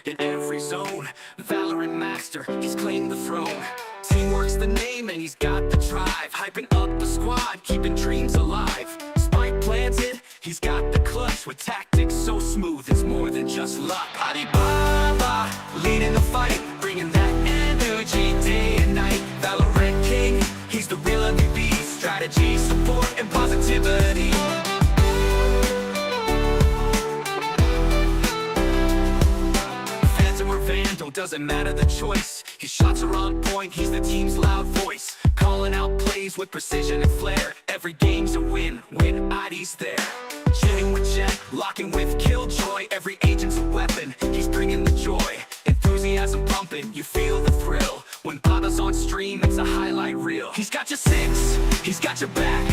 in every zone. Valorant master, he's claimed the throne. Teamwork's the name and he's got the drive, hyping up the squad, keeping dreams alive. Spike planted, he's got the clutch, with tactics so smooth it's more than just luck. Alibaba, leading the fight, bringing that energy day and night. Valorant king, he's the real MVP, strategy, support, and positivity. Phantom or Vandal, doesn't matter the choice. His shots are on point, he's the team's loud voice, calling out plays with precision and flair. Every game's a win, when ID's there. Jetting with Jet, locking with Killjoy. Every agent's a weapon, he's bringing the joy. Enthusiasm pumping, you feel the thrill. When Papa's on stream, it's a highlight reel. He's got your six, he's got your back.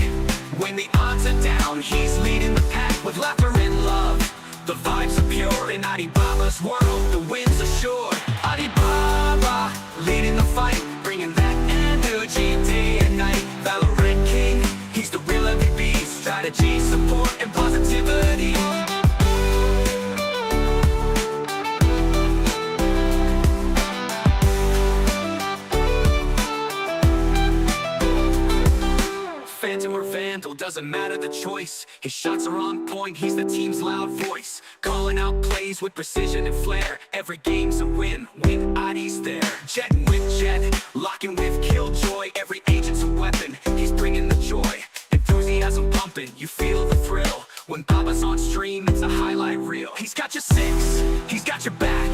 When the odds are down, he's leading the pack with laughter and love. The vibes are pure in Alibaba's world, the win's assured. Alibaba, leading the fight, bringing that energy day and night. Valorant king, he's the real MVP, strategy, support, and positivity. Phantom or Vandal, doesn't matter the choice. His shots are on point, he's the team's loud voice, calling out plays with precision and flair. Every game's a win, when ID's there. Jetting with Jet, locking with Killjoy. Every agent's a weapon, he's bringing the joy. Enthusiasm pumping, you feel the thrill. When Papa's on stream, it's a highlight reel. He's got your six, he's got your back.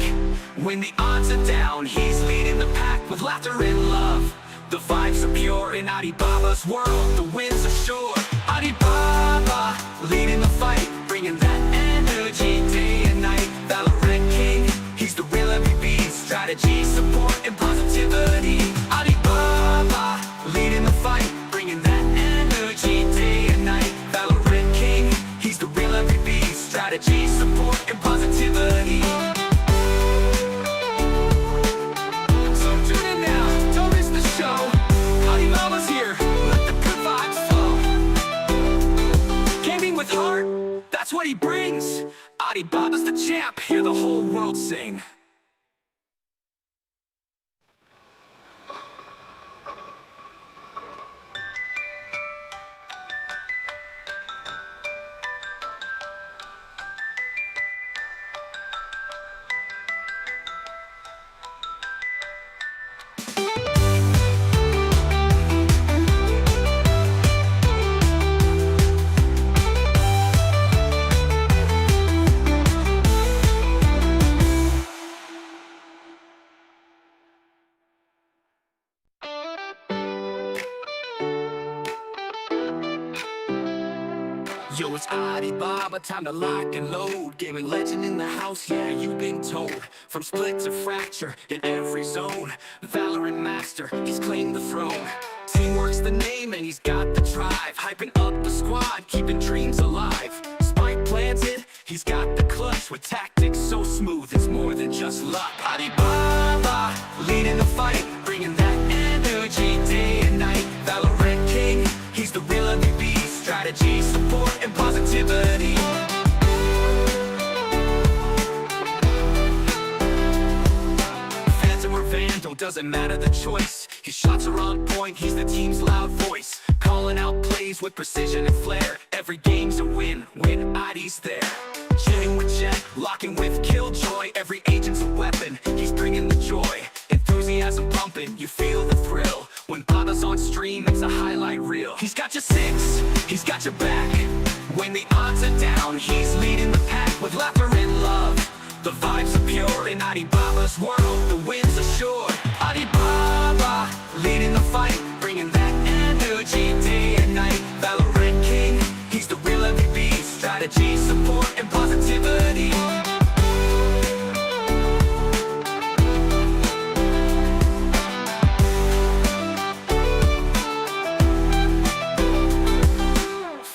When the odds are down, he's leading the pack with laughter and love. The vibes are pure in Alibaba's world, the win's assured. Alibaba, leading the fight, bringing that energy day and night. Valorant king, he's the real MVP, strategy, support, and positivity. Alibaba, leading the fight, bringing that energy day and night. Valorant king, he's the real MVP, strategy, support, and positivity. Alibaba's here, let the good vibes flow. Gaming with heart, that's what he brings. Alibaba's the champ, hear the whole world sing. Yo, it's Alibaba, time to lock and load. Gaming legend in the house, yeah, you've been told. From split to fracture, in every zone. Valorant master, he's claimed the throne. Teamwork's the name and he's got the drive, hyping up the squad, keeping dreams alive. Spike planted, he's got the clutch, with tactics so smooth it's more than just luck. Alibaba, leading the fight, bringing that energy day and night. Valorant king, he's the real MVP, strategy, support, and positivity. Phantom or Vandal, doesn't matter the choice. His shots are on point, he's the team's loud voice, calling out plays with precision and flair. Every game's a win, when ID's there. Jetting with Jet, locking with Killjoy. Every agent's a weapon, he's bringing the joy. Enthusiasm pumping, you feel the thrill. When Papa's on stream, it's a highlight reel. He's got your six, he's got your back. When the odds are down, he's leading the pack with laughter and love. The vibes are pure in Alibaba's world, the win's assured. Alibaba, leading the fight, bringing that energy day and night. Valorant king, he's the real MVP, strategy, support, and positivity.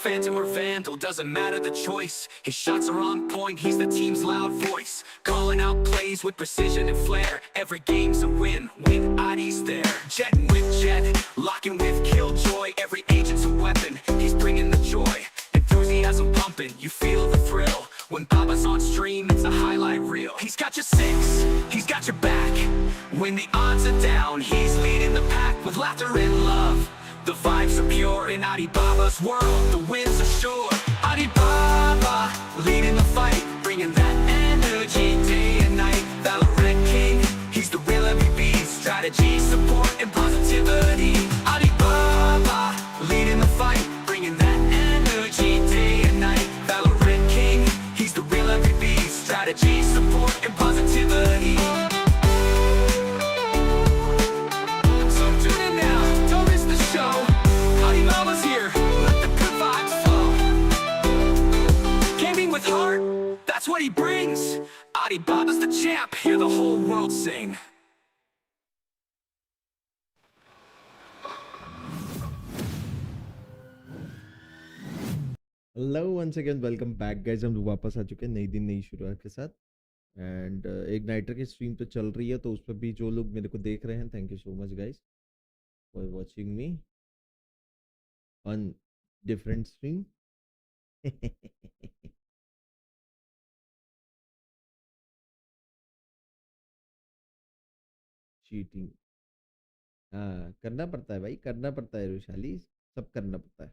Phantom or Vandal, doesn't matter the choice. His shots are on point, he's the team's loud voice, calling out plays with precision and flair. Every game's a win, when ID's there. Jetting with Jet, locking with Killjoy. Every agent's a weapon, he's bringing the joy. Enthusiasm pumping, you feel the thrill. When Papa's on stream, it's a highlight reel. He's got your six, wins, he's got your back. When the odds are down, he's leading the pack with laughter and love. The vibes are pure in Alibaba's world, the wins are sure. Alibaba, leading the fight, bringing that energy day and night. Valorant King, he's the real MVP. Strategy, support, and positivity. Alibaba, leading the fight, bringing that energy day and night. Valorant King, he's the real MVP. Strategy, support, and positivity. So tune in now, don't miss the show. Alibaba's here, let the good vibes flow. Gaming with heart, that's what he brings. Alibaba's the champ, hear the whole world sing. Hello once again welcome back guys. हम लोग वापस आ चुके हैं नई दिन नई शुरुआत के साथ। एंड एक नाइटर की स्ट्रीम तो चल रही है, तो उस पर भी जो लोग मेरे को देख रहे हैं, thank you so much guys for watching me on different stream. Cheating हाँ करना पड़ता है भाई, करना पड़ता है रुशाली, सब करना पड़ता है।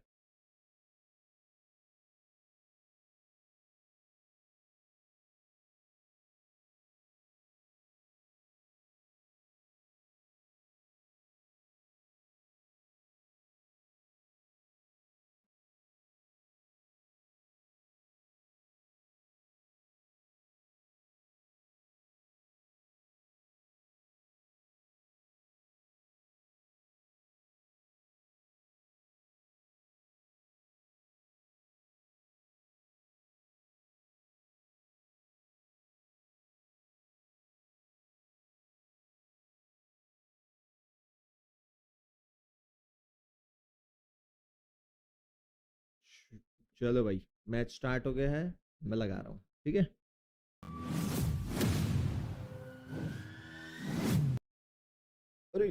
चलो भाई मैच स्टार्ट हो गया है, मैं लगा रहा हूँ, ठीक है। अरे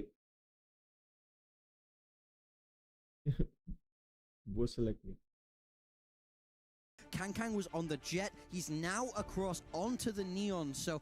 वो सेलेक्ट नहीं। Kang was on the jet. He's now across onto the neon. So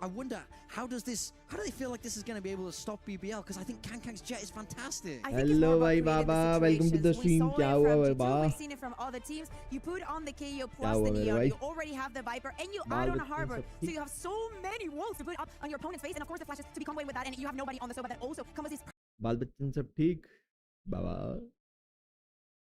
I wonder how do they feel like this is going to be able to stop BBL? Because I think Kang's jet is fantastic. Hello, bhai Baba. Welcome to the stream. Kya hua bhai Baba? We've seen it from all the teams. You put on the KO plus the neon. You already have the Viper, and you add on a Harbor. So you have so many walls to put up on your opponent's face, and of course the flashes to be comboed with that, and you have nobody on the Soba that also comes with these. बाल बच्चन सब ठीक बाबा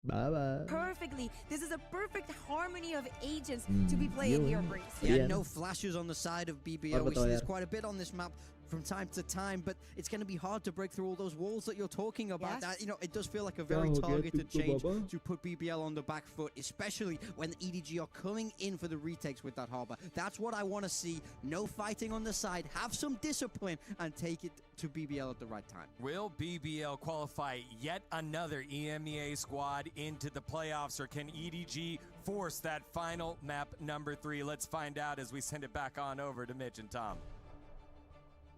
बाबा Perfectly. This is a perfect harmony of agents to be playing here, Breeze. Yeah, no flashes on the side of BBL. We see this quite a bit on this map from time to time, but it's going to be hard to break through all those walls that you're talking about. Yes. That, you know, it does feel like a very targeted change to put BBL on the back foot, especially when the EDG are coming in for the retakes with that Harbor. That's what I want to see. No fighting on the side. Have some discipline and take it to BBL at the right time. Will BBL qualify yet another EMEA squad into the playoffs, or can EDG force that final map number 3? Let's find out as we send it back on over to Mitch and Tom.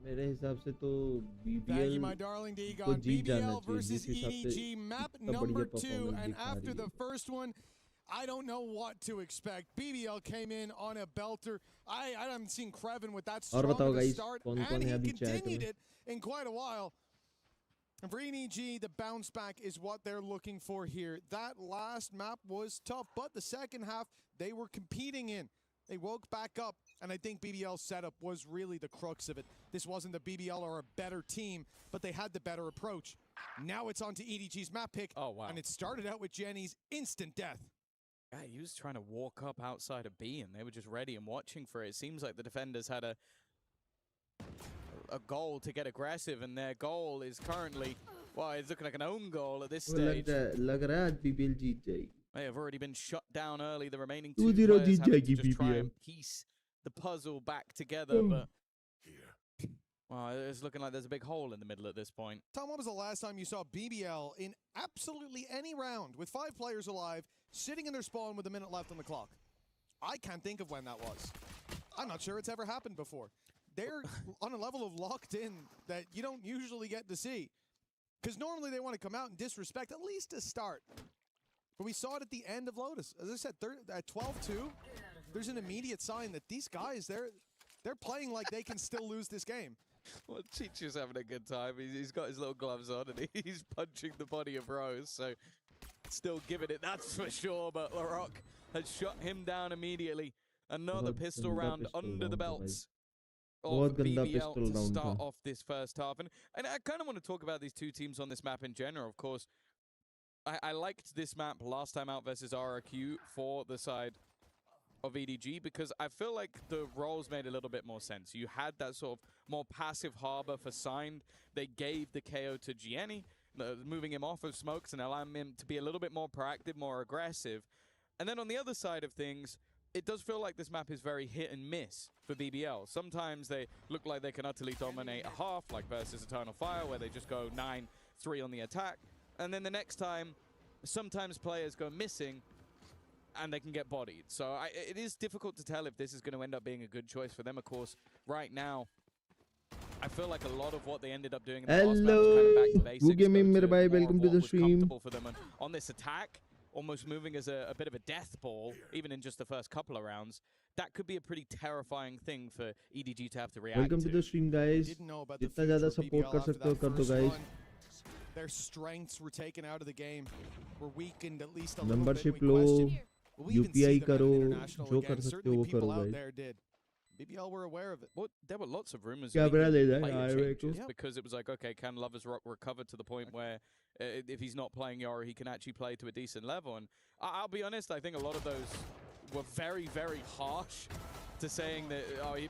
मेरे हिसाब से तो Thank BBL you, my darling को Dagon. जीत जाना BBL चाहिए, versus जिस हिसाब से EDG, map इतना number बढ़िया 2, performance and दिखा after रही the है। first one, I don't know what to expect. BBL came in on a belter. I haven't seen Krevin with that strong बताओ of a guys, start, कौन-कौन and है he अभी chat continued में? it in quite a while. And for EDG, the bounce back is what they're looking for here. That last map was tough, but the second half, they were competing in. They woke back up, and I think BBL's setup was really the crux of it. This wasn't the BBL or a better team, but they had the better approach. Now it's on to EDG's map pick, and it started out with Jenny's instant death. Yeah, he was trying to walk up outside of B, and they were just ready and watching for it. It seems like the defenders had a goal to get aggressive, and their goal is currently, well, it's looking like an own goal at this stage. लग रहा है आज BBL जीत जाएगी। They have already been shut down early. The remaining 2-0 two players Jeet having to जाएगी just try BBL। and piece the puzzle back together, but well, it's looking like there's a big hole in the middle at this point. Tom, when was the last time you saw BBL in absolutely any round with 5 players alive, sitting in their spawn with a minute left on the clock? I can't think of when that was. I'm not sure it's ever happened before. They're on a level of locked in that you don't usually get to see. Because normally they want to come out and disrespect at least to start. But we saw it at the end of Lotus. As I said, at 12-2, there's an immediate sign that these guys, They're playing like they can still lose this game. Well, Chichu's having a good time. He's got his little gloves on and he's punching the body of Rose, so still giving it, that's for sure. But Larocque has shot him down immediately. Another pistol round under the belts of BBL to start off this first half. And I kind of want to talk about these two teams on this map in general. Of course, I liked this map last time out versus RRQ for the side of EDG because I feel like the roles made a little bit more sense. You had that sort of more passive harbor for Signed. They gave the KO to Gianni, moving him off of smokes and allowing him to be a little bit more proactive, more aggressive. And then on the other side of things, it does feel like this map is very hit and miss for BBL. Sometimes they look like they can utterly dominate a half, like versus Eternal Fire, where they just go 9-3 on the attack. And then the next time, sometimes players go missing and they can get bodied. So it is difficult to tell if this is going to end up being a good choice for them. Of course, right now, I feel like a lot of what they ended up doing in the last match was kind of back to basics. Welcome to the stream. Comfortable for them. And on this attack, almost moving as a bit of a death ball, even in just the first couple of rounds, that could be a pretty terrifying thing for EDG to have to react Welcome to the stream, guys. Didn't know about the जितना ज़्यादा future of support BBL कर after सकते हो that कर दो, first guys. run. Their strengths were taken out of the game. Were weakened at least a little Membership bit. We low, question. Will we even see UPI them at करो, international जो again? कर सकते हो Certainly वो people करो, out guys. there did. BBL were aware of it. Well, there were lots of rumors क्या of बड़ा even ले जाए player यार मेरे को? changes because it was like, okay, can Lovers Rock recover to the point where if he's not playing Yara, he can actually play to a decent level? And I'll be honest, I think a lot of those were very, very harsh to saying that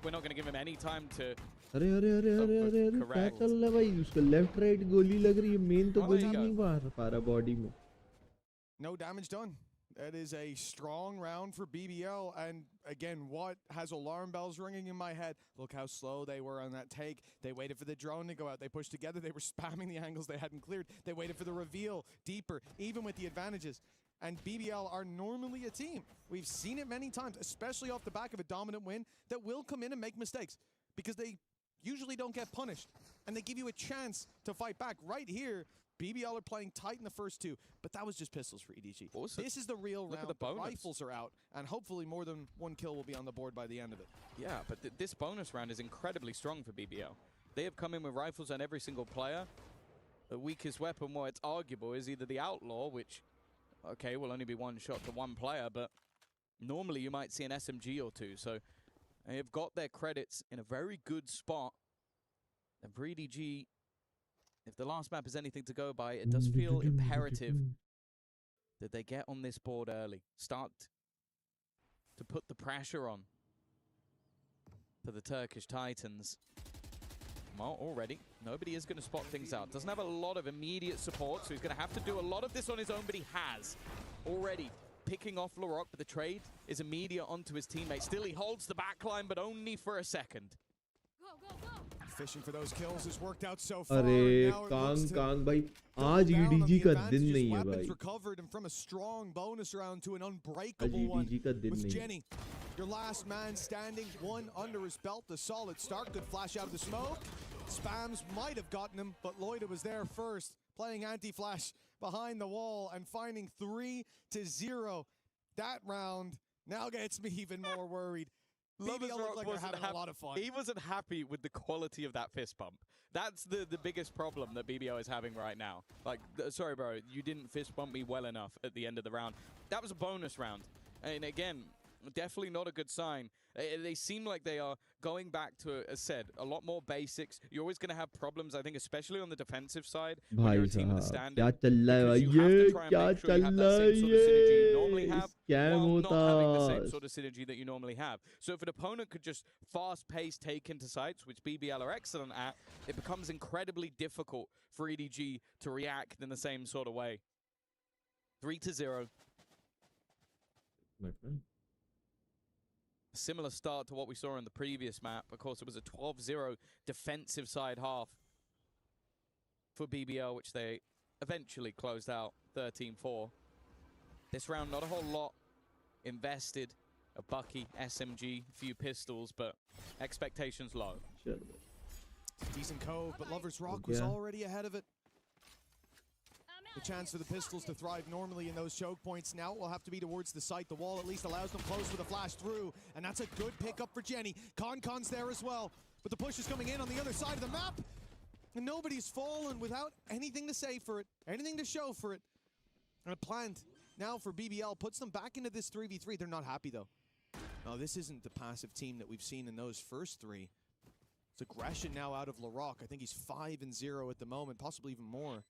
we're not going to give him any time to. अरे अरे अरे अरे अरे अरे क्या चल रहा है भाई? उसका लेफ्ट राइट गोली लग रही है, मेन तो गोली नहीं मार पा रहा बॉडी में. No damage done. That is a strong round for BBL. And again, what has alarm bells ringing in my head? Look how slow they were on that take. They waited for the drone to go out. They pushed together. They were spamming the angles they hadn't cleared. They waited for the reveal deeper, even with the advantages. And BBL are normally a team. We've seen it many times, especially off the back of a dominant win, that will come in and make mistakes because they usually don't get punished. And they give you a chance to fight back. Right here, BBL are playing tight in the first two, but that was just pistols for EDG. Also, this is the real look round. at the bonus. Rifles are out, and hopefully more than one kill will be on the board by the end of it. Yeah, but this bonus round is incredibly strong for BBL. They have come in with rifles on every single player. The weakest weapon, well, it's arguable, is either the Outlaw, which, okay, will only be one shot to one player, but normally you might see an SMG or two. So they have got their credits in a very good spot. And for EDG, if the last map is anything to go by, it does feel imperative that they get on this board early. Start to put the pressure on for the Turkish Titans. Well, already, nobody is going to spot things out. Doesn't have a lot of immediate support, so he's going to have to do a lot of this on his own, but he has already. Picking off Larocque, but the trade is immediate onto his teammate. Still, he holds the backline, but only for a second. Fishing for those kills has worked out so far. अरे Kong भाई आज EDG का दिन नहीं है भाई. Recovered and from a strong bonus round to an unbreakable one with Jenny. Your last man standing, one under his belt, a solid start. Good flash out of the smoke. Spams might have gotten him, but Loida was there first, playing anti-flash behind the wall and finding 3-0. That round now gets me even more worried. BBL looked like they're having a lot of fun. He wasn't happy with the quality of that fist bump. That's the biggest problem that BBL is having right now. Like, sorry, bro, you didn't fist bump me well enough at the end of the round. That was a bonus round. And again, definitely not a good sign. They seem like they are going back to, as said, a lot more basics. You're always going to have problems, I think, especially on the defensive side. When you're a team with a standing. क्या चल रहा है भाई? ये क्या चल रहा है? ये while not having the same sort of synergy that you normally have. So if an opponent could just fast-paced take into sites, which BBL are excellent at, it becomes incredibly difficult for EDG to react in the same sort of way. 3-0. A similar start to what we saw in the previous map. Of course, it was a 12-0 defensive side half for BBL, which they eventually closed out 13-4. This round, not a whole lot invested. A Bucky, SMG, few pistols, but expectations low. Decent cove, but Lover's Rock was already ahead of it. the chance for the pistols to thrive normally in those choke points. Now it will have to be towards the site. The wall at least allows them close with a flash through, and that's a good pickup for Jenny. Concon's there as well, but the push is coming in on the other side of the map, and nobody's fallen without anything to say for it, anything to show for it. And a plant now for BBL puts them back into this 3v3. They're not happy though. No, this isn't the passive team that we've seen in those first three. It's aggression now out of Larocque. I think he's 5-0 at the moment, possibly even more.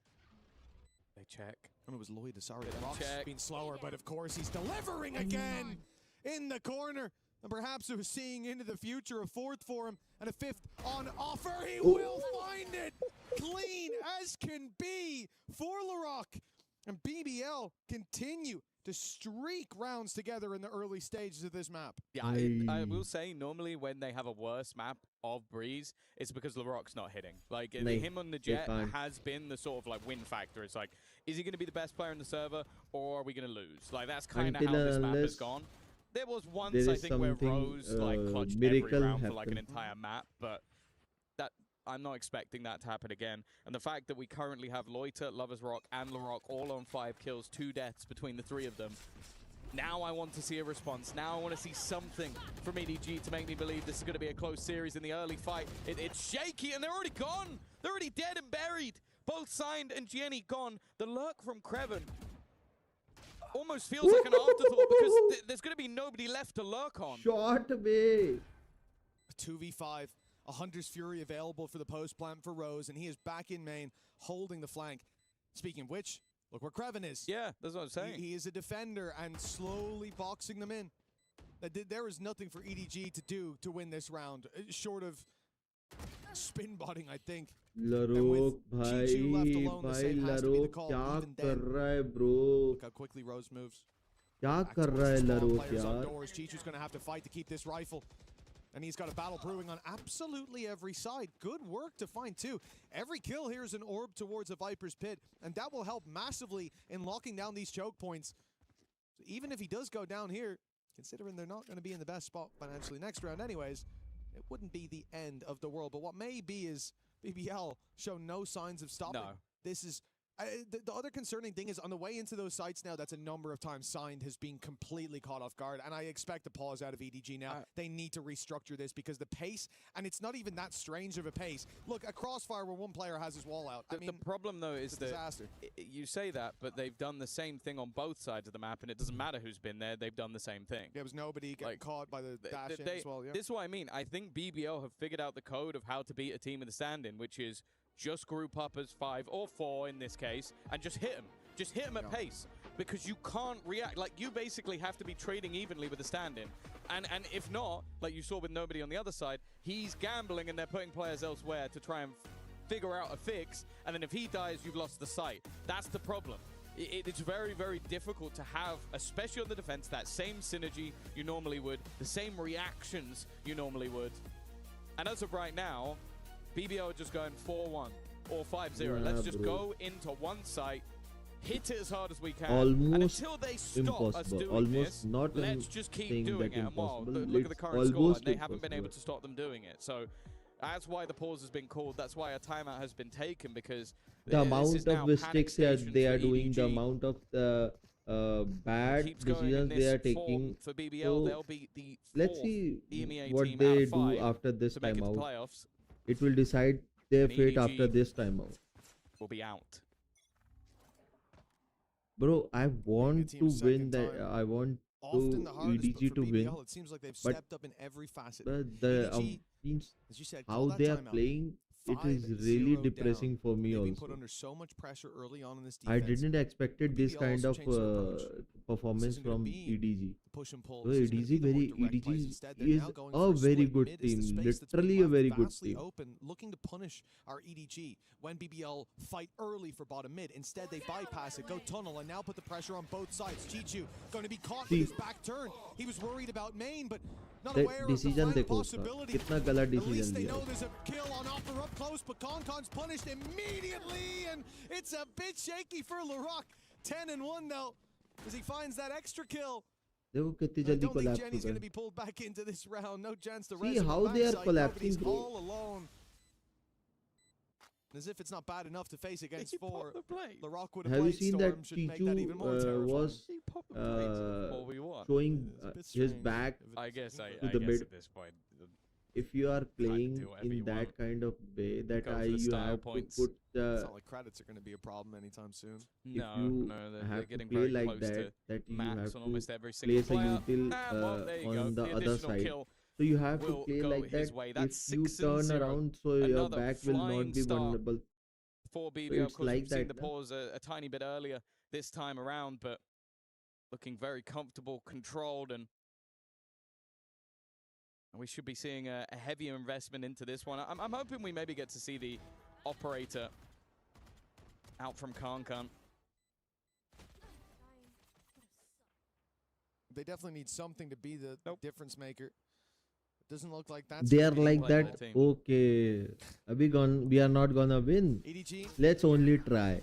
They check. And it was Lloyd. Sorry, Check. Larocque's been slower, but of course he's delivering again in the corner. And perhaps we're seeing into the future a fourth for him and a fifth on offer. He will find it clean as can be for Larocque. And BBL continue to streak rounds together in the early stages of this map. Yeah, I will say, normally when they have a worse map of Breeze, it's because Larocque's not hitting. Like, him on the Jet has been the sort of, like, win factor. It's like, is he going to be the best player in the server, or are we going to lose? Like, that's kind of how this map has gone. There was once, I think, where Rose, like, clutched every round for, like, an entire map, but that... I'm not expecting that to happen again. And the fact that we currently have Loiter, Lovers Rock, and Larocque all on 5 kills, 2 deaths between the 3 of them. Now I want to see a response. Now I want to see something from EDG to make me believe this is going to be a close series in the early fight. It's shaky, and they're already gone. They're already dead and buried. Both Signed and Jenny gone. The lurk from Creven almost feels like an afterthought because there's going to be nobody left to lurk on. Shot me. 2v5. A Hunter's Fury available for the post plant for Rose, and he is back in main, holding the flank. Speaking of which, look where Creven is. Yeah, that's what I'm saying. He is a defender and slowly boxing them in. There is nothing for EDG to do to win this round, short of spin botting, I think. Larocque, bhai, Larocque, क्या कर रहा है, bro? Look how quickly Rose moves. क्या कर रहा है Larocque यार? Chichu's going to have to fight to keep this rifle. And he's got a battle brewing on absolutely every side. Good work to find, too. Every kill here is an orb towards a Viper's Pit, and that will help massively in locking down these choke points. So even if he does go down here, considering they're not going to be in the best spot financially next round anyways, it wouldn't be the end of the world. But what may be is BBL show no signs of stopping. No. This is... the other concerning thing is on the way into those sites now, that's a number of times Signed has been completely caught off guard, and I expect a pause out of EDG now. They need to restructure this because the pace, and it's not even that strange of a pace. Look, a crossfire where one player has his wall out. I mean, the problem, though, is that disaster. You say that, but they've done the same thing on both sides of the map, and it doesn't matter who's been there. They've done the same thing. There was nobody getting caught by the dash in as well. Yeah. This is what I mean. I think BBL have figured out the code of how to beat a team in the stand-in, which is just group up as 5 or 4 in this case, and just hit them. Just hit them at pace, because you can't react. Like, you basically have to be trading evenly with the stand-in. And if not, like you saw with nobody on the other side, he's gambling and they're putting players elsewhere to try and figure out a fix, and then if he dies, you've lost the site. That's the problem. It's very, very difficult to have, especially on the defense, that same synergy you normally would, the same reactions you normally would. And as of right now, BBL are just going 4-1 or 5-0. Yeah, let's just go into one site, hit it as hard as we can, and until they stop us doing this, let's just keep doing it. And well, look at the current score, and they haven't been able to stop them doing it. So that's why the pause has been called. That's why a timeout has been taken, because the amount of mistakes they are doing, the amount of bad decisions they are taking. For BBL, they'll be the let's see EMEA what team they out of 5 do after this to make it to timeout. playoffs. It will decide their And fate EDG after this timeout. will be out. Bro, I want team to second win that. time. I want Often the hardest, EDG but for to win. BBL, it seems like they've but stepped up in every facet. The EDG, means as you said, how call that they are timeout. playing, it is 5-0 really down. depressing for me They've been put also. under so much pressure early on in this I defense. didn't expected this BBL kind also of changed their approach. performance isn't gonna from be EDG. Push and pull. So This is gonna EDG be the more very direct plays. EDG Instead, they're is now going a for very split. good Mid is the team, space that's been literally a left very good vastly team. open, looking to punish our EDG when BBL fight early for bottom mid. Instead, they bypass it, go tunnel, and now put the pressure on both sides. Chichu going to be caught with his back turn. He was worried about main, but not The aware of the decision flank देखो उसका possibility. कितना गलत At least decision they लिया know there's a kill on offer up close, but Concon's punished immediately, and it's a bit shaky for Larocque. 10-1 though, as he finds that extra kill. देखो कितनी I जल्दी don't think collapse Jenny's हो going to gए. be pulled back into this round. No chance to See res him how on they are backside. collapsing, Nobody's bro. all alone. As if it's not bad enough to face against He 4. popped the plate. LaRock would Have have you played seen Storm, that should make that even more Chichu terrifying. was He popped the plate in the 4v1. showing It's a bit his strange back? if I it's guess incorrect. To the mid. at this point, If you are playing do whatever you in that want. kind of way, that Go for the you style have points. to put It's the not like credits are going to be a problem anytime soon. if no, you no, they're have to getting play very like close that, to that you max have on to almost every single place a player. util Well, there you go. on the other additional side. kill So you have to will play go like his that. way. If That's you 6 and turn 0. around, so your Another back will flying not be start vulnerable. for BBL. Of it's course, like we've seen that, the no? pause a tiny bit earlier this time around, but looking very comfortable, controlled, and we should be seeing a heavier investment into this one. I'm hoping we maybe get to see the operator out from Karmine. They definitely need something to be the Nope. difference maker. It doesn't look like that's They gonna are be like playing that. the team. Okay, we are not gonna win. EDG. Let's only try.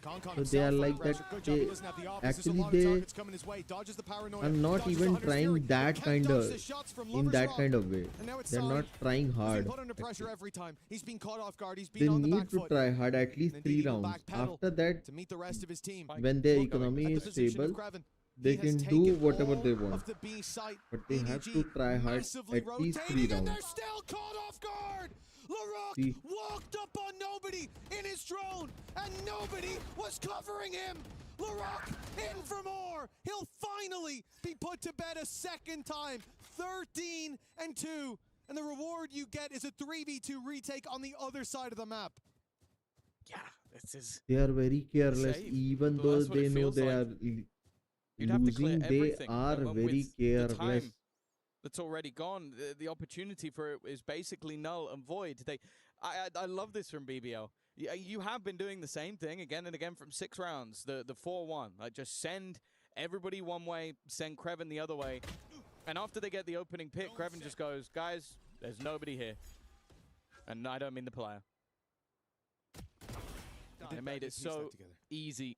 Concon So they are himself like under pressure. that. Good job, he They doesn't have the opposite. actually A lot of they targets coming his way. Dodges the paranoia. are not dodges even the Hunter's trying Fury, that can't kind dodge of the shots from in Lover's that Rock. kind of way. And now it's They're Sign. not trying He's hard. been put under pressure actually. every time. He's been caught off guard. He's They been on the need back to foot. try hard at least And 3 indeed, he'll rounds. backpedal After that, to meet the rest of his team. when their Look, economy at the is position of stable, Kreven, they he has can do taken whatever all they of want. the B site. But they have EDG to try hard massively at least 3 rotating, and they're rounds. still caught off guard. LaRock See. walked up on nobody in his drone, and nobody was covering him. LaRock in for more. He'll finally be put to bed a second time. 13-2. And the reward you get is a 3v2 retake on the other side of the map. Yeah, this is. They are very careless, Save. even Well, though that's what they it know feels they like. are You'd have to clear losing. They everything. are and very with the careless. time that's already gone, the opportunity for it is basically null and void. I love this from BBL. You have been doing the same thing again and again from 6 rounds. The 4-1, like just send everybody one way, send Kreven the other way, and after they get the opening pick, Kreven just goes, guys, there's nobody here, and I don't mean the player. They made it so easy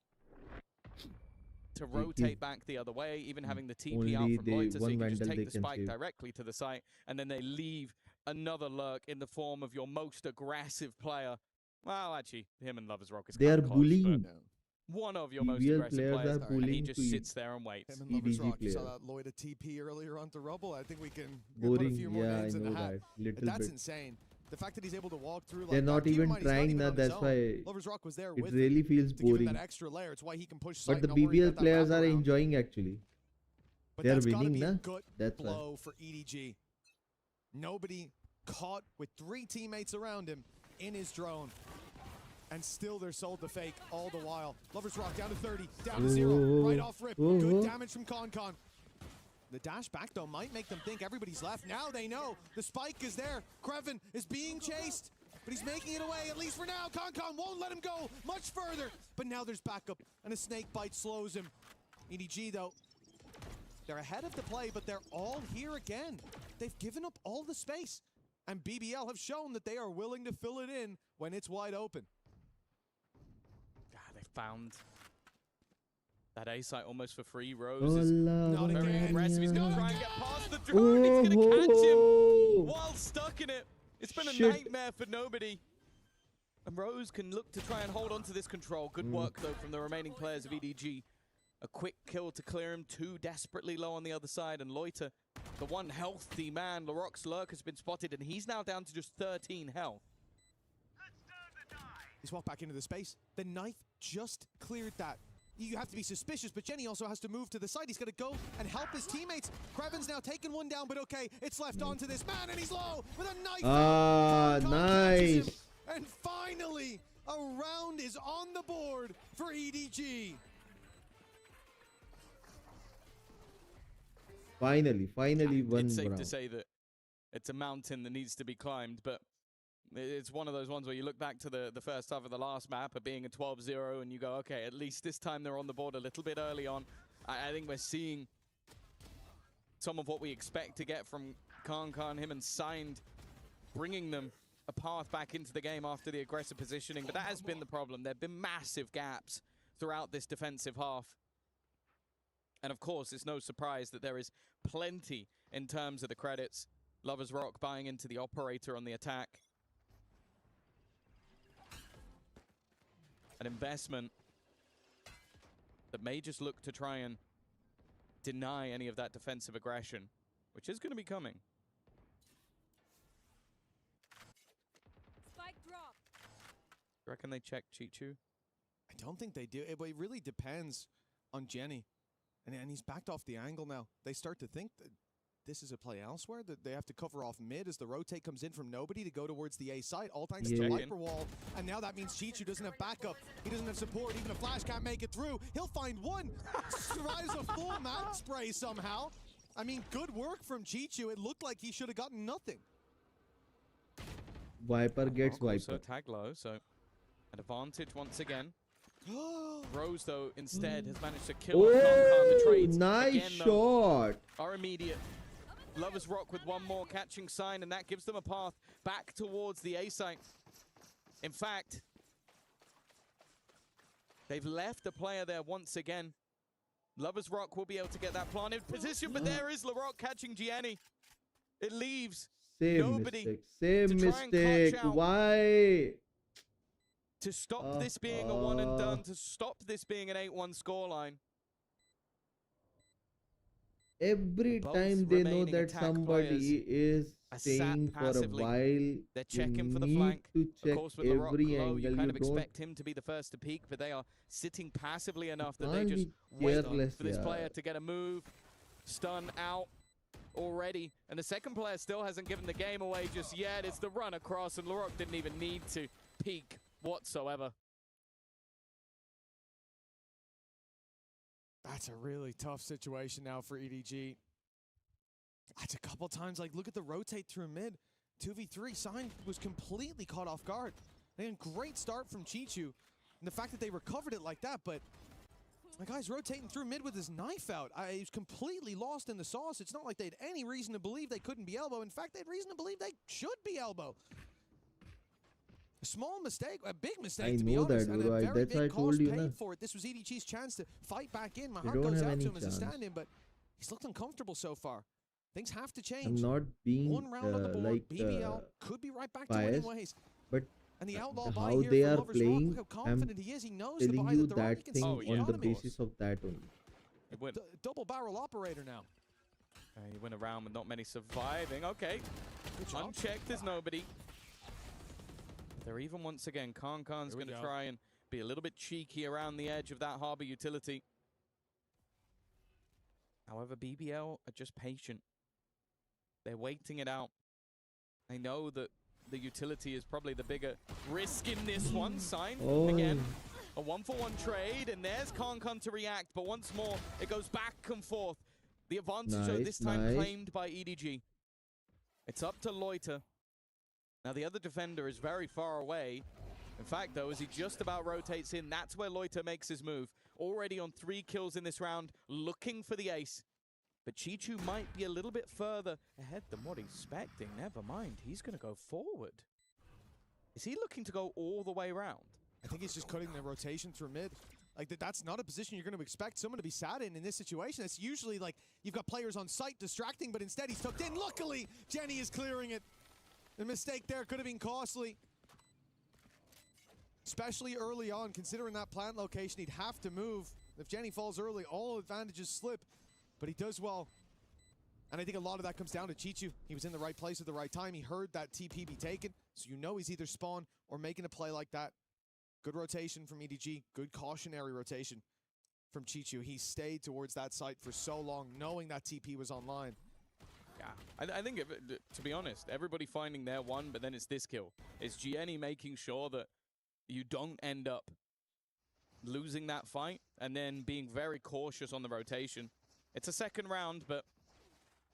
to rotate back the other way, even having the TP out Only from they- Loiter, so one you can just Vandal take they the can spike save. directly to the site, and then they leave another lurk in the form of your most aggressive player. Well, actually, him and Lovers Rock is They are kinda close, bullying. but one of your most BBL aggressive players players, are and he bullying just to sits there and waits. Him and Lovers EDG Rock. You saw player. that Lloyd TP earlier onto Rubble. I think we can put a Boring. few more Yeah, I names in know the hat. that. Little That's bit. insane. The fact that he's able to walk through like They're that, not keep in even mind, he's not trying even that. on his That's own. why Lovers Rock was there it with really feels him to give him boring. that extra layer. It's why he can push But sight, the not worry BBL about that players are wraparound. enjoying actually. But They are that's gotta winning, be a na? gut That's why. blow for EDG. Nobody caught with 3 teammates around him in his drone. And still they're sold the fake all the while. Lovers Rock down to 30, down to 0, right off rip. Good damage from Concon. The dash back though might make them think everybody's left. Now they know the spike is there. Kreven is being chased, but he's making it away, at least for now. Concon won't let him go much further, but now there's backup, and a snake bite slows him. EDG though, they're ahead of the play, but they're all here again. They've given up all the space, and BBL have shown that they are willing to fill it in when it's wide open. They found that A site almost for free. Rose Oh, is Not very again. aggressive. He's going to Not try and again. get past the drone. He's going to catch him Oh, while stuck in it. It's been a Shit. nightmare for nobody. And Rose can look to try and hold on to this control. Good work, though, from the remaining players of EDG. A quick kill to clear him. 2 desperately low on the other side. And Loiter, the one healthy man, LaRock's lurk has been spotted, and he's now down to just 13 health. He's walked back into the space. The knife just cleared that. You have to be suspicious, but Jenny also has to move to the side. He's going to go and help his teammates. Kreven's now taken one down, but okay, it's left onto this man, and he's low with a knife. Ah, Concon catches him, nice. and finally, a round is on the board for EDG. Finally, one It's safe round. to say that it's a mountain that needs to be climbed, but it's one of those ones where you look back to the first half of the last map of being a 12-0 and you go, okay, at least this time they're on the board a little bit early on. I think we're seeing some of what we expect to get from Karmine, him and Signed, bringing them a path back into the game after the aggressive positioning. But that has been the problem. There have been massive gaps throughout this defensive half. And of course, it's no surprise that there is plenty in terms of the credits. Lovers Rock buying into the operator on the attack. an investment that may just look to try and deny any of that defensive aggression, which is going to be coming. Spike drop. You reckon they check Chichu? I don't think they do. But it really depends on Jenny. And he's backed off the angle now. They start to think that this is a play elsewhere, that they have to cover off mid as the rotate comes in from nobody to go towards the A site, all thanks to Viper Wall. And now that means Chichu doesn't have backup. He doesn't have support. Even a flash can't make it through. He'll find one. Survives a full mat spray somehow. I mean, good work from Chichu. It looked like he should have gotten nothing. Viper gets Viper. So tag low, so an advantage once again. Rose, though, instead has managed to kill off the trades. Nice again, shot. Are immediate. Lovers Rock with one more catching sign, and that gives them a path back towards the A site. In fact, they've left a player there once again. Lovers Rock will be able to get that planted position, but there is LaRock catching Gianni. It leaves nobody. Same mistake. Why? To stop this being a one and done, to stop this being an 8-1 scoreline. Every time they know that somebody is staying for a while, they're checking for the need flank. to check Of course, with every LaRock low, angle. you kind of don't expect him to be the first to peek, but they are sitting passively enough that they can't just be wait careless, for this yeah. player to get a move, stun out already. And the second player still hasn't given the game away just yet. It's the run across, and LaRock didn't even need to peek whatsoever. That's a really tough situation now for EDG. That's a couple times, like, look at the rotate through mid. 2v3, Sign was completely caught off guard. And great start from Chichu. And the fact that they recovered it like that, but the guy's rotating through mid with his knife out. He's completely lost in the sauce. It's not like they had any reason to believe they couldn't be elbow. In fact, they had reason to believe they should be elbow. A small mistake, a big mistake, to be honest, and a very big cost paid for it. This was EDG's chance to fight back in. My heart goes out to him as a stand-in, but he's looked uncomfortable so far. Things have to change. I'm not being One round on the board, like BBL could be right back to biased, winning ways. but And the outlaw how buy here they for are Lovers playing, Rock, look how confident he is. He knows the telling buy you that they're on. that He can thing see on the beyond him. basis of that only. It went. Double barrel operator now. He went around with not many surviving. Okay. Unchecked, there's nobody. They're even once again. Khan's going to try and be a little bit cheeky around the edge of that harbor utility. However, BBL are just patient. They're waiting it out. They know that the utility is probably the bigger risk in this one. Sign again. A 1-for-1 trade, and there's Khan to react, but once more, it goes back and forth. The advantage this time claimed by EDG. It's up to Loiter. Now, the other defender is very far away. In fact, though, as he just about rotates in, that's where Loiter makes his move. Already on 3 kills in this round, looking for the ace. But Chichu might be a little bit further ahead than what he's expecting. Never mind, he's going to go forward. Is he looking to go all the way around? I think he's just cutting the rotation through mid. Like, that's not a position you're going to expect someone to be sat in this situation. It's usually like you've got players on site distracting, but instead he's tucked in. Luckily, Jenny is clearing it. The mistake there could have been costly. Especially early on, considering that plant location, he'd have to move. If Jenny falls early, all advantages slip. But he does well. And I think a lot of that comes down to Chichu. He was in the right place at the right time. He heard that TP be taken. So you know he's either spawn or making a play like that. Good rotation from EDG. Good cautionary rotation from Chichu. He stayed towards that site for so long, knowing that TP was online. Yeah, I think, to be honest, everybody finding their one, but then it's this kill. It's Gianni making sure that you don't end up losing that fight and then being very cautious on the rotation. It's a second round, but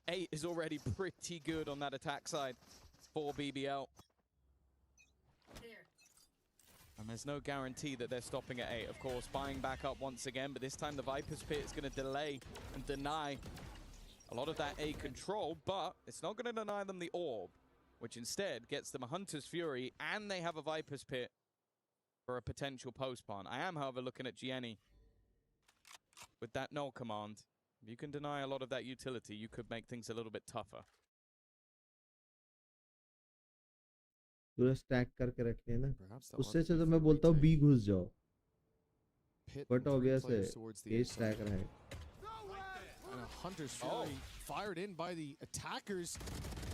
8 is already pretty good on that attack side for BBL. And there's no guarantee that they're stopping at 8. Of course, buying back up once again, but this time the Viper's Pit is going to delay and deny a lot of that A control, but it's not going to deny them the orb, which instead gets them a Hunter's Fury, and they have a Viper's Pit for a potential post-spawn. I am, however, looking at Gianni with that null command. If you can deny a lot of that utility, you could make things a little bit tougher. पूरा stack करके रखे हैं ना, उससे अच्छा तो मैं बोलता हूँ बी घुस जाओ, hit But three obvious players है towards the edge inside. Tracker है And a Hunter's Fury fired in by the attackers,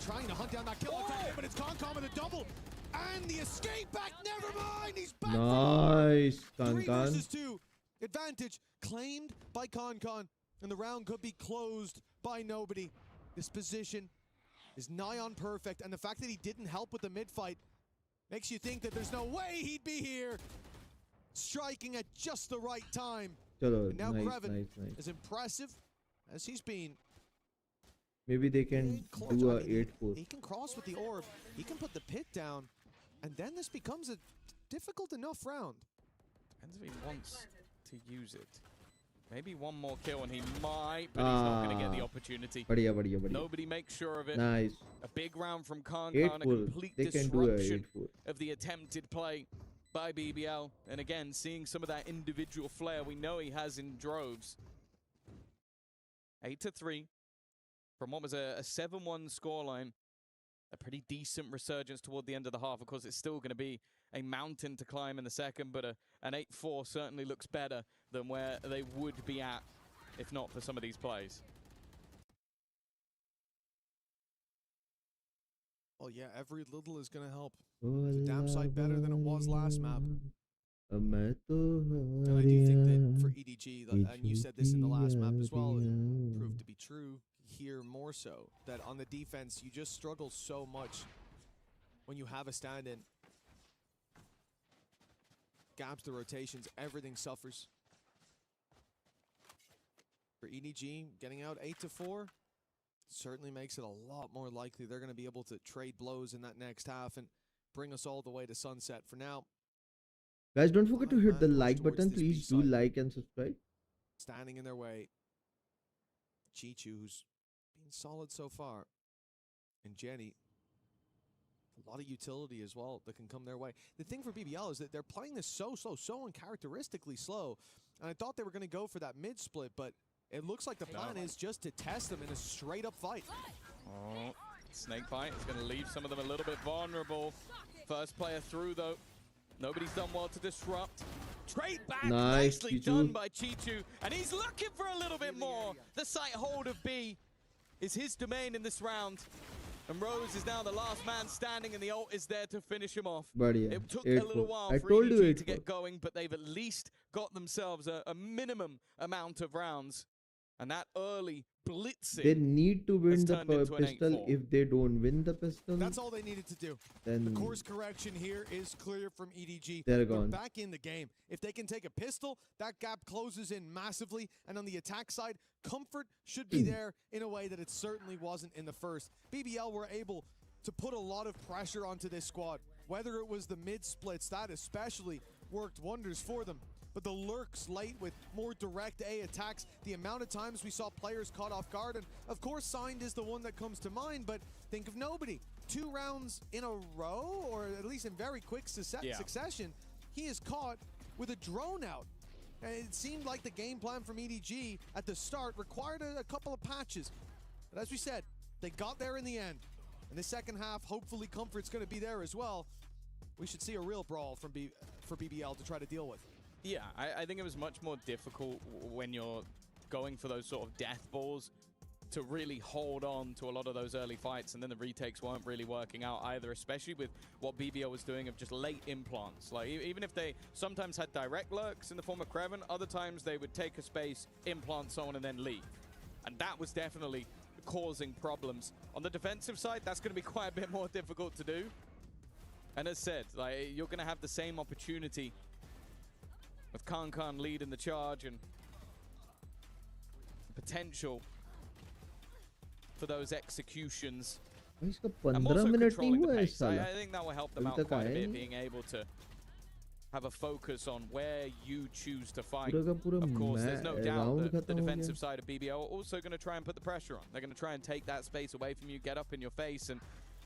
trying to hunt down that kill attack, but it's Concom with a double. And the escape back, never mind, he's back. Nice 3 कान versus 2. Advantage claimed by Concon, and the round could be closed by nobody. This position is nigh on perfect, and the fact that he didn't help with the mid-fight makes you think that there's no way he'd be here. Striking at just the right time. चलो And now nice Greven nice nice as impressive as he's been. maybe they can in clutch. do I a mean, 8-4 he can cross with the orb. He can put the pit down. And then this becomes a difficult enough round. Depends if he wants to use it. Maybe one more kill and he might, but he's not going to get the opportunity. बढ़िया बढ़िया बढ़िया Nobody makes sure of it. nice A big round from Khan, a 8-4 complete they can do a disruption 8-4 of the attempted play by BBL. And again, seeing some of that individual flair we know he has in droves. 8-3 from what was a 7-1 scoreline. A pretty decent resurgence toward the end of the half. Of course, it's still going to be a mountain to climb in the second, but an 8-4 certainly looks better than where they would be at if not for some of these plays. Well, yeah, every little is going to help. It's a damn sight better than it was last map. And I do think that for EDG, and you said this in the last map as well, it proved to be true here more so, that on the defense, you just struggle so much when you have a stand-in. Gaps the rotations, everything suffers. For EDG, getting out 8-4 certainly makes it a lot more likely they're going to be able to trade blows in that next half and bring us all the way to sunset. For now, guys, don't forget to hit the push like towards button. this Please B do side. like and subscribe. Standing in their way, Chichu, who's been solid so far, and Jenny, a lot of utility as well that can come their way. The thing for BBL is that they're playing this so slow, so uncharacteristically slow, and I thought they were going to go for that mid-split, but it looks like the plan is just to test them in a straight-up fight. Oh, snake bite is going to leave some of them a little bit vulnerable. First player through, though. Nobody's done well to disrupt. Trade back, Nice, nicely Chichu. done by Chichu. And he's looking for a little bit more. The sight hold of B is his domain in this round. And Rose is now the last man standing, and the ult is there to finish him off. बढ़िया It took a little 8-4 while I for told you EDG to 8-4 get going, but they've at least got themselves a minimum amount of rounds. And that early blitzing. they need to win has the turned into an pistol 8-4. if they don't win the pistol That's all they needed to do. then The course correction here is clear from EDG. They're gone. back in the game. If they can take a pistol, that gap closes in massively. And on the attack side, comfort should be there in a way that it certainly wasn't in the first. BBL were able to put a lot of pressure onto this squad. Whether it was the mid-splits, that especially worked wonders for them. But the lurks late with more direct A attacks, the amount of times we saw players caught off guard, and of course Signed is the one that comes to mind, but think of nobody. 2 rounds in a row, or at least in very quick succession, he is caught with a drone out. And it seemed like the game plan from EDG at the start required a couple of patches. But as we said, they got there in the end. In the second half, hopefully comfort's going to be there as well. We should see a real brawl from for BBL to try to deal with. Yeah, I think it was much more difficult when you're going for those sort of death balls to really hold on to a lot of those early fights, and then the retakes weren't really working out either, especially with what BBL was doing of just late implants. Like, even if they sometimes had direct lurks in the form of Kreven, other times they would take a space, implant someone, and then leave. And that was definitely causing problems. On the defensive side, that's going to be quite a bit more difficult to do. And as said, like, you're going to have the same opportunity with Khan leading the charge and potential for those executions. भाई इसका I'm 15 also minute नहीं controlling the हुआ है pace. इस साला I think that will help them अभी out तक quite a आया bit, नहीं being able to have a focus on where you choose to fight. पूरा का पूरा Of course, there's no doubt round that the खत्म हो defensive गया side of BBL are also going to try and put the pressure on. They're going to try and take that space away from you, get up in your face, and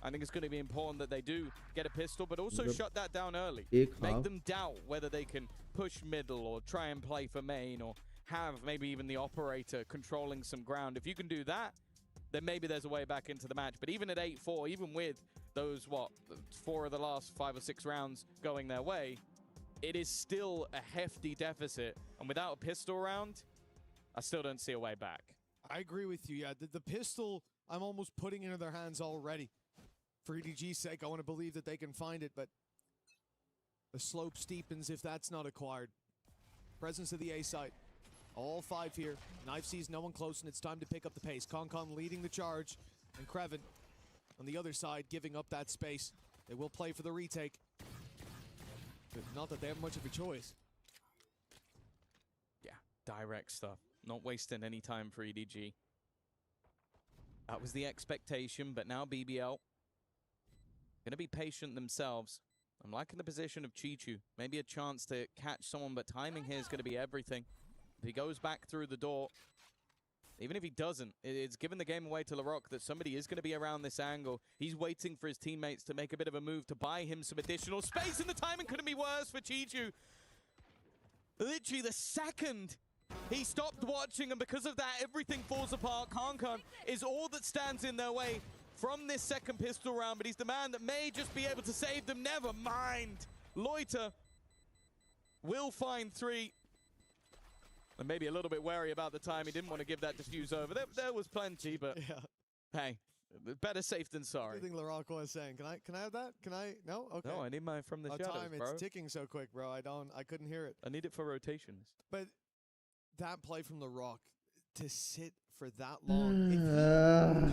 I think it's going to be important that they do get a pistol, but also मतलब shut that down early. एक Make half them doubt whether they can push middle or try and play for main or have maybe even the operator controlling some ground. If you can do that, then maybe there's a way back into the match. But even at 8-4, even with those, 4 of the last 5 or 6 rounds going their way, it is still a hefty deficit. And without a pistol round, I still don't see a way back. I agree with you. Yeah, the pistol, I'm almost putting into their hands already. For EDG's sake, I want to believe that they can find it, but the slope steepens if that's not acquired. Presence of the A site. All 5 here. Knife sees no one close, and it's time to pick up the pace. Concon leading the charge, and Kreven on the other side giving up that space. They will play for the retake. But not that they have much of a choice. Yeah, direct stuff. Not wasting any time for EDG. That was the expectation, but now BBL going to be patient themselves. I'm liking the position of Chichu. Maybe a chance to catch someone, but timing here is going to be everything. If he goes back through the door, even if he doesn't, it's given the game away to Larocque that somebody is going to be around this angle. He's waiting for his teammates to make a bit of a move to buy him some additional space, and the timing couldn't be worse for Chichu. Literally the second he stopped watching, and because of that, everything falls apart. Concon is all that stands in their way from this second pistol round, but he's the man that may just be able to save them. Never mind. Loiter will find 3. And maybe a little bit wary about the time. He didn't want to give that defuse over. There was plenty, but Yeah. hey, better safe than sorry. I think Larocque was saying, can I have that? Can I? No? Okay. No, I need mine from the shadows, time, bro. it's ticking so quick, bro. I couldn't hear it. I need it for rotations. But that play from Larocque to sit for that long.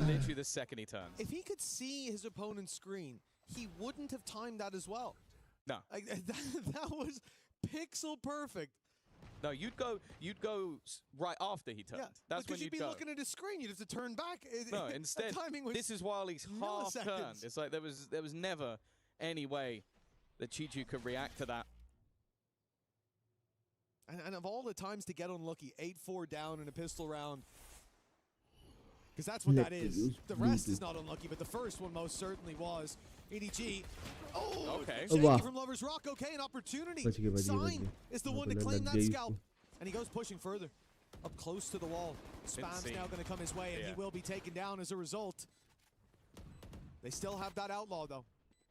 Literally the second he turns. If he could see his opponent's screen, he wouldn't have timed that as well. No. Like, that was pixel perfect. No, you'd go right after he turned. Yeah, That's when because you'd be go. looking at his screen, you'd have to turn back. No, instead, timing was this is while he's half turned. milliseconds. It's like there was never any way that Chichu could react to that. And of all the times to get unlucky, 8-4 down in a pistol round, because that's what that is. The rest is not unlucky, but the first one most certainly was. EDG. Oh, okay. Shaky from Lover's Rock. Okay, an opportunity. Sign is the one to claim that scalp. And he goes pushing further. Up close to the wall. Spam's now going to come his way, and he will be taken down as a result. They still have that outlaw, though.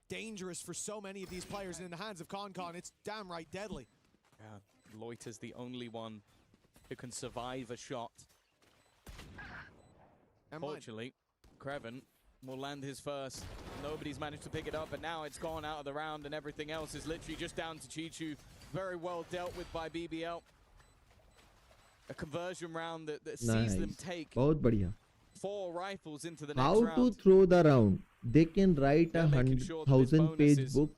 Dangerous for so many of these players, and in the hands of Concon, it's damn right deadly. Yeah, Loiter's the only one who can survive a shot. Fortunately, Kreven will land his first. Nobody's managed to pick it up, but now it's gone out of the round, and everything else is literally just down to Chichu. Very well dealt with by BBL. A conversion round that sees them take बहुत बढ़िया. 4 rifles into the next How round. to throw the round? They can write a 100,000-page book.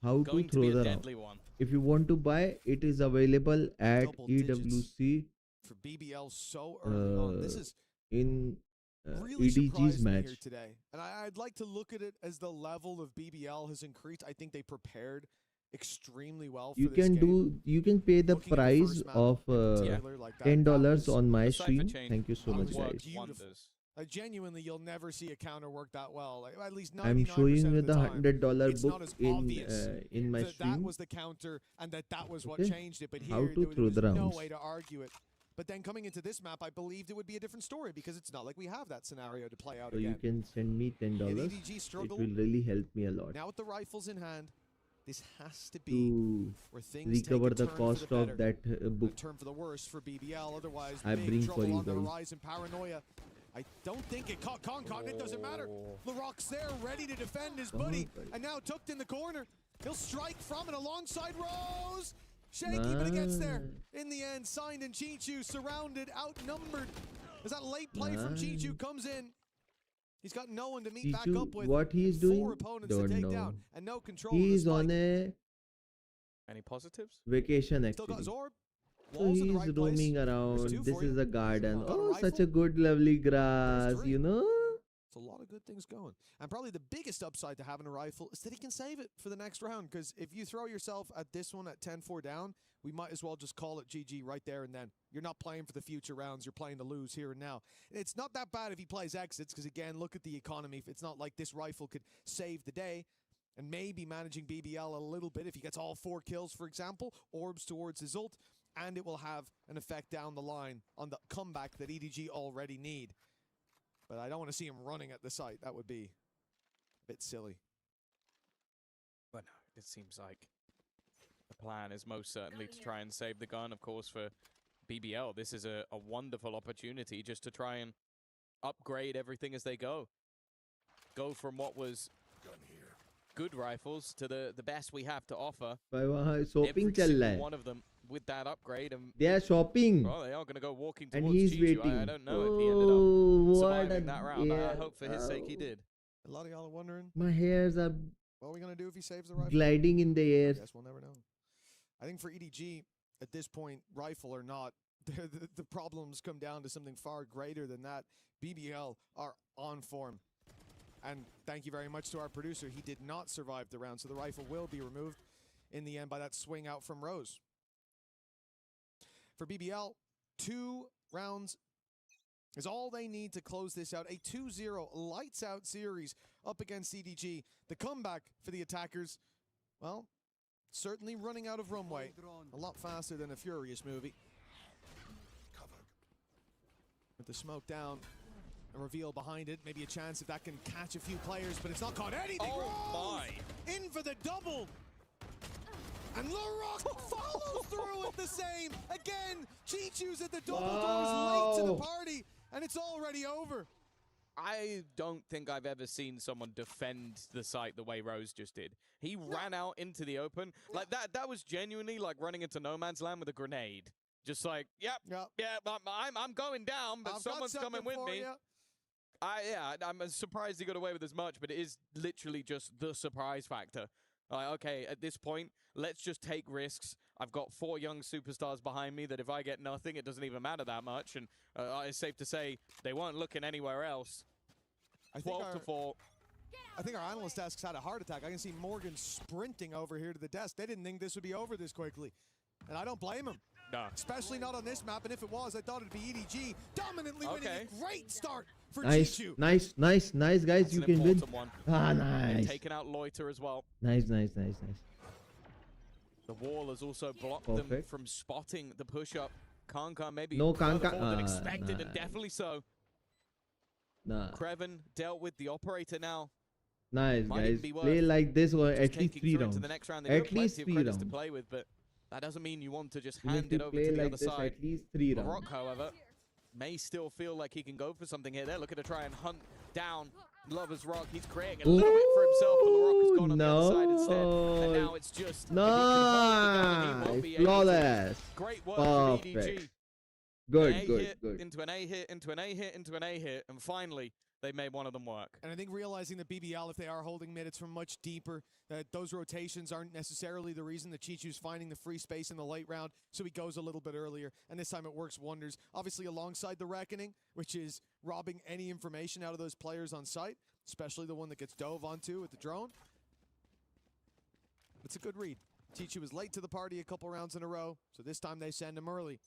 How to Going to throw be a the deadly round? one. If you want to buy, it is available at Double digits. EWC For BBL so early on. This is in really EDG's surprised me match. here today. And I'd like to look at it as the level of BBL has increased. I think they prepared extremely well for You this can game. you can pay the Looking at the price first map of in particular, like that $10 was on my The cipher stream. chain Thank you so that much, was guys. beautiful. Wonders. Genuinely, you'll never see a counter work that well. Like, at least 99% I'm showing you of the time, $100 it's not book as obvious in my that stream. was the counter and that was what Okay. changed it. But here, How to there throw was the no rounds. way to argue it. But then coming into this map, I believed it would be a different story because it's not like we have that scenario to play out So you again. can send me $10. EDG It struggle. will really help me a lot Now with the rifles in hand, this has to be to where things recover take a the turn cost for the of better. that A book. turn for the worse for BBL. Otherwise, I big bring trouble for you on the guys. horizon. Paranoia. I don't think it caught Concon. It doesn't matter. Larocque's there, ready to defend his buddy, and now tucked in the corner. He'll strike from it alongside Rose. Shaky, but it gets there. In the end, Signed and Chichu surrounded, outnumbered. As that late play from Chichu comes in. He's got no one to meet back Chichu, up with. what he's Four doing, opponents don't to take know. down, and no control of He the is on spike. a Any positives? vacation Still got his actually. orb. So Walls in he's the right place. roaming around. two This for is you. a garden. Got a Oh, such rifle. a good, lovely grass, three. you know? It's a lot of good things going. And probably the biggest upside to having a rifle is that he can save it for the next round. Because if you throw yourself at this one at 10-4 down, we might as well just call it GG right there and then. You're not playing for the future rounds. You're playing to lose here and now. It's not that bad if he plays exits. Because again, look at the economy. It's not like this rifle could save the day. And maybe managing BBL a little bit if he gets all 4 kills, for example. Orbs towards his ult. And it will have an effect down the line on the comeback that EDG already need. But I don't want to see him running at the site. That would be a bit silly. But no, it seems like plan is most certainly to try and save the gun. Of course, for BBL, this is a wonderful opportunity just to try and upgrade everything as they go. Go from what was good rifles to the best we have to offer. भाई वहाँ shopping Every चल single रहा है. one of them with that upgrade, and They are shopping. well, they are going to go walking And towards he's Chichu. waiting. I don't know if he ended up Oh, what surviving a that round. I yeah. hope for his sake he did. A lot of y'all are wondering, My hairs are what are we going to do if he saves the rifle? gliding in the I air. guess we'll never know. I think for EDG, at this point, rifle or not, the problems come down to something far greater than that. BBL are on form. And thank you very much to our producer. He did not survive the round, so the rifle will be removed in the end by that swing out from Rose. For BBL, 2 rounds is all they need to close this out. A 2-0 lights out series up against EDG. The comeback for the attackers, well, certainly running out of runway. A lot faster than a Furious movie. With the smoke down, a reveal behind it. Maybe a chance if that can catch a few players, but it's not caught anything. Oh Rose my! in for the double. And LaRock follows through with the same. Again, Chichu's at the double doors late to the party, and it's already over. I don't think I've ever seen someone defend the site the way Rose just did. He ran out into the open. Like that was genuinely like running into no man's land with a grenade. Just like, yep. I'm going down, but someone's coming with me. I'm surprised he got away with as much, but it is literally just the surprise factor. Okay, at this point, let's just take risks. I've got 4 young superstars behind me that if I get nothing, it doesn't even matter that much. And it's safe to say they weren't looking anywhere else. 12-4. I think our analyst desk had a heart attack. I can see Morgan sprinting over here to the desk. They didn't think this would be over this quickly. And I don't blame him. No. Especially not on this map. And if it was, I thought it'd be EDG dominantly winning a great start for Nice, Chichu. nice, guys. That's you an can win. important one. Ah, And nice. taking out Loiter as well. Nice. The wall has also blocked them Perfect. from spotting the push-up. Kanka maybe No, further Kanka- forward than expected, and nah. definitely so. Nah. Kreven dealt with the operator now. Nice, Might even guys. be Play worth like this or just at least taking 3 through rounds. into the next round. They've got At least plenty of 3 credits to rounds. play with, but that doesn't mean you want to just You need hand it over play to the like other this side. at least 3 rounds. Rock, however, may still feel like he can go for something here. They're looking to try and hunt down Lover's Rock. He's creating a little bit for himself, but LaRock has gone on the other side instead. And now it's just if he can hold the gun, he won't be able to. Flawless. Great work from Perfect. EDG. Good, An A good, hit good. into an A hit, into an A hit, into an A hit, and finally they made one of them work. And I think realizing that BBL, if they are holding mid, it's from much deeper. That those rotations aren't necessarily the reason that Chichu's finding the free space in the late round, so he goes a little bit earlier. And this time it works wonders. Obviously alongside the Reckoning, which is robbing any information out of those players on site, especially the one that gets dove onto with the drone. It's a good read. Chichu was late to the party a couple rounds in a row, so this time they send him early.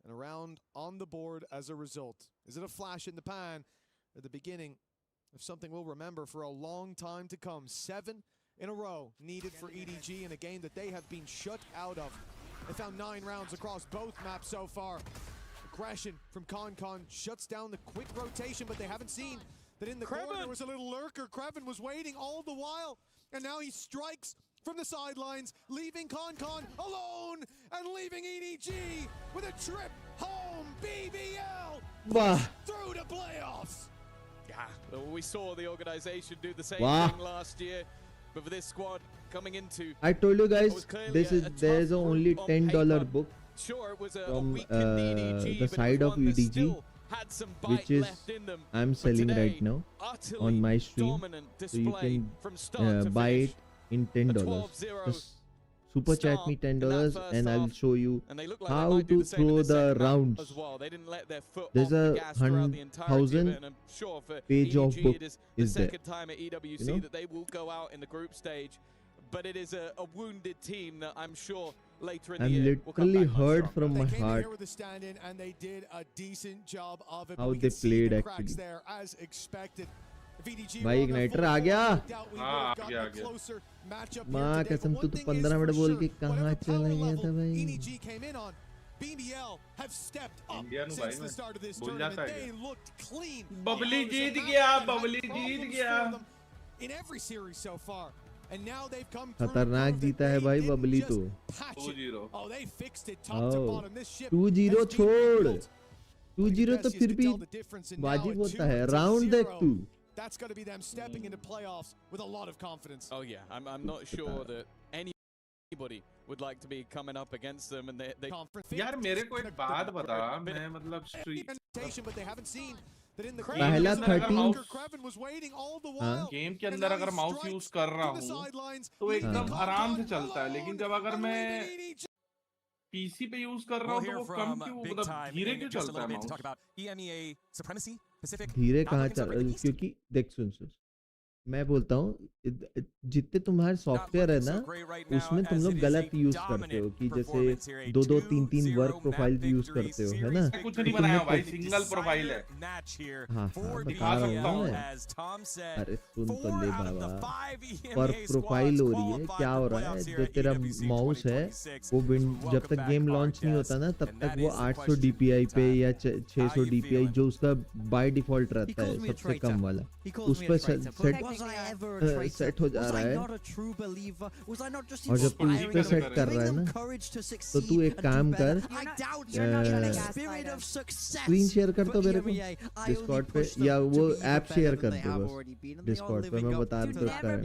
And a round on the board as a result. Is it a flash in the pan or the beginning of something we'll remember for a long time to come? 7 in a row needed for EDG in a game that they have been shut out of. They found 9 rounds across both maps so far. Aggression from Con shuts down the quick rotation, but they haven't seen that in the corner there was a little lurker. Kreven was waiting all the while, and now he strikes from the sidelines, leaving Con alone and leaving EDG with a trip home. BBL through to playoffs. Yeah, well, we saw the organization do the same Wow. thing last year, but for this squad coming into, I told you guys, was clearly this is a tough there's a group only on $10 paper. book sure it was a from, weakened EDG, the but it was side of one that EDG, still had some bite which is left in them. I'm But selling today, right now utterly on my stream, dominant so you display can from start to buy finish. it in $10. 12-0 Just super chat start me in that $10 first and I'll half. show you And they look like they how might do to the same in throw the the second half rounds. as well. They didn't let their foot There's off the a gas throughout the entirety of 100,000 it, and I'm sure for page of EDG book it is the is there. second time at EWC You know? that they will go out in the group stage. But it is a wounded team that I'm sure later in the I'm year will come literally back much hurt stronger. from They my came in heart here with a stand-in and they did a decent job of it. how but we they could see played the cracks actually. there as expected. If EDG भाई were on their Igniter full आ form, गया। no doubt we would have gotten a closer matchup माँ here today. कसम But तू one तो thing is 15 minute for बोल sure, के कहाँ whatever चला power गया था level भाई EDG came in on, BBL have stepped up India नु since भाई the मैं start of this भूल tournament. जाता है They क्या? looked clean. Babli It was a Jeet match गया, that had Babli problems Jeet for गया। them in every series so far. And now they've come through. खतरनाक जीता है भाई बबली तो 2-0. Oh, they fixed it top to bottom. This ship 2-0 has been छोड़ rebuilt. 2-0 तो फिर भी वाजिब होता है राउंड देख तू That's got to be them stepping into playoffs with a lot of confidence. Oh yeah, I'm not sure that anybody would like to be coming up against them, and they यार मेरे को एक बात बता मैं मतलब street But they haven't seen that in the पहला 13 Kraven was waiting all the while. Game के अंदर अगर माउस यूज कर रहा हूँ तो एकदम आराम से चलता है लेकिन जब अगर मैं पीसी पे यूज कर रहा हूँ तो वो कम क्यों मतलब धीरे क्यों चलता है माउस धीरे कहाँ चल क्योंकि देख सुन मैं बोलता हूँ जितने तुम्हारे सॉफ्टवेयर है ना उसमें तुम लोग गलत यूज करते हो कि जैसे 2-3 वर्क प्रोफाइल यूज करते हो है ना कुछ नहीं बनाया भाई सिंगल प्रोफाइल है हाँ बता रहा हूँ मैं अरे सुन तो ले बाबा पर प्रोफाइल हो रही है क्या हो रहा है जो तेरा माउस है वो जब तक गेम लॉन्च नहीं होता ना तब तक वो 800 DPI पे या 600 DPI जो उसका बाय डिफॉल्ट रहता है सबसे कम वाला उस पर सेट हो जा रहा है और जब तू उस पे सेट कर रहा है ना तो तू एक काम कर स्क्रीन शेयर कर तो मेरे को डिस्कॉर्ड पे या वो ऐप शेयर कर दो बस डिस्कॉर्ड पे मैं बता रहा हूँ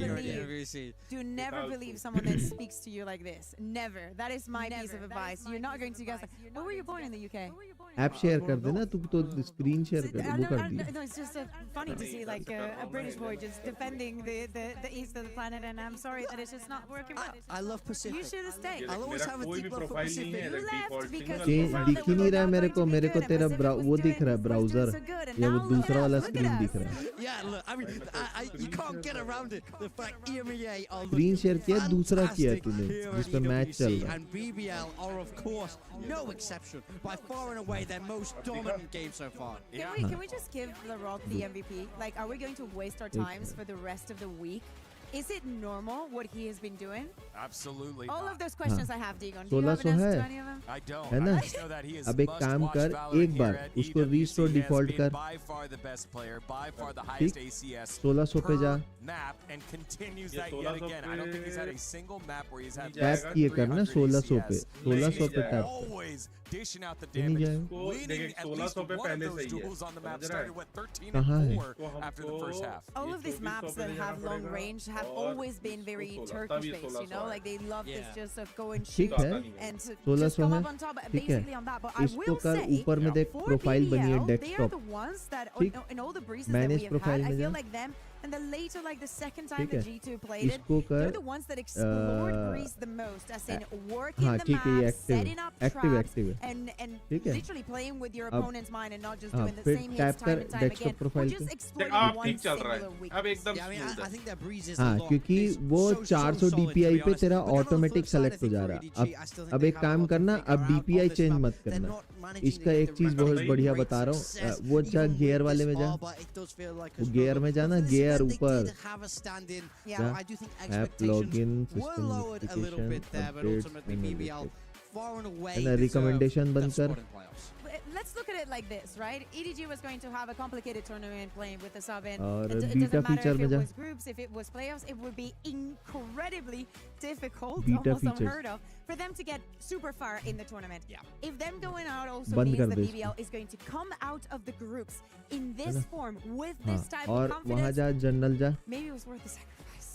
Do never believe someone that speaks to you like this. Never. That is my piece of advice. You're not going to guess like, where were you born in the UK? App share कर देना तू तो screen share कर वो कर दी No, it's just funny to see like a British boy just defending the east of the planet, and I'm sorry that it's just not working. I love Pacific. You should have stayed. I'll always have a कोई भी deep love for profile नहीं है Pacific. Default because single दिख ही नहीं रहा है मेरे को तेरा वो दिख रहा है ब्राउजर या वो दूसरा वाला स्क्रीन दिख रहा है Yeah, look, I mean, you can't get around it. The fact EMEA are screen share किया दूसरा किया तूने जिस पे मैच चल रहा है and BBL are of course no exception. By far and away their most dominant game so far. Can we just give The Rock the MVP? Like, are we going to waste our times for the rest of the week? Is it normal what he has been doing? Absolutely. All not. of those questions I have, Digon. Do you have 1600 an answer है to any of them? I don't. है ना I just know that he is अब एक काम must-watch कर Valorant एक बार here at उसको EWC. Restore He has default been कर by far the best player, by far the highest ACS 1600 पे जा per map, and continues that yet again. I don't think he's had a single map where he's had tap less than किए करना 300 1600 पे ACS. 1600 पे He's tap always dishing out the ये नहीं damage, जाएगा winning at least 1600 पे one of पहले those से ही है, duels on the map. समझ रहा है? Started with 13 कहाँ and है? 4 after the first half. All of these maps that have long range have always been very Turkish based, you know, like they love this just of go and shoot ठीक है and to 1600 just come है up on top, ठीक है basically on that. But I इसको will कर say, ऊपर में देख for प्रोफाइल बनी है BBL, they are desktop the ones that ठीक in all the breezes that manage we have profile had, I में जा feel like them. And the later, like the second time ठीक the है G2 played it, इसको they're कर the ones that explored Greece the most, as in working हाँ the ठीक है ये map, setting up active traps, active है and ठीक है literally playing with your अब opponent's mind and not just doing the फिर same टैप hits time कर and time desktop again, or profile just पे exploiting अब one ठीक चल रहा singular है weakness. अब एकदम Yeah, I mean, smooth I है think their breeze is हाँ a lot. क्योंकि It's वो so 400 solid, to DPI be पे honest. तेरा But then on the automatic flip side, I select हो think जा for रहा EDG, है I still think अब they एक have a काम lot to करना figure अब out on DPI this change map. मत They're करना not managing इसका to एक get the चीज rest of बहुत the बढ़िया great बता रहा success, हूँ वो जा even गियर with वाले में this जा far, but it does feel like a वो struggle. गियर में But जाना for this gear event, they ऊपर did have a stand-in. Yeah. So I do think app expectations login were system lowered a little bit there, but updates ultimately BBL far and away है ना deserve recommendation बंद that कर spot in playoffs. Let's look at it like this, right? EDG was going to have a complicated tournament playing with the sub in. और It beta doesn't matter feature if में it जा was groups, if it was playoffs, it would be incredibly difficult, Beta almost features. unheard of, for them to get super far in the tournament. Yeah. If them going out also बंद means कर the दे इसको। BBL is going to come out of the groups in है this ना? form with हाँ this type और of वहाँ confidence, जा general जा maybe it was worth the sacrifice.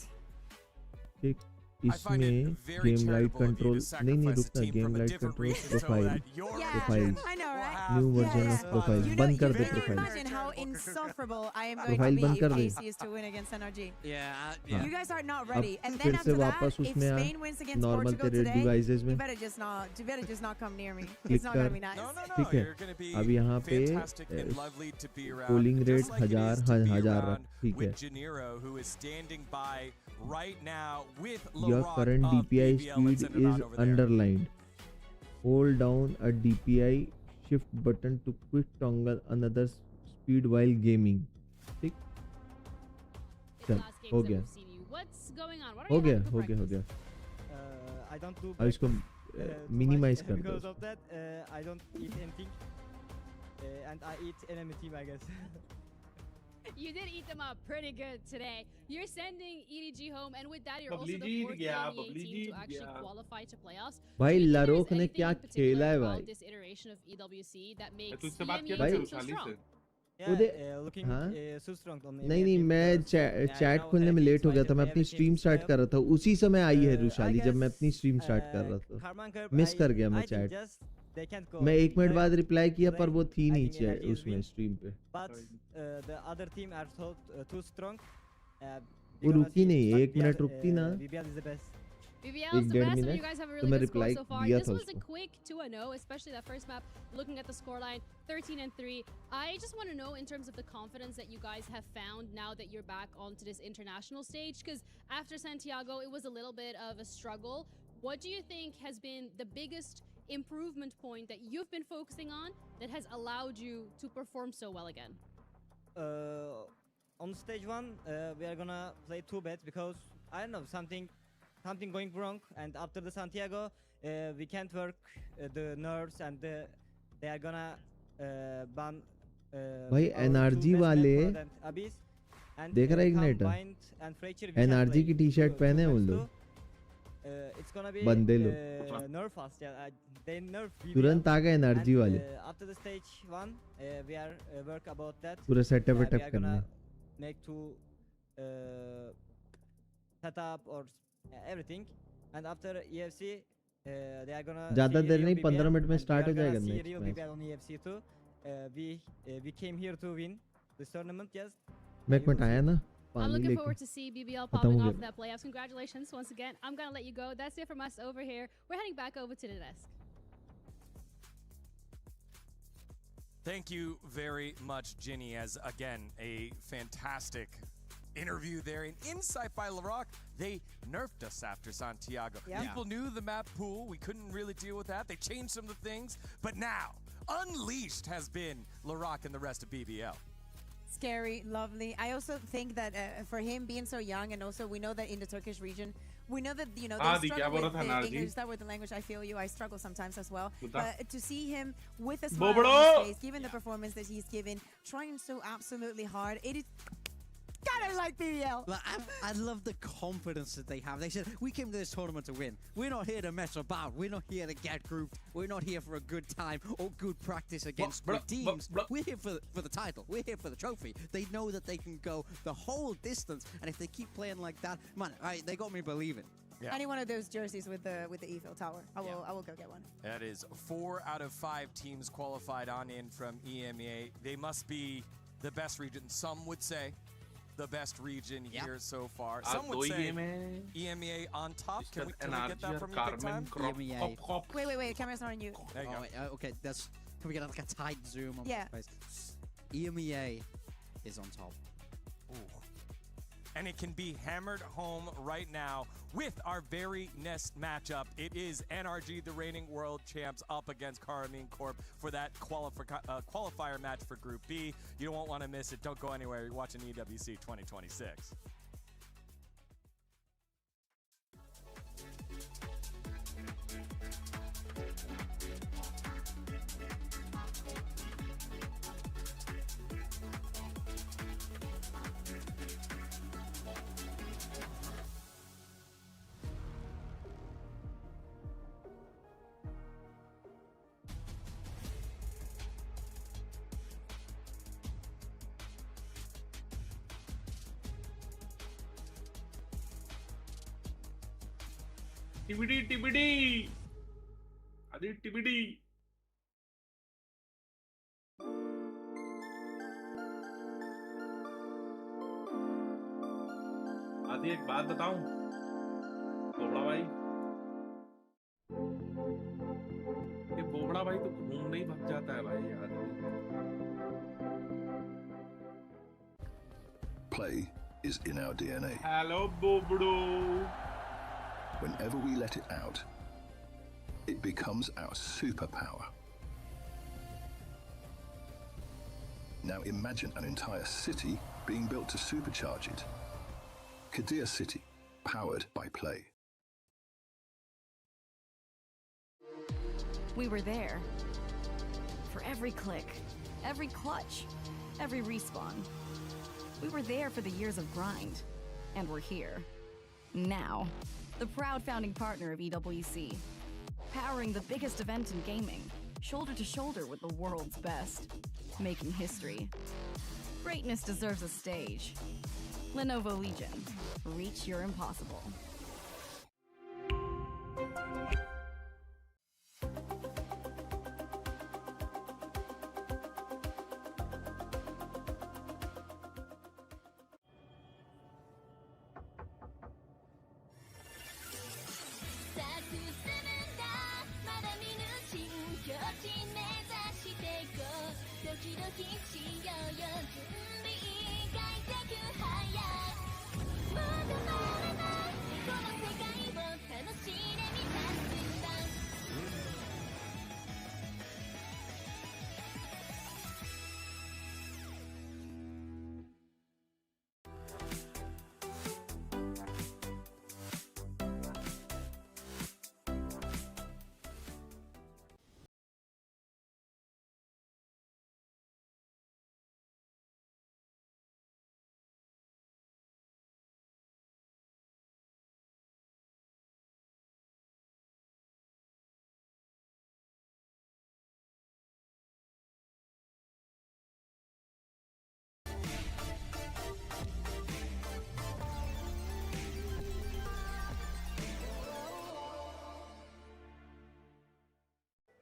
ठीक I find it इसमें very game light charitable of you control to नहीं sacrifice a रुकना team game from a light different control region so profile that your Yeah, profile I know, will right? have new the version Yeah. Of profile You know, बंद कर दे can you profile imagine how insufferable I am going profile to बंद be कर if they AC is to win against NRG? Yeah, You guys are not ready. अब And फिर then से after that, वापस if उसमें आ Spain wins against normal Portugal तेरे today, devices में you better just not come near me. Click It's not gonna कर be nice. No, no, no. ठीक है You're going to be अब यहाँ पे fantastic and lovely to be around. Polling rate Just like it is हजार to be हजार around ठीक है with Janiro, who is standing by right now with Your LaRock current of DPI BBL. Let's speed send it is on over there. underlined. Hold down a DPI shift button to quick toggle another speed while gaming. ठीक चल हो गया हो गया हो गया हो गया I don't do अब इसको मिनिमाइज कर दो because of that I don't eat anything and I eat enemy team I guess You did eat them up pretty good today. You're sending EDG home, and with that, you're also Babli the Jeet fourth गया, EMEA Babli team Jeet to actually गया। qualify to playoffs. भाई Do you think there is लारोक ने anything क्या in particular खेला है about भाई। this iteration of EWC that मैं makes तुझसे बात किया EMEA था team so वैशाली strong? से। Yeah, उदे looking हाँ so strong on नहीं नहीं, मैं चैट खोलने में लेट हो गया था, मैं अपनी स्ट्रीम स्टार्ट कर रहा था, उसी समय आई है रुशाली जब मैं अपनी स्ट्रीम स्टार्ट कर रहा था, Karmine Corp, मिस कर गया मैं चैट। they can't go मैं 1 मिनट बाद रिप्लाई किया पर वो थी I नहीं think NRG is उसमें win, स्ट्रीम पे। but the other team are so too strong. वो रुकी नहीं, 1 मिनट रुकती ना, BBL is the best. BBL एक is the डेढ़ best, and you minute guys have a तो really मैं good score reply so far. दिया This था was a उसको। quick 2-0, especially that first map. Looking at the scoreline, 13-3. I just want to know, in terms of the confidence that you guys have found now that you're back onto this international stage, because after Santiago, it was a little bit of a struggle. What do you think has been the biggest improvement point that you've been focusing on that has allowed you to perform so well again? On stage 1, we are gonna play 2 bets because I don't know, something going wrong, and after the Santiago, we can't work the nerves, and they are gonna ban भाई our NRG 2 best वाले men for the Abyss, and देख रहा है igniter, Combined and Fracture, we can't NRG play की T shirt 2 पहने हैं bets उन too. लोग, It's gonna be बंदे लोग nerf us, yeah, they nerf BBL, तुरंत आ गए NRG and वाले, after the stage 1, we are work about that. पूरा सेटअप We वेटअप are करना gonna है। make to set up or everything, and after EFC, they are gonna ज़्यादा see देर real नहीं, BBL, 15 minute में and we start are हो gonna जाएगा see next real match. BBL on EFC too. We came here to win this tournament, yes. मैं एक minute आया ना, I'm पानी looking लेके forward to see BBL खत्म popping हो off गया। that playoffs. Congratulations once again. I'm going to let you go. That's it from us over here. We're heading back over to the desk. Thank you very much, Ginny, as again, a fantastic interview there. An insight by Larocque. They nerfed us after Santiago. Yep. People knew the map pool. We couldn't really deal with that. They changed some of the things. But now, unleashed has been Larocque and the rest of BBL. Scary, lovely. I also think that for him being so young, and also we know that in the Turkish region, we know that, you know, they struggle with the English, that with the language. I feel you. I struggle sometimes as well. But to see him with a smile on his face, given the performance that he's given, trying so absolutely hard, it is kind of like BBL. Like, I love the confidence that they have. They said, we came to this tournament to win. We're not here to mess about. We're not here to get grouped. We're not here for a good time or good practice against good teams. We're here for the title. We're here for the trophy. They know that they can go the whole distance, and if they keep playing like that, man, they got me believing. Yeah. Any one of those jerseys with the Eiffel Tower, I will go get one. That is 4 out of 5 teams qualified on in from EMEA. They must be the best region, some would say. The best region here so far. Some would say EMEA on top. Can we get that from you big time? EMEA. Wait, camera's not on you. There you go. Wait, okay, that's, can we get like a tight zoom on Yeah. the face? EMEA is on top. Ooh. And it can be hammered home right now with our very next matchup. It is NRG, the reigning world champs, up against Karmine Corp for that qualifier match for Group B. You don't want to miss it. Don't go anywhere. You're watching EWC 2026. TBD. Adi TBD. आदि एक बात बताऊं, बोबड़ा भाई, ये बोबड़ा भाई तो घूमने ही भग जाता है भाई आदमी। Play is in our DNA. Hello, बोबड़ो. Whenever we let it out, it becomes our superpower. Now imagine an entire city being built to supercharge it. Kadir City, powered by Play. We were there. For every click, every clutch, every respawn. We were there for the years of grind, and we're here. Now, the proud founding partner of EWC, powering the biggest event in gaming, shoulder to shoulder with the world's best, making history. Greatness deserves a stage. Lenovo Legion, reach your impossible.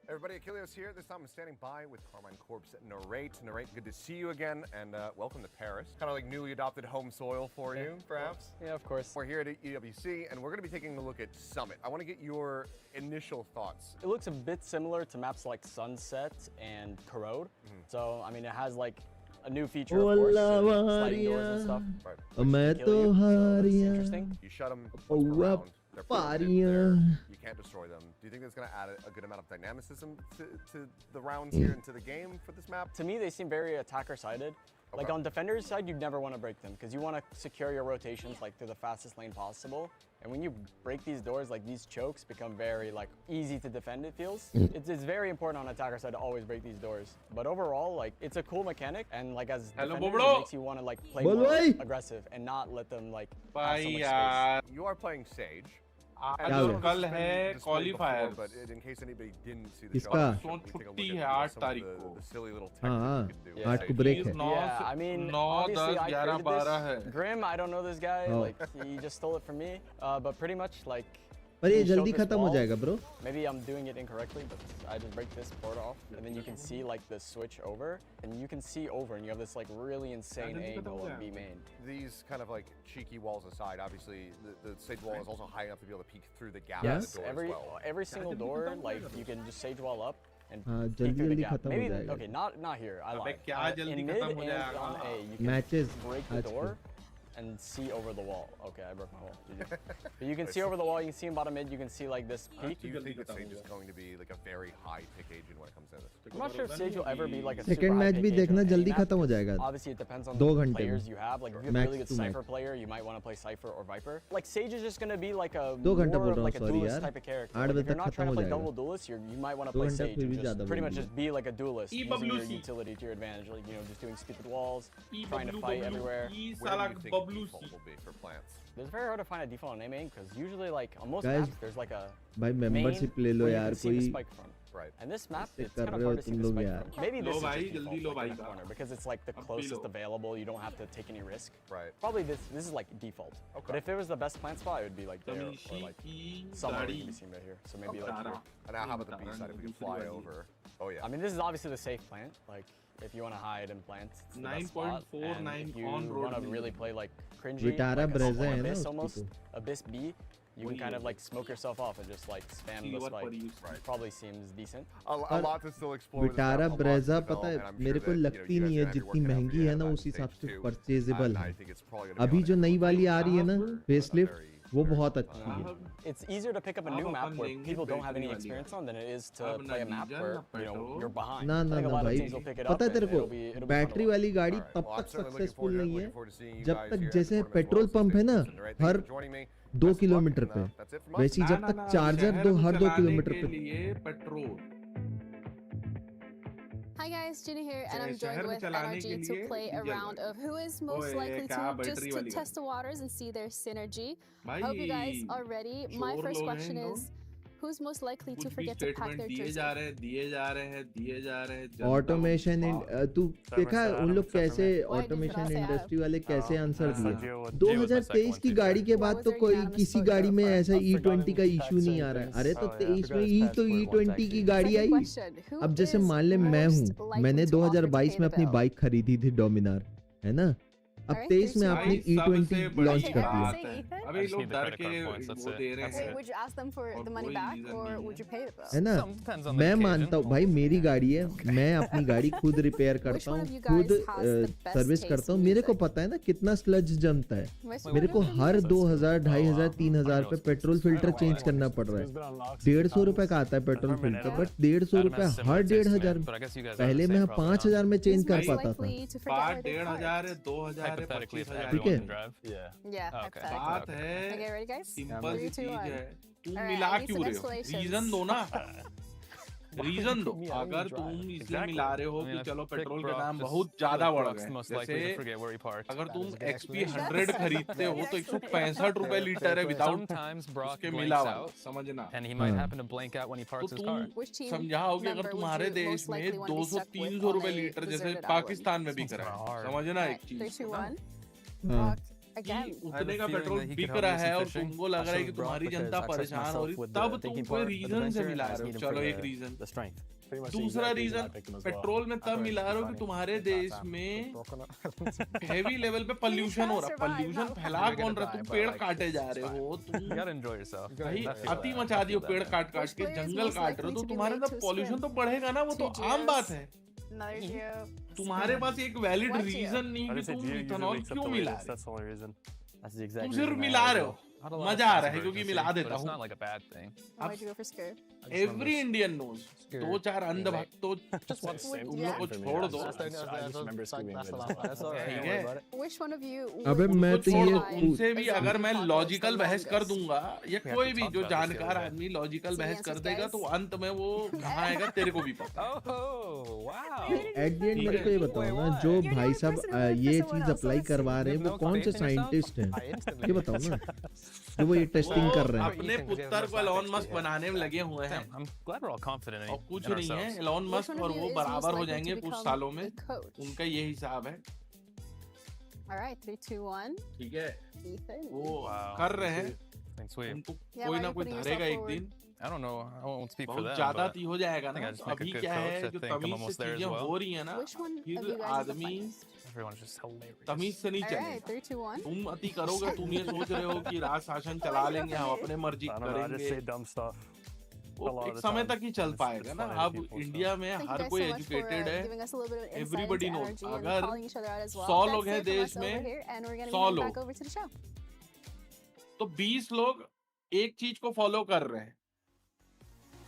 Everybody, Achilleos here. This time I'm standing by with Karmine Corp's Narrate. Narrate, good to see you again, and welcome to Paris. Kind of like newly adopted home soil for you, perhaps? Yeah, of course. We're here at EWC, and we're going to be taking a look at Summit. I want to get your initial thoughts. It looks a bit similar to maps like Sunset and Corrode. So, I mean, it has like a new feature, of course, sliding doors and stuff. Right. So that's interesting. You shut them around. They're permanent. You can't destroy them. Do you think that's going to add a good amount of dynamicism to the rounds here and to the game for this map? To me, they seem very attacker-sided. Okay. Like on defender's side, you'd never want to break them because you want to secure your rotations like through the fastest lane possible. And when you break these doors, like these chokes become very like easy to defend, it feels. It's very important on attacker side to always break these doors. But overall, like it's a cool mechanic, and like as defenders, it makes you want to like play more aggressive and not let them like have so much space. You are playing Sage. कल है qualifier but in case anybody didn't see the show, छुट्टी है 8 तारीख को the silly little techniques you can do. 8 को break है. Yeah, I mean, 9 obviously 10 I 11 created 12 है. this. Grim, I don't know this guy. Like he just stole it from me. But pretty much like. पर ये जल्दी खत्म हो जाएगा bro. Maybe I'm doing it incorrectly, but I just break this port off, and then you can see like the switch over, and you can see over, and you have this like really insane angle on B main. These kind of like cheeky walls aside, obviously the Sage wall is also high enough to be able to peek through the gap in the door as well. Every single door, like you can just Sage wall up and peek through the gap. Maybe okay, not here. I lied. In mid and on A, you can break the door and see over the wall. Okay, I broke my wall. But you can see over the wall, you can see in bottom mid, you can see like this peak. Do you think that Sage is going to be like a very high pick agent when it comes to this? I'm not sure if Sage will ever be like a second super match भी देखना जल्दी खत्म हो जाएगा. Obviously it depends on the players you have. Like if you have a really good Cypher player, you might want to play Cypher or Viper. Like Sage is just going to be like a more of like a duelist type of character. Like, if you're not trying to play double duelist, you might want to play Sage and just pretty much just be like a duelist, using your utility to your advantage. Like, you know, just doing stupid walls, trying to fight everywhere. Where do you think the default will be for plants? It's very hard to find a default on A main because usually like on most maps there's like a भाई membership ले लो यार कोई. Right. And this map, it's kind of hard to see the spike from. Maybe this is just default like in the corner because it's like the closest available. You don't have to take any risk. Right. Probably this is like default. Okay. But if it was the best plant spot, it would be like there or like somewhere you can be seen right here. So maybe like here. And now how about the B side if we can fly over? Oh yeah. I mean, this is obviously the safe plant. Like if you want to hide and plant, it's the best spot. And if you want to really play like cringy, like Abyss almost, Abyss B, you can kind of like smoke yourself off and just like spam the spike. Probably seems decent. A lot to still explore. Vitara Brezza पता है मेरे को लगती नहीं है जितनी महंगी है ना उस हिसाब से परचेजेबल है. अभी जो नई वाली आ रही है ना फेसलिफ्ट वो बहुत अच्छी है. It's easier to pick up a new map where people don't have any experience on than it is to play a map where you know you're behind. ना ना ना भाई पता है तेरे को बैटरी वाली गाड़ी तब तक सक्सेसफुल नहीं है जब तक जैसे पेट्रोल पंप है ना हर 2 किलोमीटर पे वैसे जब तक चार्जर हर 2 किलोमीटर पे Hi guys, Ginny here, and I'm joined with NRG to play a round of who is most likely to test the waters and see their synergy. I hope you guys are ready. My first question is, who's most likely to forget to pack their jersey? Automation तू देखा उन लोग कैसे automation industry वाले कैसे answer दिए 2023 की गाड़ी के बाद तो कोई किसी गाड़ी में ऐसा E20 का इशू नहीं आ रहा है। अरे तो 23 में ही तो E20 की गाड़ी आई। अब जैसे मान ले मैं हूँ, मैंने 2022 में अपनी बाइक खरीदी थी डोमिनार, है ना, अब 23 में आपने E20 लॉन्च कर दिया। अबे लोग डर के वो दे रहे हैं। Would you ask them for the money back or would you pay it though? है ना, मैं मानता हूँ भाई मेरी गाड़ी है, मैं अपनी गाड़ी खुद रिपेयर करता हूँ, खुद सर्विस करता हूँ। मेरे को पता है ना कितना स्लज जमता है। मेरे को हर 2000, 2500, 3000 पे पेट्रोल फिल्टर चेंज करना पड़ रहा है। 150 रुपए का आता है पेट्रोल फिल्टर, बट 150 रुपए हर 1500। पहले मैं 5000 में चेंज कर पाता था। 1500, 2000, 25,000। ठीक है, बात है सिंपल सी चीज है। तुम मिला क्यों रहे हो? रीजन दो ना, रीजन दो। अगर तुम इसलिए मिला रहे हो कि चलो पेट्रोल के दाम बहुत ज्यादा बढ़ गए, जैसे अगर तुम XP 100 खरीदते हो तो 165 रुपए लीटर है विदाउट उसके मिलावा, समझना। तो तुम समझाओगे अगर तुम्हारे देश में 200-300 रुपए लीटर जैसे पाकिस्तान में बिक रहा है, समझना एक चीज उतने का पेट्रोल बिक रहा है और तुमको लग रहा है कि तुम्हारी जनता परेशान हो रही, तब तुम कोई रीजन से मिला रहे हो। चलो एक रीजन। दूसरा रीजन पेट्रोल में तब मिला रहे हो कि तुम्हारे देश में हेवी लेवल पे पॉल्यूशन हो रहा है। पॉल्यूशन फैला कौन रहा? तुम पेड़ काटे जा रहे हो, तुम भाई अति मचा दियो, पेड़ काट काट के जंगल काट रहे हो, तो तुम्हारे अंदर पॉल्यूशन तो बढ़ेगा ना, वो तो आम बात है। तुम्हारे पास एक वैलिड रीजन नहीं कि तुम इथेनॉल क्यों मिला रहे हो। तुम सिर्फ मिला रहे हो, मजा आ रहा है क्योंकि मिला देता हूँ। एवरी इंडियन नोज, 2-4 अंध भक्त तो तुम लोग को छोड़ दो, ठीक है। अबे मैं तो ये उनसे भी अगर मैं लॉजिकल बहस कर दूंगा, या कोई भी जो जानकार आदमी लॉजिकल बहस कर देगा, तो अंत में वो कहाँ आएगा तेरे को भी पता। एट द एंड मेरे को ये बताओ ना, जो भाई साहब ये चीज अप्लाई करवा रहे हैं वो कौन से साइंटिस्ट हैं, ये बताओ ना, जो वो ये टेस्टिंग कर रहे हैं। अपने पुत्र को एलोन मस्क बनाने में लगे हुए हैं। और कुछ नहीं है, एलोन मस्क और वो बराबर हो जाएंगे कुछ सालों में, उनका ये हिसाब है। ठीक है, वो कर रहे हैं, उनको कोई ना कोई धरेगा एक दिन। बहुत ज्यादा हो जाएगा ना। अभी क्या है, जो तमीज से चीजें हो रही है ना, फिर आदमी तमीज से नहीं चले। तुम अति करोगे, तुम ये सोच रहे हो कि राज शासन चला लेंगे, हम अपने मर्जी करेंगे, वो एक समय तक ही चल पाएगा ना। अब इंडिया में हर कोई एजुकेटेड है, एवरीबडी नोज। अगर 100 लोग हैं देश में, 100 लोग, तो 20 लोग एक चीज को फॉलो कर रहे हैं,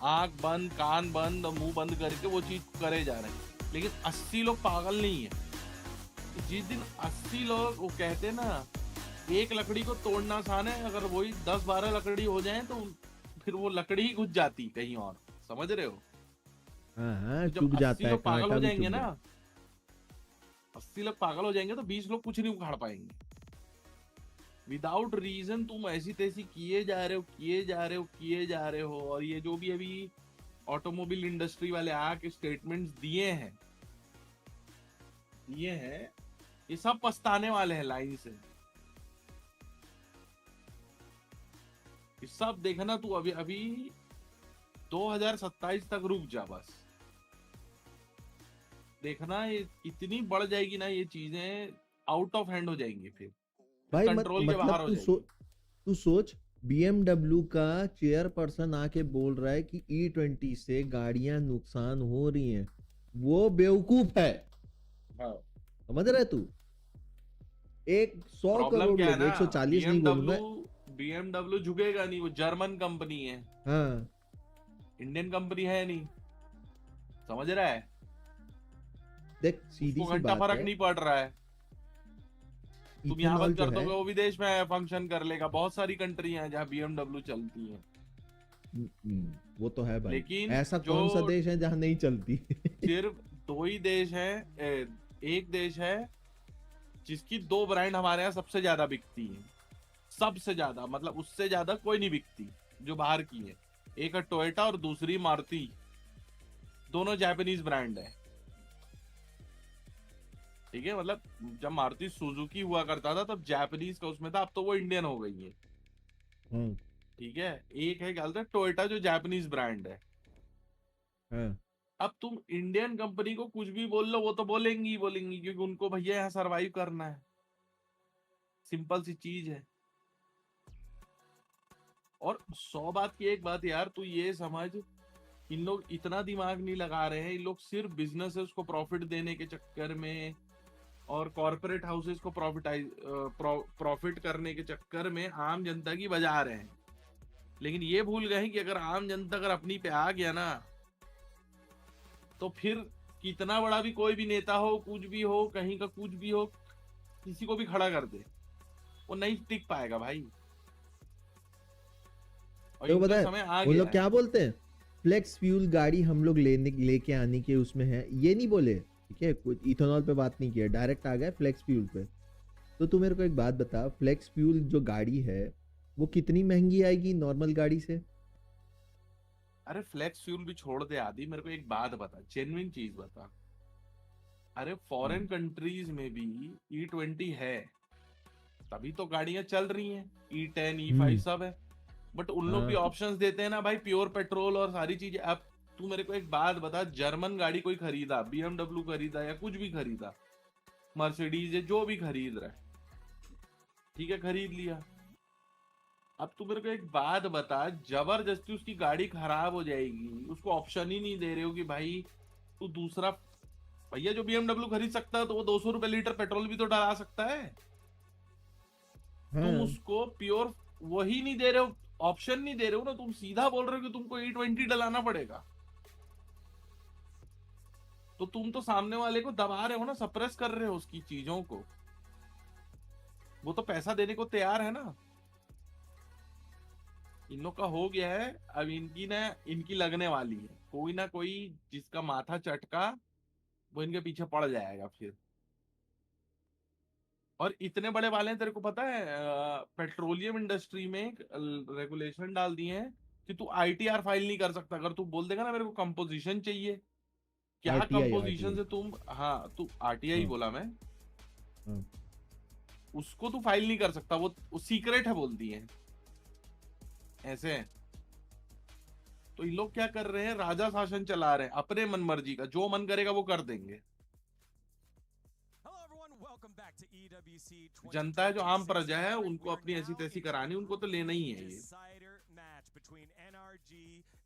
आंख बंद, कान बंद, मुंह बंद करके वो चीज करे जा रहे हैं। लेकिन 80 लोग पागल नहीं है। जिस दिन 80 लोग, वो कहते हैं ना, एक लकड़ी को तोड़ना आसान है, अगर वही 10-12 लकड़ी हो जाए तो फिर वो लकड़ी ही घुस जाती कहीं और, समझ रहे हो। चुभ जाता है, पागल हो जाएंगे ना, 80 लोग पागल हो जाएंगे तो 20 लोग कुछ नहीं उखाड़ पाएंगे। विदाउट रीजन तुम ऐसी तैसी किए जा रहे हो। और ये जो भी अभी ऑटोमोबाइल इंडस्ट्री वाले आके स्टेटमेंट्स दिए हैं, ये सब पछताने वाले हैं लाइन से। ये सब देखना, तू अभी 2027 तक रुक जा, बस देखना, ये इतनी बढ़ जाएगी ना, ये चीजें आउट ऑफ हैंड हो जाएंगी, फिर भाई कंट्रोल के बाहर हो जाएगी। तू सोच, BMW का चेयरपर्सन आके बोल रहा है कि E20 से गाड़ियां नुकसान हो रही हैं, वो बेवकूफ है। समझ रहे तू? 100 करोड़ लोग, 140 नहीं बोलूंगा। BMW झुकेगा नहीं, वो जर्मन कंपनी है, हाँ, इंडियन कंपनी है नहीं, समझ रहा है? देख सीधी सी बात फर्क है, नहीं पड़ रहा है। तुम यहाँ बंद कर दोगे, वो विदेश में फंक्शन कर लेगा। बहुत सारी कंट्री हैं जहाँ BMW चलती है। वो तो है भाई, लेकिन ऐसा कौन सा देश है जहाँ नहीं चलती? सिर्फ दो ही देश है, एक देश है जिसकी 2 ब्रांड हमारे यहाँ सबसे ज्यादा बिकती है, सबसे ज्यादा, मतलब उससे ज्यादा कोई नहीं बिकती जो बाहर की है। एक है टोयोटा और दूसरी मारुति, दोनों जापानीज ब्रांड है। ठीक है, मतलब जब मारुति सुजुकी हुआ करता था तब जापानीज का उसमें था, अब तो वो इंडियन हो गई है। ठीक है, एक है क्या बोलते हैं टोयोटा जो जापानीज ब्रांड है। अब तुम इंडियन कंपनी को कुछ भी बोल लो वो तो बोलेंगी क्योंकि उनको भैया यहाँ सरवाइव करना है, सिंपल सी चीज है। और 100 बात की एक बात यार, तू ये समझ, इन लोग इतना दिमाग नहीं लगा रहे हैं, इन लोग सिर्फ बिजनेसेस को प्रॉफिट देने के चक्कर में और कॉर्पोरेट हाउसेस को प्रॉफिट करने के चक्कर में आम जनता की बजा रहे हैं। लेकिन ये भूल गए कि अगर आम जनता अगर अपनी पे आ गया ना, तो फिर कितना बड़ा भी कोई भी नेता हो, कुछ भी हो, कहीं का कुछ भी हो, किसी को भी खड़ा कर दे, वो नहीं टिक पाएगा भाई। और तो पता समय आ है वो गया लोग क्या बोलते हैं, फ्लेक्स फ्यूल गाड़ी हम लोग लेके आने के उसमें है, ये नहीं बोले। ठीक है, कुछ इथेनॉल पे बात नहीं किया, डायरेक्ट आ गया फ्लेक्स फ्यूल पे। तो तू मेरे को एक बात बता, फ्लेक्स फ्यूल जो गाड़ी है वो कितनी महंगी आएगी नॉर्मल गाड़ी से? अरे फ्लेक्स फ्यूल भी छोड़ दे आदि, मेरे को एक बात बता, जेन्युइन चीज बता। अरे फॉरेन कंट्रीज में भी E20 है, तभी तो गाड़ियां चल रही हैं, E10 E5 सब है। बट उन लोग भी ऑप्शंस देते हैं ना भाई, प्योर पेट्रोल और सारी चीजें। अब तू मेरे को एक बात बता, जर्मन गाड़ी कोई खरीदा, BMW खरीदा या कुछ भी खरीदा, मर्सिडीज है, जो भी खरीद रहा है, ठीक है, खरीद लिया। अब तू मेरे को एक बात बता, जबरदस्ती उसकी गाड़ी खराब हो जाएगी, उसको ऑप्शन ही नहीं दे रहे हो कि भाई तू दूसरा, भैया जो BMW खरीद सकता है तो वो 200 रुपए लीटर पेट्रोल भी तो डला सकता है। तुम उसको प्योर वही नहीं दे रहे हो, ऑप्शन नहीं दे रहे हो ना, तुम सीधा बोल रहे हो कि तुमको E20 डलाना पड़ेगा। तो तुम तो सामने वाले को दबा रहे हो ना, सप्रेस कर रहे हो उसकी चीजों को। वो तो पैसा देने को तैयार है ना। इन लोग का हो गया है, अब इनकी लगने वाली है। कोई ना कोई जिसका माथा चटका वो इनके पीछे पड़ जाएगा फिर। और इतने बड़े वाले हैं, तेरे को पता है पेट्रोलियम इंडस्ट्री में एक रेगुलेशन डाल दिए हैं कि तू ITR फाइल नहीं कर सकता। अगर तू बोल देगा ना मेरे को कंपोजिशन चाहिए, क्या कंपोजिशन से तुम, हाँ तू RTI बोला मैं, उसको तू फाइल नहीं कर सकता, वो सीक्रेट है बोल दिए ऐसे। तो ये लोग क्या कर रहे हैं, राजा शासन चला रहे हैं, अपने मन मर्जी का, जो मन करेगा वो कर देंगे। जनता है जो आम प्रजा है, उनको अपनी ऐसी तैसी करानी, उनको तो लेना ही है ये,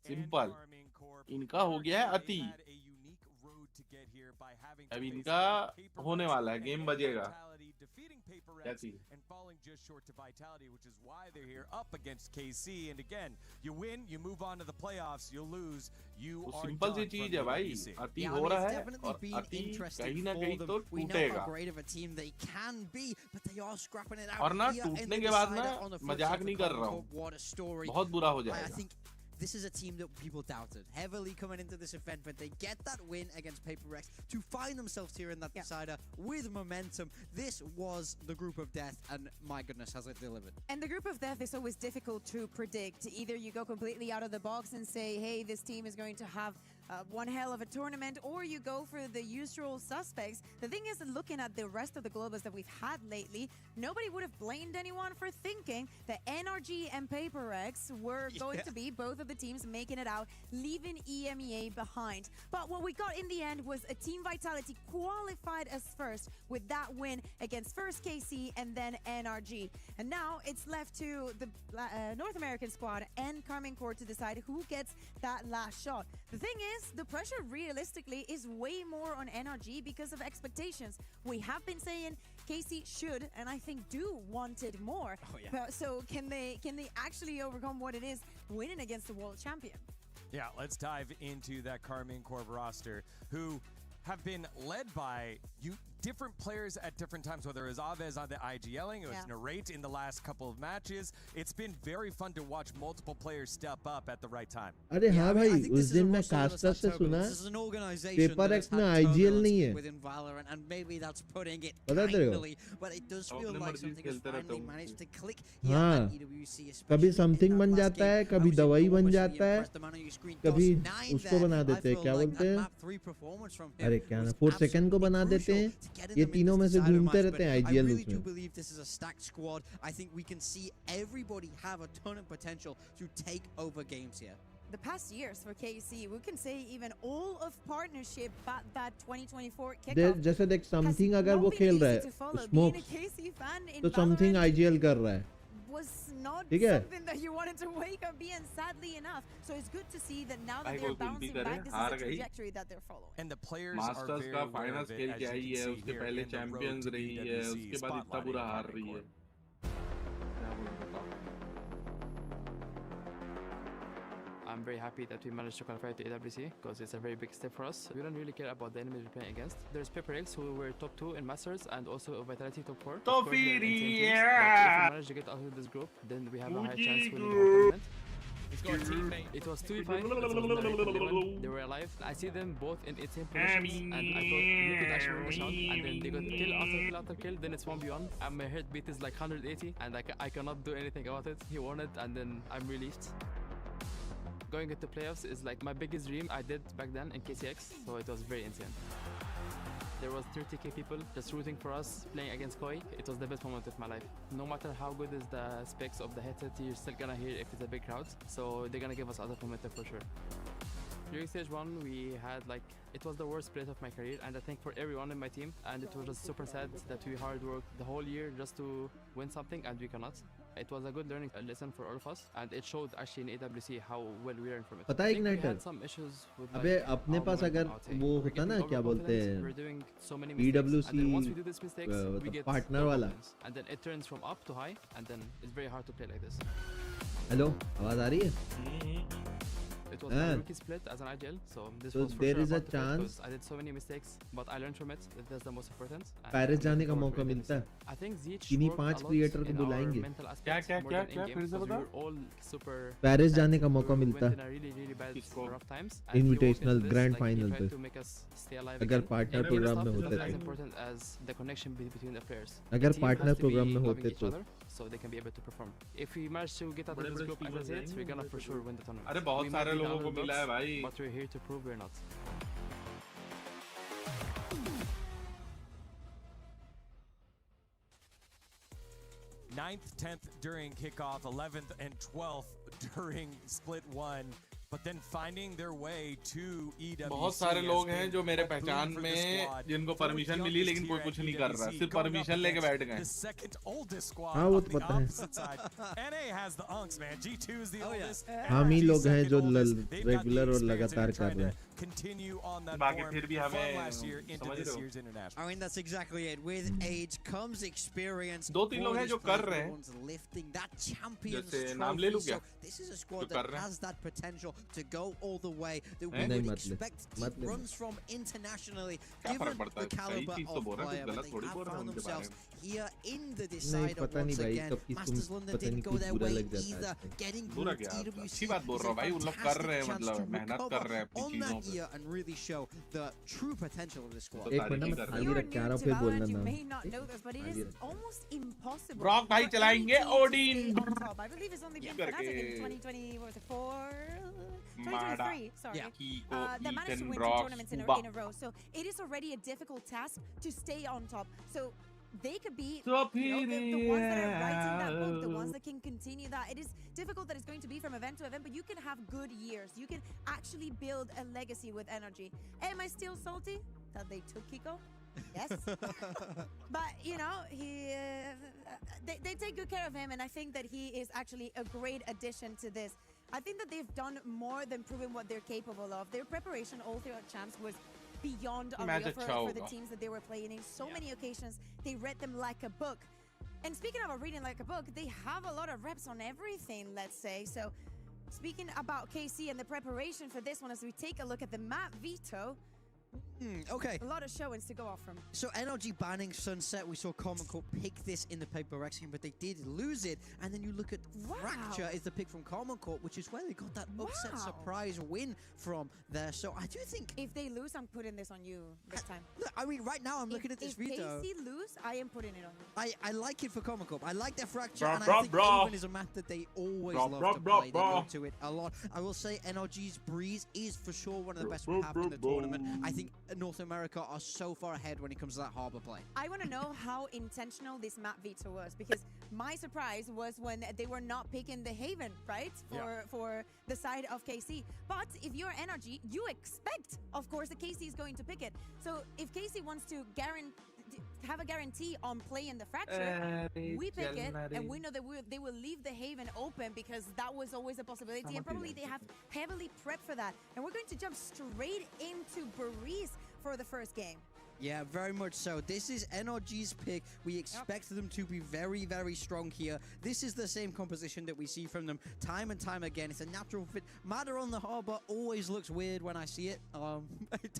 सिंपल। इनका हो गया है अति, अब इनका होने वाला है, गेम बजेगा। क्या चीज? सिंपल सी चीज है भाई, अति हो रहा है और अति कहीं ना कहीं तो टूटेगा। और ना टूटने के बाद ना मजाक नहीं कर रहा हूँ, बहुत बुरा हो जाएगा। This is a team that people doubted heavily coming into this event, but they get that win against Paper Rex to find themselves here in that decider with momentum. This was the group of death, and my goodness, has it delivered. And the group of death is always difficult to predict. Either you go completely out of the box and say, hey, this team is going to have one hell of a tournament, or you go for the usual suspects. The thing is, looking at the rest of the globals that we've had lately, nobody would have blamed anyone for thinking that NRG and Paper Rex were going to be both of the teams making it out, leaving EMEA behind. But what we got in the end was a Team Vitality qualified as first with that win against first KC and then NRG. And now it's left to the North American squad and Karmine Corp to decide who gets that last shot. The thing is, the pressure realistically is way more on NRG because of expectations. We have been saying KC should, and I think do, wanted more. Oh, yeah. But, so can they actually overcome what it is winning against the world champion? Yeah, let's dive into that Karmine Corp roster, who have been led by different players at different times, whether it was Aves on the IGLing, it was Narrate in the last couple of matches. It's been very fun to watch multiple players step up at the right time. अरे हाँ भाई, उस दिन मैं caster से सुना paper x में IGL नहीं है। within Valorant, and maybe that's putting it पता तेरे को? kindly, but it does feel like something has finally managed to click हाँ, here at EWC, कभी समथिंग बन जाता है, कभी दवाई बन जाता है, कभी उसको बना देते हैं, क्या बोलते हैं, अरे क्या ना 4 सेकंड को बना देते हैं, ये तीनों में से घूमते रहते हैं IGL I really do उसमें। believe this is a stacked squad. I think we can see everybody have a ton of potential to take over games here. The past years for KC, we can say even all of partnership, but that 2024 kickoff जैसे देख something अगर वो खेल रहा है smoke, तो something IGL कर रहा है, was not ठीक है? something that you wanted to wake up being, sadly enough. So it's good to see that now that they're bouncing back, this is a trajectory that they're following. And the players masters are very का aware finals of it, खेल as के you I can है, see उसके here पहले in the champions road to रही है, EWC उसके बाद इतना spotlighting बुरा हार Karmine रही Corp. है। क्या बोलूं बताओ? I'm very happy that we managed to qualify to EWC because it's a very big step for us. We don't really care about the enemies we're playing against. There's Paper X who were top 2 in Masters and also Vitality top 4. Of course, they're insane teams, but if we manage to get out of this group, then we have a high chance winning the whole tournament. It was 2v5, they were alive. I see them both in 18 positions and I thought we could actually win the round, and then they got kill after kill after kill, then it's 1v1 and my heartbeat is like 180 and I cannot do anything about it. He won it and then I'm relieved. Going into playoffs is like my biggest dream I did back then in KCX, so it was very insane. There was 30k people just rooting for us, playing against Koi. It was the best moment of my life. No matter how good is the specs of the headset, you're still gonna hear if it's a big crowd, so they're gonna give us other momentum for sure. During stage 1, we had like, it was the worst split of my career, and I think for everyone in my team, and it was just super sad that we hard worked the whole year just to win something and we cannot. It was a good learning lesson for all of us, and it showed actually in AWC how well we learned from it. पता है Igniter? अबे अपने पास अगर वो होता ना क्या बोलते हैं EWC पार्टनर वाला, and then it turns from up to high, and then it's very hard to play like this. Hello, आवाज आ रही है? It was my rookie split as an IGL, so this was for there sure is a hard to play chance because I did so many mistakes, but I learned from it. That's the most important. Paris जाने का मौका मिलता है। I think Zeech इन्हीं worked 5 a lot creator को in our बुलाएंगे। mental aspects more than in-game because we were all super Paris sad. जाने का We मौका मिलता went in है। a really bad rough times. And he walked invitational into this, grand like, he final tried पे to make us stay alive अगर again. Partner And programme में stuff is होते not as थे, important as the connection between the players. अगर The team partner has to program be में loving होते each तो other so they can be able to perform. If we manage to get out of this group as it, we're gonna for sure win the tournament. अरे बहुत We might सारे be the लोगों को मिला है underdogs, भाई। but we're here to prove we're not. 9th, 10th during kickoff, 11th and 12th during split 1, but then finding their way to EWC. बहुत सारे लोग हैं जो मेरे पहचान में जिनको परमिशन मिली लेकिन कोई कुछ नहीं कर रहा, सिर्फ परमिशन लेके बैठ गए। The second oldest squad हाँ वो on तो the पता है। opposite side. NA has the Unks, man. G2 is the oldest. हम ही NRG लोग हैं जो second oldest. They've got the regular और experience लगातार and कर trying रहे to हैं। continue on that बाकी form फिर भी from हमें last year into समझ this रहे हो? year's international. I mean, that's exactly it. With age comes experience. 2-3 लोग हैं जो कर रहे हैं, ones lifting that champions जैसे नाम ले लूं trophy. क्या? So this is a squad जो कर that रहे हैं? has that potential to go all the way. That we नहीं, would मत ले, expect मत ले। runs from internationally. क्या फर्क Given पड़ता the है? सही caliber चीज तो of बोल रहे player, हैं, कुछ but गलत they थोड़ी have बोल रहे हैं found उनके बारे themselves में। here in the नहीं decider पता नहीं once भाई, again. कब किस Masters London पता नहीं didn't go कुछ their बुरा way लग जाता either. है। Getting बुरा through क्या? EWC अच्छी बात बोल is रहा हूँ a भाई, उन लोग कर रहे हैं, fantastic chance मतलब to मेहनत कर recover रहे हैं अपनी on चीजों that पे। year and really show the true potential of this squad. एक मिनट में खाली You're रख के आ new रहा to हूँ फिर बोलना Valorant, you नाम। may not know this, but it is almost impossible. Brock भाई for any चलाएंगे team to Odin stay on top. I believe it's only been करके Fnatic in 2020, what was it, 2023, sorry. कीको That managed to ईटन win 2 ब्रॉक tournaments in सुबा a row. So it is already a difficult task to stay on top. So they could be तो the ones that are writing that book, the फिर ones that can continue that. It is difficult that it's going to be from event to event, but you can have good years. You can actually build a legacy with NRG. Am I still salty that they took Kiko? Yes. But, you know, they take good care of him, and I think that he is actually a great addition to this. I think that they've done more than proven what they're capable of. Their preparation all throughout champs was beyond unreal for the teams that they were playing in. So many occasions, they read them like a book. And speaking of reading like a book, they have a lot of reps on everything, let's say. So speaking about KC and the preparation for this one, as we take a look at the map veto, Okay. A lot of showings to go off from. So NRG banning Sunset, we saw Karmine Corp pick this in the Paper X game, but they did lose it. And then you look at Fracture is the pick from Karmine Corp, which is where they got that upset surprise win from there. So I do think if they lose, I'm putting this on you this time. Look, I mean, right now I'm looking at this veto. If KC lose, I am putting it on you. I like it for Karmine Corp. I like their Fracture, and I think Haven is a map that they always love to play. They go to it a lot. I will say NRG's Breeze is for sure one of the best we have in the tournament. I think North America are so far ahead when it comes to that harbor play. I want to know how intentional this map veto was, because my surprise was when they were not picking the Haven, right? For the side of KC. But if you're NRG, you expect, of course, that KC is going to pick it. So if KC wants to have a guarantee on playing the Fracture, we pick it, and we know that they will leave the Haven open, because that was always a possibility, and probably they have heavily prepped for that. And we're going to jump straight into Breeze for the first game. Yeah, very much so. This is NRG's pick. We expect them to be very, very strong here. This is the same composition that we see from them time and time again. It's a natural fit. Matter on the harbor always looks weird when I see it. It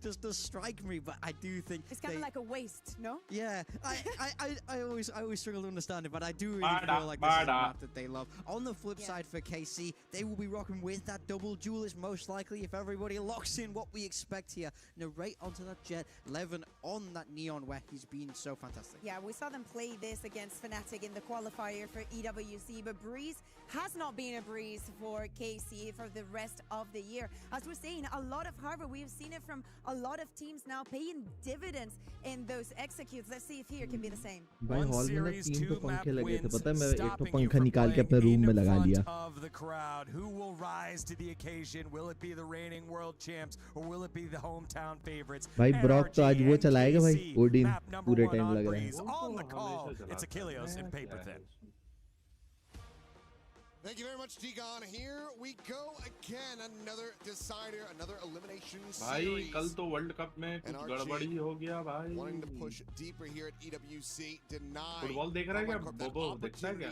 just does strike me, but I do think it's kind of like a waste, no? Yeah, I always struggle to understand it, but I do really feel like this is a map that they love. On the flip side for KC, they will be rocking with that double duelist most likely if everybody locks in what we expect here. Narrate onto that Jet. Levin on that Neon where he's been so fantastic. Yeah, we saw them play this against Fnatic in the qualifier for EWC, but Breeze has not been a Breeze for KC for the rest of the year. As we're saying, a lot of Harbor, we've seen it from a lot of teams now paying dividends in those executes. Let's see if here can be the same. भाई hall में ना 3 तो पंखे लगे थे, पता है मैं एक तो पंखा निकाल के अपने रूम में लगा लिया. Of the crowd, who will rise to the occasion? Will it be the reigning world champs or will it be the hometown favorites? भाई ब्रॉक तो आज वो चलाएगा भाई, ओडिन पूरे टाइम लग रहा है. On the call, it's Achilles in paper thin. Thank you very much, Digon. Here we go again. Another decider, another elimination series. भाई कल तो वर्ल्ड कप में कुछ गड़बड़ी हो गया भाई. Wanting to push deeper here at EWC, denied. Football देख रहा है क्या? बोबो देखता है क्या?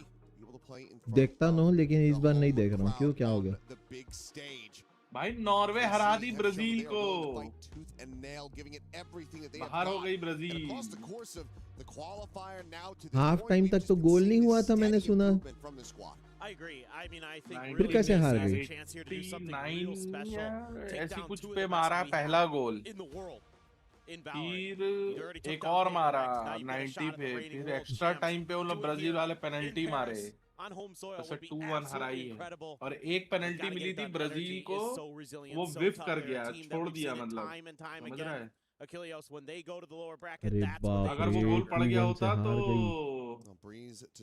देखता हूँ लेकिन इस बार नहीं देख रहा हूँ. क्यों, क्या हो गया? भाई नॉर्वे हरा दी ब्राजील को. बाहर हो गई ब्राजील. हाफ टाइम तक तो गोल नहीं हुआ था, मैंने सुना. फिर कैसे हार गए? ऐसी कुछ पे मारा पहला गोल, फिर एक और मारा 90 पे, फिर एक्स्ट्रा टाइम पे वो लोग ब्राजील वाले पेनल्टी मारे, तो 2-1 हराई है. और एक पेनल्टी मिली थी ब्राजील को, वो विफ कर गया, छोड़ दिया, मतलब समझ रहा है. अरे बाप, अगर वो गोल पड़ गया होता तो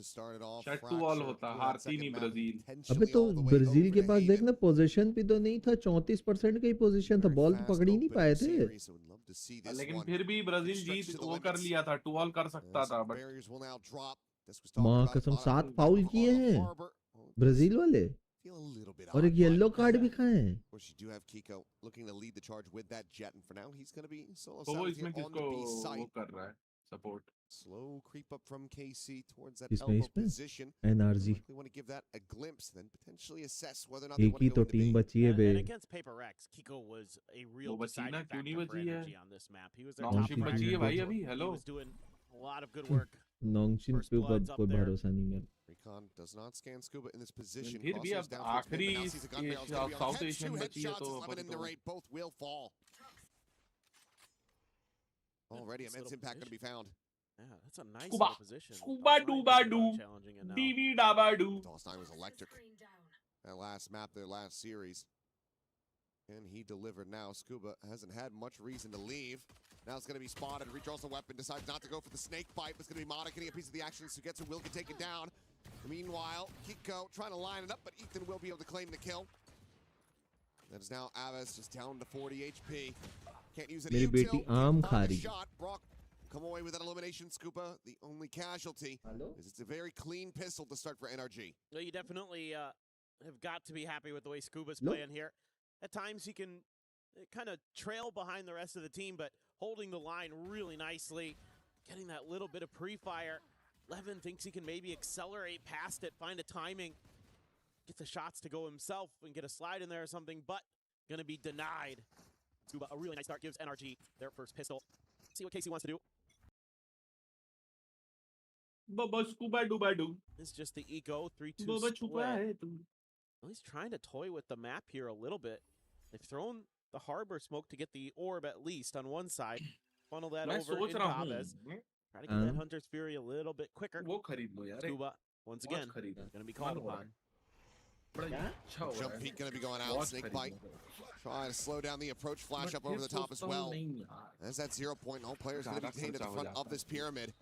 शायद 2-2 होता, हारती नहीं ब्राजील. अबे तो ब्राजील के पास देखना पोजीशन भी तो नहीं था, 34% का ही पोजीशन था, बॉल तो पकड़ ही नहीं पाए थे. लेकिन फिर भी ब्राजील जीत वो कर लिया था, 2-2 कर सकता था. बट माँ कसम 7 फाउल किए हैं ब्राजील वाले, और एक येलो कार्ड भी खाए हैं. तो वो इसमें किसको वो कर रहा है support? Slow creep up from KC towards that इसमें elbow position. NRG. We want to give that a glimpse, then potentially assess whether or not they एक want ही to तो go into टीम B. बची है बे. Against Paper X, Kiko was a real deciding factor for NRG on this map. He was their नॉन्ग top चिन बची है भाई अभी. He hello was doing a lot of good work. नॉन्ग चिन पे कोई भरोसा नहीं है. Recon does not scan Scuba in this position. फिर भी अब आखिरी साउथ एशियन बची है तो both will fall. Already immense impact going to be found. Yeah, that's a nice little position. Scuba dooba doo. DV daba doo. Time was electric. That last map, their last series. And he delivered now. Scuba hasn't had much reason to leave. Now it's going to be spotted. Redraws the weapon, decides not to go for the snake bite. It's going to be Mata getting a piece of the action. Sugetsu will get taken down. Meanwhile, Kiko trying to line it up, but Ethan will be able to claim the kill. That is now Aves just down to 40 HP. Can't use any बेटी आम खा रही. shot. Brock come away with that elimination. Scuba, the only casualty. Is it's a very clean pistol to start for NRG. Well, you definitely have got to be happy with the way Scuba's playing here. At times he can kind of trail behind the rest of the team, but holding the line really nicely, getting that little bit of pre-fire. Levin thinks he can maybe accelerate past it, find a timing, get the shots to go himself and get a slide in there or something, but gonna be denied. Scuba, a really nice start, gives NRG their first pistol. See what KC wants to do. Baba scuba duba do. It's just the eco 3-2 Baba split. chupa hai tu. Well, he's trying to toy with the map here a little bit. They've thrown the harbor smoke to get the orb at least on one side. Funnel that over into Abez. Try to get that Hunter's Fury a little bit quicker. Scuba, once again, going to be called upon. Jump peek going to be going out. Snake bite. Trying to slow down the approach. Flash up over the top as well. As that 0 point, all players going to be detained at the front of this pyramid.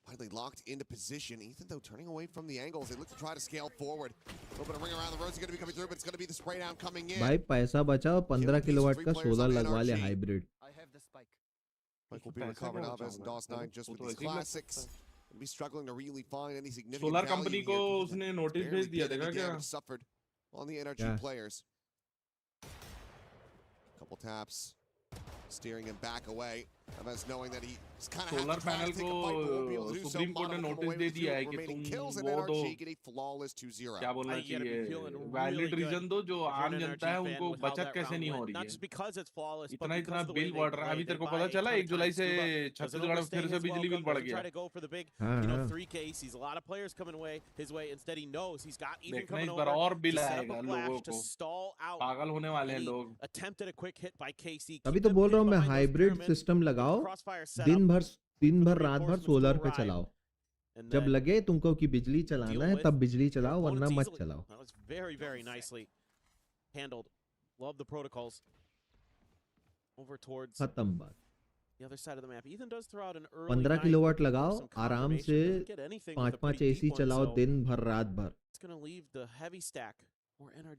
Finally locked into position. Ethan, though, turning away from the angles. They look to try to scale forward. A little bit of ring around the roads is going to be coming through, but it's going to be the spray down coming in. भाई पैसा बचाओ 15 kilowatt का 16 लगवा ले hybrid. Spike will be recovered up as DOS9 just with these classics. Will be struggling to really find any significant Solar value company here. को उसने notice भेज दिया देखा क्या? Suffered on the NRG players. Couple taps. Steering him back away. As knowing that he's kind of Solar panel को Supreme Court ने notice दे दिया है कि तुम वो दो क्या बोलना चाहिए valid reason दो जो आम जनता है उनको बचत कैसे नहीं हो रही है इतना बिल बढ़ रहा है अभी तेरे को पता चला 1 जुलाई से छत्तीसगढ़ में फिर से बिजली बिल बढ़ गया देखना इस बार और बिल आएगा लोगों को पागल होने वाले हैं लोग अभी तो बोल रहा हूँ मैं हाइब्रिड सिस्टम लगाओ दिन भर रात भर सोलर पे चलाओ जब लगे तुमको कि बिजली चलाना है तब बिजली चलाओ वरना मत चलाओ very very nicely handled love the protocols over towards खत्म बात the other side of the map Ethan does throw out an early 15 kilowatt लगाओ आराम से 5-5 एसी चलाओ दिन भर रात भर it's going to leave the heavy stack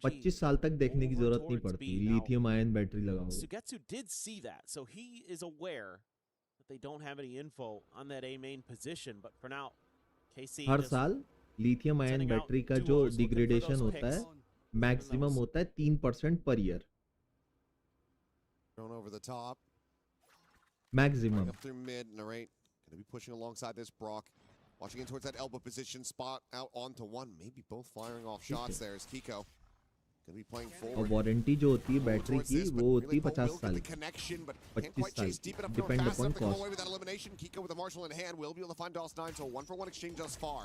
25 साल तक देखने की जरूरत नहीं पड़ती लिथियम आयन बैटरी लगाओ Sugetsu did see that so he is aware that they don't have any info on that A main position but for now KC हर साल lithium ion battery का जो डिग्रेडेशन होता है मैक्सिमम होता है 3% per year maximum up through mid narrate going to be pushing alongside this Brock watching in towards that elbow position spot out onto one maybe both firing off shots there is Kiko going to be playing forward और warranty जो होती है battery की वो होती है 50 साल 25 साल depend upon cost Kiko with the Marshall in hand will be able to find DOS9 so 1-for-1 exchange thus far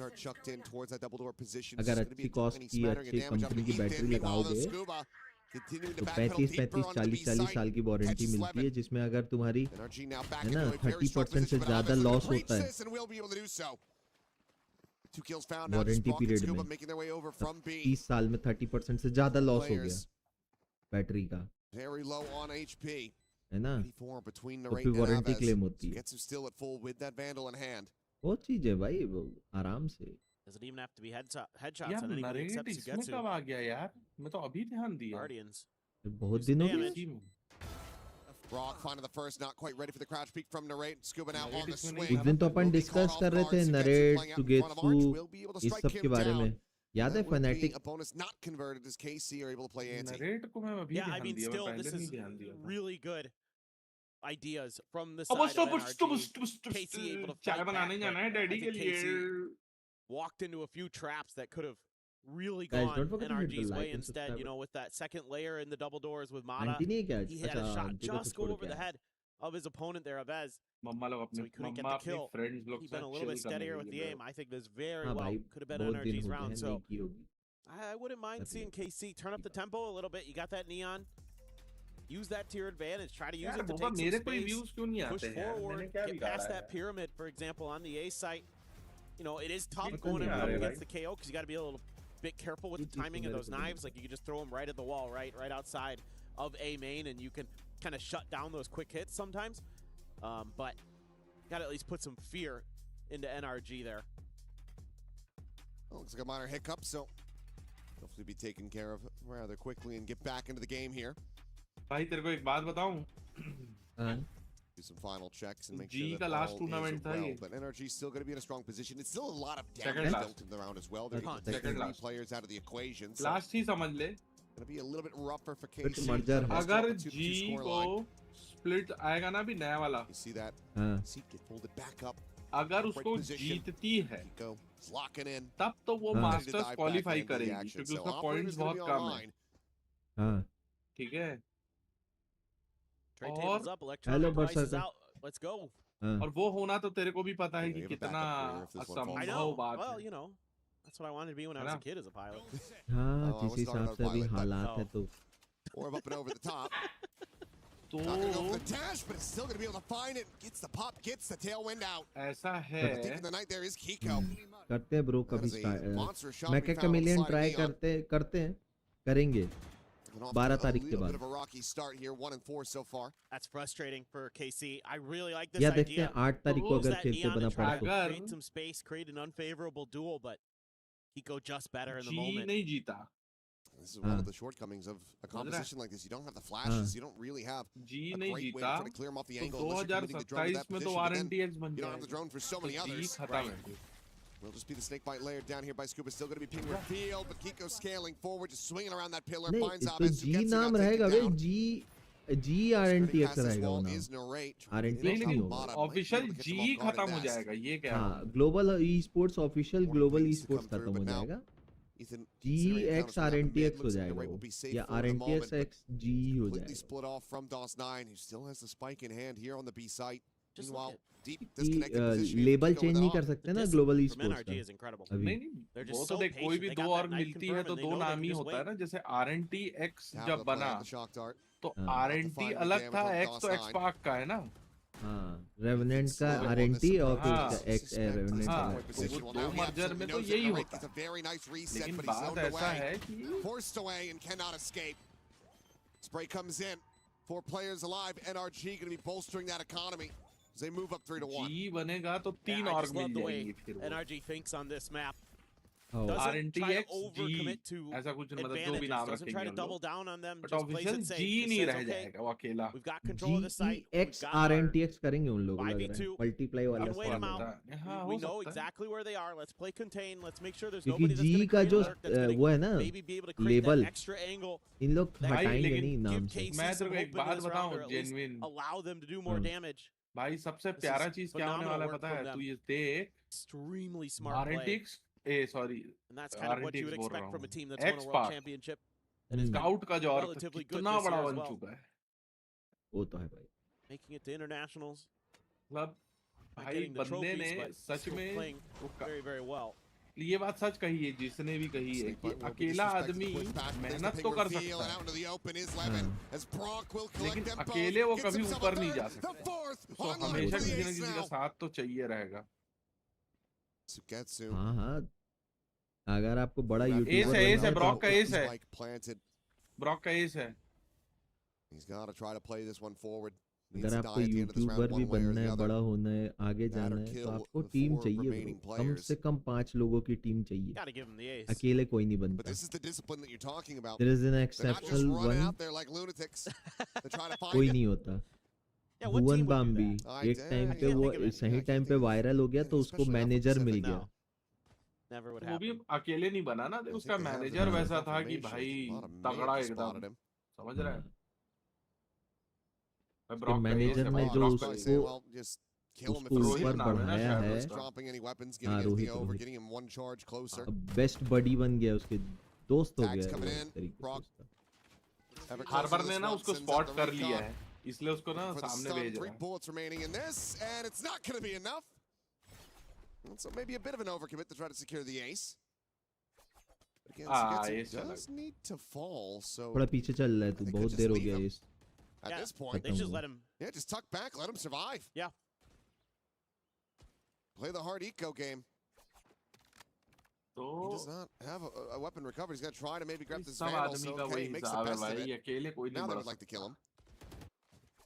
Dart chucked in towards that double door position अगर अच्छी कॉस्ट की अच्छी कंपनी की बैटरी लगाओगे तो 35-40 साल की warranty मिलती है जिसमें अगर तुम्हारी है ना 30% से ज्यादा लॉस होता है वारंटी पीरियड में 30 साल में 30% से ज्यादा लॉस हो गया बैटरी का है ना तो फिर वारंटी क्लेम होती है वो चीज है भाई वो आराम से doesn't even have to be headshots on anyone except Sugetsu कब आ गया यार मैं तो अभी ध्यान दिया Guardians बहुत दिन हो गए Brock finding the first not quite ready for the crouch peek from Narrate Scuba now on the swing उस दिन तो अपन डिस्कस कर रहे थे नरेट सुगेत्सु इस सब के बारे में याद है fanatic opponents not converted as KC are able to play anti narrate को मैं अभी ध्यान दिया still पहले this नहीं is ध्यान दिया really good ideas from the side of NRG KC able to चाय बनाने जाना है डैडी के लिए walked into a few traps that could have really gone NRG's way instead, you know, with that second layer in the double doors with Mata. He had a shot just go over the head of his opponent there, Abez. So he couldn't get the kill. He's been a little bit steadier with the aim. I think this very well could have been NRG's round. So I wouldn't mind seeing KC turn up the tempo a little bit. You got that neon. Use that to your advantage. Try to use it to take some space. Push forward. Get past that pyramid, for example, on the A site. You know, it is tough going up against the KO because you got to be a little bit careful with the timing of those knives. Like, you can just throw them right at the wall, right outside of A main, and you can kind of shut down those quick hits sometimes. But got to at least put some fear into NRG there. Well, looks like a minor hiccup, so hopefully be taken care of rather quickly and get back into the game here. भाई तेरे को एक बात बताऊं Do some final checks and make sure that all is well. But NRG is still going to be in a strong position. It's still a lot of damage built in the round as well. They're going to take 3 players out of the equation. So last ही समझ ले. Going to be a little bit rougher for KC. अगर G को split आएगा ना भी नया वाला. You see that? Seat get folded back up. अगर उसको जीतती है locking in. तब तो वो मास्टर्स क्वालीफाई करेगी क्योंकि उसका पॉइंट्स बहुत कम है. ठीक है Tray tables up, Hello, electronic devices Barsata. out. Let's go. और वो होना तो तेरे को भी पता है Yeah, कि you have a कितना backup player if this one falls. I असंभव know. बात Well, है you know, that's what I wanted to be when I was a kid as a pilot. हाँ I जिस wasn't talking हिसाब about से अभी pilot, but- हालात है तो Or up and over the top. तो Not gonna go for the dash, but it's still gonna be able to find it. Gets the pop, gets the tailwind out. ऐसा I think है in the night there is Kiko. करते हैं bro That कभी is a monster shot मैं we क्या found on the chameleon side of try Neon. करते हैं करेंगे And off 12 to तारीख a के little बाद bit of a rocky start here, 1-4 so far. That's frustrating for KC. I really like this या देखते idea. हैं 8 तारीख को Use अगर that खेलते Neon बना and try पड़ा to तो create some space, create an unfavorable duel, but Kiko just better in the ji moment. नहीं जीता This is one of the shortcomings of a composition like this. You don't have the flashes. You don't really have ji a नहीं great way to जीता try to clear him off the तो angle unless you're committing the drone to that 2027 में तो position. But then RNTX बन you don't have the जाएगा drone for so many तो others. जीत खत्म है Will just be the snake bite layer down here by Scuba. Still going to be ping revealed, but Kiko scaling forward, just swinging around that pillar. नहीं Finds तो Abed, जी gets नाम him, रहेगा taken भाई down. जी RNTX रहेगा वो नाम Is narrate. RNTX नहीं होगा ऑफिशियल जी खत्म हो जाएगा ये क्या हाँ global e sports official global e sports खत्म हो जाएगा GX RNTX हो जाएगा वो या RNTX X G हो Completely जाएगा split off from DOS9, who still has the spike in hand here on the B site. Just Meanwhile, look deep disconnected position. Label change नहीं कर सकते ना global e From sports NRG is incredible. अभी नहीं They're वो just तो so देख कोई भी patient. They दो got और that night मिलती है confirm तो and they दो know they नाम can ही just होता है wait. ना जैसे RNTX Have जब the play बना on the shock dart. तो हाँ। RNT अलग था X तो X Park का है ना हाँ रेवेनेंट का RNT और फिर हाँ। उसका X रेवेनेंट हाँ का तो वो दो मर्जर में तो यही होता है It's a very nice reset, लेकिन but he's बात zoned ऐसा away. है कि Forced away and cannot escape. Spray comes in. 4 players alive. NRG going to be bolstering that economy as they move up 3-1. जी बनेगा तो तीन I और just mill love the way जाएंगी फिर वो NRG thinks on this map. Oh. Doesn't try to RNTX overcommit G to ऐसा कुछ मतलब जो भी advantages. नाम Doesn't try रखेंगे to हम double लोग down on them. But Just plays official it safe. जी Just नहीं says, रह okay, जाएगा वो अकेला we've got control of the site. GEX RNTX करेंगे उन लोगों लग रहा है 5v2. मल्टीप्लाई वाला Can wait them squad out. होगा हाँ We हो know सकता है exactly where they are. Let's play contain. Let's make sure there's क्योंकि nobody that's ji going to का create जो alert that's going वो है ना to maybe be able to create that label extra angle. इन लोग that भाई हटाएंगे लेकिन नहीं नाम give से KC मैं some तेरे को एक hope in बात this round बताऊं or at least genuine allow them to do more हाँ। damage. भाई सबसे This प्यारा is चीज क्या होने phenomenal वाला है work पता from है them. तू ये देख Extremely smart play. RNTX sorry And that's kind of what you would RNTX बोल रहा expect from a हूँ team that's won a X world Park championship. That has been scout का जो relatively good कितना this बड़ा year as बन well. चुका है वो तो है भाई Making it to internationals. मतलब Not भाई getting the बंदे ने trophies, but सच still में playing very, very well. ये बात सच कही है जिसने भी कही है कि अकेला आदमी मेहनत तो कर सकता है लेकिन अकेले वो कभी ऊपर नहीं जा सकता तो हमेशा किसी न किसी का साथ तो चाहिए रहेगा हाँ हाँ अगर आपको बड़ा एस है यूट्यूबर ब्रॉक का एस है ब्रॉक का एस है He's got to try to play this one forward. अगर आपको यूट्यूबर भी बनना है बड़ा होना है आगे जाना है तो आपको टीम चाहिए कम से कम 5 लोगों की टीम चाहिए अकेले कोई नहीं बनता There is an exceptional one कोई नहीं होता भुवन बाम्बी एक टाइम पे वो सही टाइम पे वायरल हो गया तो उसको मैनेजर मिल गया वो भी अकेले नहीं बना ना उसका मैनेजर वैसा था कि भाई तगड़ा एकदम समझ रहा है मैनेजर ने जो उसको ऊपर बढ़ाया है हाँ रोहित बेस्ट बडी बन गया उसके दोस्त हो गया हार्बर ने ना उसको स्पॉट कर लिया है इसलिए उसको ना सामने भेज रहा है So maybe a bit of an overcommit to try to secure the ace. Again, ace does need to fall, so थोड़ा पीछे चल रहा है तू बहुत देर हो गया इस at this point, they just let him. Yeah, just tuck back, let him survive. Yeah. Play the hard eco game. He does not have a weapon recovery. He's going to try to maybe grab this vandal, so okay, makes the best of it. Now they would like to kill him.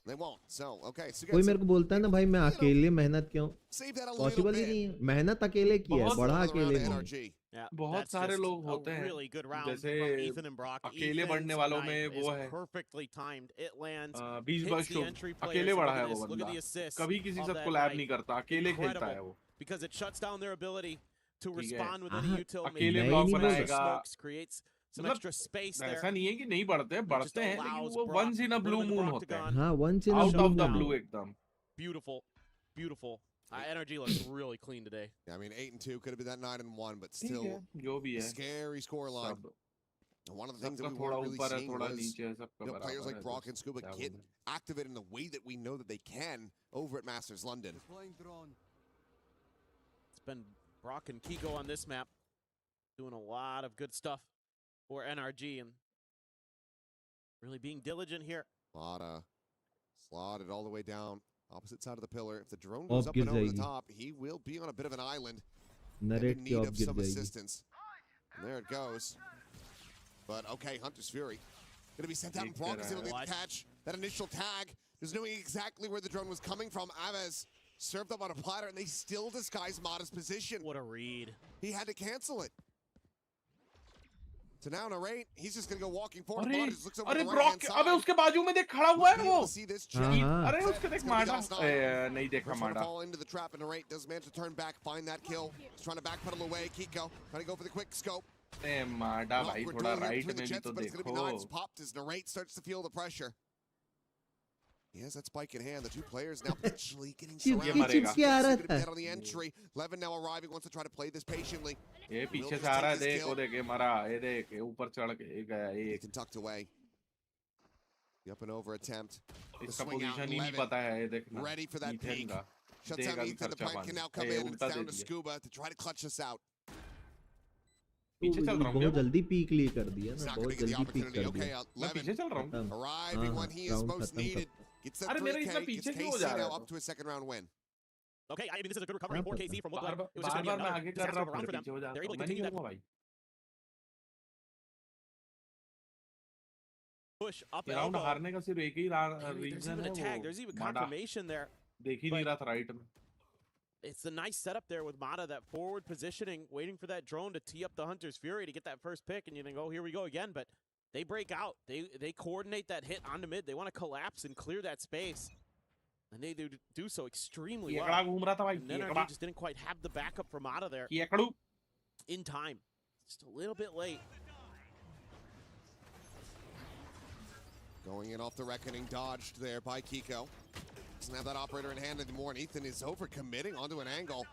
They won't. So, okay. कोई मेरे को बोलता है ना भाई मैं अकेले मेहनत क्यों पॉसिबल ही नहीं है मेहनत अकेले की है बड़ा अकेले नहीं बहुत सारे लोग होते हैं जैसे अकेले बढ़ने वालों में वो है 20 वर्ष अकेले बढ़ा है वो बंदा कभी किसी से कोलैब नहीं करता अकेले खेलता है वो अकेले ब्लॉक बनाएगा ऐसा नहीं है कि नहीं बढ़ते बढ़ते हैं लेकिन वो once in a blue moon होते हैं हाँ once in a out of the blue एकदम beautiful NRG looks really clean today. Yeah, I mean 8-2 could have been that 9-1, but still जो भी है scary scoreline. And one of the things that we weren't really seeing was players like Brock and Scuba get activated in the way that we know that they can over at Masters London. It's been Brock and Kiko on this map doing a lot of good stuff for NRG and really being diligent here. Lotta slotted all the way down, opposite side of the pillar. If the drone goes up and over the top, he will be on a bit of an island and in need of some assistance. And there it goes. But okay, Hunter's Fury gonna be sent out, and Brock is able to catch that initial tag. Just knowing exactly where the drone was coming from. Aves served up on a platter, and they still disguise Mada's position. What a read. He had to cancel it. So now narrate, he's just gonna go walking forward. Mada just looks over to the right-hand side. अबे उसके बाजू में देख खड़ा हुआ है वो. See this अरे उसके देख मारा. नहीं देखा मारा. मारा. Fall into the trap, and narrate does manage to turn back, find that kill. He's trying to backpedal away. Kiko trying to go for the quick scope. मारा भाई थोड़ा right में भी तो देखो. Knives popped as narrate starts to feel the pressure. He has that spike in hand. The two players now potentially getting surrounded. Get on the entry. Levin now arriving, wants to try to play this patiently. ये पीछे से आ रहा है, देख वो देख ये मरा, ये देख ऊपर चढ़ के गया ये. Ethan tucked away. The up and over attempt. इसका पोजीशन ही नहीं पता है, ये देखना. Ready for that peek. Shuts down Ethan. The plant can now come in, and it's down to Scuba to try to clutch us out. पीछे चल रहा हूँ. बहुत जल्दी पीक ले कर दिया ना, बहुत जल्दी पीक कर दिया. मैं पीछे चल रहा हूँ. Arriving when he is most needed. Gets that 3K, gets KC now up to a second round win. Okay, I mean, this is a good recovery for KC from what it was just going to be another disaster round for them. They're able to continue that push up elbow. हारने का सिर्फ एक ही reason है वो. There's even confirmation there. देख ही नहीं रहा था राइट में. It's a nice setup there with Mada, that forward positioning, waiting for that drone to tee up the Hunter's Fury to get that first pick, and you think, oh, here we go again, but they break out. They coordinate that hit on the mid. They want to collapse and clear that space. And they do so extremely well. And NRG just didn't quite have the backup for Mada there in time. Just a little bit late. Going in off the reckoning, dodged there by Kiko. Doesn't have that operator in hand anymore, and Ethan is over-committing onto an angle.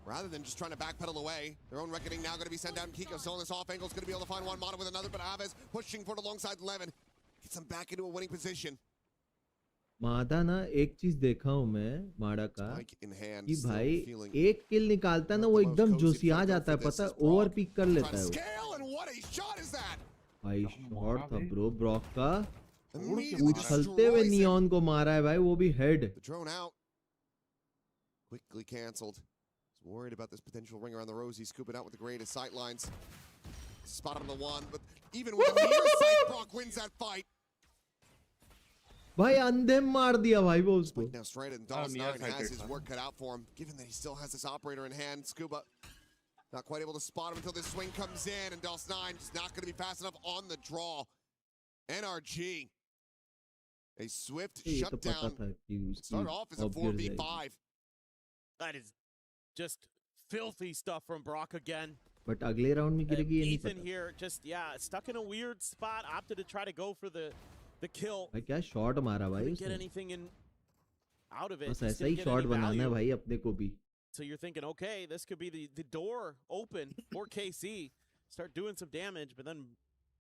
Rather than just trying to backpedal away, their own reckoning now going to be sent down. Kiko still on this off angle is going to be able to find one. Mada with another, but Aves pushing for it alongside 11. Gets him back into a winning position. मादा ना एक चीज देखा हूँ मैं माड़ा का कि भाई एक किल निकालता है ना वो एकदम जोशिया जाता है, पता है, ओवर पिक कर लेता है वो. भाई शॉट था ब्रो ब्रॉक का, उछलते हुए नियॉन को मारा है भाई, वो भी head. Quickly canceled. Worried about this potential ring around the rosy, scooping out with the greatest sight lines. Spot on the one, but even with a near sight, Brock wins that fight. भाई अंधे मार दिया भाई वो उसको. Now straight and DOS9 has his work cut out for him, given that he still has this operator in hand. Scuba not quite able to spot him until this swing comes in, and DOS9 is not going to be fast enough on the draw. NRG, a swift shutdown. Start off as a 4v5. That is just filthy stuff from Brock again. But अगले round में गिरेगी ये नहीं Ethan पता. here just stuck in a weird spot, opted to try to go for the kill. भाई क्या shot मारा भाई Didn't get उसने. anything in out of it. बस Just ऐसा ही didn't get शॉट any बनाना है value. भाई अपने को भी. So you're thinking, okay, this could be the door open for KC. Start doing some damage, but then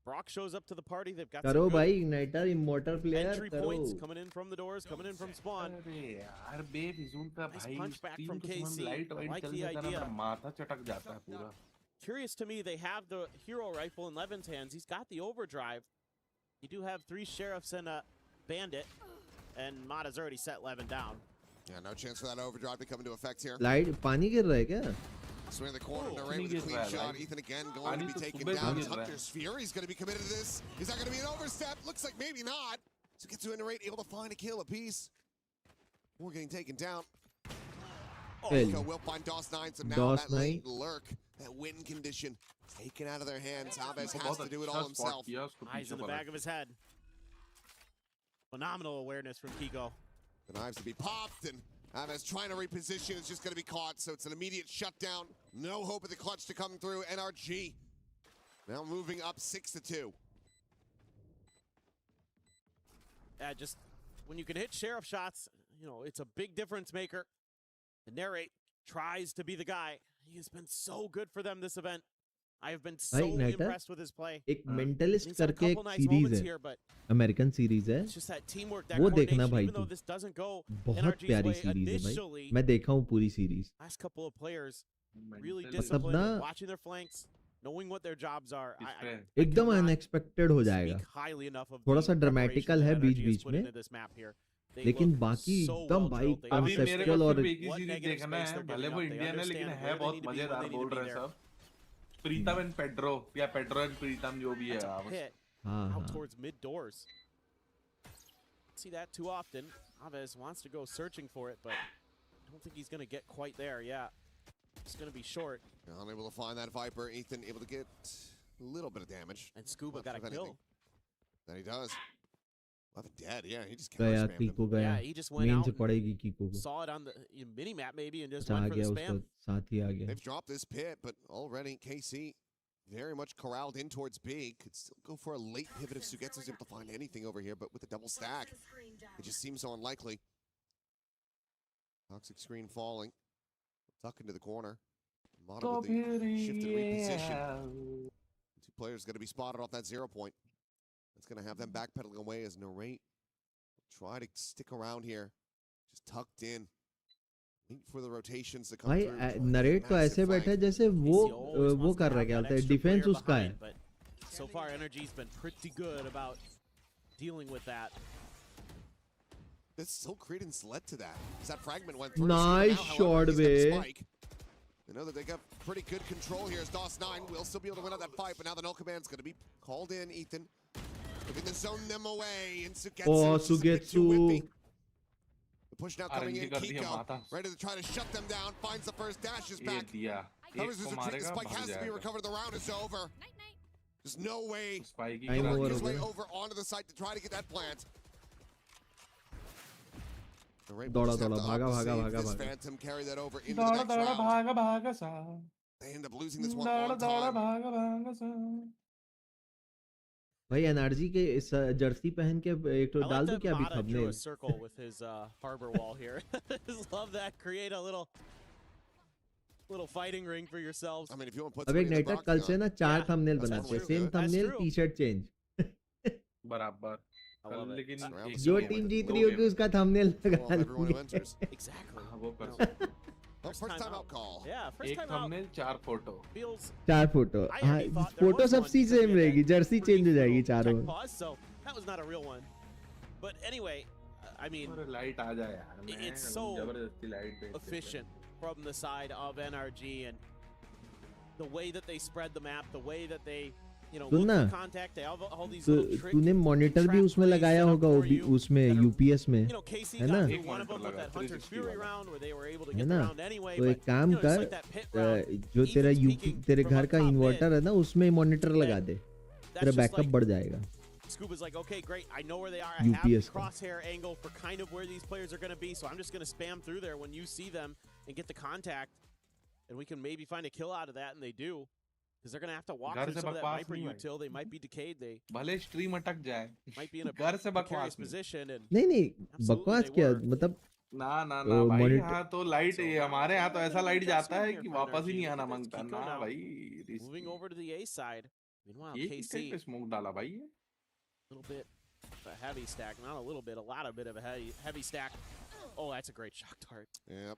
Brock shows up to the party. They've got करो some भाई good igniter immortal player entry करो. points coming in from the doors, coming in from spawn. अरे यार बेफिजूल का Nice भाई punch back from screen को KC. Light I white like चल the जाता है idea. ना, माथा चटक जाता है पूरा. Curious to me, they have the hero rifle in Levin's hands. He's got the overdrive. You do have 3 sheriffs and a bandit, and Mada's already set Levin down. Yeah, no chance for that overdrive to come into effect here. Light पानी गिर रहा है क्या? Swing the corner, narrate with a clean shot. Ethan again going to be taken down. Hunter's Fury is going to be committed to this. Is that going to be an overstep? Looks like maybe not. So gets to narrate, able to find a kill apiece. We're getting taken down. Kiko will find DOS9, so now that late lurk, that win condition taken out of their hands. Aves has to do it all himself. Eyes in the back of his head. Phenomenal awareness from Kiko. The knives to be popped, and Aves trying to reposition. It's just going to be caught, so it's an immediate shutdown. No hope of the clutch to come through. NRG now moving up 6-2. Yeah, just when you can hit sheriff shots, you know, it's a big difference maker. The narrate tries to be the guy. He has been so good for them this event. I've been so impressed with his play. एक mentalist करके एक series है, American series है, वो देखना भाई तू, बहुत प्यारी सीरीज है भाई, मैं देखा हूँ पूरी सीरीज। मतलब ना एकदम अनएक्सपेक्टेड हो जाएगा, थोड़ा सा ड्रामेटिकल है बीच बीच में, लेकिन बाकी एकदम भाई कॉन्सेप्चुअल। और देखना है, भले वो इंडियन है लेकिन है बहुत मजेदार, बोल रहे हैं सब। प्रीतम एंड पेड्रो, या पेड्रो एंड प्रीतम, जो भी है। Out towards mid doors. See that too often. Aves wants to go searching for it, but I don't think he's going to get quite there. Yeah, it's going to be short. Unable to find that Viper. Ethan able to get a little bit of damage. And Scuba got a kill. Then he does. Left dead. Yeah, he just गया कीको गया, yeah, he just went main out से पड़ेगी कीको को, saw it on the mini map maybe and just uh went for गया the उसका spam. साथ ही आ गया। They've dropped this pit, but already KC very much corralled in towards B. Could still go for a late pivot if Sugetsu's able to find anything over here, but with the double stack, it just seems so unlikely. Toxic screen falling. Tuck into the corner. Mata with the shifted reposition. Two players going to be spotted off that 0 point. That's going to have them backpedaling away as Narrate try to stick around here. Just tucked in. Wait for the rotations to come भाई through. Narrate तो ऐसे बैठा है जैसे वो कर रहा है, क्या बोलते हैं, डिफेंस उसका है। So far NRG's been pretty good about dealing with that. This so credence led to that. That fragment went through. Nice shot, babe. They know that they got pretty good control here as DOS9 will still be able to win out that fight, but now the no command's going to be called in. Ethan looking to zone them away, and Sugetsu. Oh, Sugetsu. The push now coming in. Kiko ready to try to shut them down. Finds the first, dashes back. Covers his retreat. The spike has to be recovered. The round is over. There's no way. Making his way over onto the site to try to get that plant. दौड़ा दौड़ा भागा भागा भागा भागा. Phantom carry that over into the next round. भागा भागा सा. They end up losing this one on time. भागा भागा सा. भाई एनआरजी के इस जर्सी पहन के एक तो डाल दूं क्या अभी thumbnail? A circle with his harbor wall here. Just love that. Create a little fighting ring for yourselves. I mean, if you want to put अब एक नाइटर कल से ना 4 थंबनेल बनाते हैं, सेम थंबनेल, टी-शर्ट चेंज। बराबर। लेकिन जो टीम जीत रही होगी उसका थंबनेल लगा लेंगे। Exactly. वो कर सकते हैं। First time out call. Yeah, first time out. एक थंबनेल 4 फोटो। 4 फोटो। हाँ, फोटो सब सेम रहेगी, जर्सी चेंज हो जाएगी चारों। So that was not a real one. But anyway, I mean, light आ जाए यार। It's so efficient from the side of NRG, and the way that they spread the map, the way that they, you know, look for contact, they have all these little tricks. तूने monitor भी उसमें लगाया होगा, उसमें UPS में, है ना? है ना? तो एक काम कर, जो तेरा तेरे घर का इन्वर्टर है ना, उसमें मॉनिटर लगा दे, तेरा बैकअप बढ़ जाएगा। Scuba's like, okay, great. I know where they are. I have the crosshair angle for kind of where these players are going to be, so I'm just going to spam through there when you see them and get the contact, and we can maybe find a kill out of that, and they do, because they're going to have to walk through some of that Viper util. They might be decayed. They भले stream अटक जाए, might be in a precarious position. And नहीं बकवास क्या मतलब? ना भाई, यहाँ तो लाइट, हमारे यहाँ तो ऐसा लाइट जाता है कि वापस ही नहीं आना मांगता ना भाई। Moving over to the A side. Meanwhile, KC smoke डाला भाई। little bit of a heavy stack, not a little bit, a lot of bit of a heavy stack. Oh, that's a great shock dart. Yep.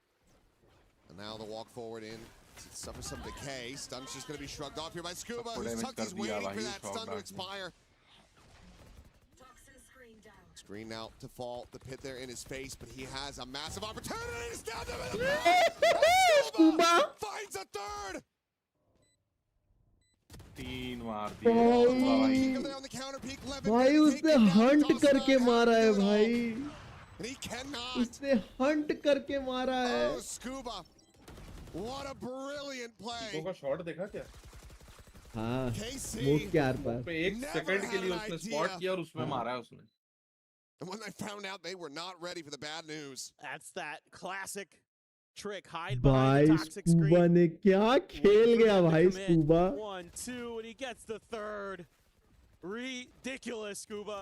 And now the walk forward in. Suffers some decay. Stun's just going to be shrugged off here by Scuba. Who's waiting for that stun to expire. Screen now to fall. The pit there in his face, but he has a massive opportunity to stab them in the Scuba finds a third. 3 मार दिए भाई, उसने Hunt करके मारा है भाई, उसने Hunt करके मारा है। Scuba, what a brilliant play. Scuba का शॉट देखा क्या? हाँ, स्मोक के आर पार। पे 1 सेकंड के लिए उसने स्पॉट किया और उसमें मारा है उसने। And when they found out, they were not ready for the bad news. That's that classic trick, hide behind the toxic screen. Scuba ने क्या खेल गया भाई, scuba. 1, 2, and he gets the third. Ridiculous, Scuba.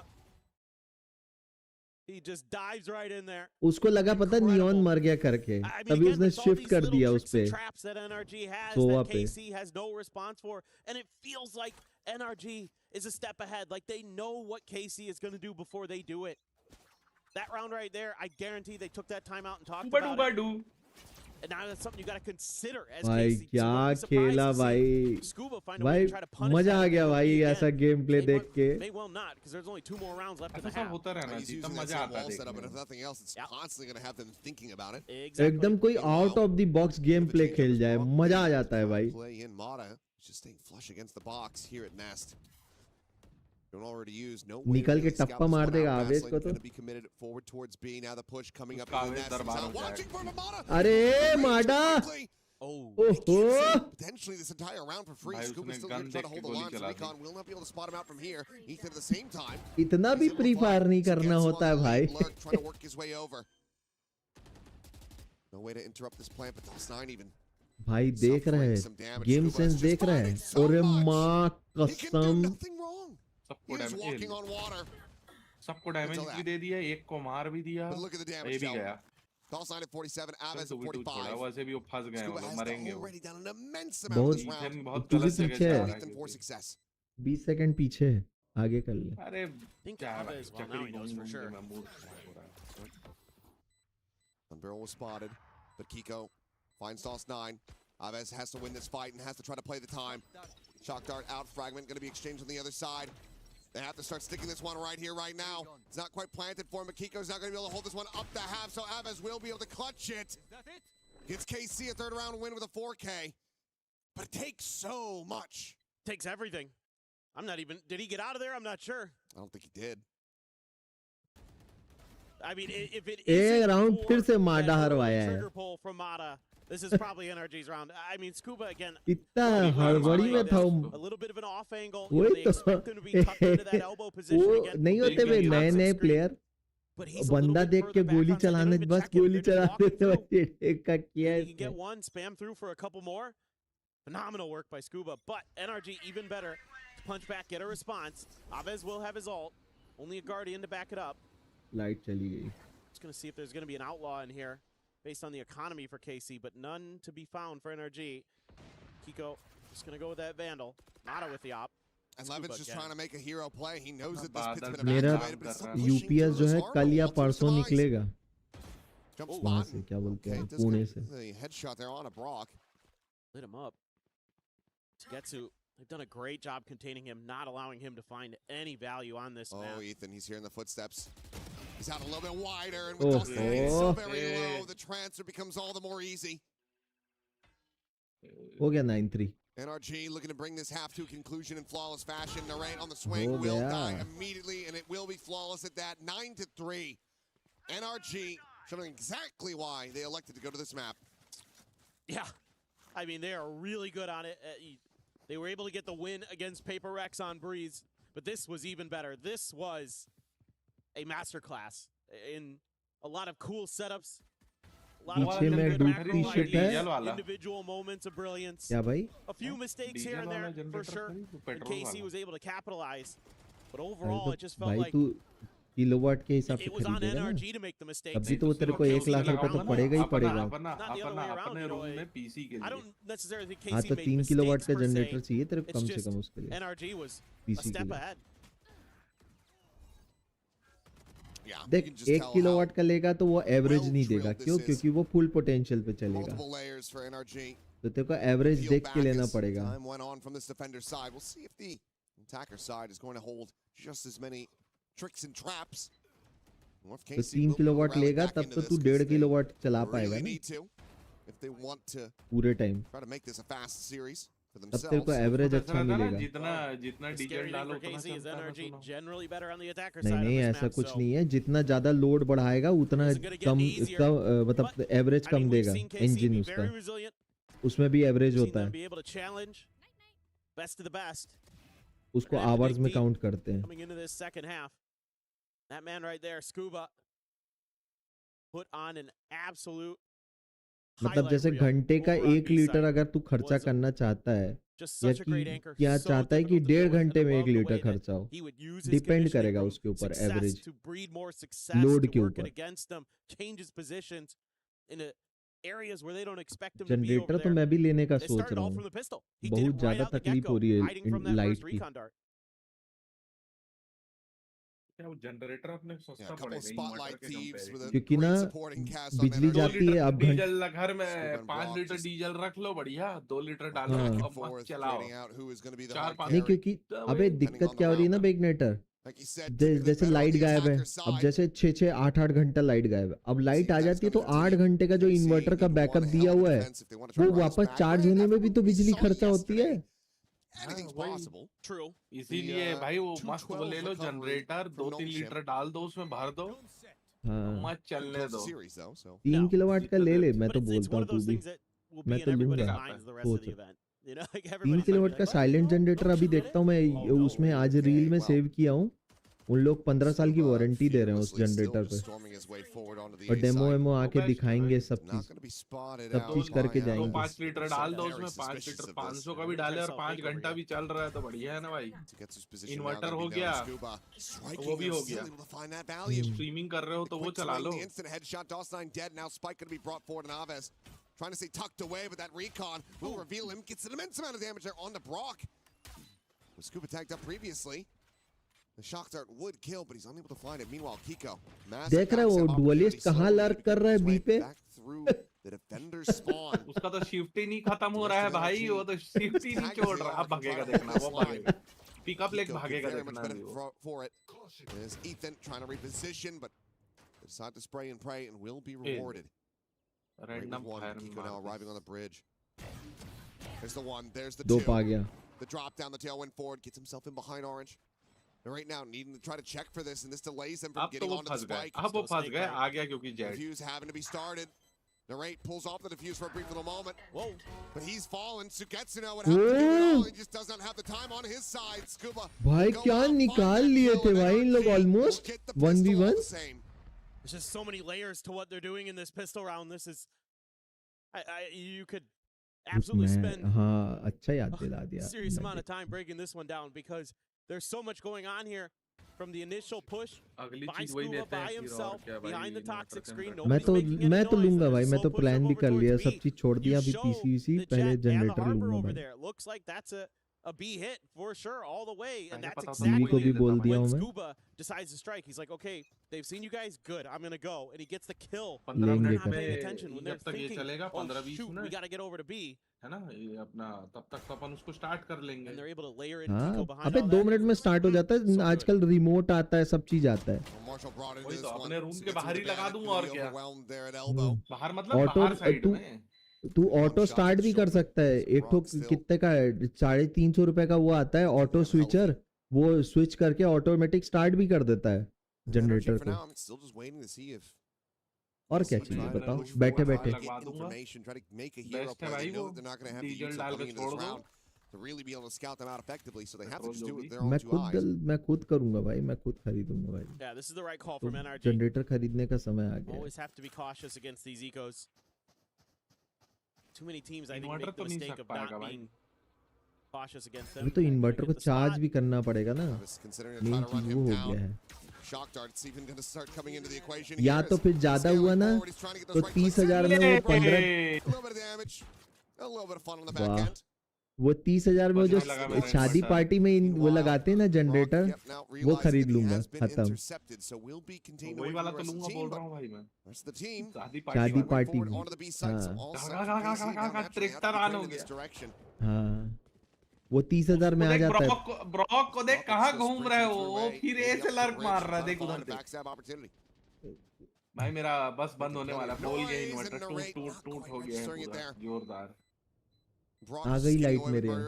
He just dives right in there. उसको लगा पता neon मर गया करके, तभी उसने शिफ्ट कर दिया उस पे traps that NRG has Sowa that पे. KC has no response for, and it feels like NRG is a step ahead. Like they know what KC is going to do before they do it. That round right there, I guarantee they took that time out and talked about it. And now that's something you got to consider as भाई KC. क्या खेला भाई, Scuba find a way भाई to try to punish मजा that आ गया भाई again. ऐसा game play देख के. They will not, because there's only 2 more rounds left in the ऐसा half. होता रहना He's चाहिए, using तब that मजा same आता wall है setup, and if देखने में. nothing else, it's constantly going to have them thinking about it. एकदम कोई out of the box game play खेल जाए, मजा आ जाता है भाई. Play in Mata, just staying flush against the box here at Nest. Don't already use no way निकल के to scout टप्पा this मार one देगा out. आवेश को Vastlane तो. gonna be committed forward towards B. Now the push coming up उसका in the आवेश Nest. दरबार हो Watching for जाएगा. Mata. अरे माडा, ओहो, Potentially this entire round for free. भाई Scuba उसने still here gun to try देख to के hold the गोली line. So चला दी. Recon will not be able to spot him out from here. Ethan at the same time. इतना भी free fire नहीं करना होता है भाई. Lurk trying to work his way over. No way to interrupt this plant, but Dals9 even. भाई देख रहे हैं, गेम सेंस देख रहे हैं. और माँ कसम, सबको डैमेज भी दे दिया, एक को मार भी दिया. ये भी गया. Dals9 at 47, Aves at 45. वैसे भी वो फंस गए, मतलब मरेंगे वो. Already done an immense amount of this बहुत round. बहुत गलत जगह से आ रहा Ethan for है. success. 20 सेकंड पीछे है, आगे कर ले. अरे Think क्या Ava भाई, is well, now चक्री he knows घूम for घूम sure. के मैं मूड खराब हो रहा है. One barrel was spotted, but Kiko finds Dals9. Aves has to win this fight and has to try to play the time. Shock dart out, fragment going to be exchanged on the other side. They have to start sticking this one right here, right now. It's not quite planted for him, but Kiko's not going to be able to hold this one up the half, so Aves will be able to clutch it. Gets KC a third round win with a 4K. But it takes so much. Takes everything. I'm not even, did he get out of there? I'm not sure. I don't think he did. I mean, if it एक isn't round for फिर से that माडा early हरवाया है. trigger pull from Mata, this is probably NRG's round. I mean, Scuba again. इतना हड़बड़ी में था. A little bit of an off angle. वही They तो, expect him to be tucked into that elbow position वो again. नहीं होते वे नए नए प्लेयर, बंदा देख के गोली चलाने, बस गोली चलाने से बच्चे एक का किया He can get है. one, spam through for a couple more. Phenomenal work by Scuba, but NRG even better to punch back, get a response. Aves will have his ult. Only a Guardian to back it up. Light चली गई. Just going to see if there's going to be an outlaw in here based on the economy for KC, but none to be found for NRG. Kiko just going to go with that Vandal. Mata with the op. And Levin's just trying to make a hero play. He knows that this pit's been मेरा evacuated, but he's still pushing UPS through जो his है hard कल या roll. परसों निकलेगा. Jump वहाँ spot. से क्या बोलते हैं, Okay, does पुणे get से. the headshot there on a Brock. Lit him up. Getsu, they've done a great job containing him, not allowing him to find any value on this map. Oh, Ethan, he's hearing the footsteps. He's out a little bit wider, and with Dals9 so very low, the transfer becomes all the more easy. हो गया 9-3. NRG looking to bring this half to a conclusion in flawless fashion. Narrate on the swing हो will गया. die immediately, and it will be flawless at that. 9-3. NRG showing exactly why they elected to go to this map. Yeah, I mean, they are really good on it. They were able to get the win against Paper Rex on Breeze, but this was even better. This was a masterclass in a lot of cool setups. A lot of पीछे में good डूबती macro shit है. ideas, individual moments of brilliance. क्या भाई? A few mistakes here and there, for sure. And KC was able to capitalize. But overall, it just felt भाई like तू kilowatt के हिसाब से it was on खरीदेगा ना. NRG to make the mistakes. अभी तो वो तेरे को 1 लाख रुपए तो पड़ेगा ही पड़ेगा. अपने रूम में पीसी के लिए. I don't necessarily think हाँ KC तो made 3 किलोवाट mistakes का per se. जनरेटर चाहिए तेरे को It's कम से just कम उसके लिए. NRG was a पीसी के step लिए. ahead. Yeah, देख 1 किलोवाट का लेगा तो वो एवरेज नहीं देगा. क्यों? क्योंकि वो फुल पोटेंशियल पे चलेगा. Multiple layers for NRG. तो तेरे को एवरेज Peel देख back के लेना as पड़ेगा. Time went on from this defender's side. We'll see if the attacker side is going to hold just as many tricks and traps. Or if तो KC 3 will kilowatt rally लेगा back तब into तो this तू 'cause 1.5 they kilowatt चला really पाएगा ना need to if they want to पूरे time. try to make this a fast series for तब तेरे को themselves. एवरेज अच्छा मिलेगा. जितना The डीजल scary thing डालो for उतना KC is चलता है. NRG generally better on the attacker नहीं side नहीं of this ऐसा map. कुछ So नहीं है. जितना ज्यादा लोड बढ़ाएगा उतना Isn't gonna get come easier. मतलब average I come mean, we've देगा seen KC इंजन be उसका. very resilient. उसमें भी एवरेज Seen होता them है. be able to challenge best of the best. उसको आवर्स में काउंट करते हैं. Coming into this second half, that man right there, Scuba, put on an absolute मतलब जैसे घंटे का 1 लीटर अगर तू खर्चा करना चाहता है या कि क्या चाहता है कि 1.5 घंटे में 1 लीटर खर्चा हो, डिपेंड करेगा उसके ऊपर एवरेज लोड के ऊपर। जनरेटर तो मैं भी लेने का सोच रहा हूँ, बहुत ज्यादा तकलीफ हो रही है लाइट की। जनरेटर अपने सस्ता पड़ेगा क्योंकि ना बिजली जाती है अब डीजल घर में 5 लीटर डीजल रख लो बढ़िया, 2 लीटर डालो अब मत चलाओ 4-5। नहीं क्योंकि अबे दिक्कत क्या हो रही है ना बेगनेटर, जैसे लाइट गायब है, अब जैसे 6-8 घंटा लाइट गायब है, अब लाइट आ जाती है तो 8 घंटे का जो इन्वर्टर का बैकअप दिया हुआ है वो वापस चार्ज होने में भी तो बिजली खर्चा होती है। इसीलिए भाई वो मस्त वो ले लो जनरेटर, 2-3 लीटर डाल दो उसमें, भर दो, मत चलने दो। 3 किलोवाट का ले ले, मैं तो बोलता हूँ तू भी, मैं तो लूंगा। 3 किलोवाट का साइलेंट जनरेटर अभी देखता हूँ मैं, उसमें आज रील में सेव किया हूँ, उन लोग 15 साल की वारंटी दे रहे हैं उस जनरेटर पे, और डेमो वेमो आके दिखाएंगे, सब चीज करके जाएंगे। 5 लीटर डाल दो उसमें, 5 लीटर 500 का भी डाले और 5 घंटा भी चल रहा है तो बढ़िया है ना भाई। इन्वर्टर हो गया तो वो भी हो गया, स्ट्रीमिंग कर रहे हो तो वो चला लो। Trying to stay tucked away, but that recon will reveal him. Gets an immense amount of damage there on the Brock. Was Scuba tagged up previously. The shock dart would kill, but he's unable to find it. Meanwhile, Kiko. देख रहे हो dualist कहाँ lurk कर रहा है B पे? The defenders spawn. उसका तो शिफ्ट ही नहीं खत्म हो रहा है भाई, वो तो शिफ्ट ही नहीं छोड़ रहा। अब भागेगा देखना, वो भागेगा, पिकअप लेके भागेगा देखना। For it. There's Ethan trying to reposition, but they decide to spray and pray and will be rewarded. Random fire now arriving on the bridge. There's the one, there's the दो two. पा गया। The drop down, the tailwind forward, gets himself in behind Orange. And right now, needing to try to check for this, and this delays them from getting onto the spike. अब वो फंस गए, आ गया क्योंकि jet. Defuse having to be started. Narrate pulls off the defuse for a brief little moment. Whoa! But he's fallen. Sugetsuno would have to do it all. He just does not have the time on his side. Scuba. भाई क्या निकाल लिए थे भाई इन लोग almost 1v1। There's just so many layers to what they're doing in this pistol round. This is, you could absolutely spend हाँ अच्छा याद दिला दिया। serious amount of time breaking this one down because there's so much going on here. From the initial push by Scuba by himself behind the toxic screen. मैं तो लूंगा भाई, मैं तो प्लान भी कर लिया, सब चीज छोड़ दिया, अभी पीसीसी पहले जनरेटर लूंगा भाई। Looks like that's a B hit for sure all the way, and that's को भी exactly बोल दिया when हूं मैं। Scuba decides to strike. He's like, okay, they've seen you guys, good, I'm gonna go, and he gets the kill. लेंगे They're not कर। paying attention when they're जब तक ये thinking, चलेगा oh 15-20 shoot, we minute gotta get over to B. है ना, ये अपना तब तक तो अपन उसको स्टार्ट कर लेंगे। And they're able to layer in हाँ Kiko behind अबे all 2 that. मिनट में स्टार्ट हो जाता है, आजकल रिमोट आता है, सब चीज आता है। वही तो अपने रूम के बाहर ही लगा दूंगा और क्या, बाहर मतलब ऑटो बाहर साइड में। तू ऑटो स्टार्ट भी कर सकता है, एक ठो कितने का है, 350 रुपए का वो आता है ऑटो स्विचर, वो स्विच करके ऑटोमेटिक स्टार्ट भी कर देता है जनरेटर को। और क्या चाहिए बताओ, बैठे बैठे। मैं खुद करूंगा भाई, मैं खुद खरीदूंगा भाई। तो जनरेटर खरीदने का समय आ गया। Too many teams, I think, make the mistake of not being cautious against them. अभी तो इन्वर्टर को चार्ज भी करना पड़ेगा ना, मेन चीज वो हो गया है। या तो फिर ज्यादा हुआ ना तो 30,000 में वो 15, वाह वो 30,000 में जो शादी पार्टी में वो लगाते हैं ना जनरेटर, वो खरीद लूंगा, खत्म। वही वाला तो लूंगा बोल रहा हूँ भाई मैं, शादी पार्टी में। हाँ वो 30,000 में आ जाता है। ब्रॉक को देख कहाँ घूम रहे हो, वो फिर ऐसे लर्क मार रहा है, देख उधर देख। भाई मेरा बस बंद होने वाला, बोल गया इन्वर्टर टूट हो गया है पूरा जोरदार। आ गई लाइट मेरे यहाँ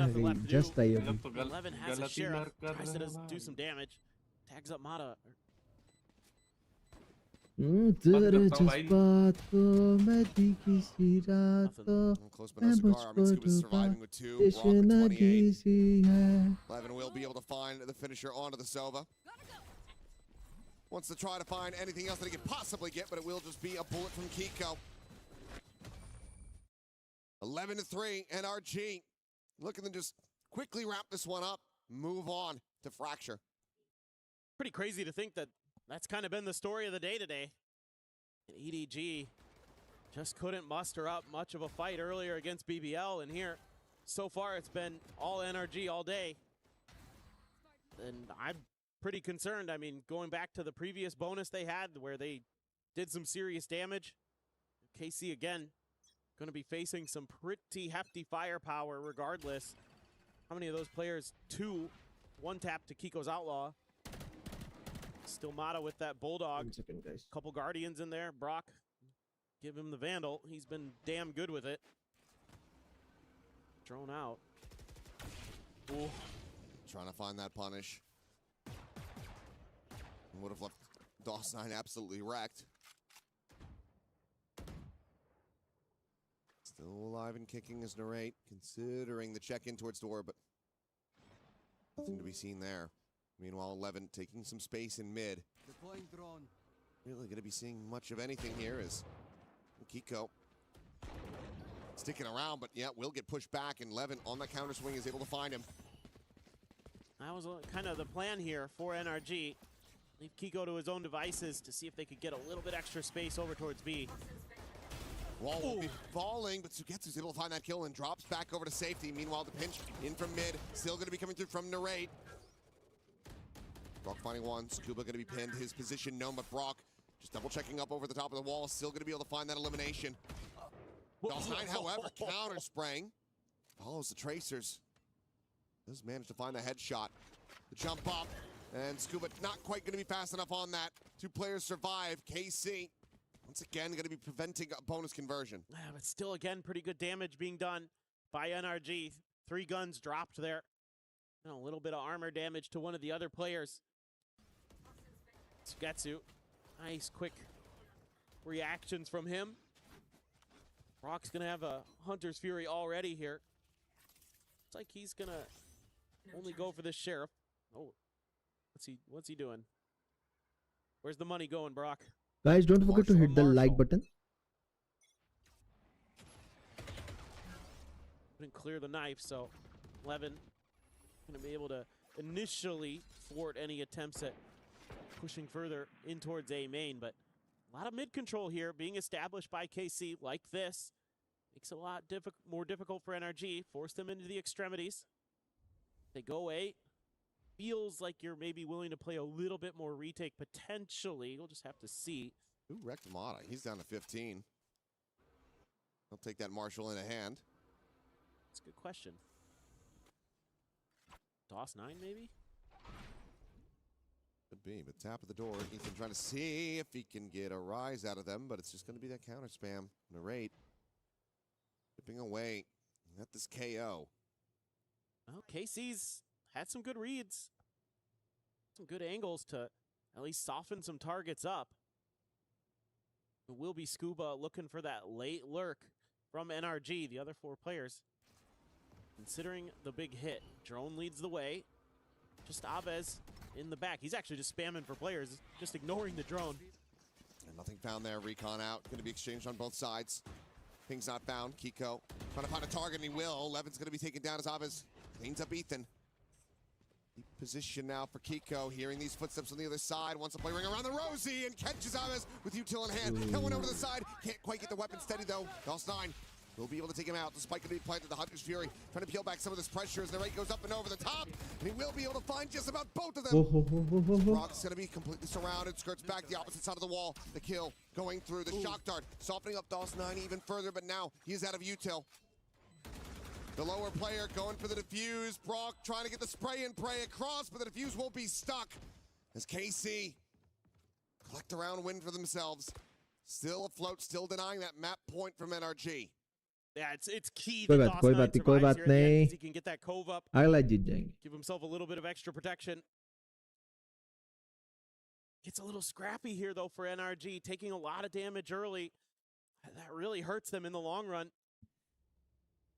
आ गई, जस्ट आई अभी। तेरे जज्बात को मैं दी किसी रात को मैं मुझको डूबा तश्नगी सी है। Wants to try to find anything else that he could possibly get, but it will just be a bullet from Kiko. 11-3, NRG. Looking to just quickly wrap this one up, move on to Fracture. Pretty crazy to think that that's kind of been the story of the day today. And EDG just couldn't muster up much of a fight earlier against BBL, and here, so far it's been all NRG all day. And I'm pretty concerned. I mean, going back to the previous bonus they had where they did some serious damage, KC again going to be facing some pretty hefty firepower regardless. How many of those players? 2, 1 tap to Kiko's Outlaw. Still Mata with that Bulldog. 1 second, guys. Couple Guardians in there. Brock, give him the Vandal. He's been damn good with it. Drone out. Ooh. Trying to find that punish. Would have left DOS9 absolutely wrecked. Still alive and kicking as Narrate, considering the check-in towards door, but nothing to be seen there. Meanwhile, 11 taking some space in mid. Deploying drone. Really going to be seeing much of anything here is Kiko sticking around, but yeah, will get pushed back, and Levin on the counter swing is able to find him. That was kind of the plan here for NRG. Leave Kiko to his own devices to see if they could get a little bit extra space over towards B. Wall will be falling, but Sugetsu's able to find that kill and drops back over to safety. Meanwhile, the pinch in from mid, still going to be coming through from Narrate. Brock finding one, Scuba going to be pinned, his position known, but Brock just double checking up over the top of the wall, still going to be able to find that elimination. DOS9, however, counter spraying, follows the tracers. Does manage to find the headshot. The jump up, and Scuba not quite going to be fast enough on that. 2 players survive. KC, once again, going to be preventing a bonus conversion. Yeah, but still, again, pretty good damage being done by NRG. 3 guns dropped there. And a little bit of armor damage to one of the other players. Sugetsu, nice quick reactions from him. Brock's going to have a Hunter's Fury already here. Looks like he's going to only go for this Sheriff. Oh, what's he doing? Where's the money going, Brock? Guys, don't forget to hit the like button. Couldn't clear the knife, so Levin going to be able to initially thwart any attempts at pushing further in towards A main, but a lot of mid control here being established by KC like this. Makes it a lot more difficult for NRG. Force them into the extremities. They go A. Feels like you're maybe willing to play a little bit more retake potentially. We'll just have to see. Who wrecked Mata? He's down to 15. He'll take that Marshall in a hand. That's a good question. DOS9 maybe? Could be, but tap at the door. Ethan trying to see if he can get a rise out of them, but it's just going to be that counter spam. Narrate. Chipping away at this KO. Well, KC's had some good reads. Some good angles to at least soften some targets up. It will be Scuba looking for that late lurk from NRG, the other 4 players. Considering the big hit, Drone leads the way. Just Aves in the back. He's actually just spamming for players, just ignoring the drone. And nothing found there. Recon out. Going to be exchanged on both sides. Things not found. Kiko trying to find a target, and he will. Levin's going to be taken down as Aves cleans up Ethan. Deep position now for Kiko. Hearing these footsteps on the other side. Wants to play ring around the Rosie and catches Aves with util in hand. No one over to the side. Can't quite get the weapon steady though. DOS9 will be able to take him out. The spike going to be planted. The Hunter's Fury trying to peel back some of this pressure as the rate goes up and over the top. And he will be able to find just about both of them. Brock's going to be completely surrounded. Skirts back the opposite side of the wall. The kill going through the shock dart. Softening up DOS9 even further, but now he is out of util. The lower player going for the defuse. Brock trying to get the spray and pray across, but the defuse won't be stuck. As KC collect a round win for themselves. Still afloat, still denying that map point from NRG. Yeah, it's key that DOS9 survives here at the end, 'cause he can get that cove up. Give himself a little bit of extra protection. Gets a little scrappy here, though, for NRG. Taking a lot of damage early. That really hurts them in the long run.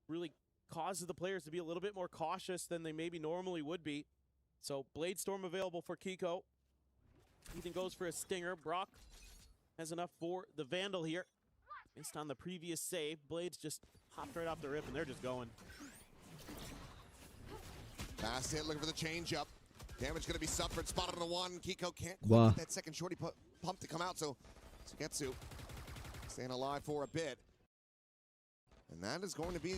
Really causes the players to be a little bit more cautious than they maybe normally would be. So, Blade Storm available for Kiko. Ethan goes for a stinger. Brock has enough for the Vandal here. Based on the previous save, Blades just hopped right off the rip, and they're just going. Fast hit, looking for the change-up. Damage going to be suffered. Spotted on the one. Kiko can't quite get that second shorty pump to come out, so Sugetsu staying alive for a bit. And that is going to be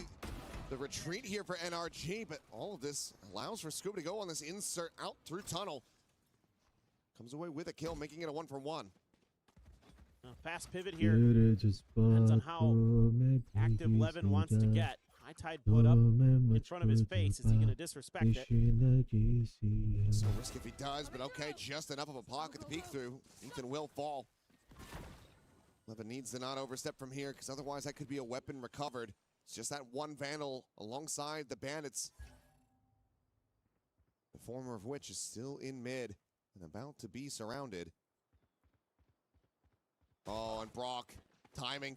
the retreat here for NRG, but all of this allows for Scuba to go on this insert out through tunnel. Comes away with a kill, making it a 1-for-1. Fast pivot here. Depends on how active Levin wants to get. High tide put up in front of his face. Is he going to disrespect it? So risk if he does, but okay, just enough of a pocket to peek through. Ethan will fall. Levin needs to not overstep from here, because otherwise that could be a weapon recovered. It's just that one Vandal alongside the Bandits. The former of which is still in mid and about to be surrounded. Oh, and Brock timing.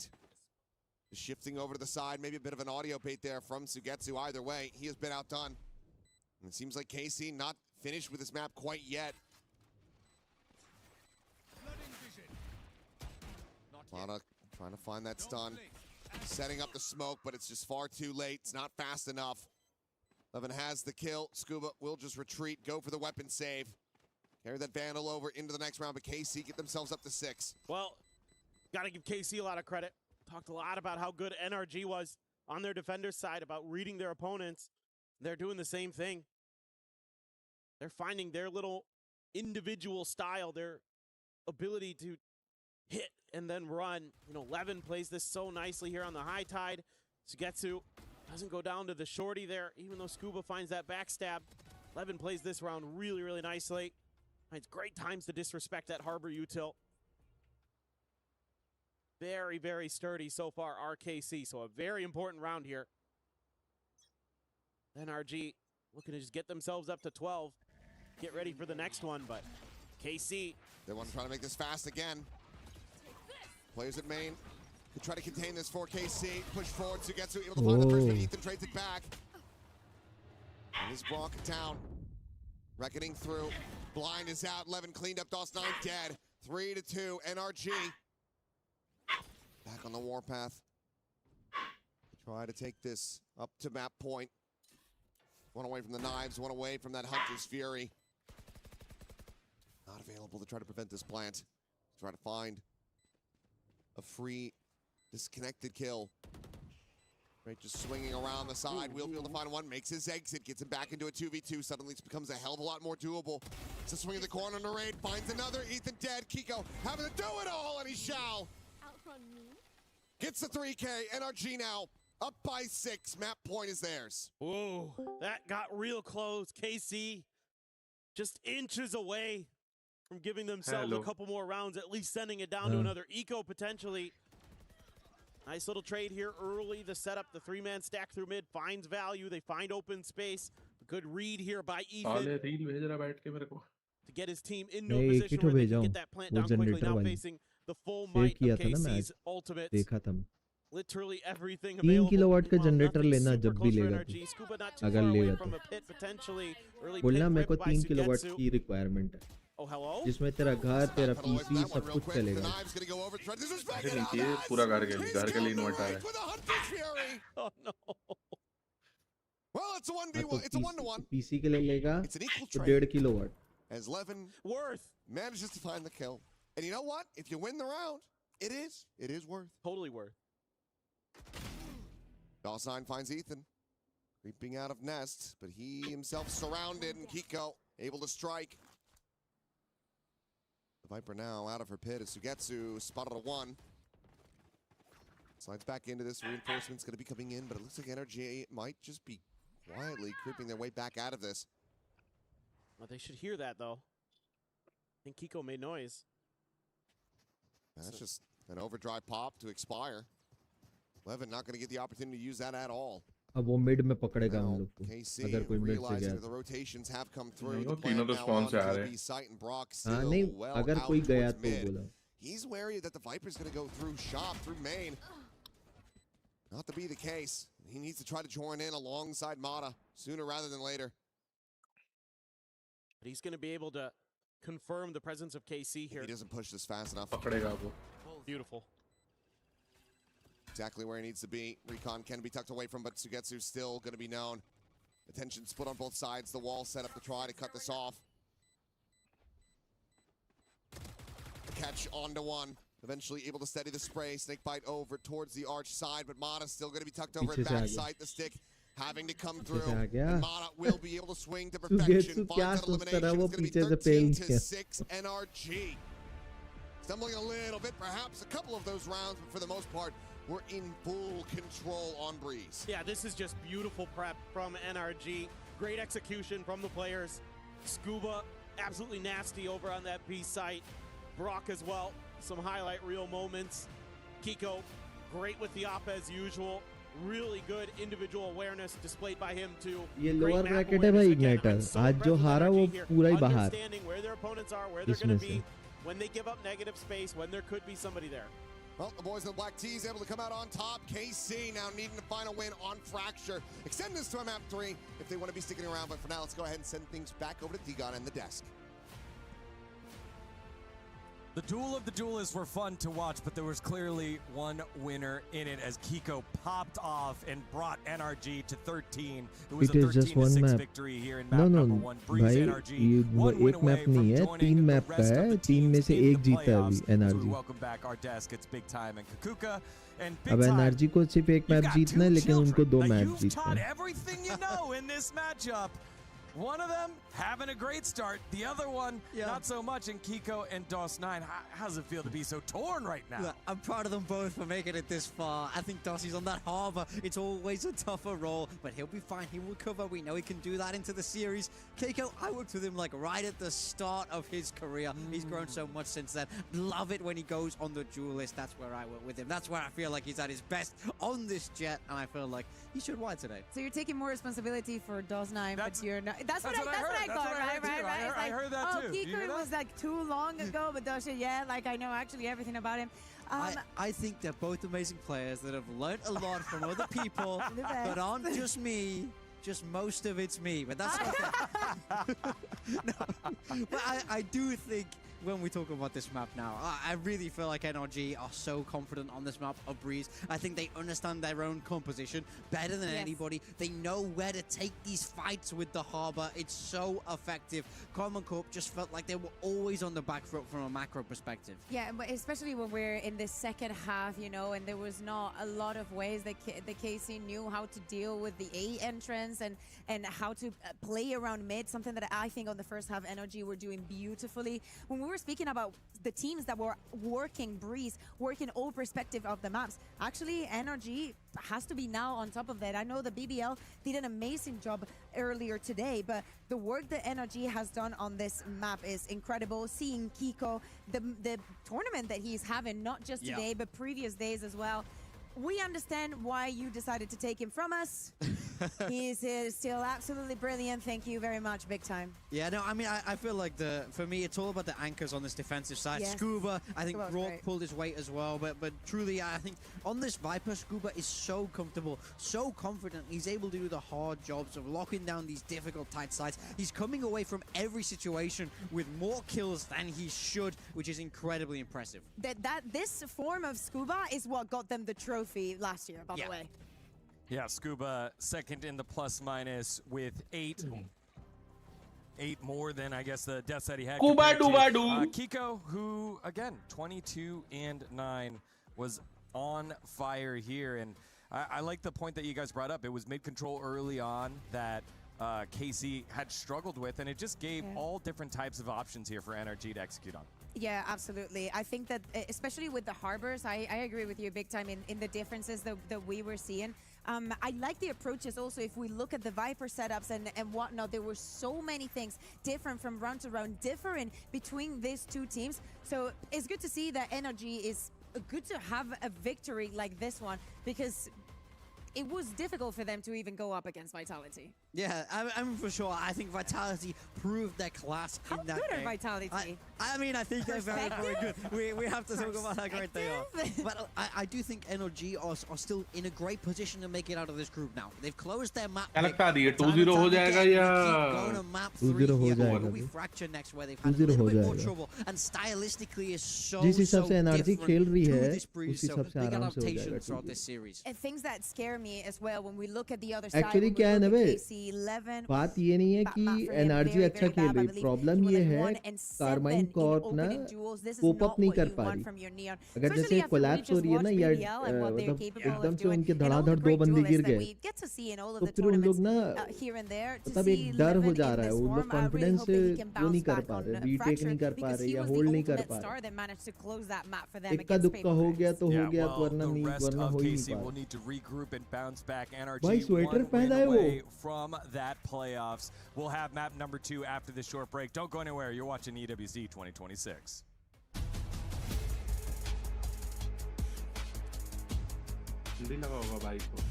Shifting over to the side, maybe a bit of an audio bait there from Sugetsu. Either way, he has been outdone. And it seems like KC not finished with this map quite yet. Plata trying to find that stun. Setting up the smoke, but it's just far too late. It's not fast enough. Levin has the kill. Scuba will just retreat, go for the weapon save. Carry that Vandal over into the next round, but KC get themselves up to 6. Well, gotta give KC a lot of credit. Talked a lot about how good NRG was on their defender's side, about reading their opponents. They're doing the same thing. They're finding their little individual style, their ability to hit and then run. You know, Levin plays this so nicely here on the high tide. Sugetsu doesn't go down to the shorty there, even though Scuba finds that backstab. Levin plays this round really, really nicely. Finds great times to disrespect that Harbor util. Very, very sturdy so far, RKC. So a very important round here. NRG looking to just get themselves up to 12. Get ready for the next one, but KC. They want to try to make this fast again. Players at main to try to contain this for KC. Push forward, Sugetsu able to find the first, but Ethan trades it back. And this Brock down. Reckoning through. Blind is out. Levin cleaned up. DOS9 dead. 3-2. NRG. Back on the warpath. Try to take this up to map point. One away from the knives, one away from that Hunter's Fury. Not available to try to prevent this plant. Try to find a free, disconnected kill. Right, just swinging around the side. We'll be able to find one, makes his exit, gets him back into a 2v2. Suddenly it becomes a hell of a lot more doable. It's a swing in the corner, Narade finds another. Ethan dead, Kiko having to do it all, and he shall. Gets the 3K, NRG now up by 6. Map point is theirs. Whoa, that got real close. KC just inches away from giving themselves a couple more rounds, at least sending it down to another eco potentially. Nice little trade here early. The setup, the 3-man stack through mid finds value. They find open space. A good read here by Ethan to get his team into a position where they can get that plant down quickly. Now facing the full might of KC's ultimates. Literally everything 3 available. Kilowatt का generator लेना जब भी लेगा तू अगर लेगा तो बोलना मेरे को 3 किलोवाट की रिक्वायरमेंट है जिसमें तेरा घर तेरा पीसी सब कुछ चलेगा पूरा घर के लिए इन्वर्टर है Oh no. Well, it's a 1v1. It's a 1-to-1. PC के लिए लेगा It's an equal तो trade. 1.5 kilowatt As Levin manages to find the kill. And you know what? If you win the round, it is worth. Totally worth. DOS9 finds Ethan creeping out of nest, but he himself surrounded, and Kiko able to strike. The Viper now out of her pit as Sugetsu spotted a 1. Slides back into this. Reinforcement's going to be coming in, but it looks like NRG might just be quietly creeping their way back out of this. Well, they should hear that, though. I think Kiko made noise. That's just an overdrive pop to expire. Levin not going to get the opportunity to use that at all. अब वो mid में पकड़ेगा हम लोग को अगर कोई mid से गया the rotations have come through. नहीं, वो तीनों तो spawn से आ रहे हैं। हाँ नहीं अगर कोई गया तो बोला He's wary that the Viper's going to go through shop, through main. Not to be the case. He needs to try to join in alongside Mata sooner rather than later. But he's going to be able to confirm the presence of KC here. He doesn't push this fast enough. Beautiful. Exactly where he needs to be. Recon can be tucked away from, but Sugetsu's still going to be known. Attention split on both sides. The wall set up to try to cut this off. Catch onto one. Eventually able to steady the spray. Snakebite over towards the arch side, but Mata's still going to be tucked over at backside. The stick having to come through. And Mata will be able to swing to perfection. Finds that elimination. It's going to be 13-6 NRG. Stumbling a little bit, perhaps a couple of those rounds, but for the most part, we're in full control on Breeze. Yeah, this is just beautiful prep from NRG. Great execution from the players. Scuba, absolutely nasty over on that B site. Brock as well, some highlight reel moments. Kiko, great with the op as usual. Really good individual awareness displayed by him too. ये lower bracket है भाई Igniter. आज जो हारा वो पूरा ही बाहर. Understanding where their opponents are, where they're going to be, when they give up negative space, when there could be somebody there. Well, the boys in the black tees able to come out on top. KC now needing the final win on Fracture. Extend this to a map 3 if they want to be sticking around. But for now, let's go ahead and send things back over to Digon and the desk. The duel of the duelists were fun to watch, but there was clearly one winner in it as Kiko popped off and brought NRG to 13. It was a 13-6 victory here in map number 1. Breeze NRG, one win away from joining the rest of the teams in the playoffs. So we welcome back our desk. It's Big Time and Kakuka. And Big अब Time, NRG को सिर्फ एक match जीतना है, लेकिन उनको 2 match जीतने हैं. you've taught everything you know in this matchup. One of them having a great start, the other one not so much. And Kiko and DOS9, how does it feel to be so torn right now? Look, I'm proud of them both for making it this far. I think Dossie's on that harbor. It's always a tougher role, but he'll be fine. He will recover. We know he can do that into the series. Keiko, I worked with him like right at the start of his career. He's grown so much since then. Love it when he goes on the duelist. That's where I work with him. That's where I feel like he's at his best on this jet, and I feel like he should win today. So you're taking more responsibility for DOS9, but you're not. That's what I thought, right? I heard that too. Kiko was like too long ago, but Dosha, like I know actually everything about him. I think they're both amazing players that have learned a lot from other people, but aren't just me. Just most of it's me, but that's not no, but I do think when we talk about this map now, I really feel like NRG are so confident on this map of Breeze. I think they understand their own composition better than anybody. They know where to take these fights with the harbor. It's so effective. Karmine Corp just felt like they were always on the back foot from a macro perspective. Yeah, but especially when we're in the second half, and there was not a lot of ways that the KC knew how to deal with the A entrance and how to play around mid, something that I think on the first half NRG were doing beautifully. When we were speaking about the teams that were working Breeze, working all perspective of the maps, actually NRG has to be now on top of that. I know the BBL did an amazing job earlier today, but the work that NRG has done on this map is incredible. Seeing Kiko, the tournament that he's having, not just today, but previous days as well. We understand why you decided to take him from us. He's still absolutely brilliant. Thank you very much, Big Time. Yeah, no, I mean, I feel like for me, it's all about the anchors on this defensive side. Yes. Scuba, I think Scuba's Rourke great. pulled his weight as well, but truly, I think on this Viper, Scuba is so comfortable, so confident. He's able to do the hard jobs of locking down these difficult tight sides. He's coming away from every situation with more kills than he should, which is incredibly impressive. This form of Scuba is what got them the trophy last year, by the way. Yeah, Scuba second in the plus minus with 8 more than I guess the deaths that he had. Kiko, who again 22-9, was on fire here, and I like the point that you guys brought up. It was mid control early on that KC had struggled with, and it just gave all different types of options here for NRG to execute on. Yeah, absolutely. I think that, especially with the harbors, I agree with you Big Time in the differences that we were seeing. I like the approaches also. If we look at the Viper setups and whatnot, there were so many things different from round to round, different between these two teams. So it's good to see that NRG is good to have a victory like this one, because it was difficult for them to even go up against Vitality. Yeah, I mean, for sure. I think Vitality proved their class in that Good game. at Vitality. I mean, I think they're very, very good. We have to talk about how great they are. But I do think NRG are still in a great position to make it out of this group now. They've closed their map. क्या लगता है ये 2-0 हो जाएगा या 2-0 हो जाएगा we fracture next where they've had a little bit more trouble and stylistically is so जिस हिसाब से NRG खेल रही है उस हिसाब से आराम से हो जाएगा throughout this series. And things that scare me as well when we look at the other side. Actually क्या है ना बे KC11 बात ये नहीं है कि NRG अच्छा खेल रही, प्रॉब्लम ये है कार्माइन कॉर्प ना कोप अप नहीं कर पा रही. अगर जैसे कोलैप्स हो रही है ना या मतलब एकदम से उनके धड़ाधड़ 2 बंदे गिर गए तो फिर उन लोग ना मतलब एक डर हो जा रहा है, उन लोग कॉन्फिडेंस से वो नहीं कर पा रहे, रीटेक नहीं कर पा रहे या होल्ड नहीं कर पा रहे. इक्का दुक्का हो गया तो हो गया, वरना नहीं, वरना हो ही नहीं पा. भाई स्वेटर पहना है वो. From that playoffs, we'll have map number 2 after this short break. Don't go anywhere. You're watching EWC 2026. ठंडी लगा होगा भाई को.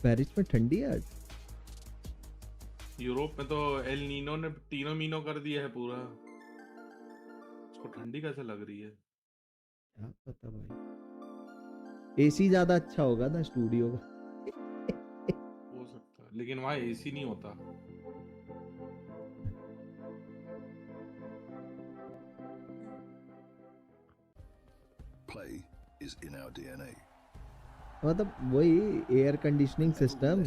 पेरिस में ठंडी है आज. यूरोप में तो एल नीनो ने तीनों मीनो कर दिया है पूरा. उसको ठंडी कैसे लग रही है? क्या पता भाई. एसी ज्यादा अच्छा होगा ना स्टूडियो का. हो सकता है, लेकिन वहाँ एसी नहीं होता. Play is in our DNA. मतलब वही एयर कंडीशनिंग सिस्टम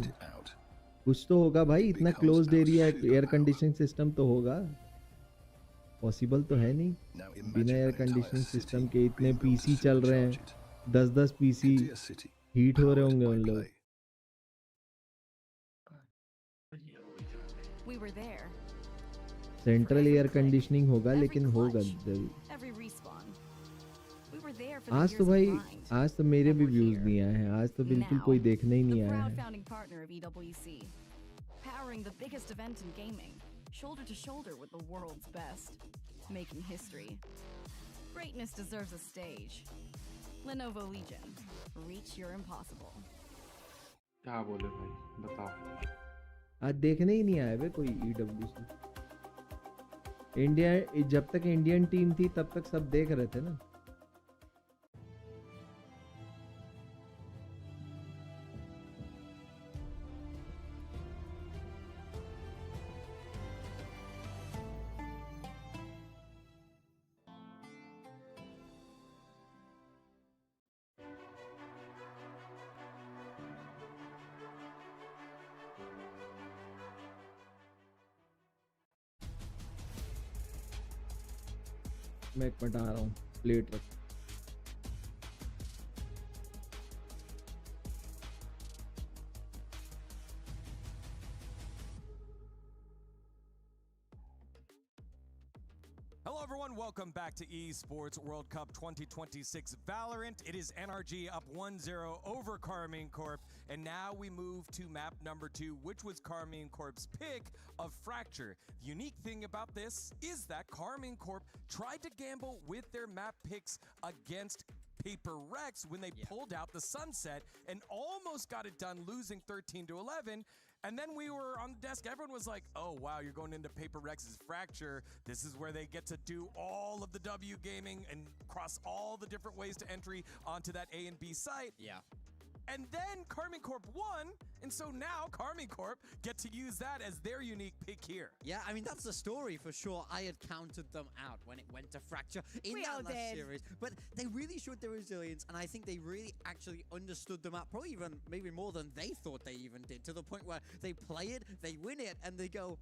कुछ तो होगा भाई. इतना closed area air conditioning system तो होगा. पॉसिबल तो है नहीं बिना एयर कंडीशनिंग सिस्टम के. इतने पीसी चल रहे हैं, 10-10 पीसी हीट हो रहे होंगे उन लोग. सेंट्रल एयर कंडीशनिंग होगा लेकिन होगा जरूर. आज तो भाई, आज तो मेरे भी व्यूज नहीं आए हैं. आज तो बिल्कुल कोई देखने ही नहीं आया है. Powering the biggest event in gaming, shoulder to shoulder with the world's best, making history. Greatness deserves a stage. Lenovo Legion, reach your impossible. क्या बोले भाई, बताओ. आज देखने ही नहीं आया बे कोई EWC. इंडिया, जब तक इंडियन टीम थी तब तक सब देख रहे थे ना. मैं एक मिनट आ रहा हूँ, प्लेट रख. Hello everyone, welcome back to Esports World Cup 2026 Valorant. It is NRG up 1-0 over Karmine Corp, and now we move to map number 2, which was Karmine Corp's pick of Fracture. The unique thing about this is that Karmine Corp tried to gamble with their map picks against Paper Rex when they pulled out the Sunset and almost got it done, losing 13-11. And then we were on the desk, everyone was like, oh wow, you're going into Paper Rex's Fracture. This is where they get to do all of the W gaming and cross all the different ways to entry onto that A and B site. Yeah. And then Karmine Corp won, and so now Karmine Corp get to use that as their unique pick here. Yeah, I mean, that's the story for sure. I had counted them out when it went to Fracture in that last series. But they really showed their resilience, and I think they really actually understood the map, probably even maybe more than they thought they even did, to the point where they play it, they win it, and they go,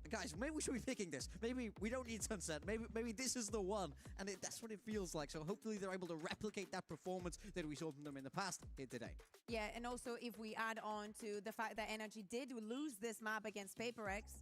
guys, maybe we should be picking this. Maybe we don't need Sunset. Maybe this is the one. And that's what it feels like. So hopefully they're able to replicate that performance that we saw from them in the past here today. Yeah, and also if we add on to the fact that NRG did lose this map against PaperX,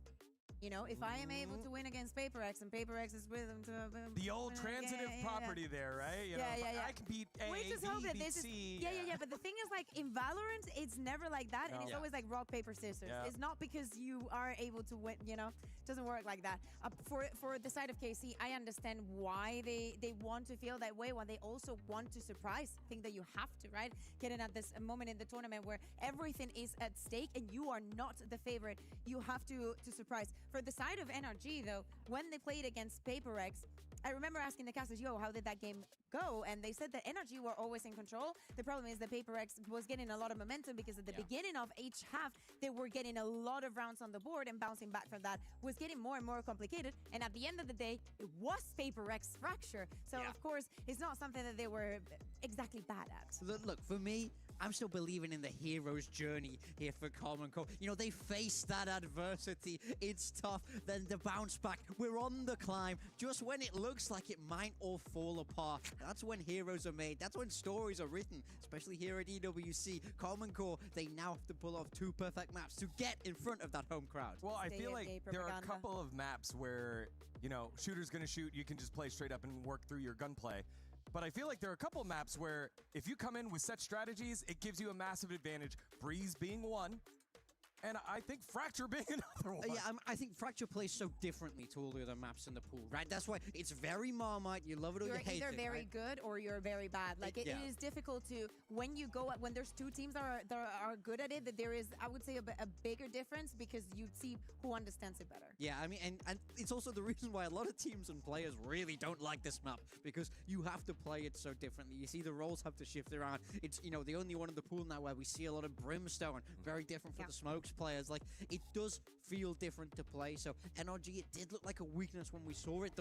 You know, if I am able to win against PaperX and PaperX is with them to the old transitive property there, right? You know, I can beat A, we just hope that this is C. But the thing is, like in Valorant, it's never like that, and it's always like rock paper scissors. Yeah. It's not because you are able to win. You know, it doesn't work like that. For the side of KC, I understand why they want to feel that way. Why they also want to surprise. Think that you have to, right? Getting at this moment in the tournament where everything is at stake and you are not the favorite, you have to surprise. For the side of NRG, though, when they played against PaperX, I remember asking the casters, how did that game go? And they said that NRG were always in control. The problem is that PaperX was getting a lot of momentum because at the beginning of each half, they were getting a lot of rounds on the board, and bouncing back from that was getting more and more complicated. And at the end of the day, it was PaperX Fracture. So, of course, it's not something that they were exactly bad at. Look, for me, I'm still believing in the hero's journey here for Karmine Corp. You know, they faced that adversity. It's tough. Then the bounce back. We're on the climb. Just when it looks like it might all fall apart, that's when heroes are made. That's when stories are written, especially here at EWC. Karmine Corp, they now have to pull off 2 perfect maps to get in front of that home crowd. Well, I feel like there are a couple of maps where, you know, shooter's going to shoot. You can just play straight up and work through your gunplay. But I feel like there are a couple maps where if you come in with set strategies, it gives you a massive advantage. Breeze being one, and I think Fracture being another one. Yeah, I think Fracture plays so differently to all the other maps in the pool, right? That's why it's very Marmite. You love it or you hate it. You're either very good or you're very bad. Like it is difficult to when there's 2 teams that are good at it. That there is, I would say, a bigger difference because you see who understands it better. Yeah, I mean, and it's also the reason why a lot of teams and players really don't like this map because you have to play it so differently. You see, the roles have to shift around. It's the only one in the pool now where we see a lot of brimstone. Very different for the smokes players. Like, it does feel different to play. So NRG, it did look like a weakness when we saw it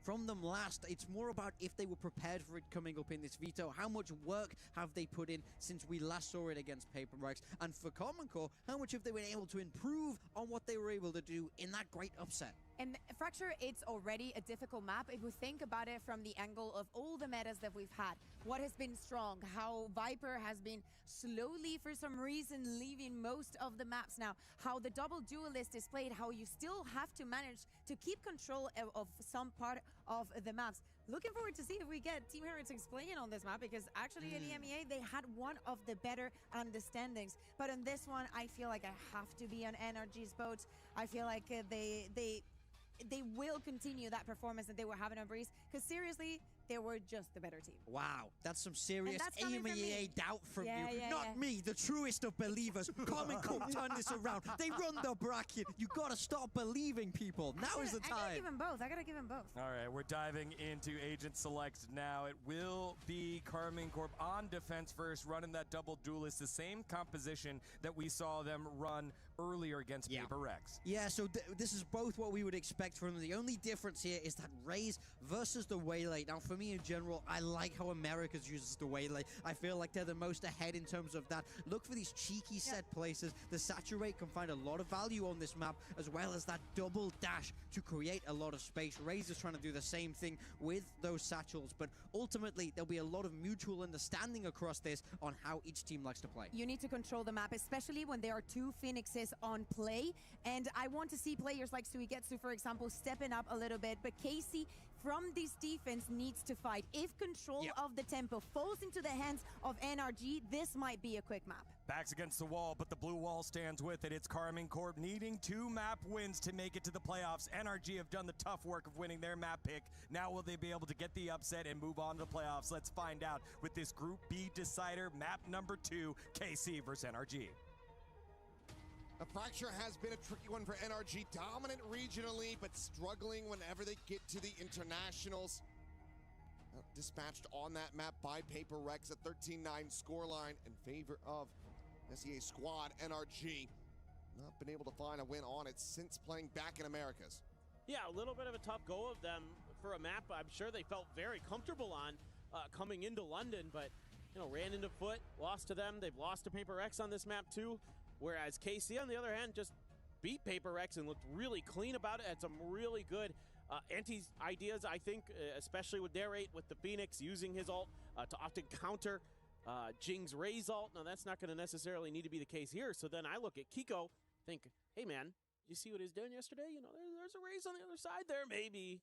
from them last. It's more about if they were prepared for it coming up in this veto. How much work have they put in since we last saw it against PaperX? And for Karmine Corp, how much have they been able to improve on what they were able to do in that great upset? And Fracture, it's already a difficult map. If we think about it from the angle of all the metas that we've had, what has been strong, how Viper has been slowly, for some reason, leaving most of the maps now, how the double duelist is played, how you still have to manage to keep control of some part of the maps. Looking forward to see if we get Team Heretics playing on this map because actually in EMEA, they had one of the better understandings. But on this one, I feel like I have to be on NRG's boat. I feel like they will continue that performance that they were having on Breeze because seriously, they were just the better team. Wow, that's some serious EMEA doubt from you. Not me, the truest of believers. Karmine Corp turned this around. They run the bracket. You gotta stop believing people. Now is the time. I gotta give them both. All right, we're diving into Agent Select now. It will be Karmine Corp on defense first, running that double duelist, the same composition that we saw them run earlier against PaperX. Yeah, so this is both what we would expect from them. The only difference here is that Raze versus the Waylay. Now, for me in general, I like how Americas uses the Waylay. I feel like they're the most ahead in terms of that. Look for these cheeky set places. The Saturate can find a lot of value on this map, as well as that double dash to create a lot of space. Raze is trying to do the same thing with those satchels, but ultimately, there'll be a lot of mutual understanding across this on how each team likes to play. You need to control the map, especially when there are 2 Phoenixes on play, and I want to see players like Suigetsu, for example, stepping up a little bit, but Casey from this defense needs to fight. If control of the tempo falls into the hands of NRG, this might be a quick map. Backs against the wall, but the blue wall stands with it. It's Karmine Corp needing 2 map wins to make it to the playoffs. NRG have done the tough work of winning their map pick. Now will they be able to get the upset and move on to the playoffs? Let's find out with this Group B decider, map number 2, KC versus NRG. The Fracture has been a tricky one for NRG, dominant regionally, but struggling whenever they get to the internationals. Dispatched on that map by PaperX, a 13-9 scoreline in favor of SEA squad. NRG not been able to find a win on it since playing back in Americas. Yeah, a little bit of a tough go of them for a map I'm sure they felt very comfortable on coming into London, but ran into foot, lost to them. They've lost to PaperX on this map too. Whereas KC, on the other hand, just beat PaperX and looked really clean about it. Had some really good anti-ideas, I think, especially with their 8, with the Phoenix using his ult to often counter Jing's Raze ult. Now, that's not going to necessarily need to be the case here. So then I look at Kiko, think, hey, man, you see what he's doing yesterday? You know, there's a race on the other side there. Maybe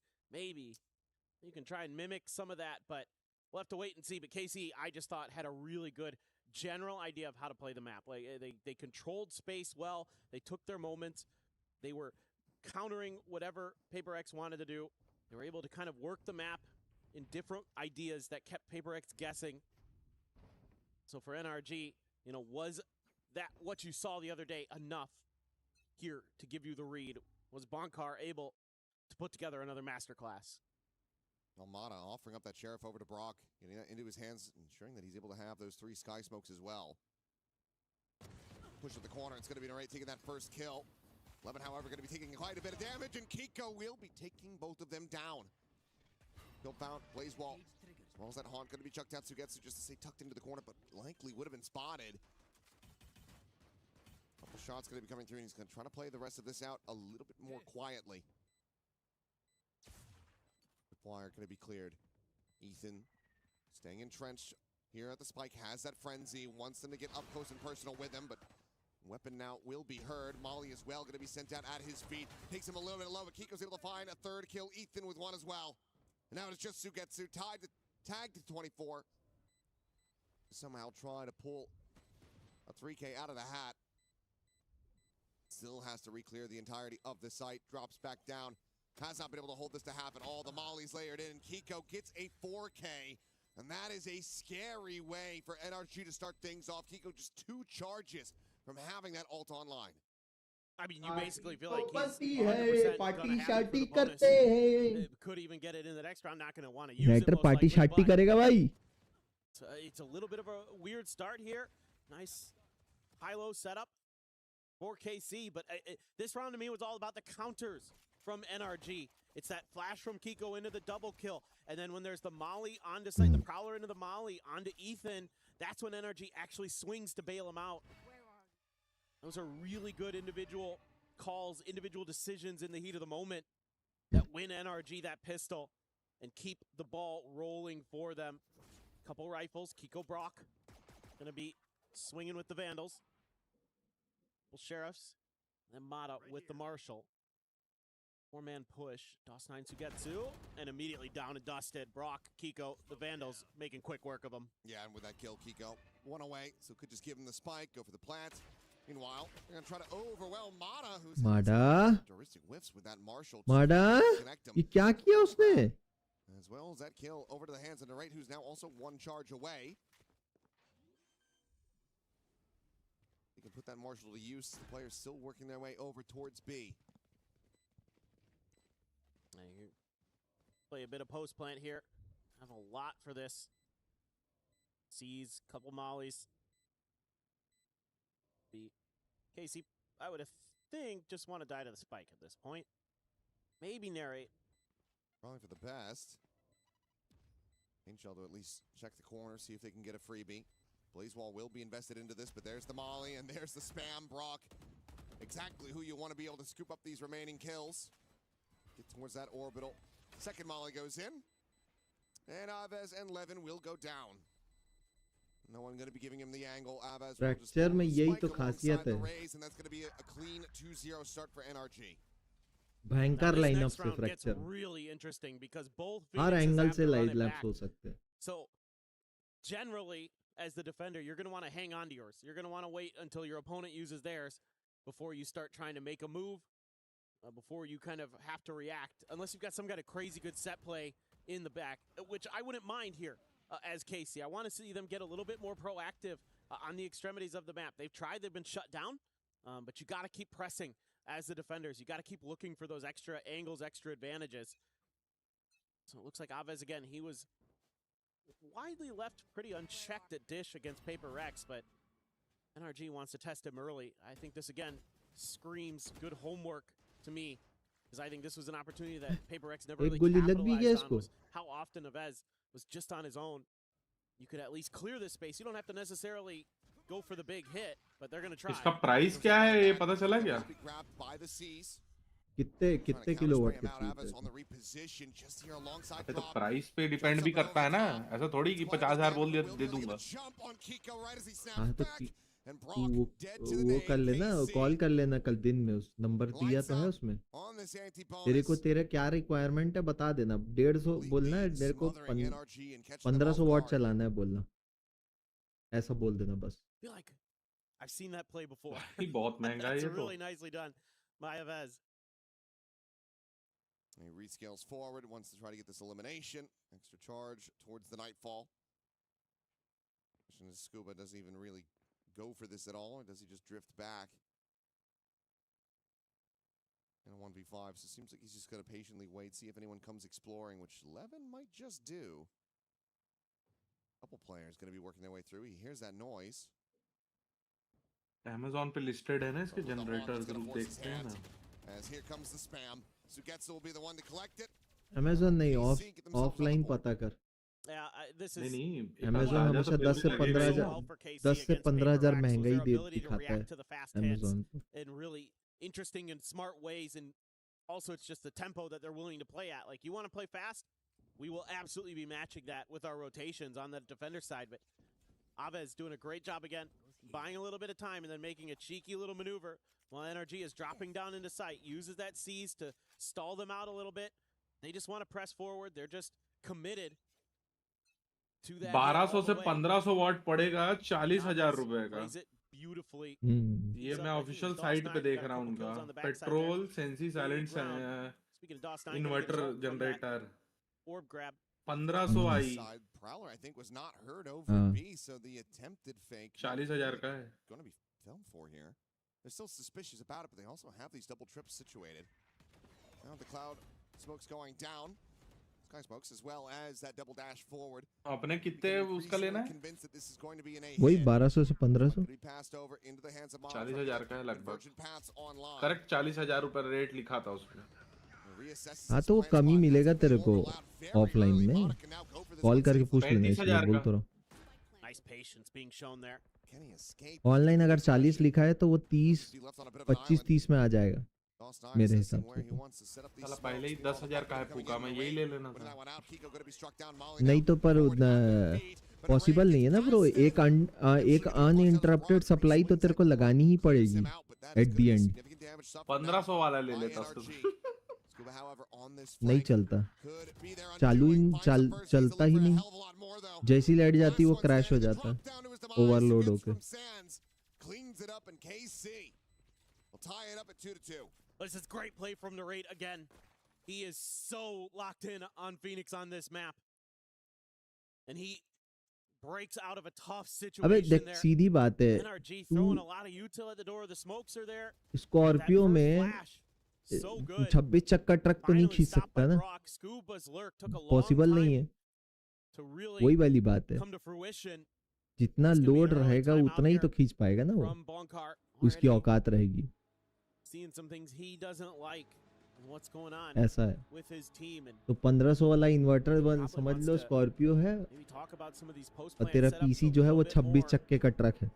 you can try and mimic some of that, but we'll have to wait and see. But KC, I just thought, had a really good general idea of how to play the map. Like they controlled space well. They took their moments. They were countering whatever Paper X wanted to do. They were able to kind of work the map in different ideas that kept Paper X guessing. So for NRG, you know, was that what you saw the other day enough here to give you the read? Was Bonkar able to put together another masterclass? Almada offering up that Sheriff over to Brock, getting that into his hands, ensuring that he's able to have those 3 Sky Smokes as well. Push at the corner, it's going to be Narrate taking that first kill. Levin, however, going to be taking quite a bit of damage, and Kiko will be taking both of them down. Kill found, Blaze Wall. As well as that Haunt going to be chucked out, Sugetsu just to say tucked into the corner, but likely would have been spotted. Couple shots going to be coming through, and he's going to try to play the rest of this out a little bit more quietly. Flyer going to be cleared. Ethan staying entrenched here at the spike, has that frenzy, wants them to get up close and personal with him, but weapon now will be heard. Molly as well going to be sent out at his feet. Takes him a little bit low, but Kiko's able to find a third kill. Ethan with one as well. And now it's just Sugetsu tagged to 24. Somehow try to pull a 3K out of the hat. Still has to re-clear the entirety of the site. Drops back down. Has not been able to hold this to happen. All the mollies layered in. Kiko gets a 4K. And that is a scary way for NRG to start things off. Kiko just 2 charges from having that ult online. I mean, you basically feel like he's 100% party sharty karte hain. Could even get it in the next round. Not going to want to use it. Naiter most party likely, sharty but करेगा भाई. It's a little bit of a weird start here. Nice high-low setup for KC, but this round to me was all about the counters from NRG. It's that flash from Kiko into the double kill, and then when there's the molly onto site, the prowler into the molly onto Ethan, that's when NRG actually swings to bail him out. Those are really good individual calls, individual decisions in the heat of the moment that win NRG that pistol and keep the ball rolling for them. Couple rifles, Kiko Brock gonna be swinging with the Vandals. Well, Sheriffs, and then Mata with the Marshal. 4-man push, DOS9 Sugetsu, and immediately down and dusted. Brock, Kiko, the Vandals making quick work of him. Yeah, and with that kill, Kiko one away, so could just give him the spike, go for the plant. Meanwhile, they're gonna try to overwhelm Mata, who's Mada, characteristic whiffs with that Marshal. Mada, ये क्या किया उसने? As well as that kill over to the hands of Narrate, who's now also 1 charge away. He can put that Marshal to use. The players still working their way over towards B. You play a bit of post plant here. Have a lot for this. Sees, couple mollies. KC, I would think, just want to die to the spike at this point. Maybe Narrate. Probably for the best. Angel to at least check the corner, see if they can get a freebie. Blazewall will be invested into this, but there's the molly and there's the spam. Brock, exactly who you want to be able to scoop up these remaining kills. Get towards that orbital. Second molly goes in. And Aves and Levin will go down. No one going to be giving him the angle. Aves fracture में यही तो खासियत है. And that's going to be a clean 2-0 start for NRG. भयंकर lineup से fracture. Really interesting because both her angle से lineup हो सकते हैं. So generally, as the defender, you're going to want to hang on to yours. You're going to want to wait until your opponent uses theirs before you start trying to make a move, before you kind of have to react, unless you've got some kind of crazy good set play in the back, which I wouldn't mind here as KC. I want to see them get a little bit more proactive on the extremities of the map. They've tried, they've been shut down, but you got to keep pressing as the defenders. You got to keep looking for those extra angles, extra advantages. So it looks like Aves, again, he was widely left pretty unchecked at Dish against Paper Rex, but NRG wants to test him early. I think this, again, screams good homework to me, because I think this was an opportunity that Paper Rex never really capitalized on, was how often Aves was just on his own. You could at least clear this space. You don't have to necessarily go for the big hit, but they're going to try. इसका price क्या है ये पता चला क्या? कितने kilowatt के तो प्राइस पे डिपेंड भी करता है ना, ऐसा थोड़ी कि 50,000 बोल दिया दे दूंगा. हाँ तो And तू Brock dead to the वो कर name. लेना, कॉल कर लेना कल दिन में, उस नंबर दिया तो है उसमें। On this तेरे को anti-bonus. तेरा क्या रिक्वायरमेंट है बता देना। 150 बोलना है मेरे को, Smothering NRG and catching them 1500 off what guard. चलाना है बोलना, ऐसा बोल देना बस। I feel like I've seen that play before. बहुत महंगा है That's ये तो। really nicely done by Avez. He rescales forward, wants to try to get this elimination. Extra charge towards the Nightfall. Question is, Scuba doesn't even really go for this at all, or does he just drift back? In a 1v5, so it seems like he's just going to patiently wait, see if anyone comes exploring, which Levin might just do. Couple players going to be working their way through. He hears that noise. Amazon पे listed है ना इसके generator group देखते हैं ना। As here comes the spam. Sugetsu will be the one to collect it. Amazon नहीं, offline पता कर। Yeah, this is नहीं, Amazon हमेशा 10 से 15,000 महंगाई दिखाता है Amazon। in really interesting and smart ways, and also it's just the tempo that they're willing to play at. Like, you want to play fast, we will absolutely be matching that with our rotations on the defender side. But Aves doing a great job again, buying a little bit of time and then making a cheeky little maneuver while NRG is dropping down into sight, uses that seize to stall them out a little bit. They just want to press forward. They're just committed to that. 1200 से 1500 what पड़ेगा 40,000 रुपए का। Beautifully. ये मैं official site पे देख रहा हूँ उनका। Petrol, sensi silent, inverter generator. Orb grab. 1500 I. Prowler, I think, was not heard over B, so the attempted fake 40,000 का है। Going to be filmed for here. They're still suspicious about it, but they also have these double trips situated. Now the cloud smoke's going down. Sky smokes as well as that double dash forward. अपने कितने उसका लेना है? Convinced that this is going to be an A. वही 1200 से 1500। 40,000 का है लगभग। करेक्ट 40,000 रुपए रेट लिखा था उसमें। हाँ तो वो कम ही मिलेगा तेरे को ऑफलाइन में, कॉल करके पूछ लेना, इसलिए बोल तो रहा हूँ। ऑनलाइन अगर 40 लिखा है तो वो 25-30 में आ जाएगा मेरे हिसाब से। साला पहले ही 10,000 का है फूका, मैं यही ले लेना था। नहीं तो पर पॉसिबल नहीं है ना ब्रो, एक अनइंटरप्टेड सप्लाई तो तेरे को लगानी ही पड़ेगी एट द एंड। 1500 वाला ले लेता तो नहीं चलता, चलता ही नहीं, जैसी लाइट जाती वो क्रैश हो जाता ओवरलोड होके। This is great play from Narrate again. He is so locked in on Phoenix on this map. And he breaks out of a tough situation अबे there. देख सीधी बात है, NRG throwing a lot of util at the door. The smokes are there. Scorpio में 26 चक्का truck तो नहीं खींच सकता ना, पॉसिबल नहीं है। वही वाली बात है, जितना लोड रहेगा उतना ही तो खींच पाएगा ना वो, उसकी औकात रहेगी। ऐसा है तो 1500 वाला इन्वर्टर समझ लो स्कॉर्पियो है, और तेरा पीसी जो है वो 26 चक्के का ट्रक है।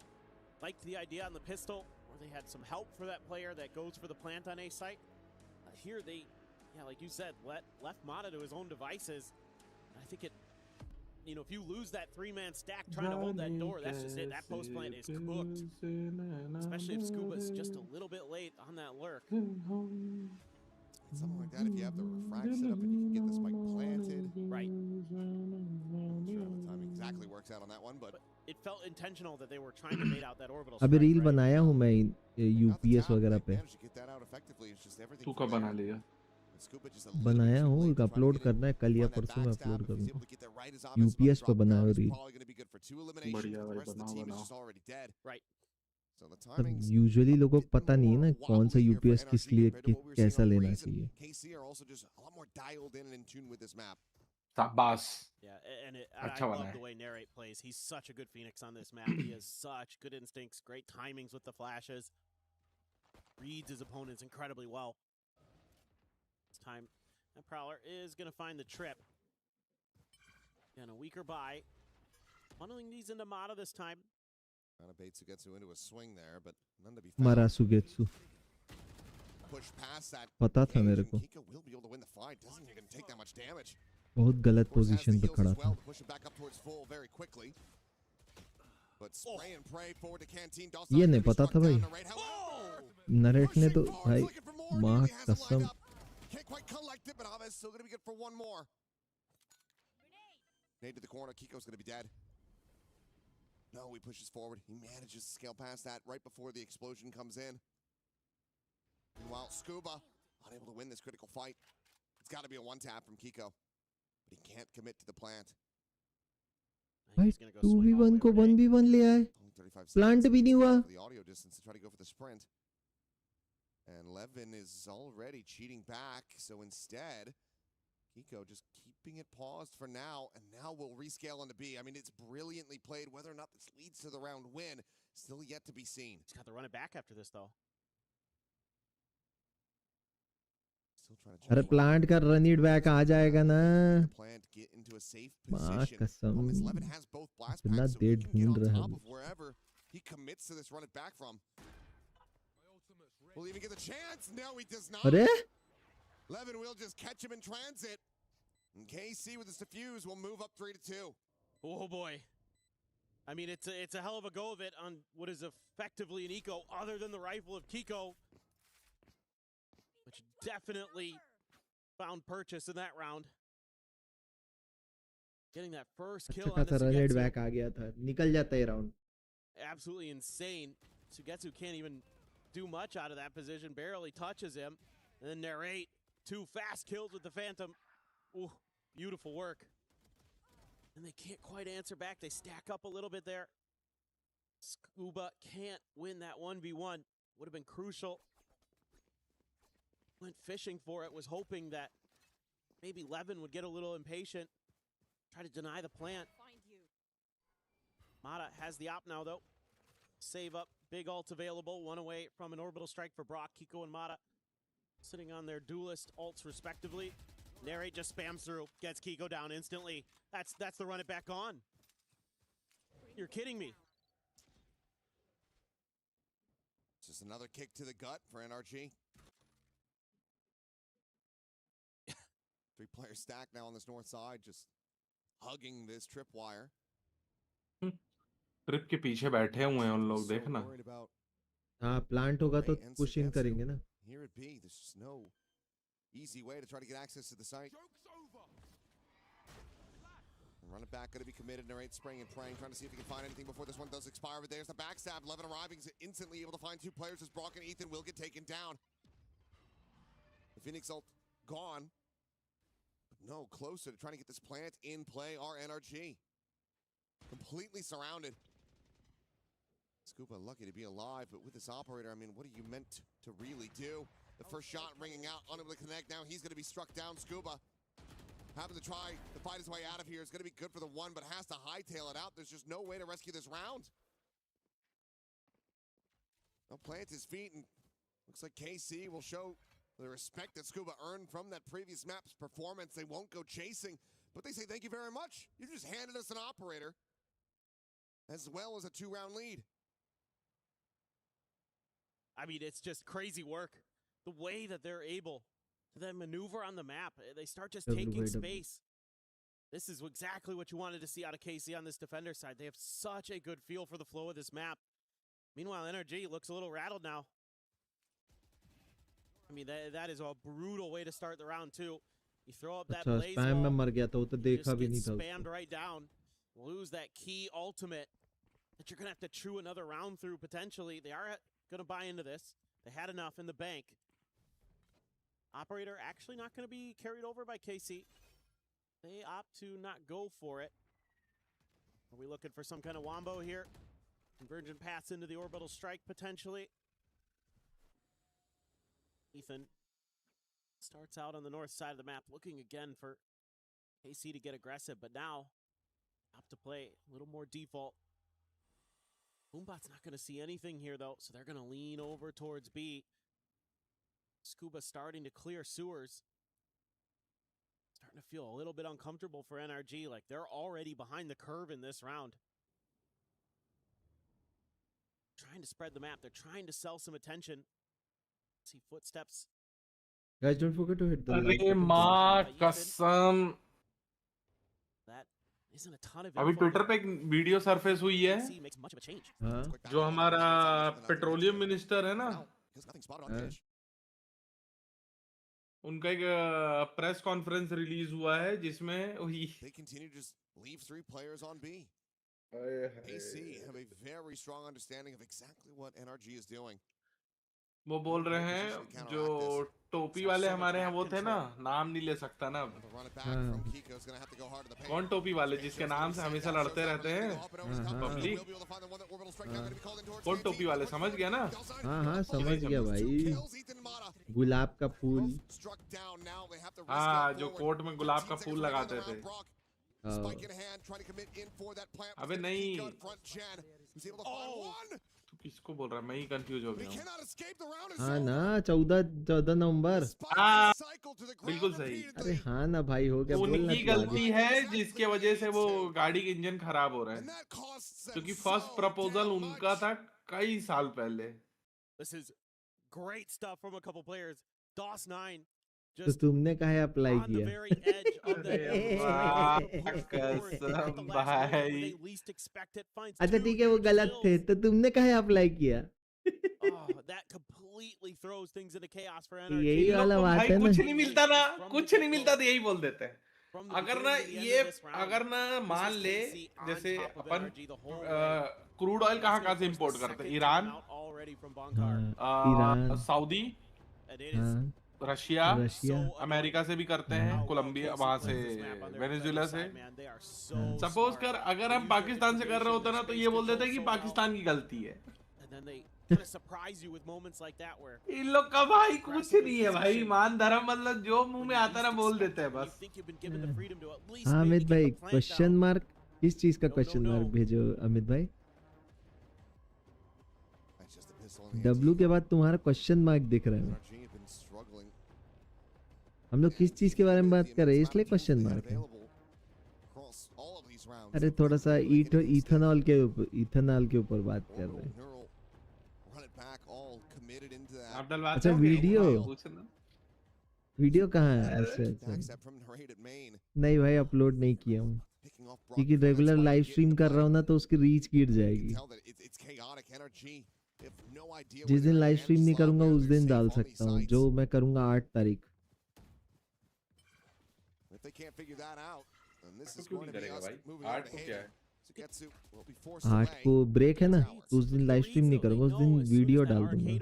Here they, yeah, like you said, left Mata to his own devices. I think it, you know, if you lose that 3-man stack trying to hold that door, that's just it. That post plant is cooked. Especially if Scuba's just a little bit late on that lurk. Something like that, if you have the refract set up and you can get the spike planted. Right. I'm sure the timing exactly works out on that one, but it felt intentional that they were trying to bait out that orbital. अभी reel बनाया हूँ मैं UPS वगैरह पे। तू कब बना लिया? बनाया हूँ, अपलोड करना है, कल या परसों में अपलोड करूँगा। यूपीएस पे बनाया हूँ रील। बढ़िया भाई, बनाओ। पर यूजुअली लोगों को पता नहीं है ना कौन सा यूपीएस किस लिए कैसा लेना चाहिए। शाबाश। Yeah, and I love the way Narrate plays. He's such a good Phoenix on this map. He has such good instincts, great timings with the flashes. Reads his opponents incredibly well. This time, that Prowler is going to find the trip. And a weaker buy. Funneling these into Mata this time. Trying to bait Sugetsu into a swing there, but none to be found. मारा सुगेत्सु। पता था मेरे को। बहुत गलत position पे खड़ा था। But spray and pray forward to Canteen. ये नहीं पता था भाई नरेट ने तो भाई माँ कसम Can't quite collect it, but Aves still gonna be good for one more. Nade to the corner. Kiko's gonna be dead. No, he pushes forward. He manages to scale past that right before the explosion comes in. Meanwhile, Scuba unable to win this critical fight. It's got to be a one-tap from Kiko, but he can't commit to the plant. भाई 2v1 को 1v1 ले आए plant भी नहीं हुआ The audio distance to try to go for the sprint. And Levin is already cheating back, so instead, Kiko just keeping it paused for now, and now we'll rescale onto B. I mean, it's brilliantly played. Whether or not this leads to the round win, still yet to be seen. He's got to run it back after this, though. अरे plant का run it back आ जाएगा ना माँ कसम इतना देर ढूंढ रहा है He commits to this run it back from. Will he even get the chance? No, he does not. अरे Levin will just catch him in transit. And KC with his defuse will move up 3-2. Oh boy. I mean, it's a hell of a go of it on what is effectively an eco other than the rifle of Kiko, which definitely found purchase in that round. Getting that first kill on the Sugetsu. Back आ गया था निकल जाता है round. Absolutely insane. Sugetsu can't even do much out of that position, barely touches him. And then Narrate, 2 fast kills with the Phantom. Ooh, beautiful work. And they can't quite answer back. They stack up a little bit there. Scuba can't win that 1v1. Would have been crucial. Went fishing for it, was hoping that maybe Levin would get a little impatient, try to deny the plant. Mata has the op now, though. Save up, big ult available, 1 away from an orbital strike for Brock. Kiko and Mata sitting on their duelist ults respectively. Narrate just spams through, gets Kiko down instantly. That's the run it back on. You're kidding me. Just another kick to the gut for NRG. 3-player stack now on this north side, just hugging this tripwire. Trip के पीछे बैठे हुए हैं उन लोग देखना हाँ plant होगा तो पुश इन करेंगे ना Here it be, there's just no easy way to try to get access to the site. Run it back, gonna be committed. Narrate spraying and praying, trying to see if he can find anything before this one does expire. But there's the backstab. Levin arriving, is instantly able to find 2 players as Brock and Ethan will get taken down. The Phoenix ult gone. But no, closer to trying to get this plant in play are NRG. Completely surrounded. Scuba lucky to be alive, but with this operator, I mean, what are you meant to really do? The first shot ringing out, unable to connect. Now he's going to be struck down. Scuba having to try to fight his way out of here is going to be good for the one, but has to hightail it out. There's just no way to rescue this round. They'll plant his feet, and looks like KC will show the respect that Scuba earned from that previous map's performance. They won't go chasing, but they say thank you very much. You just handed us an operator, as well as a 2-round lead. I mean, it's just crazy work. The way that they're able to then maneuver on the map. They start just taking space. This is exactly what you wanted to see out of KC on this defender side. They have such a good feel for the flow of this map. Meanwhile, NRG looks a little rattled now. I mean, that is a brutal way to start the round, too. You throw up that blaze wall, just get spammed right down. Lose that key ultimate that you're going to have to chew another round through, potentially. They are going to buy into this. They had enough in the bank. Operator actually not going to be carried over by KC. They opt to not go for it. Are we looking for some kind of wombo here? Convergent paths into the orbital strike, potentially. Ethan starts out on the north side of the map, looking again for KC to get aggressive, but now opt to play a little more default. Boombot's not going to see anything here, though, so they're going to lean over towards B. Scuba starting to clear sewers. Starting to feel a little bit uncomfortable for NRG, like they're already behind the curve in this round. Trying to spread the map. They're trying to sell some attention. See footsteps. Guys, don't forget to hit the like button. That isn't a ton of अभी info Twitter here. पे एक video surface हुई है See makes much of a change. जो हमारा petroleum minister है ना उनका एक प्रेस कॉन्फ्रेंस रिलीज हुआ है जिसमें वही They continue to just leave 3 players on B. AC have a very strong understanding of exactly what NRG is doing. वो बोल रहे हैं जो टोपी वाले हमारे यहाँ वो थे ना नाम नहीं ले सकता ना अब कौन टोपी वाले जिसके नाम से हमेशा लड़ते रहते हैं पब्लिक कौन टोपी वाले समझ गया ना हाँ हाँ समझ गया भाई गुलाब का फूल हाँ जो कोर्ट में गुलाब का फूल लगाते थे अबे नहीं तू किसको बोल रहा है मैं ही कंफ्यूज हो गया हूँ हाँ ना 14 नवंबर बिल्कुल सही अरे हाँ ना भाई हो गया उनकी गलती है जिसके वजह से वो गाड़ी के इंजन खराब हो रहे हैं क्योंकि फर्स्ट प्रपोजल उनका था कई साल पहले This is great stuff from a couple players. DOS9 तो तुमने कहा अप्लाई किया अच्छा ठीक है वो गलत थे तो तुमने कहा अप्लाई किया that completely throws things into chaos for NRG. यही वाला बात है ना कुछ नहीं मिलता ना कुछ नहीं मिलता तो यही बोल देते हैं अगर ना मान ले जैसे अपन क्रूड ऑयल कहाँ से इंपोर्ट करते हैं ईरान सऊदी रशिया अमेरिका से भी करते हैं कोलंबिया वहां से वेनेजुएला से सपोज कर अगर हम पाकिस्तान से कर रहे होते ना तो ये बोल देते कि पाकिस्तान की गलती है इन लोग का भाई कुछ नहीं है भाई ईमान धर्म मतलब जो मुंह में आता ना बोल देते हैं बस हाँ अमित भाई क्वेश्चन मार्क किस चीज का क्वेश्चन मार्क भेजो अमित भाई W के बाद तुम्हारा क्वेश्चन मार्क दिख रहा है हम लोग किस चीज के बारे में बात कर रहे हैं इसलिए क्वेश्चन मार्क है अरे थोड़ा सा इथेनॉल के ऊपर बात कर रहे हैं अच्छा वीडियो कहाँ है अच्छा नहीं भाई अपलोड नहीं किया हूँ क्योंकि रेगुलर लाइव स्ट्रीम कर रहा हूँ ना तो उसकी रीच गिर जाएगी जिस दिन लाइव स्ट्रीम नहीं करूंगा उस दिन डाल सकता हूँ जो मैं करूंगा 8 तारीख आठ को ब्रेक है ना तो उस दिन लाइव स्ट्रीम नहीं करूंगा उस दिन वीडियो डाल दूंगा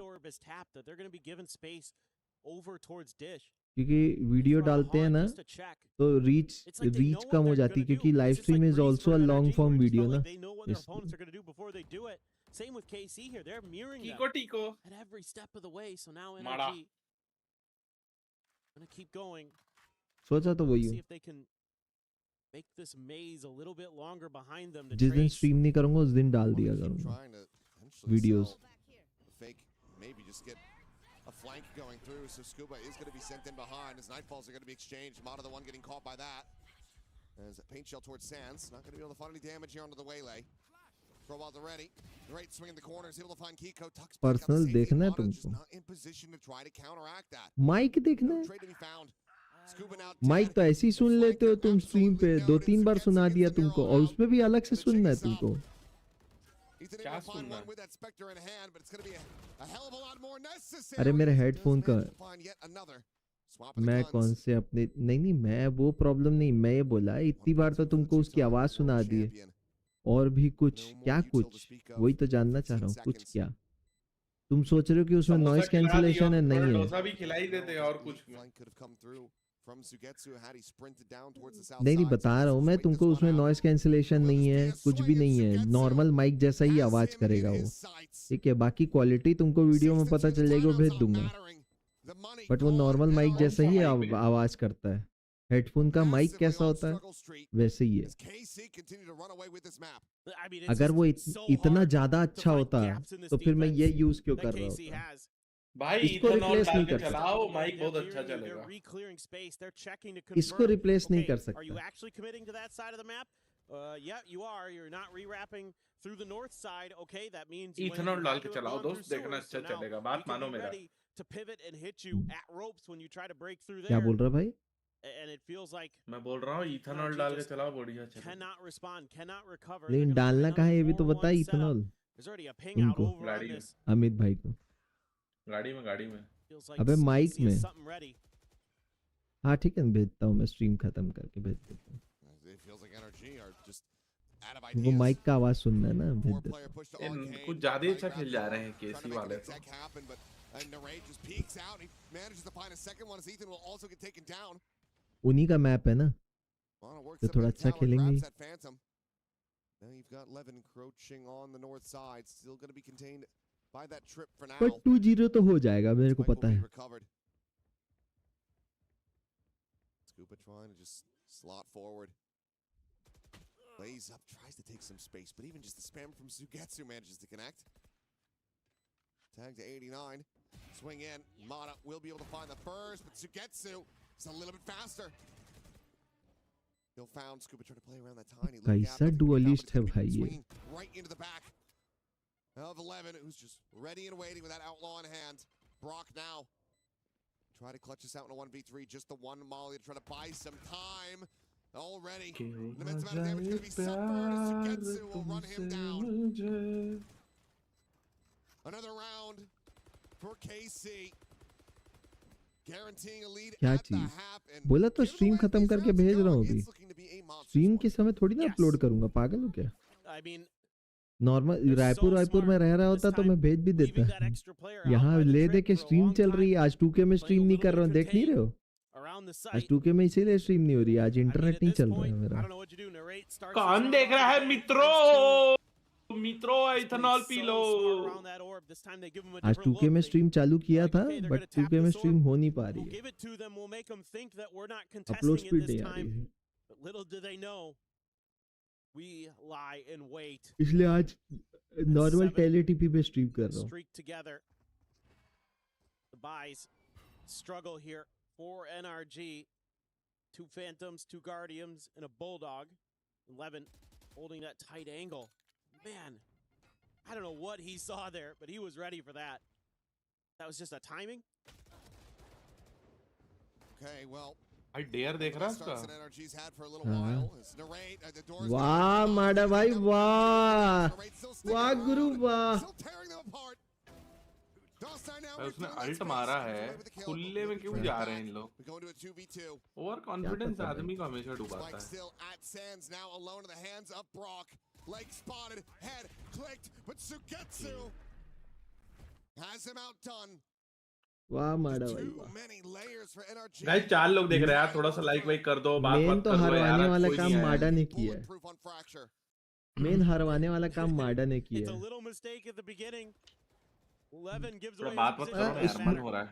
क्योंकि वीडियो डालते हैं ना तो रीच कम हो जाती है क्योंकि live stream is also a long form video ना Same with KC here. They're mirroring Tico at every step of the way. So now NRG gonna keep going. सोचा तो वही See if they can make this maze a little bit longer behind them. जिस दिन stream नहीं करूंगा उस दिन डाल दिया करूंगा videos. Maybe just get a flank going through. So Scuba is going to be sent in behind as Nightfalls are going to be exchanged. Mata the one getting caught by that. As a paint shell towards Sands. Not going to be able to find any damage here onto the waylay. Personal देखना है तुमको mic देखना है mic तो ऐसे ही सुन लेते हो तुम स्ट्रीम पे 2-3 बार सुना दिया तुमको और उसमें भी अलग से सुनना है तुमको क्या सुनना अरे मेरे हेडफोन का मैं कौन से अपने नहीं मैं वो प्रॉब्लम नहीं मैं ये बोला इतनी बार तो तुमको उसकी आवाज सुना दी है और भी कुछ क्या कुछ वही तो जानना चाह रहा हूँ कुछ क्या तुम सोच रहे हो कि उसमें नॉइस कैंसिलेशन है नहीं है भी खिलाई देते और कुछ नहीं बता रहा हूँ मैं तुमको उसमें नॉइस कैंसिलेशन नहीं है कुछ भी नहीं है नॉर्मल माइक जैसा ही आवाज करेगा वो ठीक है बाकी क्वालिटी तुमको वीडियो में पता चल जाएगी वो भेज दूंगा बट वो नॉर्मल माइक जैसा ही आवाज करता है हेडफोन का माइक कैसा होता है वैसे ही है अगर वो इतना ज्यादा अच्छा होता तो फिर मैं ये यूज क्यों कर रहा होता भाई इसको रिप्लेस नहीं कर सकता माइक बहुत अच्छा चलेगा इसको रिप्लेस नहीं कर सकता इथेनॉल डाल के चलाओ दोस्त देखना अच्छा चलेगा बात मानो मेरा क्या बोल रहा भाई and it feels like मैं बोल रहा हूँ इथेनॉल डाल के चलाओ बढ़िया चलेगा। cannot respond, cannot recover. लेकिन डालना कहाँ है ये भी तो बता ethanol There's already a ping out इनको over on this. अमित भाई को गाड़ी में Feels like अबे माइक CC में has something ready. हाँ ठीक है भेजता हूँ मैं स्ट्रीम खत्म करके भेज देता हूँ It feels like NRG are just out of वो ideas. माइक का आवाज सुनना है ना भेज देता हूँ। Push to arcade. कुछ ज्यादा ही अच्छा खेल जा रहे हैं Trying केसी to make वाले the तो। tech happen, but Narrate just peeks out. He manages to find a second one as Ethan will also get taken down. उन्हीं का मैप है ना Mono works तो up थोड़ा in अच्छा tower, खेलेंगे। grabs that Phantom. Now you've got Levin encroaching on the north side. Still going to be contained by that trip for now. पर 2-0 तो हो जाएगा मेरे को Spike पता will be है। recovered. Scuba trying to just slot forward. Lays up, tries to take some space, but even just the spam from Sugetsu manages to connect. Tag to 89. Swing in. Mata will be able to find the first, but Sugetsu is a little bit faster. He'll found Scuba trying to play around that tiny little gap. कैसा dualist है भाई ये Swinging right into the back of 11, who's just ready and waiting with that outlaw in hand. Brock now. Try to clutch this out in a 1v3. Just the one Molly to try to buy some time. Already. An immense amount of damage going to be suffered as Sugetsu will run him down. Another round for KC. Guaranteeing a lead क्या at the चीज half. And बोला तो stream खत्म करके भेज रहा हूँ अभी स्ट्रीम के समय थोड़ी ना अपलोड करूंगा पागल हो क्या I mean, नॉर्मल रायपुर में रह रहा होता तो मैं भेज भी देता यहाँ ले दे के स्ट्रीम चल रही है आज 2K में स्ट्रीम नहीं कर रहा हूँ देख नहीं रहे हो आज 2K में इसीलिए स्ट्रीम नहीं हो रही आज इंटरनेट नहीं चल रहा है मेरा कौन देख रहा है मित्रों इथेनॉल पी लो आज 2K में स्ट्रीम चालू किया था बट 2K में स्ट्रीम हो नहीं पा रही है अपलोड स्पीड नहीं आ रही है little do they know, we lie in wait. इसलिए आज नॉर्मल टेलीटीपी पे स्ट्रीम कर रहा हूँ Streak together. The buys struggle here for NRG. 2 Phantoms, 2 Guardians, and a Bulldog. 11 holding that tight angle. Man, I don't know what he saw there, but he was ready for that. That was just a timing. Okay, well. भाई dare देख रहा है उसका वाह माडा भाई वाह वाह गुरु वाह उसने अल्ट मारा है खुले में क्यों जा रहे हैं इन लोग ओवर कॉन्फिडेंस आदमी को हमेशा डुबाता है वाह माडा भाई गाइस 4 लोग देख रहे हैं यार थोड़ा सा लाइक वाइक कर दो बात मत तो करो हरवाने वाला काम माडा ने किया है मेन हरवाने वाला काम माडा ने किया है बात मत करो यार मन हो रहा है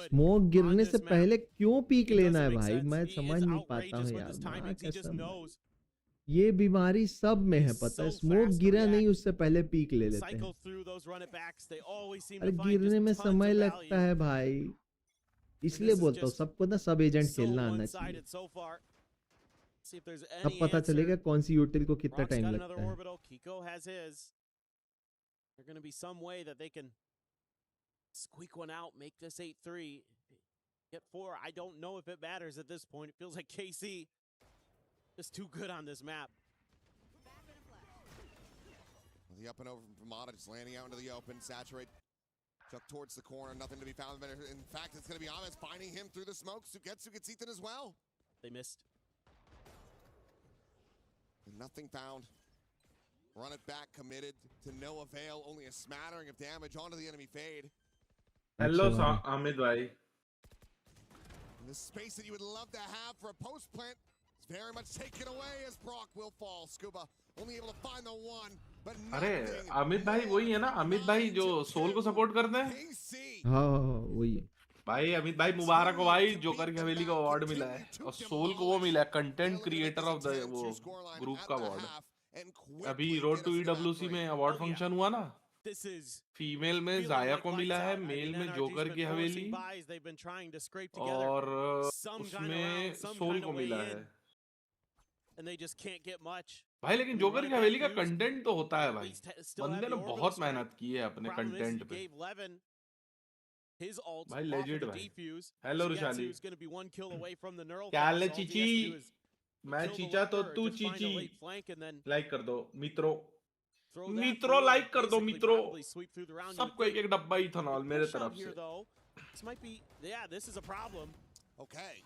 स्मोक गिरने से पहले क्यों पीक लेना है भाई मैं समझ नहीं पाता हूँ यार ये बीमारी सब में है पता है स्मोक गिरा नहीं उससे पहले पीक ले लेते हैं अरे गिरने में समय लगता है भाई इसलिए बोलता हूँ सबको ना सब एजेंट खेलना आना चाहिए तब पता चलेगा कौन सी यूटिल को कितना टाइम लगता है There's going to be some way that they can squeak one out, make this 8-3, get 4. I don't know if it matters at this point. It feels like KC is too good on this map. The up and over from Mata just landing out into the open, saturate. Chuck towards the corner, nothing to be found. In fact, it's going to be Ahmed finding him through the smoke. Sugetsu gets Ethan as well. They missed. And nothing found. Run it back, committed to no avail. Only a smattering of damage onto the enemy fade. Hello, Ahmed bhai. The space that you would love to have for a post plant is very much taken away as Brock will fall. Scuba only able to find the one, but अरे अमित भाई वही है ना अमित भाई जो soul को support करते हैं हाँ वही है भाई अमित भाई मुबारक हो भाई जोकर की हवेली का अवार्ड मिला है और सोल को वो मिला है कंटेंट क्रिएटर ऑफ द वो ग्रुप का अवार्ड अभी रोड टू EWC में अवार्ड फंक्शन हुआ ना फीमेल में जाया को मिला है मेल में जोकर की हवेली और उसमें सोल को मिला है भाई लेकिन जोकर की हवेली का कंटेंट तो होता है भाई बंदे ने बहुत मेहनत की है अपने कंटेंट पे His ult भाई off of लेजेंड the भाई defuse. Hello So Rushali Getsu's going to be one kill away from the neural. क्या हाल है All he has Chichi to do is मैं kill the चीचा तो lurker or तू just find a Chichi late flank and then like कर दो मित्रों throw that मित्रों through and like कर दो basically मित्रों probably sweep through the round. You would सबको एक think. एक डब्बा इथेनॉल The मेरे push तरफ out से here though, this might be, yeah, this is a problem. Okay.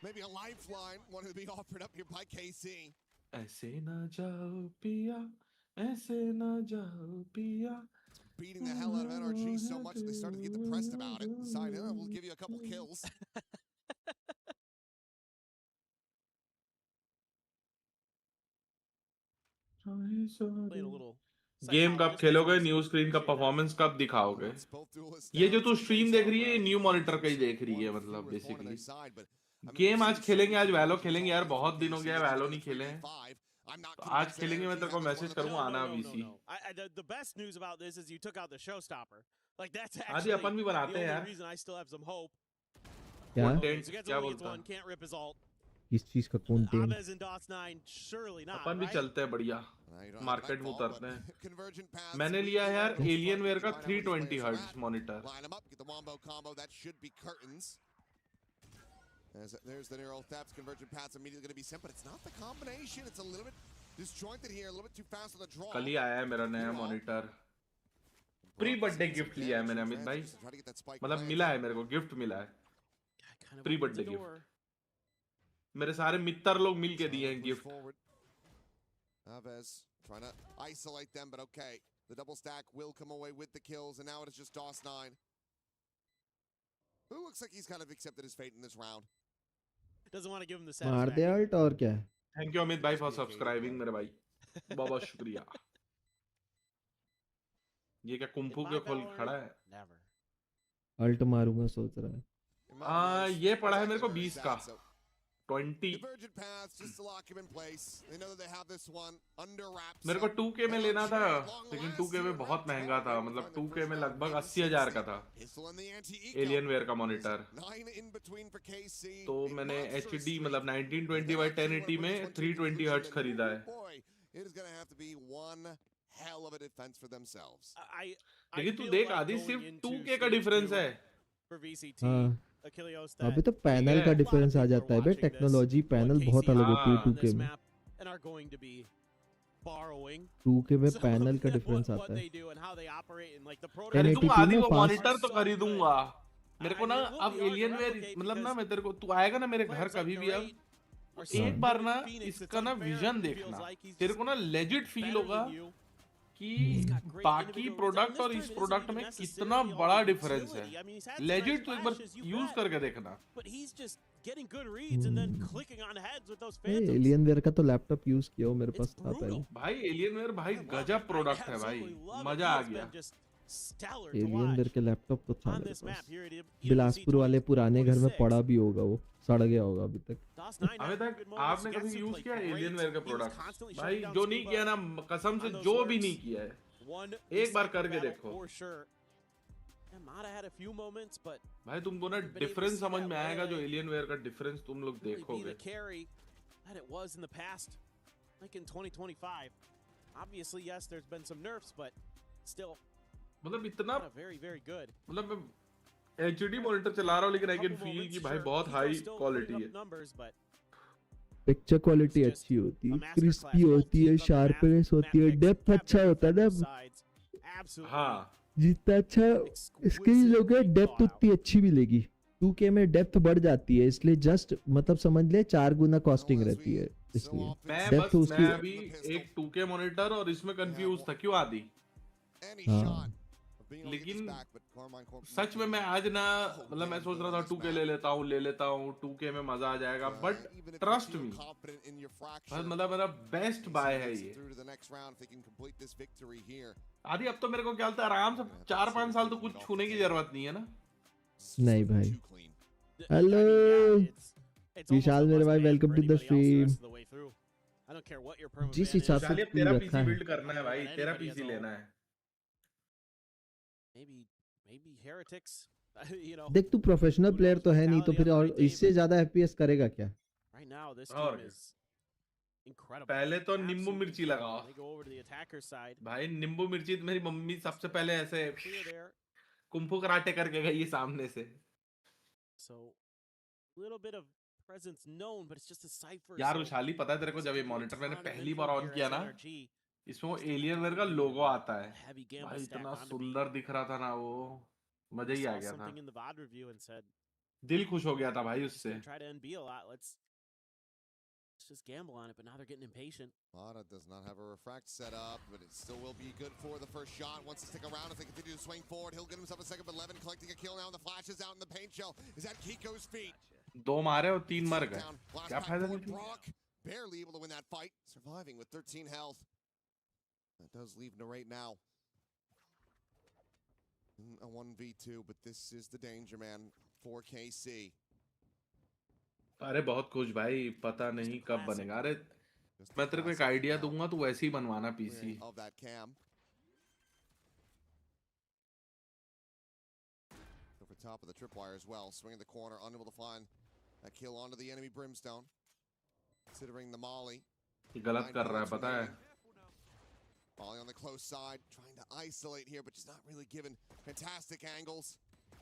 Maybe a lifeline wanted to be offered up here by KC. ऐसे ना जाओ पिया ऐसे ना जाओ पिया Beating the hell out of NRG so much that they started to get depressed about it. Decided, we'll give you a couple kills. Playing a little game कब psychologist खेलोगे as न्यू we स्क्रीन का appreciate that. Performance कब दिखाओगे Both duelists ये down, जो तू so stream based देख on रही है round न्यू two, मॉनिटर का ही there's देख रही है one मतलब fewer thorn on basically their side, but I mean, game we've आज seen खेलेंगे so आज many वैलो good खेलेंगे results यार from बहुत दिन हो KC गया as we वैलो get नहीं to खेले हैं 3v5. I'm not तो convinced आज that खेलेंगे मैं NRG तेरे को have the मैसेज करूंगा आना VC The best news about this is you took out the showstopper. Like that's आदि actually अपन भी the बनाते हैं only यार reason I still have some hope. क्या कंटेंट So gets क्या only gets बोलता one, can't rip his ult. किस चीज का content Abez and DOS9, surely not, अपन भी right? चलते हैं बढ़िया you don't have मार्केट में Nightfall, उतरते but हैं convergent paths, मैंने we लिया do है यार have those एलियन वेयर का find out where these 320 players are hertz at. Monitor Line them up, get the wombo combo. That should be curtains. As there's the neural thefts, convergent paths immediately going to be sent, but it's not the combination. It's a little bit disjointed here, a little bit too fast on the draw. कल ही आया है मेरा नया monitor pre birthday gift लिया है मैंने अमित भाई मतलब मिला है मेरे को गिफ्ट मिला है प्री बर्थडे गिफ्ट मेरे सारे मित्र लोग मिल के दिए हैं gift Abez trying to isolate them, but okay. The double stack will come away with the kills, and now it is just DOS9. Who looks like he's kind of accepted his fate in this round. Doesn't want to give him the मार दे satisfaction. Alt और क्या है thank you Amit भाई for subscribing मेरे भाई बहुत बहुत शुक्रिया ये क्या कुंफू के खोल खड़ा है Never. अल्ट मारूंगा सोच रहा है ये पड़ा है मेरे को 20 का 20 Convergent paths just to lock him in place. They know that they have this one under wraps. मेरे को 2K में लेना था लेकिन 2K में बहुत महंगा था मतलब 2K में लगभग 80,000 का था एलियन वेयर का मॉनिटर तो मैंने HD मतलब 1920x1080 में 320 हर्ट्ज खरीदा है It is going to have to be one hell of a defense for themselves. लेकिन तू देख आदि सिर्फ 2K का डिफरेंस है हाँ अभी तो पैनल का डिफरेंस आ जाता है बे टेक्नोलॉजी पैनल बहुत अलग होती है 2K में 2K में पैनल का डिफरेंस आता है 1080p में मॉनिटर फास्ट तो खरीदूंगा मेरे को ना अब एलियन वेयर मतलब ना मैं तेरे को तू आएगा ना मेरे घर कभी भी अब एक बार ना इसका ना विजन देखना तेरे को ना लेजिट फील होगा कि बाकी प्रोडक्ट और इस प्रोडक्ट में कितना बड़ा डिफरेंस है लेजिट तो एक बार यूज करके देखना एलियन वेयर का तो लैपटॉप यूज किया हो मेरे पास था पहले भाई एलियन वेयर भाई गजब प्रोडक्ट है भाई मजा आ गया एलियन वेयर के लैपटॉप तो था मेरे पास बिलासपुर वाले पुराने घर में पड़ा भी होगा वो सड़ गया होगा अभी तक अभी तक आपने कभी यूज किया एलियन वेयर का प्रोडक्ट भाई जो नहीं किया ना कसम से जो भी नहीं किया है एक बार करके देखो भाई तुमको ना डिफरेंस समझ में आएगा जो एलियन वेयर का डिफरेंस तुम लोग देखोगे मतलब इतना मतलब मैं HD मॉनिटर चला रहा हूँ लेकिन आई कैन फील कि भाई बहुत हाई क्वालिटी है पिक्चर क्वालिटी अच्छी होती है क्रिस्पी होती है शार्पनेस होती है डेप्थ अच्छा होता है ना हाँ जितना अच्छा स्क्रीन होगा डेप्थ उतनी अच्छी मिलेगी 2K में डेप्थ बढ़ जाती है इसलिए जस्ट मतलब समझ ले 4 गुना कॉस्टिंग रहती है इसलिए डेप्थ उसकी मैं अभी एक 2K मॉनिटर और इसमें कंफ्यूज था क्यों आदि हाँ लेकिन सच में मैं आज ना मतलब मैं सोच रहा था 2K ले लेता हूँ 2K में मजा आ जाएगा बट ट्रस्ट मी मतलब मेरा बेस्ट बाय है ये आदि अब तो मेरे को क्या लगता है आराम से 4-5 साल तो कुछ छूने की जरूरत नहीं है ना नहीं भाई हेलो विशाल मेरे भाई वेलकम टू द स्ट्रीम जिस हिसाब से तेरा पीसी बिल्ड करना है भाई तेरा पीसी लेना है maybe heretics you know देख तू प्रोफेशनल प्लेयर तो है नहीं तो फिर और इससे ज्यादा FPS करेगा क्या right now this team is incredible पहले तो नींबू मिर्ची लगाओ भाई नींबू मिर्ची मेरी मम्मी सबसे पहले ऐसे कुंफू कराटे करके गई सामने से। So, little bit of presence known, but it's just a cipher. यार उशाली पता है तेरे को, जब ये मॉनिटर मैंने पहली बार ऑन किया ना, इसमें वो एलियनवेयर का लोगो आता है भाई, इतना सुंदर दिख रहा था ना वो, मजा ही आ गया था, दिल खुश हो गया था भाई उससे। Just gamble on it, but now they're getting impatient. Mata does not have a refract set up, but it still will be good for the first shot. Wants to stick around if they continue to swing forward. He'll get himself a second, but Levin collecting a kill now, and the flash is out in the paint shell. Is at Kiko's feet. 2 मारे और 3 मर गए, क्या फायदा नहीं। Brock barely able to win that fight, surviving with 13 health. That does leave Narrate now. A 1v2, but this is the danger man for KC. अरे बहुत खुश भाई, पता नहीं कब बनेगा। अरे मैं तेरे को एक आइडिया दूंगा, तू वैसे ही बनवाना PC. Over top of the tripwire as well, swinging the corner, unable to find that kill onto the enemy Brimstone. Considering the Molly. गलत कर रहा है पता है। Molly on the close side, trying to isolate here, but just not really given fantastic angles.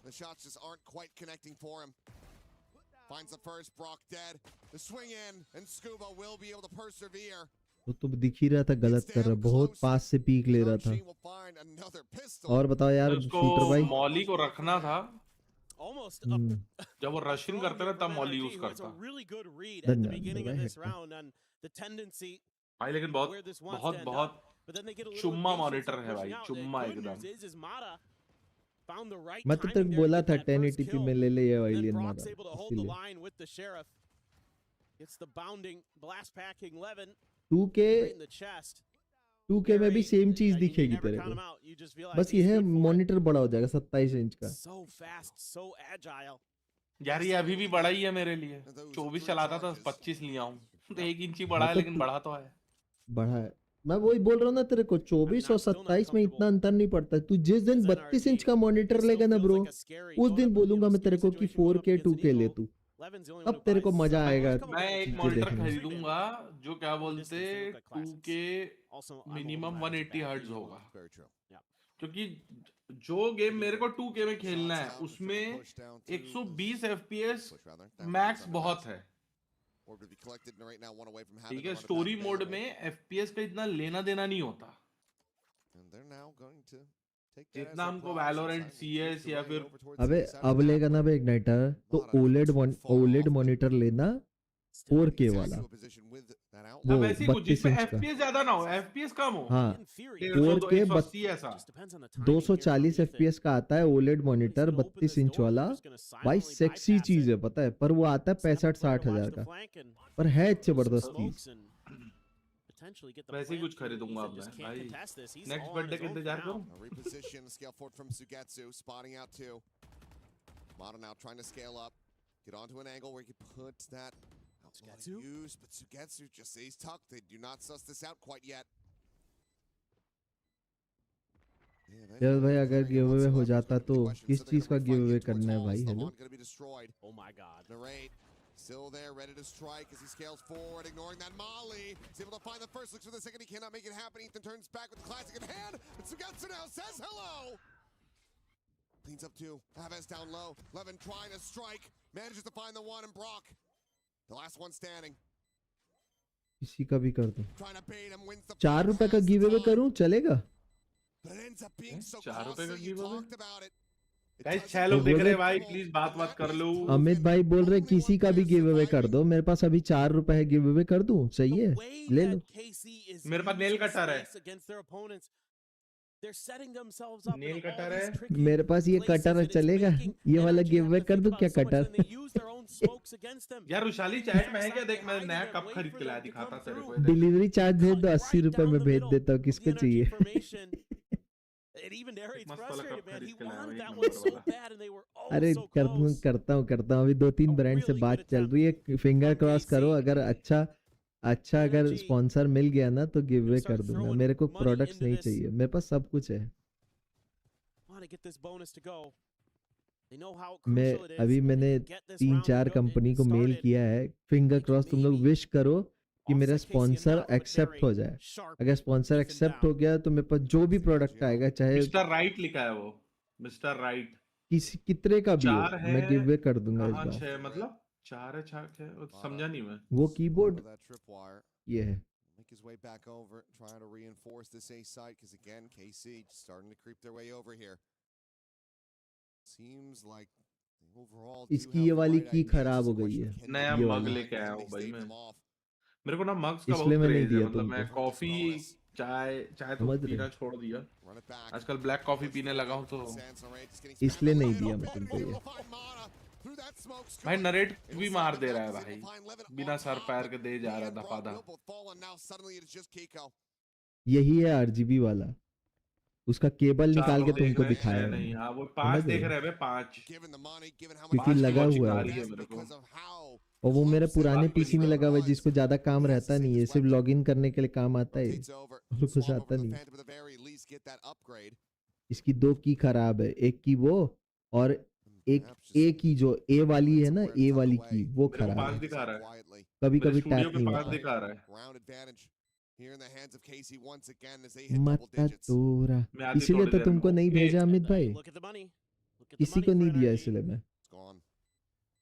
The shots just aren't quite connecting for him. Finds the first, Brock dead. The swing in, and Scuba will be able to persevere. वो तो दिख ही रहा था गलत कर रहा, बहुत पास से पीक ले रहा था। और बताओ यार शूटर भाई, मॉली को रखना था जब वो रशिंग करते ना, तब मॉली यूज करता भाई। लेकिन बहुत बहुत बहुत चुम्मा मॉनिटर है भाई, चुम्मा एकदम। मैं तो तक बोला था 1080p में ले ले ये एलियन मारा, इसलिए 2K में भी सेम चीज दिखेगी तेरे को, बस ये है मॉनिटर बड़ा हो जाएगा 27 इंच का। यार ये अभी भी बड़ा ही है मेरे लिए, 24 चलाता था, 25 लिया हूँ, तो 1 इंच ही बड़ा है, लेकिन बड़ा तो है, बड़ा है। मैं वही बोल रहा हूँ ना तेरे को, 24 और 27 में इतना अंतर नहीं पड़ता। तू जिस दिन 32 इंच का मॉनिटर लेगा ना ब्रो, उस दिन बोलूंगा मैं तेरे को कि 4K 2K ले तू, अब तेरे को मजा आएगा। मैं एक मॉनिटर खरीदूंगा जो क्या बोलते 2K मिनिमम 180 हर्ट्ज होगा, क्योंकि जो गेम मेरे को 2K में खेलना है उसमें 120 FPS मैक्स बहुत है, ठीक है। स्टोरी मोड में FPS का इतना लेना देना नहीं होता जितना हमको वैलोरेंट, CS या फिर। अबे अब लेगा ना बे इग्नाइटर, तो OLED मॉनिटर लेना 4K वाला, वो 32 इंच का, FPS ज्यादा ना हो, FPS कम हो। हाँ 4K 240 FPS का आता है OLED मॉनिटर 32 इंच वाला भाई, सेक्सी चीज है पता है, पर वो आता है 65-60 हजार का, पर है जबरदस्त चीज। वैसे ही कुछ खरीदूंगा अब मैं भाई, नेक्स्ट बर्थडे का इंतजार करूं। Reposition, scale forward from Sugetsu, spotting out two. Mata now trying to scale up, get onto an angle where he can put that out of use, but Sugetsu just stays tucked. They do not suss this out quite yet. यार भाई अगर give away हो जाता तो किस चीज का give away करना है भाई, है ना? Oh my god. Narrate still there, ready to strike as he scales forward, ignoring that Molly. He's able to find the first, looks for the second, he cannot make it happen. Ethan turns back with the classic in hand, and Sugetsu now says hello. Cleans up two, Aves down low, Levin trying to strike, manages to find the one, and Brock, the last one standing. किसी का भी कर दो, 4 रुपए का give away करूं चलेगा? 4 रुपए का गिव अवे गाइस, 6 लोग देख रहे हैं भाई, प्लीज बात कर लो। अमित भाई बोल रहे किसी का भी गिव अवे कर दो, मेरे पास अभी 4 रुपए है, गिव अवे कर दूं, सही है ले लो। मेरे पास नेल कटर है, नेल कटर है मेरे पास, ये कटर चलेगा, ये वाला गिव अवे कर दूं क्या कटर? यार रुशाली चैट में है क्या, देख मैं नया कप खरीद के लाया, दिखाता तेरे को। डिलीवरी चार्ज भेज दो, 80 रुपए में भेज देता हूँ, किसको चाहिए? अरे करता हूँ अभी 2-3 ब्रांड से बात चल रही है, फिंगर क्रॉस करो, अगर अच्छा अगर स्पॉन्सर मिल गया ना तो गिव अवे कर दूंगा। मेरे को प्रोडक्ट्स नहीं चाहिए, मेरे पास सब कुछ है। मैंने 3-4 कंपनी को मेल किया है, फिंगर क्रॉस तुम लोग विश करो कि मेरा स्पॉन्सर एक्सेप्ट हो जाए। अगर स्पॉन्सर एक्सेप्ट हो गया तो मेरे पास जो भी प्रोडक्ट आएगा, चाहे मिस्टर राइट लिखा है वो, मिस्टर राइट किसी कितने का भी हो 4 है मैं गिव वे कर दूंगा इस कहाँ बार। 6 मतलब 4 है 6 है समझा नहीं मैं। वो कीबोर्ड ये है। Make his way back over, trying to reinforce this A site because again, KC just starting to creep their way over here. Seems like they overall do इसकी have ये the वाली right की ideas. खराब It's हो a गई question है of can नया they ये मग वाली, लेके आया can हूँ they भाई stave मैं। them off? मेरे को ना मग्स का इसलिए बहुत मैं नहीं क्रेज है दिया मतलब मैं तुमको। कॉफी चाय चाय तो समझ रहे पीना हो? छोड़ दिया आजकल ब्लैक कॉफी पीने लगा हूँ तो इसलिए नहीं दिया मैं तुमको ये। भाई नरेट भी मार दे रहा है भाई बिना सर पैर के दे जा रहा है दफादा। यही है आरजीबी वाला, उसका केबल निकाल के चार देख तुमको रहे हैं दिखाया 6 मैंने। नहीं हाँ वो समझ 5 रहे देख हो? रहे हैं 5 क्योंकि 5 की लगा लॉजिक हुआ आ है रही वो। है मेरे को। और वो मेरे पुराने पीसी में लगा हुआ है जिसको ज्यादा काम रहता नहीं है, सिर्फ लॉगिन करने के लिए काम आता है और कुछ आता नहीं। इसकी 2 की खराब है, एक की वो और एक ए की जो ए वाली है ना, ए वाली की वो मेरे को खराब 5 है, दिखा रहा है कभी मेरे कभी स्टूडियो टैप पे नहीं 5 होता। दिखा रहा है। Here in the hands of KC once again as they hit double मत digits. तोरा, मैं आती इसीलिए थोड़ी तो देर में तुमको नहीं ओके भेजा अमित भाई, Look at the money. Look at the किसी money को for नहीं दिया NRG. इसलिए मैं It's gone.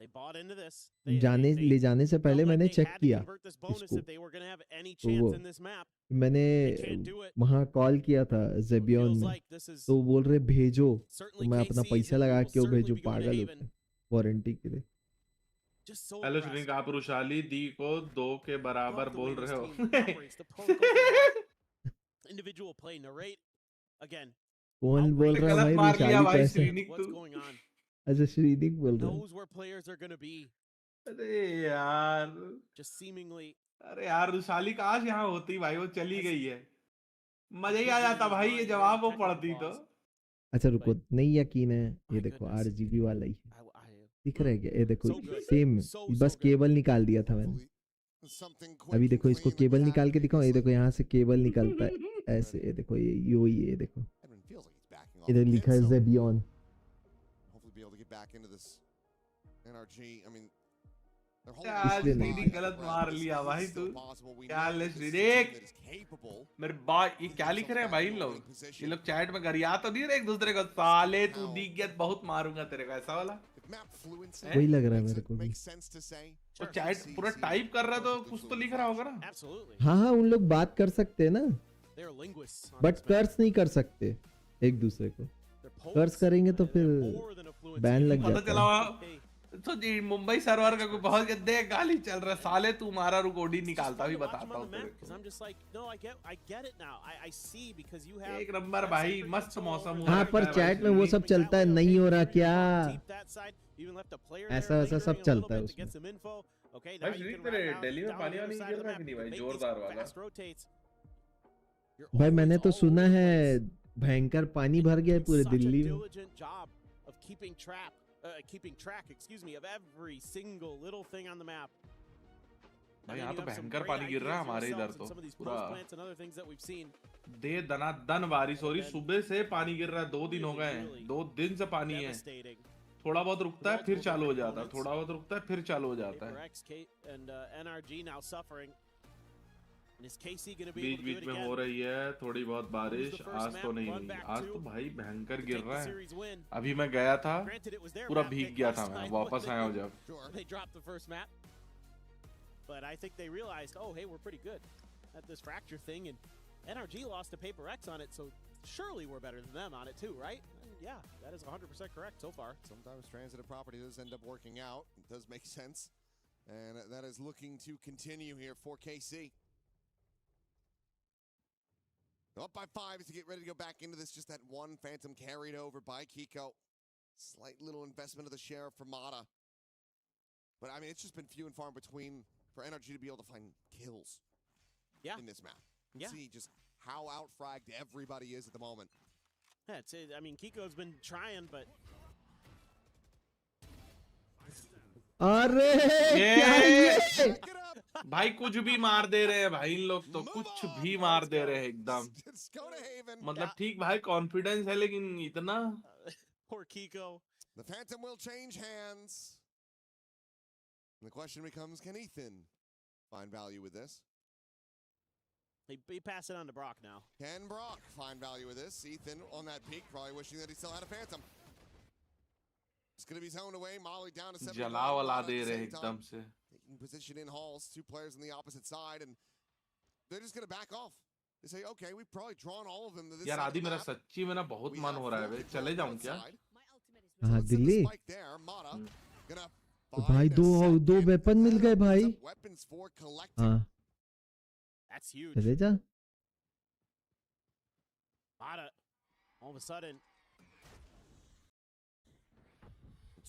They bought into this. जाने ले जाने से पहले felt like मैंने they चेक had to किया convert this bonus इसको, if they were going to have any तो chance वो in this map. मैंने They can't do it. वहाँ कॉल किया था जेबियन Feels में, like this is तो बोल रहे भेजो, तो certainly मैं अपना KC's पैसा and लगा will क्यों certainly भेजू, be going to पागल Haven. होते वारंटी के लिए। Just so hello impressed. श्रीनिक आप रुशाली दी को 2 के बराबर Love the बोल way this रहे team हो। operates, the protocol they have. Individual play, narrate. Again, कौन बोल रहा है गलत भाई, मार लिया विशाली भाई कैसे? श्रीनिक what's तू। going on. अच्छा श्रीनिक बोल रहा है। Knows where players are going to be. अरे यार Just seemingly. अरे यार रुशाली काश यहाँ होती भाई, वो चली गई है मजा ही आ जाता भाई ये जवाब वो पढ़ती तो। अच्छा रुको, नहीं यकीन है, ये देखो आरजीबी वाला ही है, दिख रहा है क्या? ये देखो सेम, बस केबल निकाल दिया था मैंने। अभी देखो इसको केबल निकाल के दिखाओ, ये देखो यहाँ से केबल निकलता है ऐसे, ये देखो ये देखो इधर लिखा है जेबियन। Hopefully be able to get back into this NRG. I mean, यार श्रीनिक गलत मार लिया भाई तू। क्या ले श्रीनिक मेरे भाई ये क्या लिख रहे हैं भाई इन लोग, ये लोग चैट में गरिया तो नहीं रहे एक दूसरे को, साले तू दिख गया बहुत मारूंगा तेरे को, ऐसा वाला वही लग रहा है मेरे को भी। वो चैट पूरा टाइप कर रहा तो कुछ तो लिख रहा होगा ना। हाँ हाँ उन लोग बात कर सकते हैं ना, बट कर्स नहीं कर सकते एक दूसरे को, कर्स करेंगे तो फिर बैन लग पता जाता चला है। तो जी मुंबई सर्वर का कोई बहुत गंदे गाली चल रहा है, साले तू मारा रुकोडी निकालता भी बताता हूँ तेरे को। एक नंबर भाई मस्त मौसम हुआ हाँ है पर भाई चैट में वो सब चलता है, नहीं हो रहा क्या, ऐसा ऐसा सब चलता है उसमें। भाई श्रीनिक तेरे दिल्ली में पानी वानी गिर रहा है कि नहीं भाई, जोरदार वाला? भाई मैंने तो सुना है भयंकर पानी भर गया है पूरे दिल्ली में। Keeping track, excuse me, of every single little thing on the map. भाई यहाँ तो भयंकर पानी गिर रहा है हमारे इधर तो पूरा दे दनादन बारिश हो रही, सुबह से पानी गिर रहा है, 2 दिन हो गए हैं, 2 दिन से पानी है, थोड़ा बहुत रुकता है फिर चालू हो जाता है, थोड़ा बहुत रुकता है फिर चालू हो जाता है, बीच बीच में हो रही है थोड़ी बहुत बारिश, आज तो नहीं हुई, आज तो भाई भयंकर गिर रहा है। अभी मैं गया था पूरा भीग गया था, मैं वापस आया हूँ जब। But I think they realized, oh, hey, we're pretty good at this fracture thing, and NRG lost to Paper X on it, so surely we're better than them on it too, right? And yeah, that is 100% correct so far. Sometimes transitive property does end up working out. It does make sense. And that is looking to continue here for KC. Up by 5 as to get ready to go back into this. Just that one Phantom carried over by Kiko. Slight little investment of the Sheriff for Mata. But I mean, it's just been few and far in between for NRG to be able to find kills in this map. See just how out-fragged everybody is at the moment. Yeah, I mean, Kiko's been trying, but... अरे क्या ये? भाई कुछ भी मार दे रहे हैं भाई इन लोग तो, कुछ भी मार दे रहे हैं एकदम, मतलब ठीक भाई कॉन्फिडेंस है लेकिन इतना। Poor Kiko. The Phantom will change hands. And the question becomes, can Ethan find value with this? He pass it on to Brock now. Can Brock find value with this? Ethan on that peak, probably wishing that he still had a Phantom. It's going to be toned away. Molly down to 7. जला वाला दे रहे एकदम से. Taking position in halls, 2 players on the opposite side, and they're just going to back off. They say, okay, we've probably drawn all of them to this यार side आदि of the मेरा map. सच्ची में ना बहुत मन हो रहा है बे. चले जाऊं क्या? हाँ दिल्ली. Gonna तो भाई दो वेपन मिल गए भाई. weapons for collecting. हाँ. That's huge. चले जा. Mata, all of a sudden.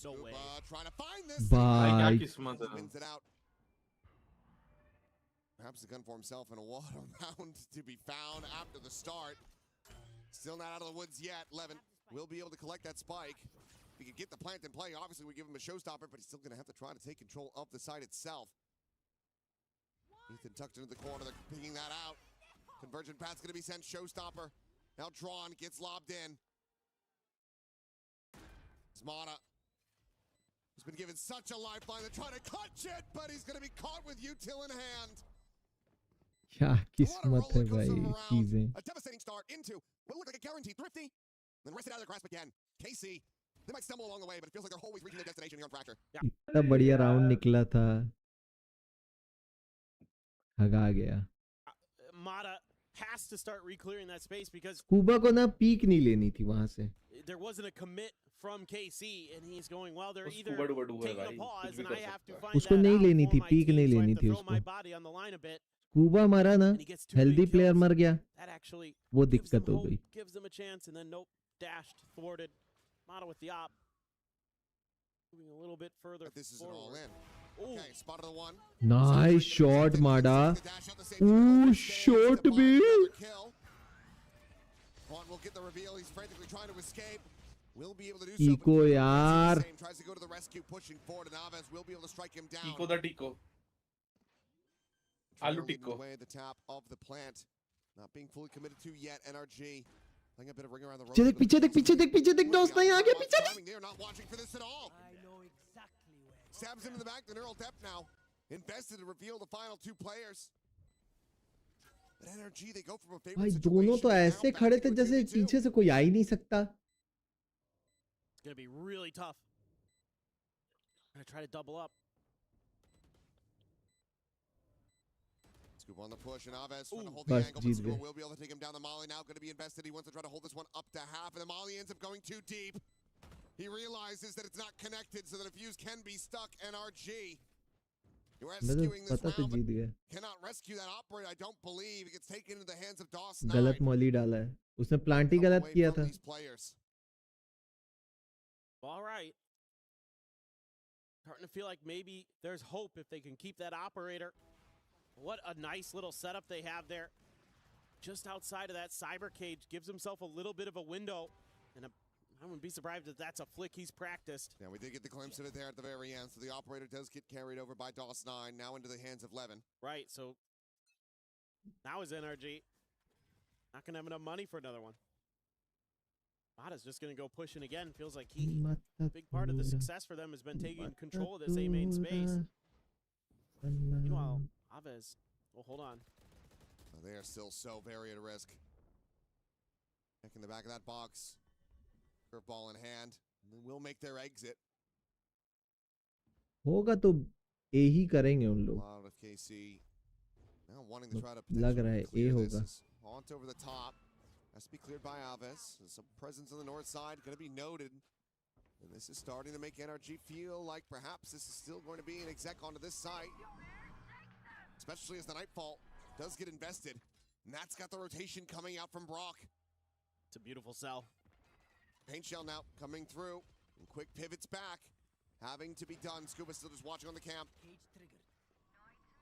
No way. Trying to find this. Bye. Wins it out. Perhaps a gun for himself in a water round to be found after the start. Still not out of the woods yet. Levin will be able to collect that spike. He could get the plant in play. Obviously, we give him a showstopper, but he's still going to have to try to take control of the site itself. Ethan tucked into the corner. They're picking that out. Convergent path's going to be sent. Showstopper. Now drawn. Gets lobbed in. Smata. He's been given such a lifeline. They're trying to clutch it, but he's going to be caught with util in hand. क्या किस्मत है भाई चीजें. A devastating start into what looked like a guaranteed thrifty. Then rest it out of their grasp again. KC. They might stumble along the way, but it feels like they're always reaching their destination here on Fracture. इतना बढ़िया round निकला था. हगा गया. Mata has to start reclearing that space because scuba को ना peak नहीं लेनी थी वहां से. there wasn't a commit from KC, and he's going, well, they're either taking a pause, and I have to find उसको that नहीं out लेनी for थी, my पीक team, नहीं so I लेनी have to थी throw my उसको. body on the line a bit. Scuba मारा ना, हेल्दी प्लेयर मर गया. That actually वो gives them दिक्कत हो hope, गई. gives them a chance, and then nope, dashed, thwarted. Mata with the op. Moving a little bit further This is forward. an all-in. Okay, spotted the one. Nice shot, Mada. Ooh, shot, Bill. Vaughn will get the reveal. He's frantically trying to escape. Will be able to do so. Tico, yaar. Tries to go to the rescue, pushing forward, and Aves will be able to strike him down. Tico the Tico. Alu Tico. Away at the top of the plant. Not being fully committed to yet. NRG. Playing a bit of ring around the rope. पीछे देख दोस्त नहीं आ गया पीछे देख. They're not watching for this at all. Stabs him in the back. The neural depth now. Invested to reveal the final 2 players. But NRG, they go from a favorite भाई situation. दोनों तो ऐसे खड़े थे जैसे पीछे से कोई आ ही नहीं सकता. It's going to be really tough. Going to try to double up. Scoop on the push, and Aves trying to hold the बस angle, जीत but Scoop गए. will be able to take him down. The Molly now going to be invested. He wants to try to hold this one up to half, and the Molly ends up going too deep. He realizes that it's not connected, so that a fuse can be stuck. NRG. You're rescuing this पता तो round, Jeet but गया. cannot rescue that operator, I don't believe. It gets taken into the hands of DOS9. गलत मौली डाला है. उसने plant ही गलत किया था. These players. All right. Starting to feel like maybe there's hope if they can keep that operator. What a nice little setup they have there. Just outside of that cyber cage, gives himself a little bit of a window. And I wouldn't be surprised if that's a flick he's practiced. Yeah, we did get the glimpse of it there at the very end. So the operator does get carried over by DOS9, now into the hands of Levin. Right, so now is NRG. Not going to have enough money for another one. Mata's just going to go pushing again. Feels like big part of the success for them has been taking control of this A main space. Meanwhile, Aves, well, hold on. They are still so very at risk. Back in the back of that box. Curveball in hand. And they will make their exit. होगा तो ए ही करेंगे उन लोग. A lot of KC now wanting to try to लग रहा है ए होगा. Haunt over the top. Has to be cleared by Aves. There's some presence on the north side going to be noted. And this is starting to make NRG feel like perhaps this is still going to be an exec onto this site. Especially as the Nightfall does get invested. And that's got the rotation coming out from Brock. It's a beautiful cell. Paint shell now coming through. And quick pivots back. Having to be done. Scuba still just watching on the camp.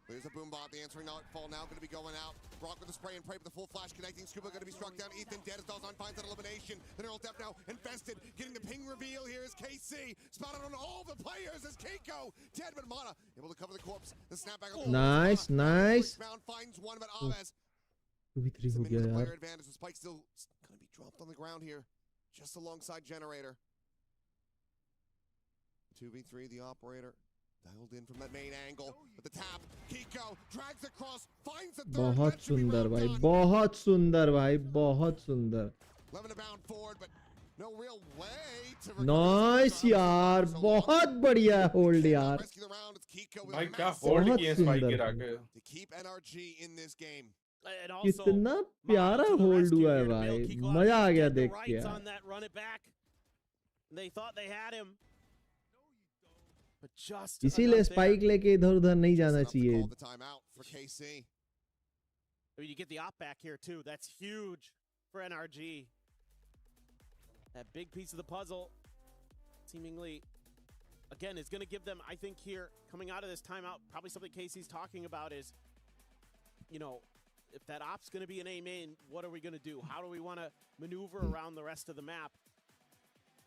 There's a boombot. The answering Nightfall now going to be going out. Brock with the spray and pray with the full flash connecting. Scuba going to be struck down. Ethan dead as DOS9 finds that elimination. The neural depth now infested. Getting the ping reveal here is KC. Spotted on all the players as Keiko. Dead but Mana able to cover the corpse. The snapback. Nice, nice. Finds one but Aves. 2v3 हो गया Player यार. advantage. The spike still going to be dropped on the ground here. Just alongside Generator. 2v3 the operator. Dialed in from that main angle, but the tap, Kiko drags across, finds the third. बहुत सुंदर भाई, बहुत सुंदर भाई, बहुत सुंदर. 11 to bound forward, but no real way to Nice यार, बहुत बढ़िया होल्ड यार. rescue the round. It's Kiko with भाई a क्या massive होल्ड किए स्पाइक सुंदर गिरा भाई. के. to keep NRG in this game. And also, कितना प्यारा होल्ड हुआ है भाई, मजा आ गया देख के rights यार. on that run it back. They thought they had him. But just इसीलिए स्पाइक लेके इधर उधर नहीं जाना चाहिए. Call the timeout for KC. I mean, you get the op back here too. That's huge for NRG. That big piece of the puzzle, seemingly, again, is going to give them, I think here, coming out of this timeout, probably something Casey's talking about is, you know, if that op's going to be an A main, what are we going to do? How do we want to maneuver around the rest of the map?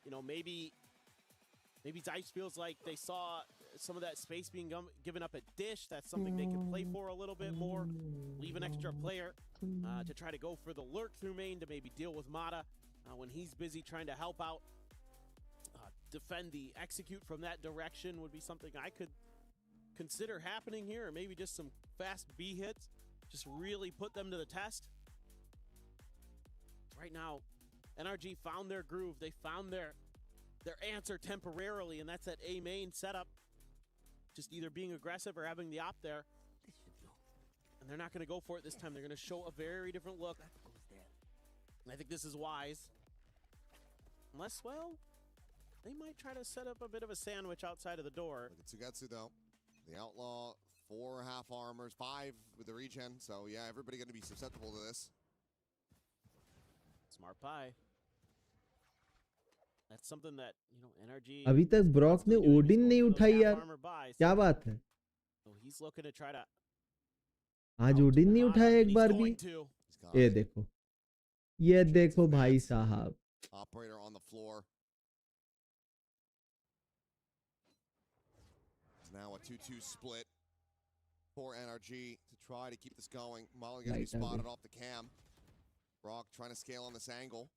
You know, maybe Zeiss feels like they saw some of that space being given up at Dish. That's something they can play for a little bit more. Leave an extra player to try to go for the lurk through main to maybe deal with Mata when he's busy trying to help out. Defend the execute from that direction would be something I could consider happening here, or maybe just some fast B hits. Just really put them to the test. Right now, NRG found their groove. They found their answer temporarily, and that's that A main setup. Just either being aggressive or having the op there. And they're not going to go for it this time. They're going to show a very different look. And I think this is wise. Unless, well, they might try to set up a bit of a sandwich outside of the door. Look at Tsugetsu, though. The Outlaw, 4 half armors, 5 with the regen. So, yeah, everybody going to be susceptible to this. Smart pie. That's something that, you know, NRG. अभी तक Brock ने Odin नहीं उठाई यार, क्या बात है? So he's looking to try to. आज ओडिन नहीं उठाया एक बार भी. ये देखो भाई साहब. Operator on the floor. It's now a 2-2 split for NRG to try to keep this going. Molly going to be spotted off the cam. Brock trying to scale on this angle.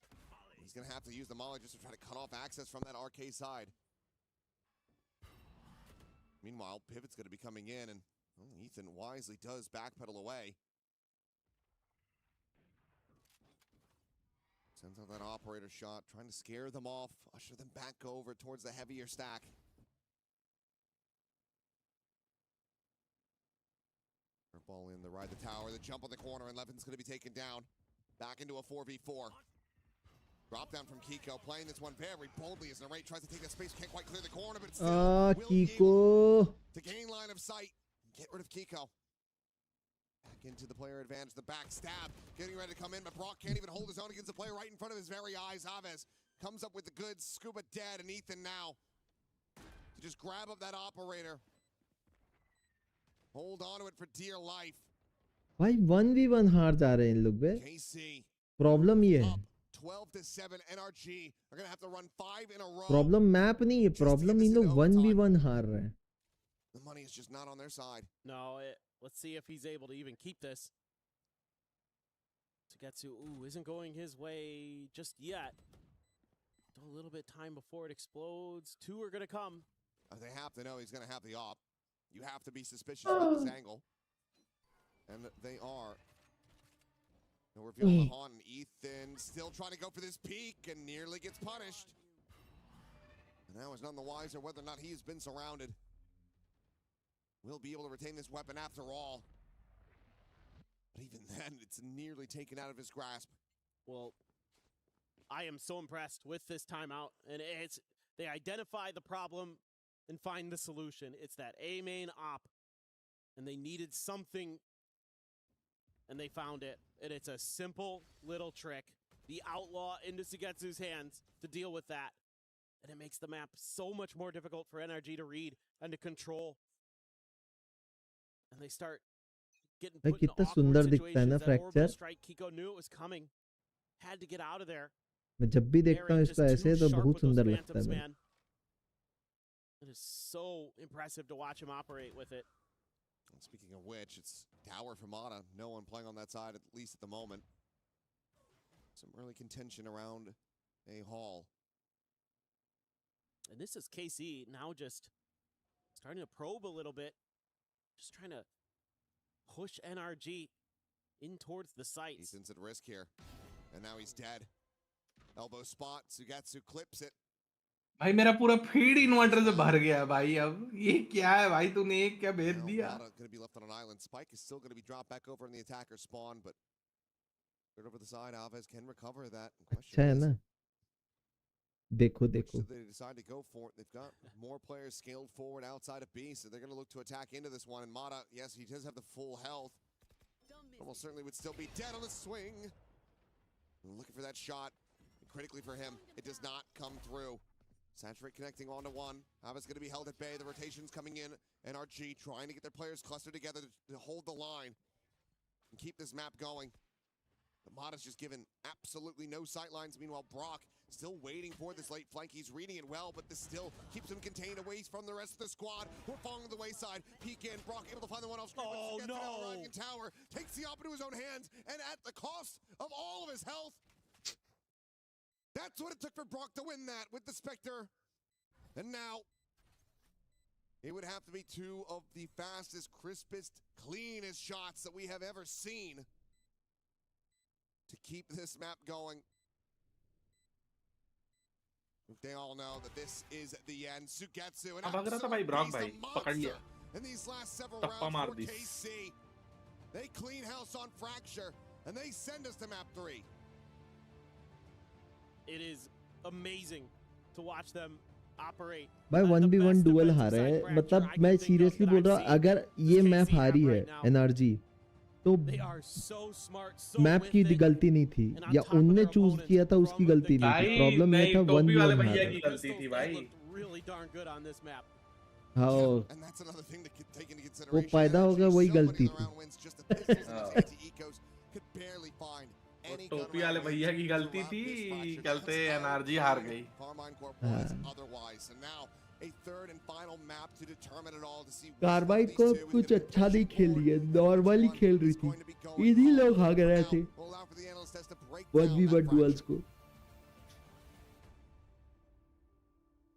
He's going to have to use the Molly just to try to cut off access from that RK side. Meanwhile, Pivot's going to be coming in, and Ethan wisely does backpedal away. Sends out that operator shot, trying to scare them off, usher them back over towards the heavier stack. Ball in, the ride the tower, the jump on the corner, and Levin's going to be taken down. Back into a 4v4. Drop down from Kiko, playing this one very boldly as Narrate tries to take that space, can't quite clear the corner, but still will be able to gain line of sight. Get rid of Kiko. Back into the player advantage, the back stab, getting ready to come in, but Brock can't even hold his own against the player right in front of his very eyes. Aves comes up with the goods, Scuba dead, and Ethan now to just grab up that operator. Hold on to it for dear life. भाई 1v1 हार जा रहे हैं इन लोग बे. Problem ये है. 12-7 NRG are going to have to run 5 in a row. Problem map नहीं है, प्रॉब्लम इन लोग 1v1 हार रहे हैं. The money is just not on their side. No, let's see if he's able to even keep this. Tsugetsu, isn't going his way just yet. Still a little bit time before it explodes. 2 are going to come. They have to know he's going to have the op. You have to be suspicious about this angle. And they are. No reveal on the haunt, and Ethan still trying to go for this peak and nearly gets punished. And now is none the wiser whether or not he has been surrounded. Will be able to retain this weapon after all. But even then, it's nearly taken out of his grasp. Well, I am so impressed with this timeout. And they identify the problem and find the solution. It's that A main op. And they needed something, and they found it. And it's a simple little trick. The Outlaw into Sugetsu's hands to deal with that. And it makes the map so much more difficult for NRG to read and to control. And they start getting put in awkward situations. That orbital strike, Kiko knew it was coming. Had to get out of there. मैं जब भी देखता हूँ इसको ऐसे तो बहुत सुंदर लगता है. Man. It is so impressive to watch him operate with it. Speaking of which, it's tower for Mata. No one playing on that side, at least at the moment. Some early contention around a hall. And this is KC now just starting to probe a little bit. Just trying to push NRG in towards the sights. Ethan's at risk here. And now he's dead. Elbow spot. Sugetsu clips it. भाई मेरा पूरा feed inverter से भर गया भाई अब ये क्या है भाई तूने एक क्या भेज दिया Going to be left on an island. Spike is still going to be dropped back over in the attacker spawn, but right over the side, Alves can recover that. अच्छा है ना देखो देखो They decide to go for it. They've got more players scaled forward outside of B, so they're going to look to attack into this one. And Mata, yes, he does have the full health. Almost certainly would still be dead on the swing. Looking for that shot. Critically for him, it does not come through. Saturate connecting on to one. Alves going to be held at bay. The rotation's coming in. NRG trying to get their players clustered together to hold the line and keep this map going. But Mata's just given absolutely no sight lines. Meanwhile, Brock still waiting for this late flank. He's reading it well, but this still keeps him contained away from the rest of the squad who are falling to the wayside. Peek in. Brock able to find the one off screen. Oh, no. Arriving in tower. Takes the op into his own hands. And at the cost of all of his health, that's what it took for Brock to win that with the Spectre. And now, it would have to be two of the fastest, crispest, cleanest shots that we have ever seen to keep this map going. They all know that this is the end. Sugetsu, an absolute in these last several rounds for KC. They clean house on Fracture, and they send us to map 3. It is amazing to watch them operate. भाई 1v1 dual हारा है मतलब मैं seriously बोल रहा हूँ अगर ये मैप हारी है एनआरजी तो मैप की गलती नहीं थी या उनने चूज किया था उसकी गलती नहीं थी प्रॉब्लम ये था 1v1 भैया की गलती थी भाई हाँ वो पैदा होगा वही गलती थी टोपी वाले भैया की गलती थी चलते एनआरजी हार गई कार्बाइड को कुछ अच्छा नहीं खेल रही है नॉर्मली खेल रही थी इन्हीं लोग भाग रहे थे 1v1 डुअल्स को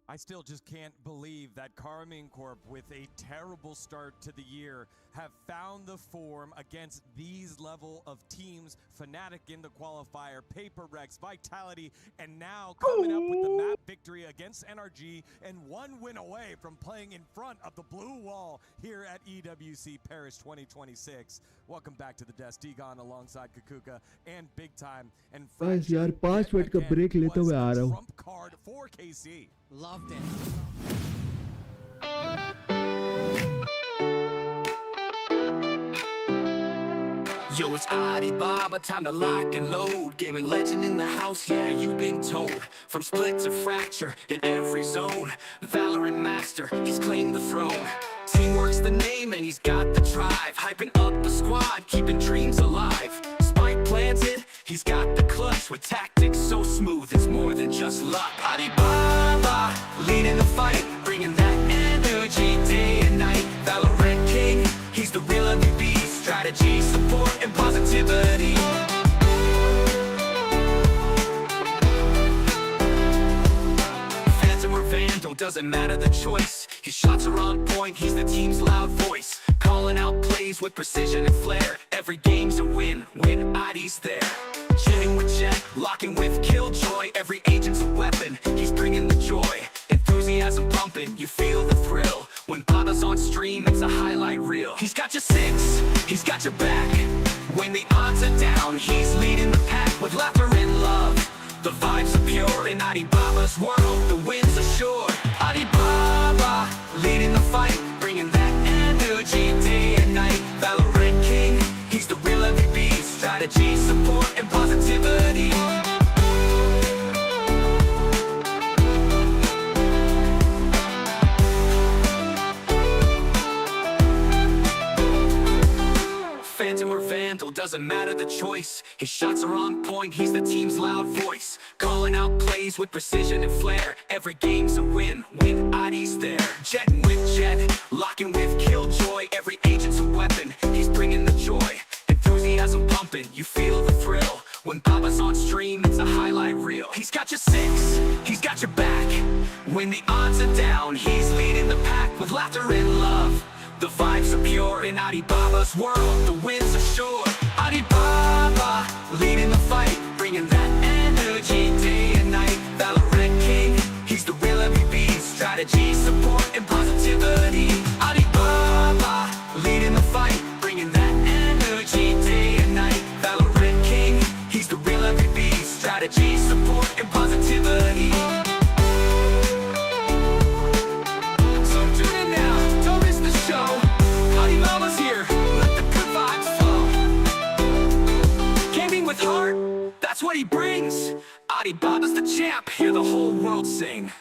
I still just can't believe that Karmine Corp, with a terrible start to the year, have found the form against these level of teams. Fnatic in the qualifier, Paper Rex, Vitality, and now coming up with the map victory against NRG and one win away from playing in front of the blue wall here at EWC Paris 2026. Welcome back to the desk, Digon alongside Kukuka and Big Time. And बस यार 5 minute का break लेते हुए आ रहा हूँ trump card for KC. Loved it. Yo, it's Alibaba, time to lock and load. Gaming legend in the house, yeah, you've been told. From split to fracture, in every zone. Valorant master, he's claimed the throne. Teamwork's the name and he's got the drive. Hyping up the squad, keeping dreams alive. Spike planted, he's got the clutch. With tactics so smooth, it's more than just luck. Alibaba, leading the fight. Bringing that energy day and night. Valorant king, he's the real MVP. Strategy, support, and positivity. Phantom or Vandal, doesn't matter the choice. His shots are on point, he's the team's loud voice. Calling out plays with precision and flair. Every game's a win, win ID's there. Jetting with Jet, locking with Killjoy. Every agent's a weapon, he's bringing the joy. Enthusiasm pumping, you feel the thrill. When Baba's on stream, it's a highlight reel. He's got your 6, he's got your back. When the odds are down, he's leading the pack with laughter and love. The vibes are pure in Alibaba's world, the win's assured. Alibaba, leading the fight, bringing that energy day and night. Valorant king, he's the real MVP. Strategy, support, and positivity. Phantom or Vandal, doesn't matter the choice. His shots are on point, he's the team's loud voice. Calling out plays with precision and flair. Every game's a win, win ID's there. Jetting with Jet, locking with Killjoy. Every agent's a weapon, he's bringing the joy. Enthusiasm pumping, you feel the thrill. When Baba's on stream, it's a highlight reel. He's got your 6, he's got your back. When the odds are down, he's leading the pack with laughter and love. The vibes are pure in Alibaba's world, the wins are sure. Alibaba, leading the fight, bringing that energy day and night. Valorant king, he's the real MVP. Strategy, support, and positivity. Alibaba, leading the fight, bringing that energy day and night. Valorant king, he's the real MVP. Strategy, support, and positivity. So tune in now, don't miss the show. Alibaba's here, let the good vibes flow. Gaming with heart, that's what he brings. Alibaba's the champ, hear the whole world sing.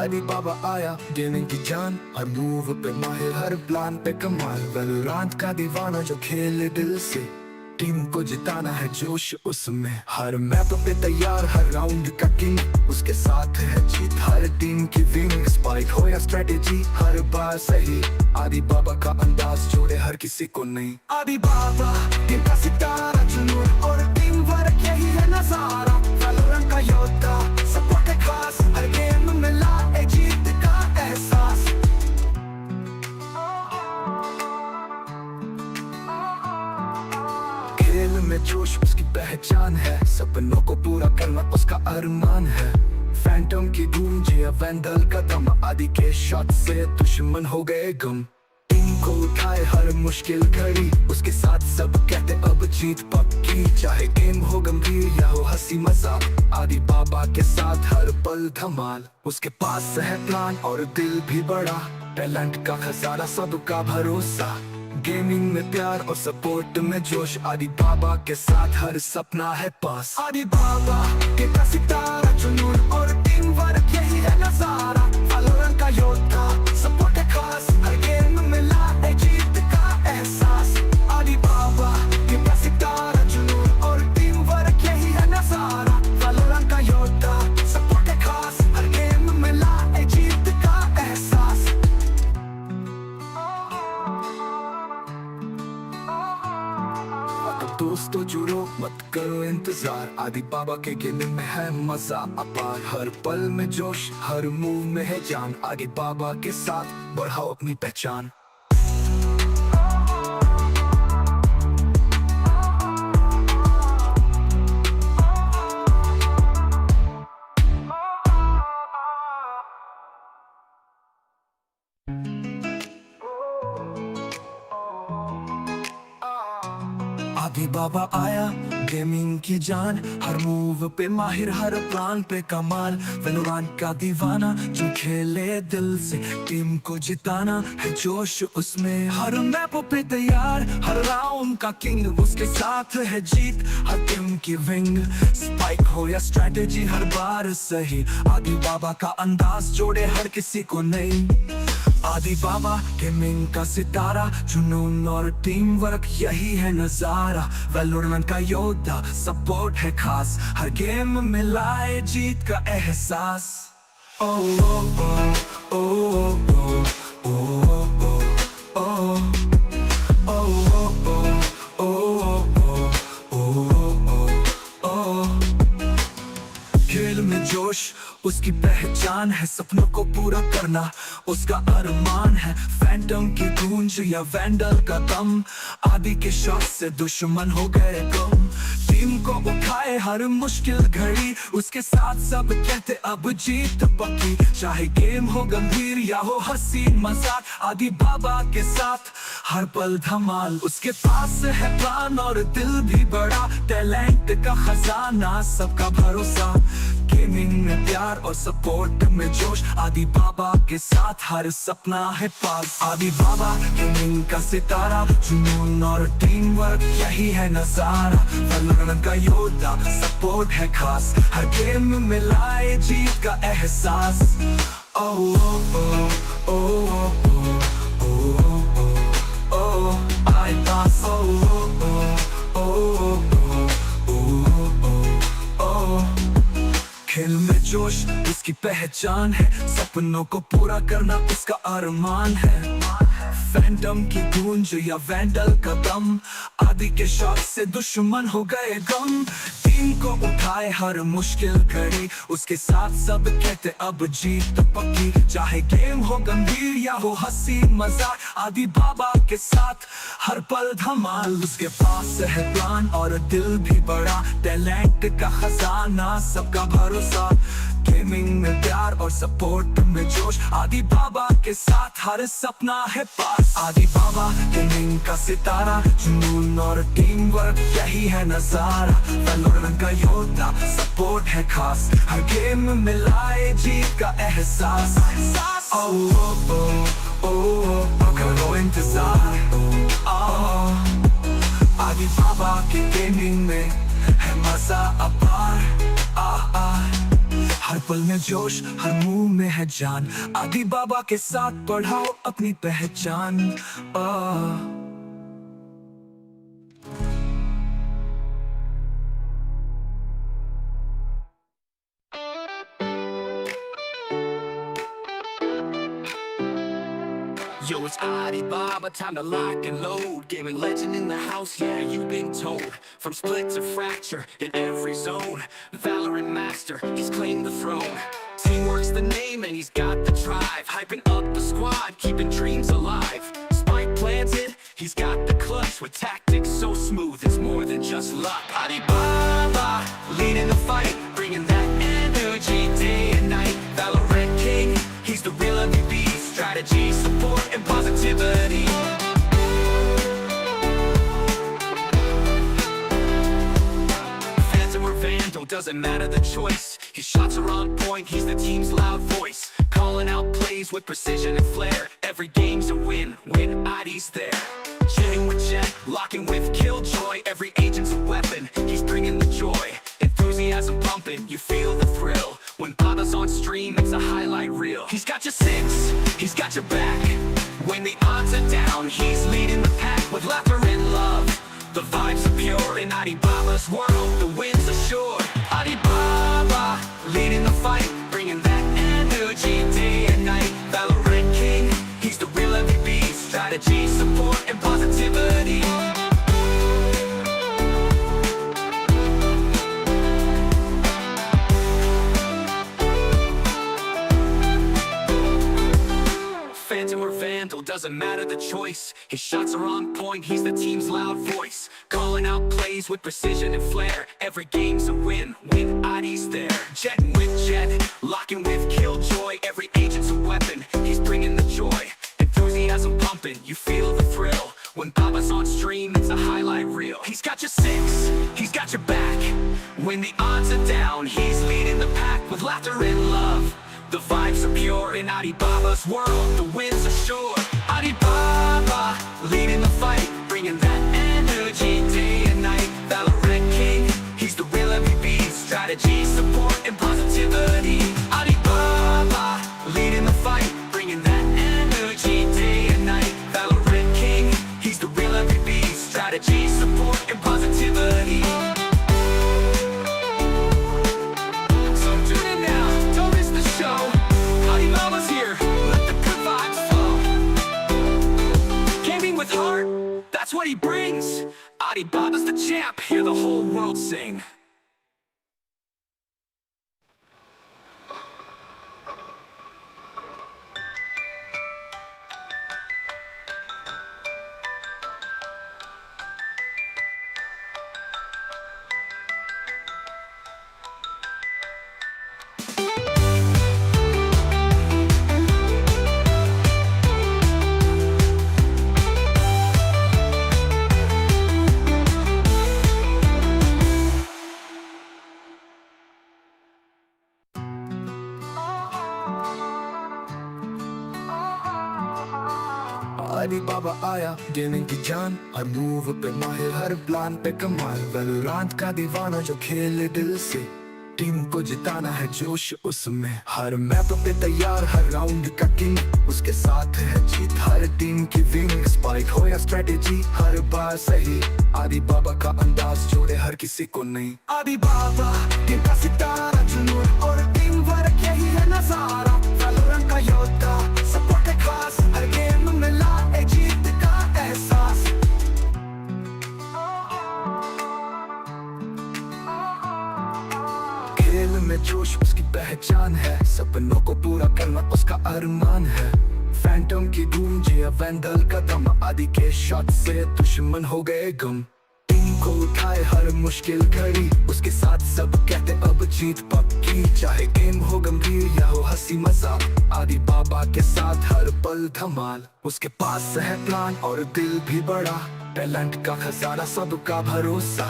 Alibaba आया gaming की जान, हर move पे माहिर, हर plan पे कमाल। Valorant का दीवाना जो खेले दिल से, टीम को जिताना है जोश उसमें। हर मैप पे तैयार, हर राउंड का किंग, उसके साथ है जीत हर टीम की विंग। स्पाइक हो या स्ट्रेटेजी, हर बार सही। आलिबाबा का अंदाज जोड़े हर किसी को नहीं। आलिबाबा टीम का सितारा, जुनून और टीम वर्क, यही है नजारा। वैलोरेंट का योद्धा, सपोर्ट है खास, हर गेम में लाए जीत का एहसास। खेल में जोश उसकी पहचान है, सपनों को पूरा करना उसका अरमान है। फैंटम की गूंज या वैंडल का दम, आदि के शॉट से दुश्मन हो गए गुम। टीम को उठाए हर मुश्किल घड़ी, उसके साथ सब कहते अब जीत पक्की। चाहे गेम हो गंभीर या हो हंसी मजाक, आलिबाबा के साथ हर पल धमाल। उसके पास है प्लान और दिल भी बड़ा, टैलेंट का खजाना सबका भरोसा। गेमिंग में प्यार और सपोर्ट में जोश, आलिबाबा के साथ हर सपना है पास। आलिबाबा के का सितारा, जुनून और टीम वर्क, यही है नजारा। वैलोरेंट का योद्धा, सपोर्ट है खास, हर गेम में लाए जीत का एहसास। आलिबाबा के का सितारा, जुनून और टीम वर्क, यही है नजारा। वैलोरेंट का योद्धा, सपोर्ट है खास, हर गेम में लाए जीत का एहसास। दोस्तों जुड़ो मत करो इंतजार, आलिबाबा के गेम में है मजा अपार। हर पल में जोश, हर मूव में है जान, आलिबाबा के साथ बढ़ाओ अपनी पहचान। आलिबाबा आया गेमिंग की जान, हर मूव पे माहिर, हर प्लान पे कमाल। वैलोरेंट का दीवाना जो खेले दिल से, टीम को जिताना है जोश उसमें। हर मैप पे तैयार, हर राउंड का किंग, उसके साथ है जीत हर टीम की विंग। स्पाइक हो या स्ट्रेटेजी, हर बार सही। आलिबाबा का अंदाज जोड़े हर किसी को नहीं। आलिबाबा गेमिंग का सितारा, जुनून और टीम वर्क, यही है नजारा। वैलोरेंट का योद्धा, सपोर्ट है खास, हर गेम में लाए जीत का एहसास। ओ ओ ओ ओ ओ ओ ओ ओ खेल में जोश उसकी पहचान है, सपनों को पूरा करना उसका अरमान है। फैंटम की गूंज या वैंडल का दम, आदि के शॉट से दुश्मन हो गए गुम। टीम को उठाए हर मुश्किल घड़ी, उसके साथ सब कहते अब जीत पक्की। चाहे गेम हो गंभीर या हो हंसी मजाक, आलिबाबा के साथ हर पल धमाल। उसके पास है प्लान और दिल भी बड़ा, टैलेंट का खजाना सबका भरोसा। गेमिंग में प्यार और सपोर्ट में जोश, आदि बाबा के साथ हर सपना है पास। आदि बाबा गेमिंग का सितारा, जुनून और टीम वर्क यही है नजारा। वैलोरेंट का योद्धा सपोर्ट है खास, हर गेम में लाए जीत का एहसास। ओ ओ ओ ओ ओ ओ आई पास। ओ ओ ओ ओ खेल में जोश इसकी पहचान है, सपनों को पूरा करना उसका अरमान है। फैंटम की गूंज या वैंडल का दम, आदि के शॉट से दुश्मन हो गए गम। टीम को उठाए हर मुश्किल घड़ी, उसके साथ सब कहते अब जीत पक्की। चाहे गेम हो गंभीर या हो हंसी मजाक, आदि बाबा के साथ हर पल धमाल। उसके पास है प्लान और दिल भी बड़ा, टैलेंट का खजाना सबका भरोसा। गेमिंग में प्यार और सपोर्ट में जोश, आदि बाबा के साथ हर सपना है पास। आदि बाबा गेमिंग का सितारा, जुनून और टीम वर्क यही है नजारा। वैलोरेंट का योद्धा सपोर्ट है खास, हर गेम में लाए जीत का एहसास। ओ ओ ओ ओ करो इंतजार। आदि बाबा के गेमिंग में है मजा अपार। हर पल में जोश, हर मुंह में है जान, आदि बाबा के साथ बढ़ाओ अपनी पहचान। Yo, it's Alibaba, time to lock and load. Gaming legend in the house, yeah, you've been told. From split to fracture, in every zone. Valorant master, he's claimed the throne. Teamwork's the name and he's got the drive. Hyping up the squad, keeping dreams alive. Spike planted, he's got the clutch. With tactics so smooth, it's more than just luck. Alibaba, leading the fight, bringing that energy day and night. Valorant king, he's the real MVP. Strategy, support, and positivity. Phantom or Vandal, doesn't matter the choice. His shots are on point, he's the team's loud voice. Calling out plays with precision and flair. Every game's a win, when ID's there. Jetting with Jet, locking with Killjoy. Every agent's a weapon, he's bringing the joy. Enthusiasm pumping, you feel the thrill. When Baba's on stream, it's a highlight reel. He's got your six, he's got your back. When the odds are down, he's leading the pack. With laughter and love, the vibes are pure. In Alibaba's world, the win's assured. Alibaba, leading the fight, bringing that energy day and night. Valorant king, he's the real MVP. Strategy, support, and positivity. Phantom or Vandal, doesn't matter the choice. His shots are on point, he's the team's loud voice. Calling out plays with precision and flair. Every game's a win, when ID's there. Jetting with Jet, locking with Killjoy. Every agent's a weapon, he's bringing the joy. Enthusiasm pumping, you feel the thrill. When Baba's on stream, it's a highlight reel. He's got your six, he's got your back. When the odds are down, he's leading the pack. With laughter and love, the vibes are pure. In Alibaba's world, the win's assured. Alibaba, leading the fight, bringing that energy day and night. Valorant king, he's the real MVP. Strategy, support, and positivity. Alibaba, leading the fight, bringing that energy day and night. Valorant king, he's the real MVP. Strategy, support, and positivity. That's what he brings. Alibaba's the champ, hear the whole world sing. आदि बाबा आया gaming की जान, हर move पे माहिर, हर plan पे कमाल। Valorant का दीवाना जो खेले दिल से, टीम को जिताना है जोश उसमें। हर मैप पे तैयार, हर राउंड का किंग, उसके साथ है जीत हर टीम की विंग। स्पाइक हो या स्ट्रेटेजी, हर बार सही। आदि बाबा का अंदाज जोड़े हर किसी को नहीं। आदि बाबा टीम का सितारा, जुनून और टीम वर्क, यही है नजारा। वैलोरेंट का योद्धा, सपोर्ट है खास, हर गेम में लाए जीत का एहसास। खेल में जोश उसकी पहचान है, सपनों को पूरा करना उसका अरमान है। फैंटम की गूंज या वैंडल का दम, आदि के शॉट से दुश्मन हो गए गम। टीम को उठाए हर मुश्किल घड़ी, उसके साथ सब कहते अब जीत पक्की। चाहे गेम हो गंभीर या हो हंसी मजाक, आदि बाबा के साथ हर पल धमाल। उसके पास है प्लान और दिल भी बड़ा, टैलेंट का खजाना सबका भरोसा।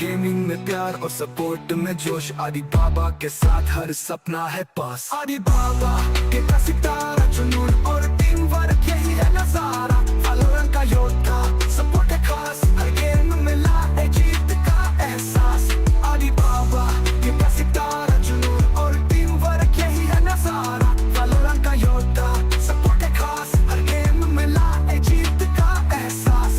गेमिंग में प्यार और सपोर्ट में जोश, आदि बाबा के साथ हर सपना है पास। आदि बाबा के का सितारा, जुनून और टीम वर्क, यही है नजारा। वैलोरेंट का योद्धा, सपोर्ट है खास, हर गेम में लाए जीत का एहसास। आदि बाबा के का सितारा, जुनून और टीम वर्क, यही है नजारा। वैलोरेंट का योद्धा, सपोर्ट है खास, हर गेम में लाए जीत का एहसास।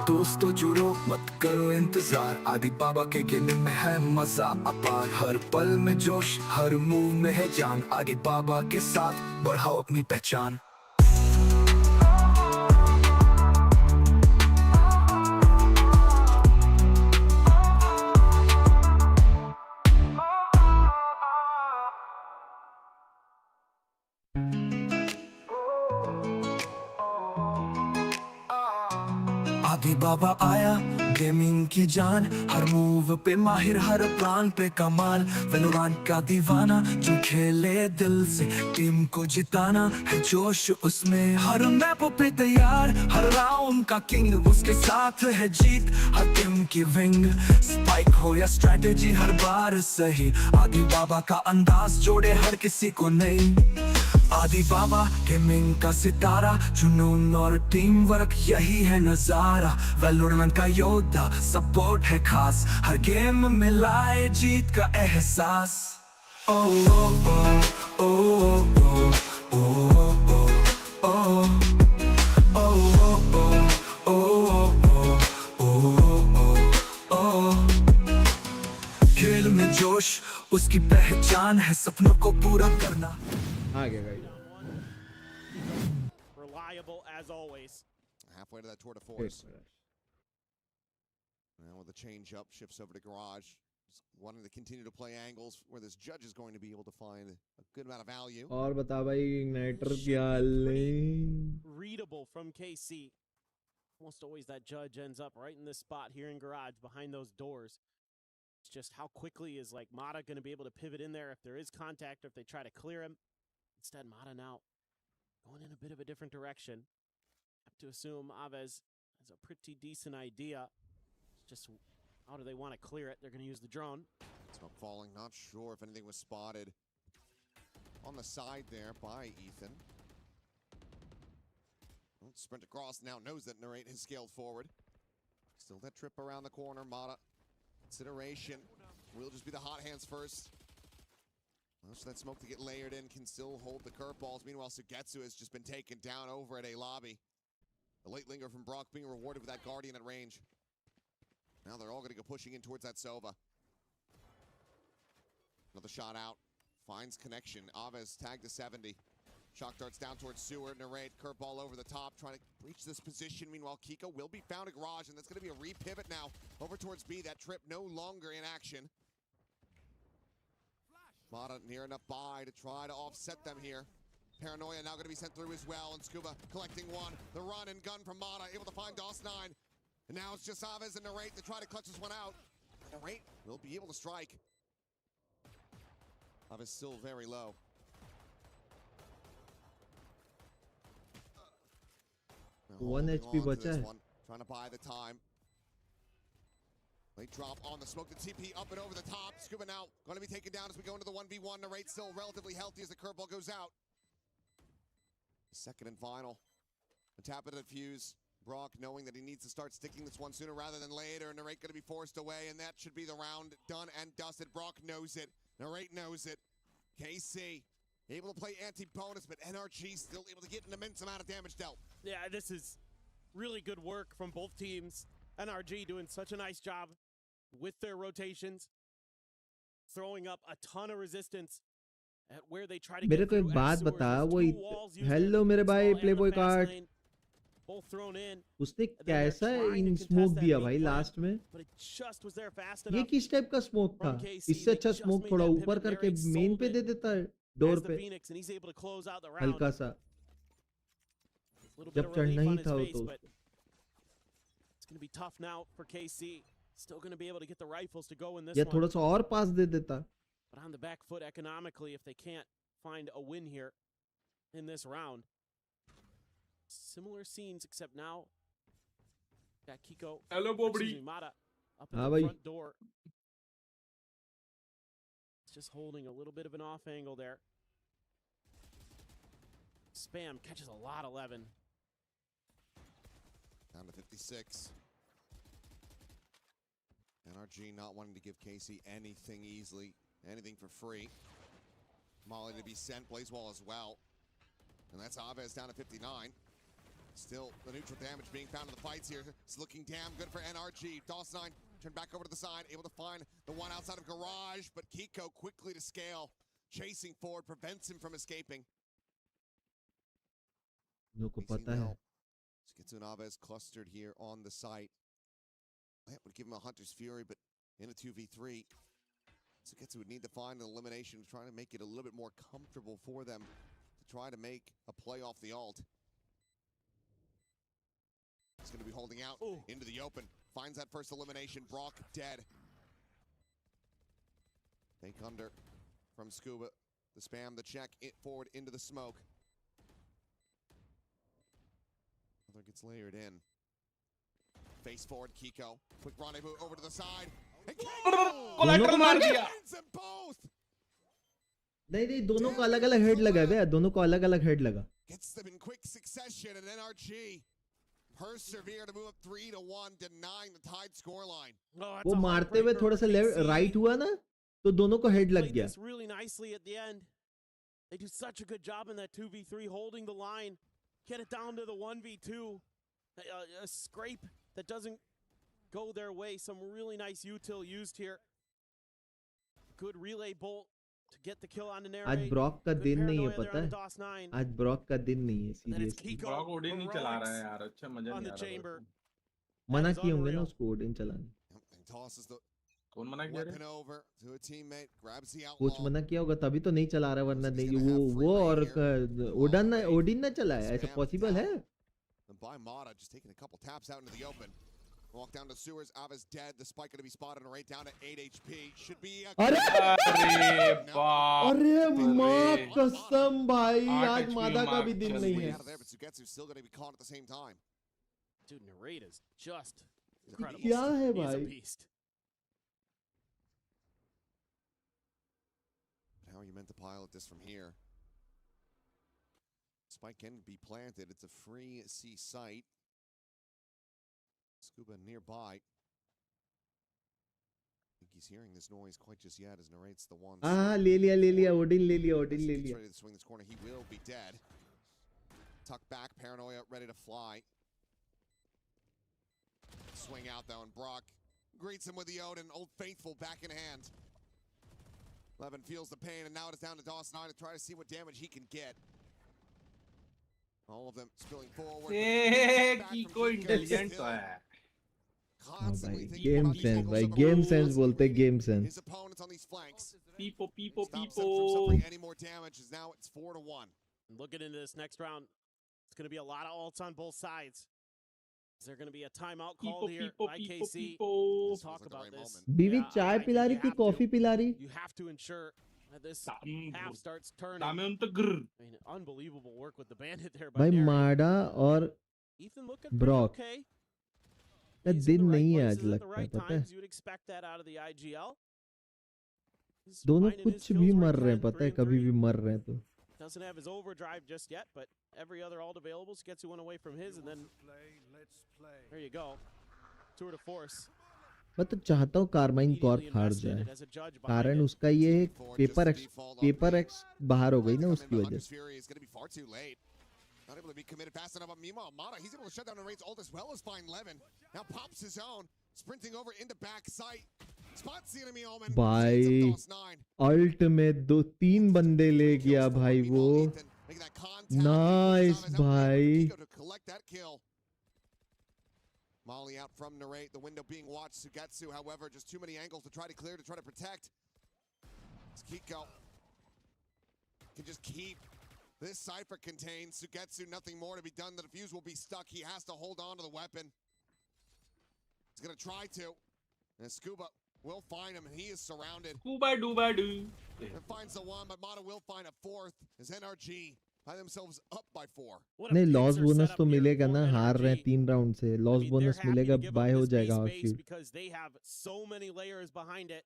दोस्तों जुड़ो मत करो इंतजार, आदि बाबा के गेम में है मजा अपार। हर पल में जोश, हर मूव में है जान, आदि बाबा के साथ बढ़ाओ अपनी पहचान। आदि बाबा आया गेमिंग की जान, हर मूव पे माहिर, हर प्लान पे कमाल। वैलोरेंट का दीवाना जो खेले दिल से, टीम को जिताना है जोश उसमें। हर मैप पे तैयार, हर राउंड का किंग, उसके साथ है जीत हर टीम की विंग। स्पाइक हो या स्ट्रेटेजी, हर बार सही। आदि बाबा का अंदाज जोड़े हर किसी को नहीं। आदि बाबा गेमिंग का सितारा, जुनून और टीम वर्क, यही है नजारा। वैलोरेंट का योद्धा, सपोर्ट है खास, हर गेम में लाए जीत का एहसास। ओ ओ ओ ओ ओ ओ ओ ओ। खेल में जोश उसकी पहचान है, सपनों को पूरा करना। Reliable as always. Halfway to that tour de force. Now with the change up, shifts over to garage. Just wanting to continue to play angles where this judge is going to be able to find a good amount of value. और बता भाई igniter क्या ले? Readable from KC. Almost always that judge ends up right in this spot here in garage behind those doors. It's just how quickly is like Mata going to be able to pivot in there if there is contact or if they try to clear him. Instead, Mata now going in a bit of a different direction. Have to assume Aves has a pretty decent idea. It's just how do they want to clear it? They're going to use the drone. Smoke falling, not sure if anything was spotted on the side there by Ethan. Sprint across, now knows that Narrate has scaled forward. Still that trip around the corner, Mata. Consideration. Will just be the hot hands first. Most of that smoke to get layered in, can still hold the curveballs. Meanwhile, Sugetsu has just been taken down over at A lobby. The late linger from Brock being rewarded with that Guardian at range. Now they're all going to go pushing in towards that Sova. Another shot out. Finds connection. Aves tagged to 70. Shock darts down towards Sewer. Narrate, curveball over the top, trying to reach this position. Meanwhile, Kiko will be found at garage, and that's going to be a re-pivot now over towards B. That trip no longer in action. Mata near enough by to try to offset them here. Paranoia now going to be sent through as well, and Scuba collecting one. The run and gun from Mata, able to find DOS9. And now it's just Aves and Narrate to try to clutch this one out. Narrate will be able to strike. Aves still very low. One HP बचा है. Trying to buy the time. They drop on the smoke, the TP up and over the top. Scuba now going to be taken down as we go into the 1v1. Narrate still relatively healthy as the curveball goes out. Second and final. The tap of the fuse. Brock knowing that he needs to start sticking this one sooner rather than later. Narrate going to be forced away, and that should be the round done and dusted. Brock knows it. Narrate knows it. KC able to play anti-bonus, but NRG still able to get an immense amount of damage dealt. Yeah, this is really good work from both teams. NRG doing such a nice job with their rotations, throwing up a ton of resistance at where they try to मेरे get को एक through बात as बता sewers. वो There's 2 walls used hello there, मेरे small भाई and the Playboy fast card lane, both thrown in. उसने And then they're कैसा trying to in contest smoke that दिया B भाई plant, लास्ट में but it just was there fast ये enough. किस type का स्मोक था from KC, इससे they अच्छा just स्मोक made थोड़ा that ऊपर pivot. करके Narrate मेन sold पे it दे देता है as डोर the पे Phoenix, and he's able to close out the round. हल्का सा A little bit जब of चढ़ना relief ही on his था वो face, तो but it's going to be tough now for KC. Still going to be able to get the rifles to go in this या one. थोड़ा सा और पास दे देता But on the back foot economically, if they can't find a win here in this round. Similar scenes, except now got Kiko. Hello, excuse Bobby. me, Mata up at हाँ the भाई front door. It's just holding a little bit of an off angle there. Spam catches a lot 11. Down to 56. NRG not wanting to give Casey anything easily, anything for free. Molly to be sent, plays well as well. And that's Aves down to 59. Still, the neutral damage being found in the fights here. It's looking damn good for NRG. Dawson turned back over to the side, able to find the one outside of Garage, but Kiko quickly to scale. Chasing forward, prevents him from escaping. लोगों को पता है Skitsu and Aves clustered here on the site. That would give him a Hunter's Fury, but in a 2v3, Skitsu would need to find an elimination to try to make it a little bit more comfortable for them to try to make a play off the ult. He's going to be holding out into the open. Finds that first elimination. Brock dead. Fake under from Scuba. The spam, the check, it forward into the smoke. Another gets layered in. Face forward, Kiko. Quick rendezvous over to the side. And दोनों को मार दिया नहीं दोनों को अलग अलग head लगा बे दोनों को अलग अलग हेड लगा Gets them in quick succession, and NRG persevere to move up 3-1, denying the tied scoreline. वो मारते हुए थोड़ा सा लेफ्ट राइट हुआ ना तो दोनों को हेड लग गया Really nicely at the end. They do such a good job in that 2v3, holding the line, get it down to the 1v2. A scrape that doesn't go their way. Some really nice util used here. Good relay bolt to get the kill on the narrate. आज Brock का दिन नहीं है पता है आज Brock का दिन नहीं है सीरियसली ब्रॉक ओडिन नहीं चला रहा है यार अच्छा मजा नहीं आ रहा है मना किए होंगे ना उसको ओडिन चलाने कौन मना किया रे कोच मना किया होगा तभी तो नहीं चला रहा वरना नहीं वो और ओडिन ना चलाया ऐसा पॉसिबल है By Mata just taking a couple taps out into the open. Walk down to sewers. Ava's dead. The spike going to be spotted and right down to 8 HP. Should be a अरे माँ कसम भाई आज मादा का भी दिन नहीं है but Sugetsu's still going to be caught at the same time. Dude, Narrate is just incredible. क्या है He's a भाई beast. But how are you meant to pilot this from here? Spike can be planted. It's a free C site. Scuba nearby. I think he's hearing this noise quite just yet as Narrate's the one. ले लिया Odin ले लिया He's ready to swing this corner. He will be dead. Tuck back, Paranoia ready to fly. Swing out though, and Brock greets him with the Odin. Old Faithful back in hand. Levin feels the pain, and now it is down to Dawson to try to see what damage he can get. All of them spilling forward. Kiko intelligent तो है Constantly game sense भाई game sense बोलते game sense his opponents on these flanks. People. Stops them from suffering any more damage as now it's 4-1. Looking into this next round, it's going to be a lot of ults on both sides. Is there going to be a timeout called here by KC? Let's talk about this. बीवी चाय पिला रही थी coffee पिला रही You have to ensure that this half starts turning. दामे उन तो ग्र I mean, unbelievable work with the bandit there by भाई Narrate. माडा और Ethan looking ब्रॉक okay. का He's in दिन the right नहीं है places आज at the लगता है right पता है times. You'd expect that out of the IGL. He's दोनों finding his कुछ भी kills where मर he रहे हैं can, पता है 3 and कभी 3. भी मर रहे हैं तो Doesn't have his overdrive just yet, but every other alt available gets you one away from his, and then there you go. Tour de force. मैं तो चाहता हूँ कारमाइन कॉर्प हार जाए कारण उसका ये पेपर एक्स बाहर हो गई ना उसकी वजह से Not able to be committed fast enough. Meanwhile, Mata, he's able to shut down the Raid's ult as well as find Levin. Now pops his own, sprinting over into back sight. Spots the enemy Omen. भाई alt में 2-3 बंदे ले गया भाई वो nice भाई Molly out from Narrate, the window being watched. Sugetsu, however, just too many angles to try to clear, to try to protect. It's Kiko. Can just keep this Cypher contained. Sugetsu, nothing more to be done. The defuse will be stuck. He has to hold on to the weapon. He's going to try to. And Scuba will find him, and he is surrounded. Scuba dooba doo. And finds the one, but Mata will find a fourth. As NRG find themselves up by 4. नहीं loss bonus तो मिलेगा ना हार रहे हैं 3 round से loss bonus मिलेगा bye हो जाएगा और फिर because they have so many layers behind it.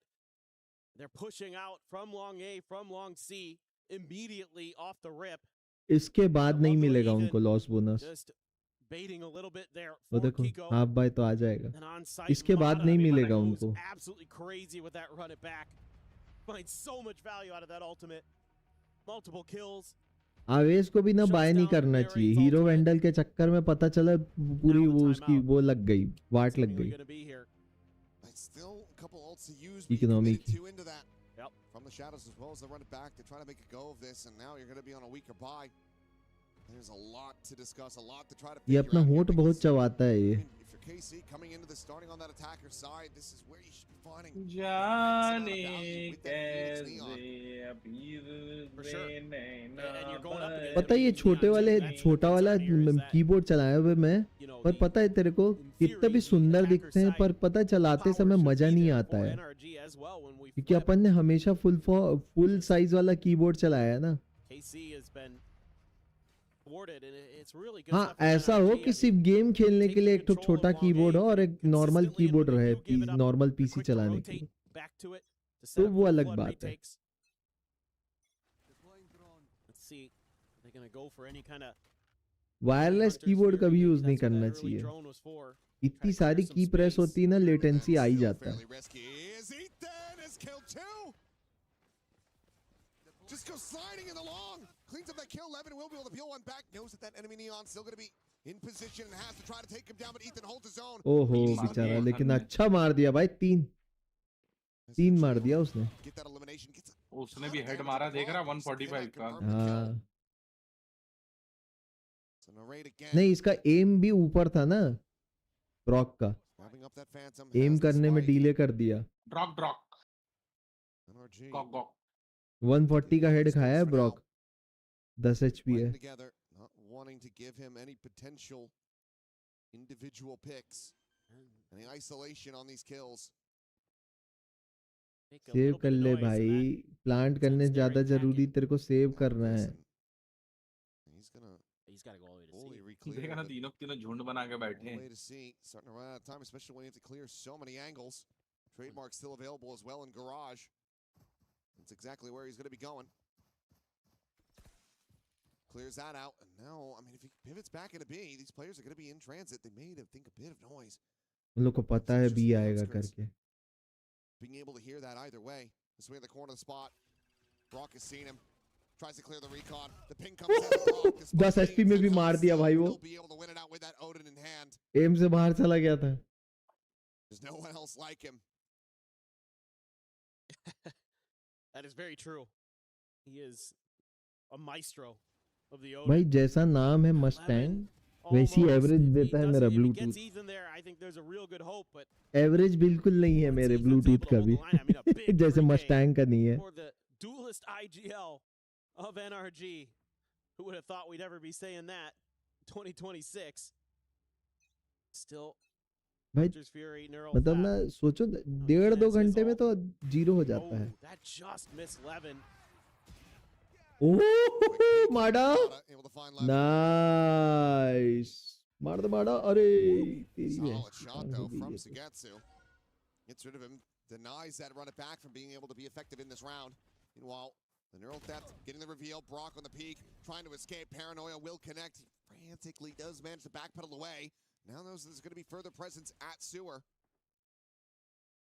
They're pushing out from long A, from long C immediately off the rip. इसके बाद नहीं मिलेगा उनको loss bonus Just baiting a little bit there वो for देखो Kiko. हाफ बाय तो आ जाएगा And on site, इसके बाद Mata, नहीं I mean, मिलेगा Mata उनको goes absolutely crazy with that run it back. Finds so much value out of that ultimate. Multiple kills. आवेश को भी ना बाय नहीं करना चाहिए हीरो वेंडल के चक्कर में पता चला पूरी वो उसकी वो लग गई वाट लग गई इकोनॉमी की From the shadows as well as they run it back, they're trying to make a go of this, and now you're going to be on a weaker buy. There's a lot to discuss, a lot to try to ये अपना होठ बहुत चबाता है ये if you're KC coming into the starting on that attacker side, this is where you should be finding. जाने कैसे For sure. And you're going up against पता है ये छोटा वाला कीबोर्ड चलाया हुआ मैं पर पता है तेरे को कितने भी सुंदर दिखते हैं पर पता है चलाते समय मजा नहीं आता है क्योंकि अपन ने हमेशा फुल साइज वाला कीबोर्ड चलाया है ना हाँ ऐसा हो कि सिर्फ गेम खेलने के लिए एक तो छोटा कीबोर्ड हो और एक नॉर्मल कीबोर्ड रहे नॉर्मल पीसी चलाने के लिए तो वो अलग बात है वायरलेस कीबोर्ड कभी यूज नहीं करना चाहिए इतनी सारी की प्रेस होती है ना लेटेंसी आ ही जाता है Just goes sliding in the long. Cleans up that kill. Levin will be able to peel one back. Knows that enemy Neon still going to be in position and has to try to take him down, but Ethan holds his own. ओहो बेचारा लेकिन अच्छा मार दिया भाई 3 मार दिया उसने उसने भी हेड मारा देख रहा 145 का हाँ नहीं इसका एम भी ऊपर था ना रॉक का एम करने में डिले कर दिया ड्रॉक 140 का हेड खाया है ब्रॉक 10 HP है Not wanting to give him any potential individual picks. Any isolation on these kills. Save कर ले भाई प्लांट करने ज्यादा जरूरी तेरे को सेव करना है देखा ना तीनों झुंड बना के बैठे हैं Starting to run out of time, especially when you have to clear so many angles. Trademark still available as well in garage. That's exactly where he's going to be going. Clears that out, and now, I mean, if he pivots back into B, these players are going to be in transit. They may think a bit of noise. उन लोग को पता है B आएगा करके Being able to hear that either way. This way in the corner of the spot. Brock has seen him. Tries to clear the recon. The ping comes in. Brock is 10 HP में भी मार दिया भाई वो be able to win it out with that Odin in hand. एम से बाहर चला गया था There's no one else like him. That is very true. He is a maestro of the Odin. भाई जैसा नाम है मस्टैंग वैसी एवरेज देता है मेरा ब्लूटूथ एवरेज बिल्कुल नहीं है मेरे ब्लूटूथ का भी जैसे मस्टैंग का नहीं है Duelist IGL of NRG. Who would have thought we'd ever be saying that? 2026. Still भाई मतलब ना सोचो 1.5-2 घंटे में तो 0 हो जाता है That just missed Levin. ओह माडा नाइस मार दो अरे तेरी Solid shot though from Sugetsu. Gets rid of him, denies that run it back from being able to be effective in this round. Meanwhile, the neural theft getting the reveal. Brock on the peak, trying to escape. Paranoia will connect. He frantically does manage to backpedal away. Now knows there's going to be further presence at sewer.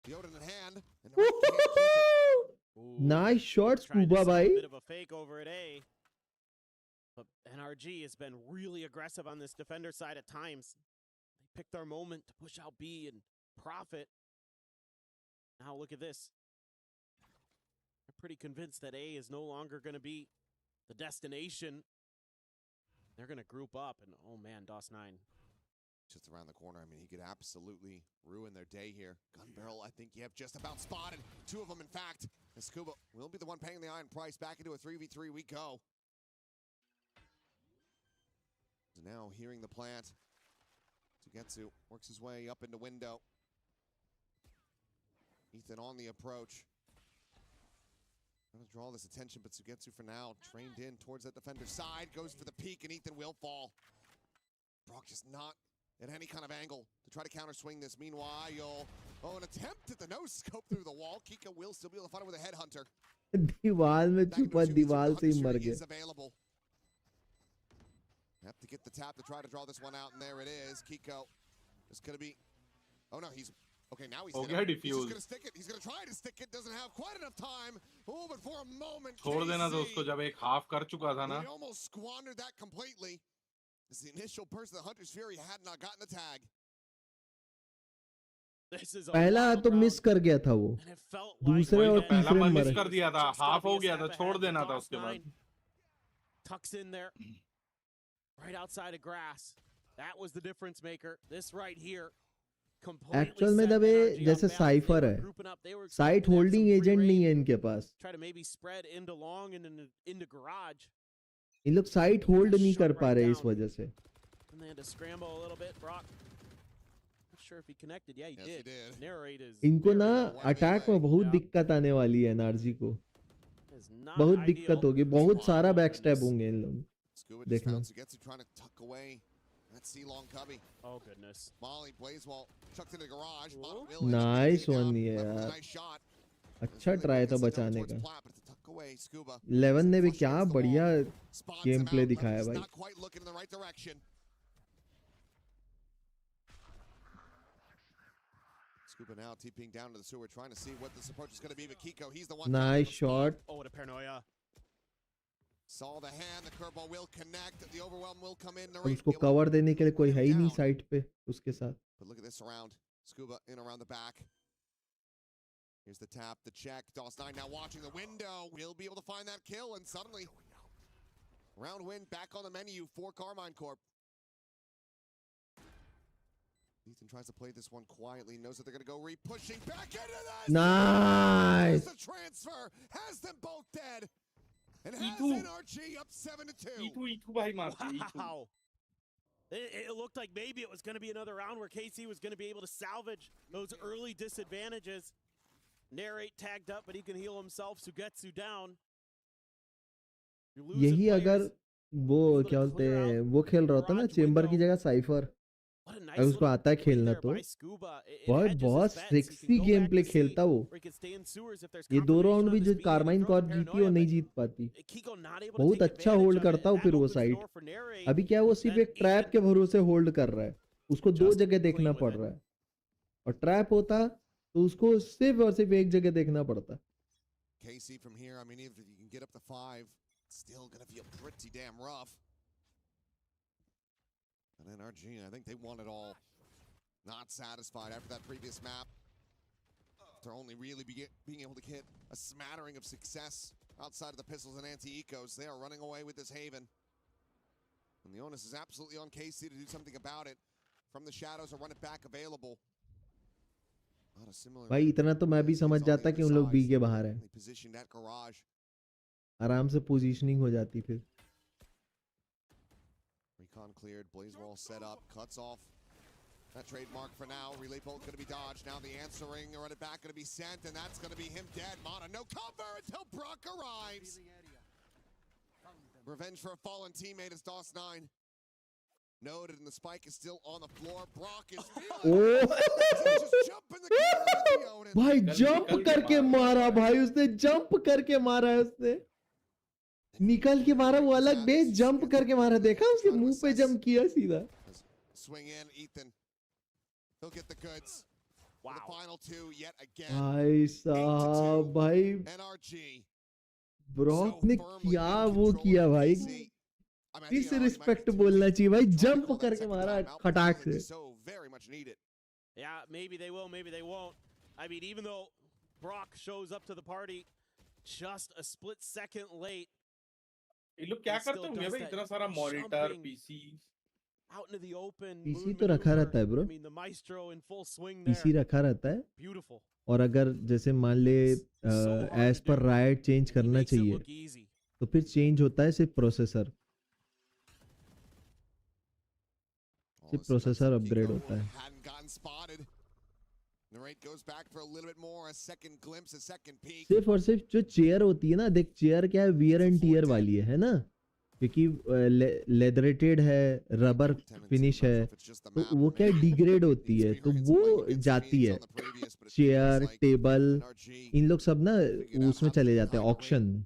Yoden in hand, and the right can't keep it. Nice shot, Trying to Scuba set a bhai. bit of a fake over at A. But NRG has been really aggressive on this defender side at times. They picked their moment to push out B and profit. Now look at this. They're pretty convinced that A is no longer going to be the destination. They're going to group up, and oh man, DOS9. Just around the corner. I mean, he could absolutely ruin their day here. Gun barrel, I think you have just about spotted. Two of them, in fact. And Scuba will be the one paying the iron price. Back into a 3v3 we go. Now hearing the plant. Sugetsu works his way up into window. Ethan on the approach. Trying to draw this attention, but Sugetsu for now trained in towards that defender's side. Goes for the peak, and Ethan will fall. Brock just not at any kind of angle to try to counter swing this. Meanwhile, an attempt at the no scope through the wall. Kika will still be able to fight it with a headhunter. दीवार में छुपा दीवार से ही मर गया. Have to get the tap to try to draw this one out, and there it is. Kiko is going to be. Oh no, he's okay. Now he's just going to stick it. He's going to try to stick it. Doesn't have quite enough time. Oh, but for a moment, छोड़ देना था उसको जब एक half कर चुका था ना. He almost squandered that completely. As the initial person, the Hunter's Fury had not gotten the tag. पहला तो मिस कर गया था वो. दूसरे और तीसरे में मिस कर दिया था. हाफ हो गया था. छोड़ देना था उसके बाद. Tucks in there. Right outside of grass. That was the difference maker. This right here. Actual में दबे जैसे साइफर है. साइट होल्डिंग एजेंट नहीं है इनके पास. Try to maybe spread into long and into garage. इन लोग साइट होल्ड नहीं कर पा रहे इस वजह से. And they had to scramble a little bit. Brock. Not sure if he connected. Yeah, he did. Narrate is. इनको ना अटैक में बहुत दिक्कत आने वाली है एनआरजी को. बहुत दिक्कत होगी. बहुत सारा बैकस्टैब होंगे इन लोग. देखना. Trying to tuck away. Let's see long cubby. Oh goodness. Molly Blazewall chucked into the garage. Nice one ये यार. अच्छा ट्राई था बचाने का. 11 ने भी क्या बढ़िया गेम प्ले दिखाया भाई. Scuba now TPing down to the sewer, trying to see what this approach is going to be. But Kiko, he's the one. Nice shot. Oh, what a paranoia. Saw the hand, the curveball will connect, the overwhelm will come in. उसको cover देने के लिए कोई है ही नहीं side पे उसके साथ. But look at this around. Scuba in around the back. Here's the tap, the check. DOS9 now watching the window. Will be able to find that kill, and suddenly round win back on the menu for Karmine Corp. Ethan tries to play this one quietly, knows that they're going to go re-pushing back into this. Nice. The transfer has them both dead. And has NRG up 7-2. Wow. It looked like maybe it was going to be another round where KC was going to be able to salvage those early disadvantages. Narrate tagged up, but he can heal himself. Sugetsu down. यही अगर वो क्या बोलते हैं वो खेल रहा होता ना चेंबर की जगह साइफर. अगर उसको आता है खेलना तो बहुत सेक्सी गेम प्ले खेलता वो. ये 2 राउंड भी जो कार्माइन कॉर्प जीती वो नहीं जीत पाती. बहुत अच्छा होल्ड करता वो फिर वो साइड. अभी क्या वो सिर्फ एक ट्रैप के भरोसे होल्ड कर रहा है. उसको 2 जगह देखना पड़ रहा है. और ट्रैप होता तो उसको सिर्फ और सिर्फ एक जगह देखना पड़ता. KC from here, I mean, if you can get up to 5, it's still gonna feel pretty damn rough. And NRG, I think they won it all. Not satisfied after that previous map. They're only really being able to get a smattering of success outside of the pistols and anti-ecos. They are running away with this haven. And the onus is absolutely on KC to do something about it. From the shadows, a run it back available. भाई इतना तो मैं भी समझ जाता कि उन लोग बी के बाहर हैं. आराम से पोजीशनिंग हो जाती फिर. Recon cleared, Blazewall set up, cuts off that trademark for now. Relay bolt going to be dodged. Now the answering, run it back, going to be sent, and that's going to be him dead. Mana, no cover until Brock arrives. Revenge for a fallen teammate is DOS9. Noted, and the spike is still on the floor. Brock is भाई jump करके मारा भाई उसने, jump करके मारा है उसने, निकल के मारा वो अलग बे, जंप करके मारा, देखा उसके मुंह पे जंप किया सीधा. Swing in, Ethan. He'll get the goods. Wow. The final two yet again. भाई साहब भाई NRG. ब्रॉक ने क्या वो किया भाई, किस रिस्पेक्ट बोलना चाहिए भाई, जंप करके मारा खटाक से. Yeah, maybe they will, maybe they won't. I mean, even though Brock shows up to the party just a split second late. ये लोग क्या करते होंगे भाई, इतना सारा monitor, PC out into the open. PC तो रखा रहता है bro, I mean, the maestro in full swing there. PC रखा रहता है. Beautiful. और अगर जैसे मान ले एज पर राइट चेंज करना चाहिए तो फिर चेंज होता है सिर्फ प्रोसेसर, सिर्फ प्रोसेसर अपग्रेड होता है. सिर्फ और सिर्फ जो चेयर होती है ना, देख चेयर क्या है, वियर एंड टीयर वाली है ना, क्योंकि लेदरेटेड है, रबर फिनिश है, तो वो क्या डिग्रेड होती है, तो वो जाती है. चेयर, टेबल, इन लोग सब ना उसमें चले जाते हैं ऑक्शन.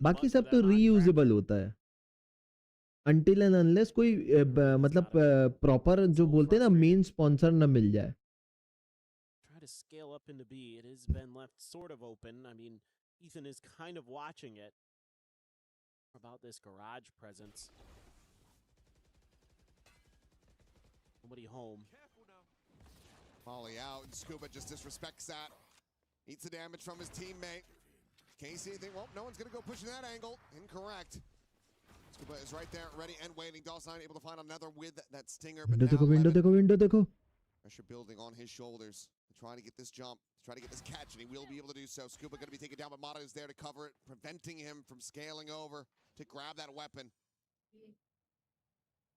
बाकी सब तो रीयूजेबल होता है until and unless कोई मतलब प्रॉपर जो बोलते हैं ना मेन स्पॉन्सर ना मिल जाए. To scale up into B, it has been left sort of open. I mean, Ethan is kind of watching it. About this garage presence. Nobody home. Molly out, and Scuba just disrespects that. Eats the damage from his teammate. Casey, think, well, no one's going to go pushing that angle. Incorrect. Scuba is right there, ready and waiting. Dawson able to find another with that stinger. But window देखो. Pressure building on his shoulders. Trying to get this jump, trying to get this catch, and he will be able to do so. Scuba going to be taken down, but Mata is there to cover it, preventing him from scaling over to grab that weapon.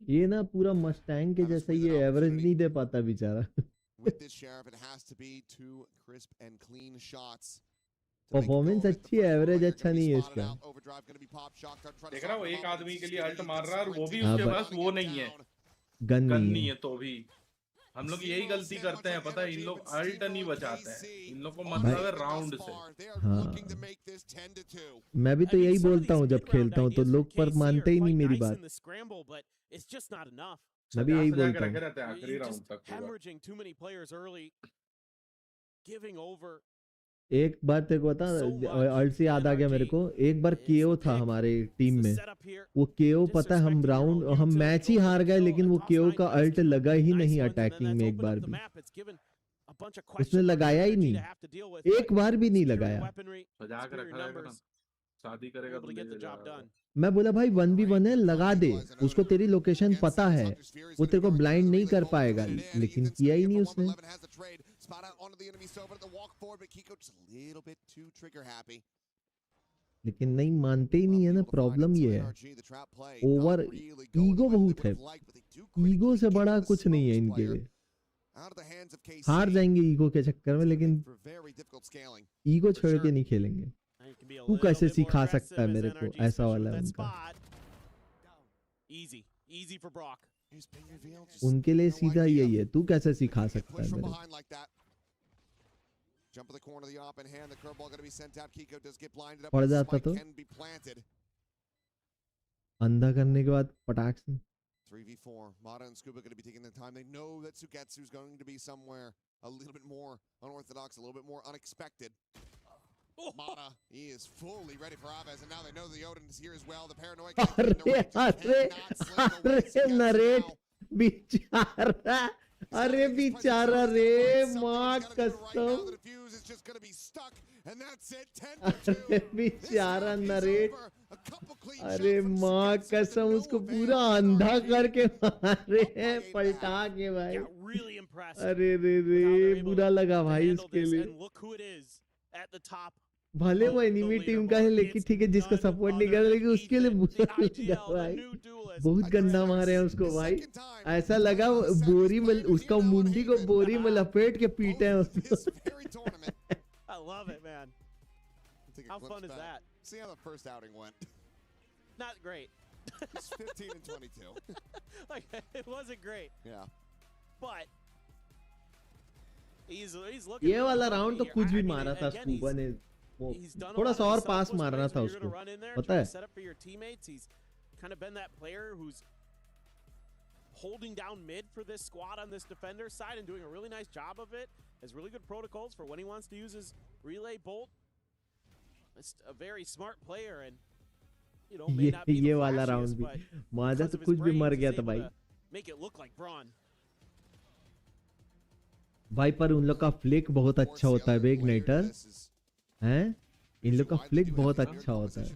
ये ना पूरा Mustang के जैसा ये average नहीं दे पाता बेचारा. With this sheriff, it has to be two crisp and clean shots. Performance अच्छी है, एवरेज अच्छा नहीं है इसका. देख रहा हूँ एक आदमी के लिए अल्ट मार रहा है और वो भी उसके पास वो नहीं है, गन नहीं है. तो भी हम लोग यही गलती करते हैं, पता है, इन लोग अल्ट नहीं बचाते हैं, इन लोग को मतलब है राउंड से. हाँ, मैं भी तो यही बोलता हूँ जब खेलता हूँ, तो लोग पर मानते ही नहीं मेरी बात. मैं भी यही बोलता हूँ. आखिरी राउंड तक एक बार तेरे को बता, अल्ट से याद आ गया मेरे को, एक बार केओ था हमारे टीम में, वो केओ पता है हम मैच ही हार गए, लेकिन वो केओ का अल्ट लगा ही नहीं अटैकिंग में एक बार भी. उसने लगाया ही नहीं, एक बार भी नहीं लगाया. शादी करेगा तो मैं बोला भाई 1v1 है, लगा दे, उसको तेरी लोकेशन पता है, वो तेरे को ब्लाइंड नहीं कर पाएगा, लेकिन किया ही नहीं उसने. लेकिन नहीं मानते ही नहीं है ना, प्रॉब्लम ये है, ओवर ईगो बहुत है. ईगो से बड़ा कुछ नहीं है इनके लिए. हार जाएंगे ईगो के चक्कर में, लेकिन ईगो छोड़ के नहीं खेलेंगे. तू कैसे सिखा सकता है मेरे को, ऐसा वाला है उनका. उनके लिए सीधा यही है, तू कैसे सिखा सकता है मेरे को. पड़ जाता तो अंधा करने के बाद पटाख से. 3v4. Mata and Scuba going to be taking their time. They know that Sugetsu is going to be somewhere a little bit more unorthodox, a little bit more unexpected. Mata, he is fully ready for Aves, and now they know the Odin is here as well. The paranoid narrate बेचारा, अरे बेचारा रे, माँ कसम, अरे बेचारा narrate, अरे माँ कसम, उसको पूरा अंधा करके मारे हैं पलटा के भाई. अरे रे रे, बुरा लगा भाई उसके लिए. भले वो एनिमी टीम का है, लेकिन ठीक है, जिसको सपोर्ट नहीं कर रहा, लेकिन उसके लिए बुरा लगा भाई. बहुत गंदा मारे हैं उसको भाई, ऐसा लगा बोरी में, उसका मुंडी को बोरी में लपेट के पीटे हैं उसको. I love it, man. How fun is that? See how the first outing went. Not great. It's 15 and 22. Like, it wasn't great. Yeah. But he's looking. ये वाला राउंड तो कुछ भी मारा था स्कूबा ने, वो थोड़ा सा और पास मारना था उसको, पता है? Set up for your teammates. He's kind of been that player who's holding down mid for this squad on this defender side and doing a really nice job of it. Has really good protocols for when he wants to use his relay bolt. It's a very smart player, and you know, may not be ये the वाला flashiest, round भी but Maaza because तो of his कुछ भी brains, मर he's गया था able भाई. to make it look like Braun. भाई पर उन लोग का फ्लिक बहुत अच्छा होता है, इग्नाइटर हैं? इन लोग का फ्लिक बहुत अच्छा होता है.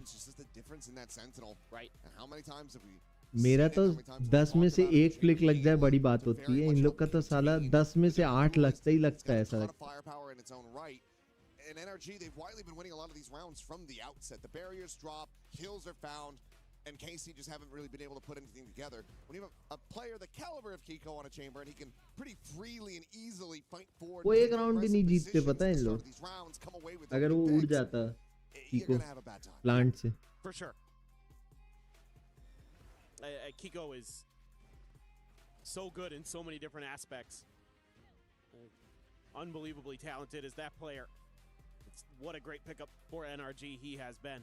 मेरा तो 10 में से 1 फ्लिक लग जाए बड़ी बात होती है, इन लोग का तो साला 10 में से 8 लगता ही लगता है. ऐसा लगता है. In NRG, they've widely been winning a lot of these rounds from the outset. The barriers drop, kills are found, and KC just haven't really been able to put anything together. When you have a player the caliber of Kiko on a chamber, and he can pretty freely and easily fight forward. वो एक round भी नहीं जीतते, पता है इन लोग. अगर वो उड़ जाता Kiko प्लांट से. For sure. Kiko is so good in so many different aspects. Unbelievably talented as that player. What a great pickup for NRG he has been.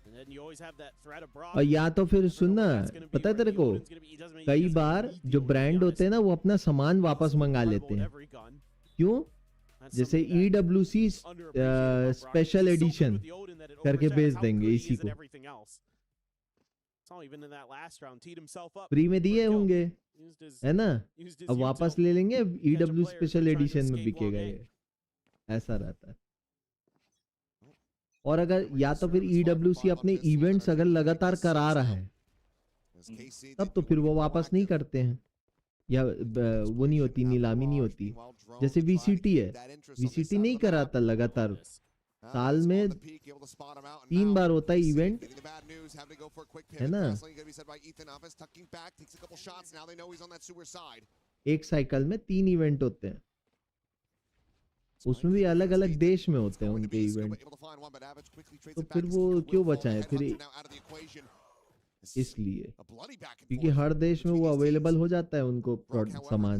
And then you always have that threat of Brock. और या तो फिर सुनना, पता है तेरे को, कई बार जो ब्रांड होते हैं ना वो अपना सामान वापस मंगा लेते हैं. क्यों? जैसे EWC स्पेशल एडिशन करके बेच देंगे इसी को. फ्री में दिए होंगे, है ना? अब वापस ले लेंगे, EW स्पेशल एडिशन में बिकेगा ये. ऐसा रहता है. और अगर या तो फिर EWC अपने इवेंट्स अगर लगातार करा रहा है तब तो फिर वो वापस नहीं करते हैं, या वो नहीं होती, नीलामी नहीं होती. जैसे VCT है, VCT नहीं कराता लगातार, साल में 3 बार होता है इवेंट, है ना? एक साइकिल में 3 इवेंट होते हैं, उसमें भी अलग अलग देश में होते हैं उनके इवेंट. तो फिर वो क्यों बचाएं फिर? इसलिए क्योंकि हर देश में वो अवेलेबल हो जाता है उनको सामान.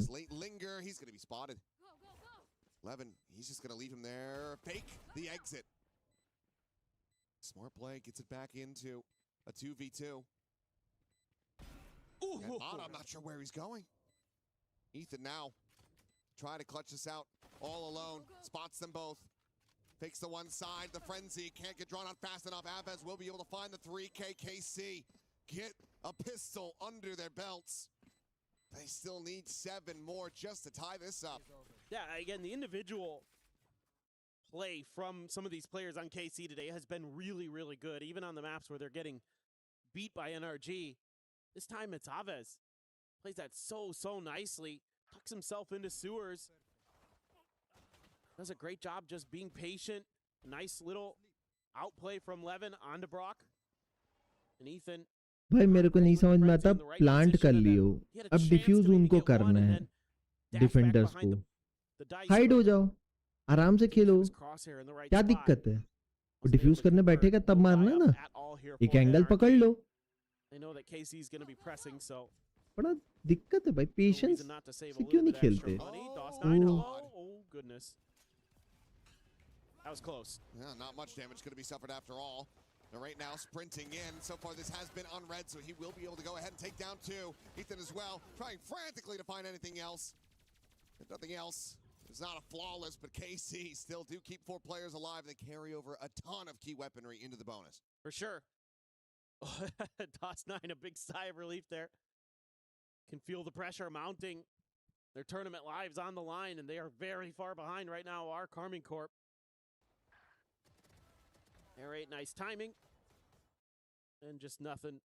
He's just gonna leave him there. Fake the exit. Smart play gets it back into a 2v2. I'm not sure where he's going. Ethan now trying to clutch this out all alone. Spots them both. Fakes the one side. The frenzy can't get drawn out fast enough. Abez will be able to find the 3K. KC get a pistol under their belts. They still need 7 more just to tie this up. Yeah, again, the individual play from some of these players on KC today has been really, really good, even on the maps where they're getting beat by NRG. This time it's Aves. Plays that so nicely. Tucks himself into sewers. Does a great job just being patient. Nice little outplay from Levin onto Brock. And Ethan. भाई मेरे को नहीं समझ में आता, plant कर लियो, अब diffuse उनको करना है, डिफेंडर्स को. हाइड हो जाओ, आराम से खेलो, क्या दिक्कत है? वो डिफ्यूज करने बैठेगा तब मारना ना, एक एंगल पकड़ लो. बड़ा दिक्कत है भाई, पेशेंस से क्यों नहीं खेलते? That was close. Yeah, not much damage going to be suffered after all. They're right now sprinting in. So far, this has been unread, so he will be able to go ahead and take down 2. Ethan as well, trying frantically to find anything else. If nothing else, it's not a flawless, but KC still do keep 4 players alive. They carry over a ton of key weaponry into the bonus. For sure. DOS9, a big sigh of relief there. Can feel the pressure mounting. Their tournament lives on the line, and they are very far behind right now, our Karmine Corp. Air 8, nice timing. And just nothing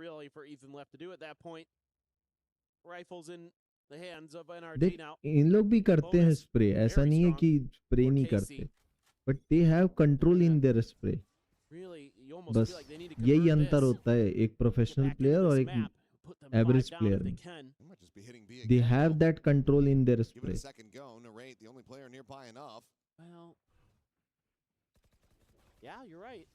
really for Ethan left to do at that point. Rifles in the hands of NRG now. इन लोग भी करते हैं spray, ऐसा नहीं है कि spray नहीं करते, but they have control in their spray. बस यही अंतर होता है एक प्रोफेशनल प्लेयर और एक एवरेज प्लेयर में. They have that control in their spray. Yeah, you're right.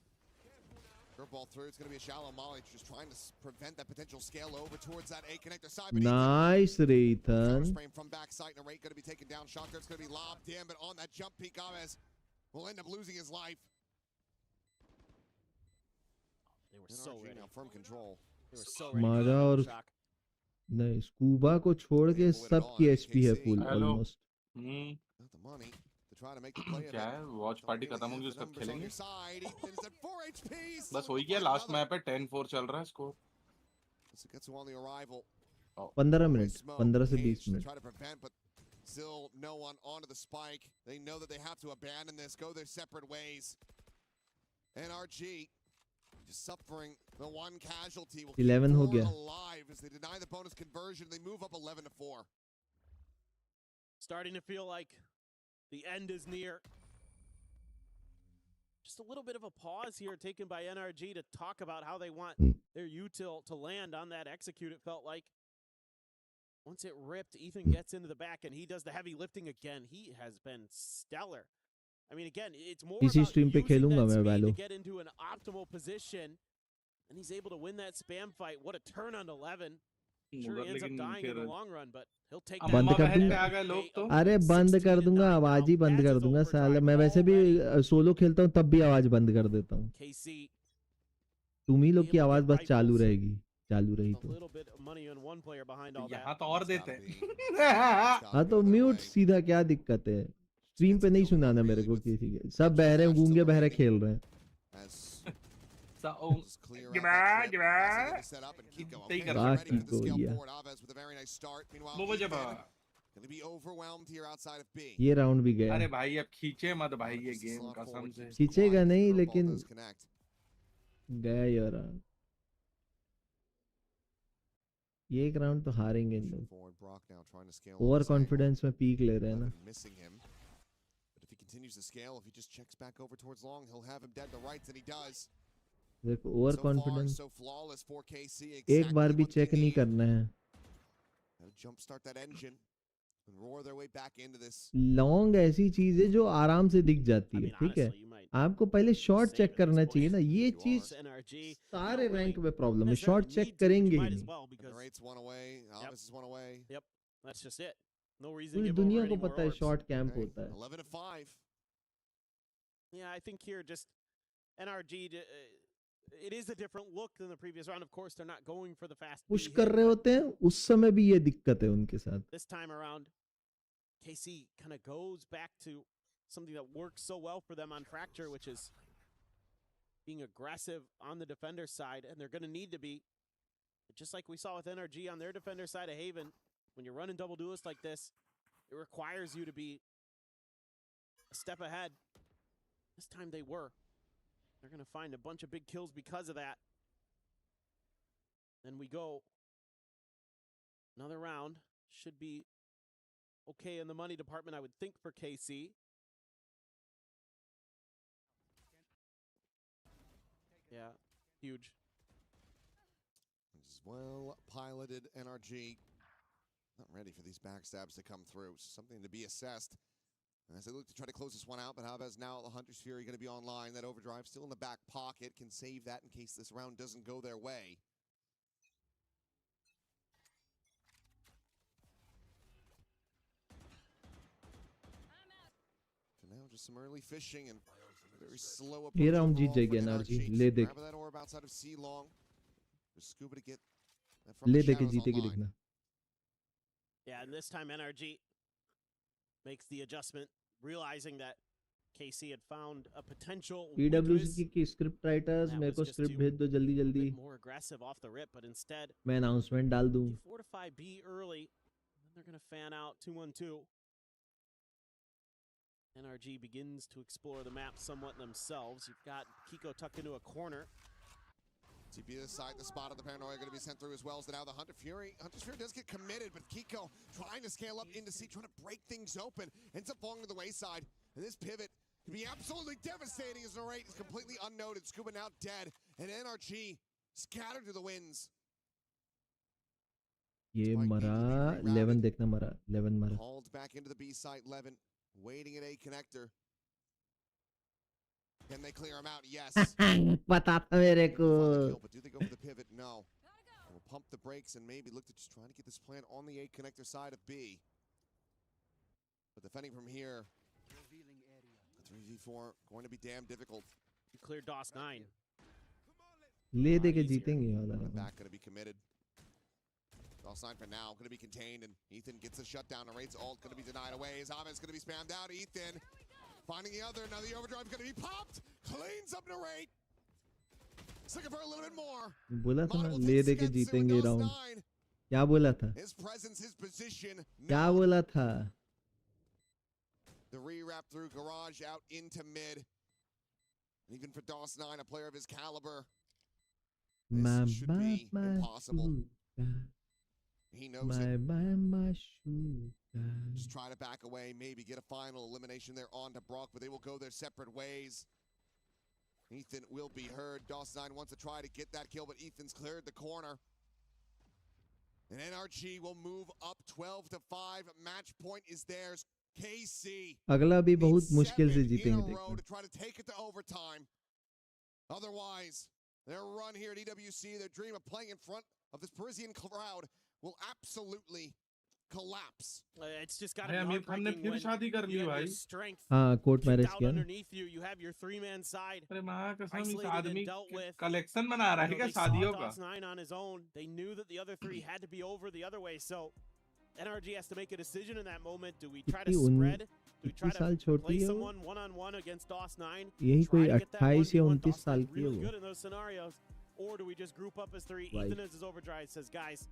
Curveball through. It's going to be a shallow molly, just trying to prevent that potential scale over towards that A connector side. Nice, Ethan. Frame from backside, and a rate going to be taken down. Shot dart's going to be lobbed in, but on that jump peak, Aves will end up losing his life. They were so ready. Now firm control. They were so ready. मारा और नहीं scuba को छोड़ के सबकी HP है full almost. Not the money to try to make the play. क्या है वॉच पार्टी खत्म होगी उसका खेलेंगे. बस हो ही गया लास्ट मैप है 10-4 चल रहा है स्कोर. 15 मिनट 15 से 20 minute. Still no one onto the spike. They know that they have to abandon this, go their separate ways. NRG just suffering the one casualty. 11 हो गया. Alive as they deny the bonus conversion. They move up 11-4. Starting to feel like the end is near. Just a little bit of a pause here taken by NRG to talk about how they want their util to land on that execute, it felt like. Once it ripped, Ethan gets into the back and he does the heavy lifting again. He has been stellar. I mean, again, it's more about using that speed to get into an optimal position. And he's able to win that spam fight. What a turn on 11. Sure, he ends up dying in the long run, but he'll take that. बंद कर दूंगा. अरे बंद कर दूंगा, आवाज ही बंद कर दूंगा साला. मैं वैसे भी सोलो खेलता हूँ तब भी आवाज बंद कर देता हूँ. तुम ही लोग की आवाज बस चालू रहेगी. चालू रही तो यहाँ तो और देते हैं. हाँ तो म्यूट सीधा, क्या दिक्कत है. स्ट्रीम पे नहीं सुनाना मेरे को किसी के. सब बहरे गूंगे बहरे खेल रहे हैं. ये राउंड भी गया. अरे भाई अब खींचे मत भाई ये गेम कसम से. खींचेगा नहीं लेकिन गया ये राउंड. ये एक राउंड तो हारेंगे इन लोग. ओवर कॉन्फिडेंस में पीक ले रहे हैं ना. देखो ओवर कॉन्फिडेंस एक बार भी चेक नहीं करना है. लॉन्ग ऐसी चीज है जो आराम से दिख जाती है. ठीक है, आपको पहले शॉट चेक करना चाहिए ना. ये चीज सारे रैंक में प्रॉब्लम है. शॉट चेक करेंगे ही नहीं. पूरी दुनिया को पता है शॉट कैंप होता है. Yeah, I think here just NRG it is a different look than the previous round. Of course, they're not going for the fast. Push कर रहे होते हैं उस समय भी ये दिक्कत है उनके साथ. This time around, KC kind of goes back to something that works so well for them on Fracture, which is being aggressive on the defender side, and they're going to need to be. Just like we saw with NRG on their defender side of Haven, when you're running double duelist like this, it requires you to be a step ahead. This time they were. They're going to find a bunch of big kills because of that. Then we go. Another round. Should be okay in the money department, I would think, for KC. Yeah, huge. Well piloted NRG. Not ready for these backstabs to come through. Something to be assessed. As they look to try to close this one out, but Havas now the Hunter's Fury going to be online. That overdrive still in the back pocket. Can save that in case this round doesn't go their way. For now, just some early fishing and very slow approach. ये round जीत जाएगी NRG. ले देख. Grab that orb outside of C long. Just Scuba to get ले देख के जीतेगी देखना. Yeah, and this time NRG makes the adjustment, realizing that KC had found a potential. EWC की स्क्रिप्ट राइटर्स मेरे को स्क्रिप्ट भेज दो जल्दी जल्दी. More aggressive off the rip, but instead मैं अनाउंसमेंट डाल दूं. Fortify B early, and they're going to fan out 2-1-2. NRG begins to explore the map somewhat themselves. You've got Kiko tucked into a corner. TP aside, the spot of the Paranoia going to be sent through as well. So now the Hunter's Fury does get committed, but Kiko trying to scale up into C, trying to break things open, ends up falling to the wayside. And this pivot can be absolutely devastating as Narrate is completely unnoted. Scuba now dead, and NRG scattered to the winds. ये मरा 11 देखना मरा 11 मरा. Hauled back into the B site. 11 waiting at A connector. Can they clear him out? Yes. पता था मेरे को. But do they go for the pivot? No. We'll pump the brakes and maybe look to just try to get this plan on the A connector side of B. But defending from here, the 3v4 going to be damn difficult. You clear DOS 9. ले दे के जीतेंगे वाला. Back going to be committed. DOS 9 for now, going to be contained, and Ethan gets the shutdown. Raid's ult going to be denied away. His Ahmed's going to be spammed out. Ethan finding the other. Now the overdrive going to be popped. Cleans up the Raid. He's looking for a little bit more. बोला था ना ले दे के जीतेंगे round. क्या बोला था? His presence, his position. क्या बोला था? The re-wrap through garage out into mid. And even for DOS 9, a player of his caliber, this should be impossible. He knows it. Just try to back away, maybe get a final elimination there on to Brock, but they will go their separate ways. Ethan will be heard. DOS 9 wants to try to get that kill, but Ethan's cleared the corner. And NRG will move up 12-5. Match point is theirs. KC. अगला भी बहुत मुश्किल से जीतेंगे देखना. To try to take it to overtime. Otherwise, their run here at EWC, their dream of playing in front of this Parisian crowd will absolutely collapse. It's just got to be heartbreaking when you have your strength court marriage down किया. underneath you. You have your three-man side. अरे माँ कसम इस isolated आदमी and dealt with. Collection बना रहा है क्या They saw शादियों का? DOS 9 on his own. They knew that the other three had to be over the other way. So NRG has to make a decision in that moment. Do we try to spread? Do we try to play someone one-on-one against DOS 9? यही कोई 28 या 29 साल की है Really वो. good in those scenarios. Or do we just group up as three? Ethan is his overdrive says, guys,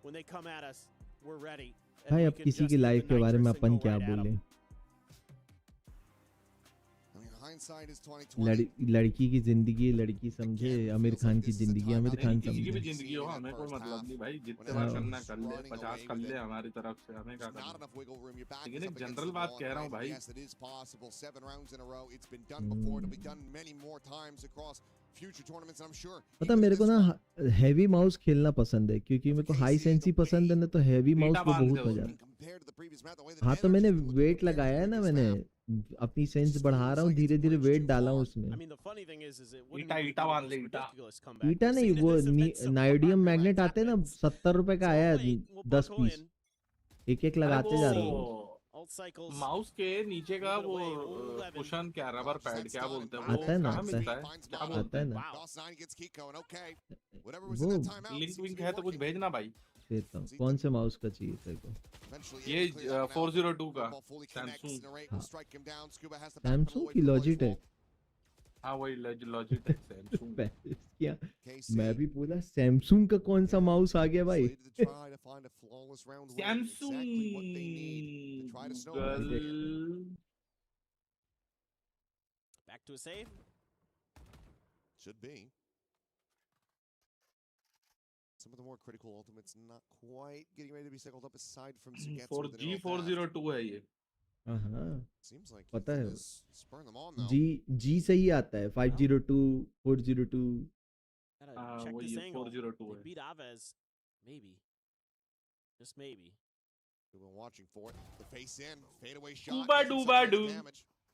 when they come at us, we're ready. भाई अब किसी की लाइफ के बारे में अपन क्या बोलें? लड़की की जिंदगी लड़की समझे. आमिर खान की जिंदगी आमिर खान समझे. किसी की भी जिंदगी हो हमें कोई मतलब नहीं भाई. जितने बार करना कर ले. 50 कर ले हमारी तरफ से. हमें क्या करना. लेकिन एक जनरल बात कह रहा हूँ भाई. Yes, it is possible. 7 rounds in a row. It's been done before. It'll be done many more times across future tournaments, I'm sure. पता मेरे को ना हैवी माउस खेलना पसंद है क्योंकि मेरे को हाई सेंसी पसंद है ना, तो हैवी माउस पे बहुत मजा आता है. हाँ तो मैंने वेट लगाया है ना, मैंने अपनी सेंस बढ़ा रहा हूँ धीरे धीरे. वेट डाला हूँ उसमें. ईटा नहीं, वो नाइडियम मैग्नेट आते हैं ना, 70 रुपए का आया है 10 पीस. एक लगाते जा रहा हूँ. माउस के नीचे का वो कुशन क्या रबर पैड क्या बोलते हैं वो आता है ना, कहाँ मिलता है? क्या बोलते हैं? वो लिंक विंक है तो कुछ भेजना भाई. देता हूँ. कौन से माउस का चाहिए तेरे को? ये 402 का सैमसंग की लॉजिटेक. हाँ वही लॉजिटेक सैमसंग. क्या मैं भी बोला सैमसंग का कौन सा माउस आ गया भाई? Samsung. Back to a save. Should be. Some of the more critical ultimates not quite getting ready to be cycled up aside from Sugetsu. 4G402 है ये. Seems like पता है. spurring them on though. G से ही आता है. 502 402. Check this angle. 402 They beat Aves, maybe, just maybe. We've been watching for it. The face in, fade away shot. Doo-ba-doo-ba-doo.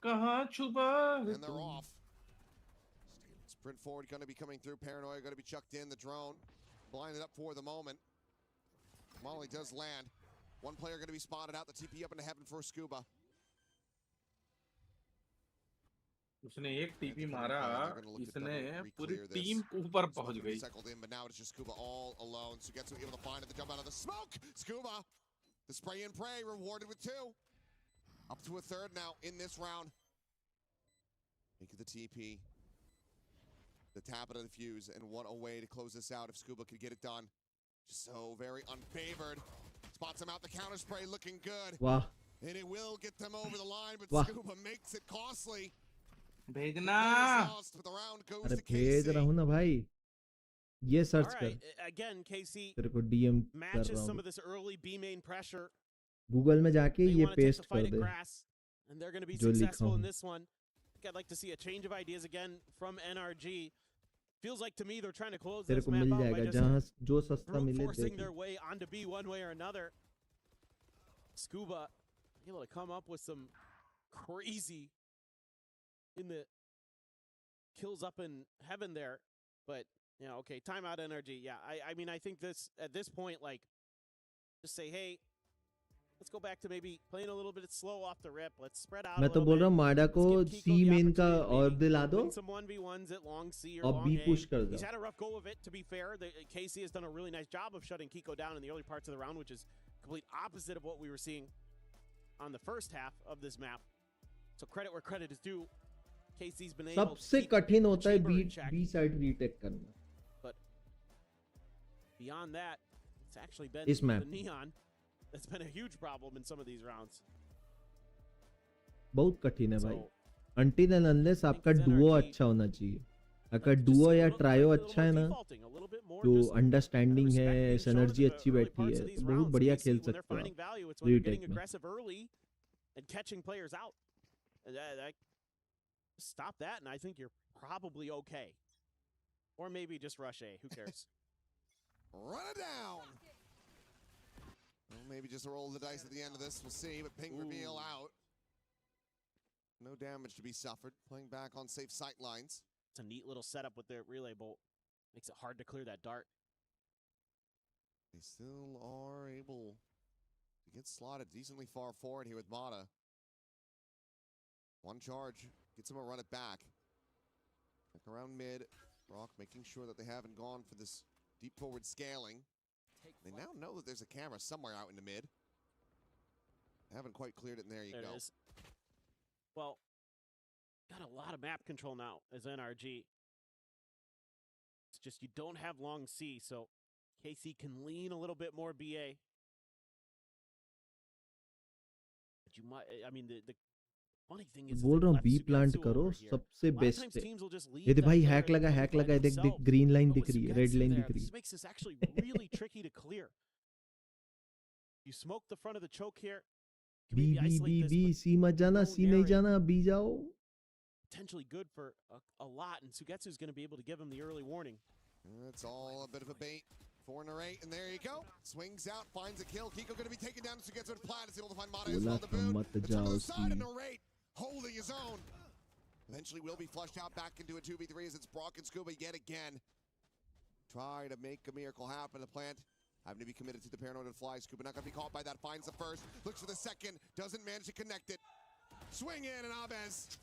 कहाँ छुपा? And they're off. Sprint forward, going to be coming through. Paranoia going to be chucked in. The drone blinded up for the moment. Molly does land. One player going to be spotted out. The TP up into heaven for Scuba. उसने एक TP मारा, इसने पूरी team ऊपर पहुंच गई. But now it's just Scuba all alone. Sugetsu able to find it, the jump out of the smoke. Scuba, the spray and pray rewarded with 2. Up to a third now in this round. Make the TP. The tap of the fuse, and what a way to close this out if Scuba could get it done. Just so very unfavored. Spots him out, the counter spray looking good. Wow. And it will get them over the line, but Wow. Scuba makes it costly. भेजना. अरे भेज रहा हूँ ना भाई. ये search कर. Again, KC तेरे को डीएम कर matches रहा some हूँ. of this early B main pressure. Google में जाके They ये want to take paste the fight कर at they grass, and they're going to be जो लिखा successful in हूँ. this one. I think I'd like to see a change of ideas again from NRG. Feels like to me they're trying to close तेरे this को map mill out by जाएगा just जहाँ जो सस्ता मिले forcing देख. their way onto B one way or another. Scuba able to come up with some crazy in the kills up in heaven there, but yeah, okay, timeout NRG. Yeah, I mean, I think this at this point, like, just say, hey, let's go back to maybe playing a little bit slow off the rip. Let's spread out. मैं तो बोल रहा हूँ माडा को सी main का और दिला दो some 1v1s at long C or और long बी A. पुश कर दो. He's had a rough go of it, to be fair. KC has done a really nice job of shutting Kiko down in the early parts of the round, which is complete opposite of what we were seeing on the first half of this map. So credit where credit is due. KC's been able सबसे कठिन होता है B side retake करना. But beyond that, it's actually been This map. the Neon that's been a huge problem in some of these rounds. बहुत कठिन है भाई. Until and unless आपका डुओ अच्छा होना चाहिए. अगर डुओ या ट्रायो अच्छा है ना, जो अंडरस्टैंडिंग है, सिनर्जी अच्छी बैठी है, तो बहुत बढ़िया खेल सकते हो रीटेक में. And catching players out. Stop that, and I think you're probably okay. Or maybe just rush A. Who cares? Run it down. Well, maybe just a roll of the dice at the end of this. We'll see, but ping reveal out. No damage to be suffered. Playing back on safe sight lines. It's a neat little setup with their relay bolt. Makes it hard to clear that dart. They still are able to get slotted decently far forward here with Mata. One charge, gets him a run it back. Back around mid. Rock making sure that they haven't gone for this deep forward scaling. They now know that there's a camera somewhere out in the mid. They haven't quite cleared it, and there you go. It is. Well, got a lot of map control now as NRG. It's just you don't have long C, so KC can lean a little bit more BA. But you might, I mean, the funny thing is बोल रहा हूँ B plant करो, सबसे best है. ये देख भाई hack लगा है, देख ग्रीन लाइन दिख रही है, रेड लाइन दिख रही है. This makes this actually really tricky to clear. You smoke the front of the choke here. बी सी मत जाना, सी नहीं जाना, बी जाओ. Potentially good for a lot, and Sugetsu's going to be able to give him the early warning. It's all a bit of a bait for Narrate, and there you go. Swings out, finds a kill. Kiko going to be taken down. Sugetsu with plat. Is able to find Mata as well. The boon. It's on the side of Narrate, holding his own. Eventually will be flushed out back into a 2v3 as it's Brock and Scuba yet again. Try to make a miracle happen. The plant having to be committed to the paranoid and fly. Scuba not going to be caught by that. Finds the first. Looks for the second. Doesn't manage to connect it. Swing in, and Abez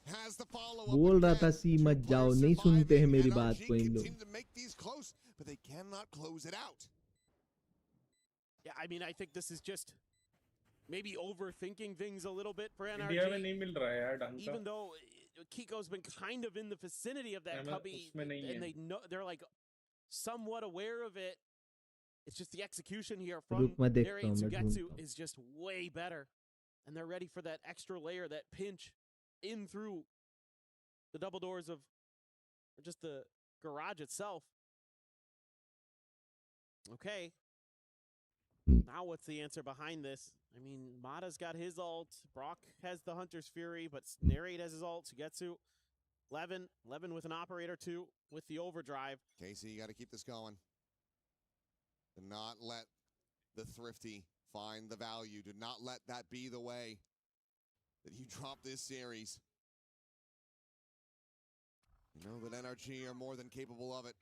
has the follow-up. बोल रहा था सी मत जाओ, नहीं सुनते हैं मेरी बात को इन लोग. To make these close, but they cannot close it out. Yeah, I mean, I think this is just maybe overthinking things a little bit for NRG. India में नहीं मिल रहा है यार ढंग का. Even though Kiko's been kind of in the vicinity of that cubby, and they know they're like somewhat aware of it. It's just the execution here from Narrate and Sugetsu is just way better, and they're ready for that extra layer, that pinch in through the double doors of just the garage itself. Okay. Now what's the answer behind this? I mean, Mata's got his ult. Brock has the Hunter's Fury, but Narrate has his ult. Sugetsu, Levin with an operator too, with the overdrive. Casey, you got to keep this going. Do not let the thrifty find the value. Do not let that be the way that you drop this series. You know that NRG are more than capable of it.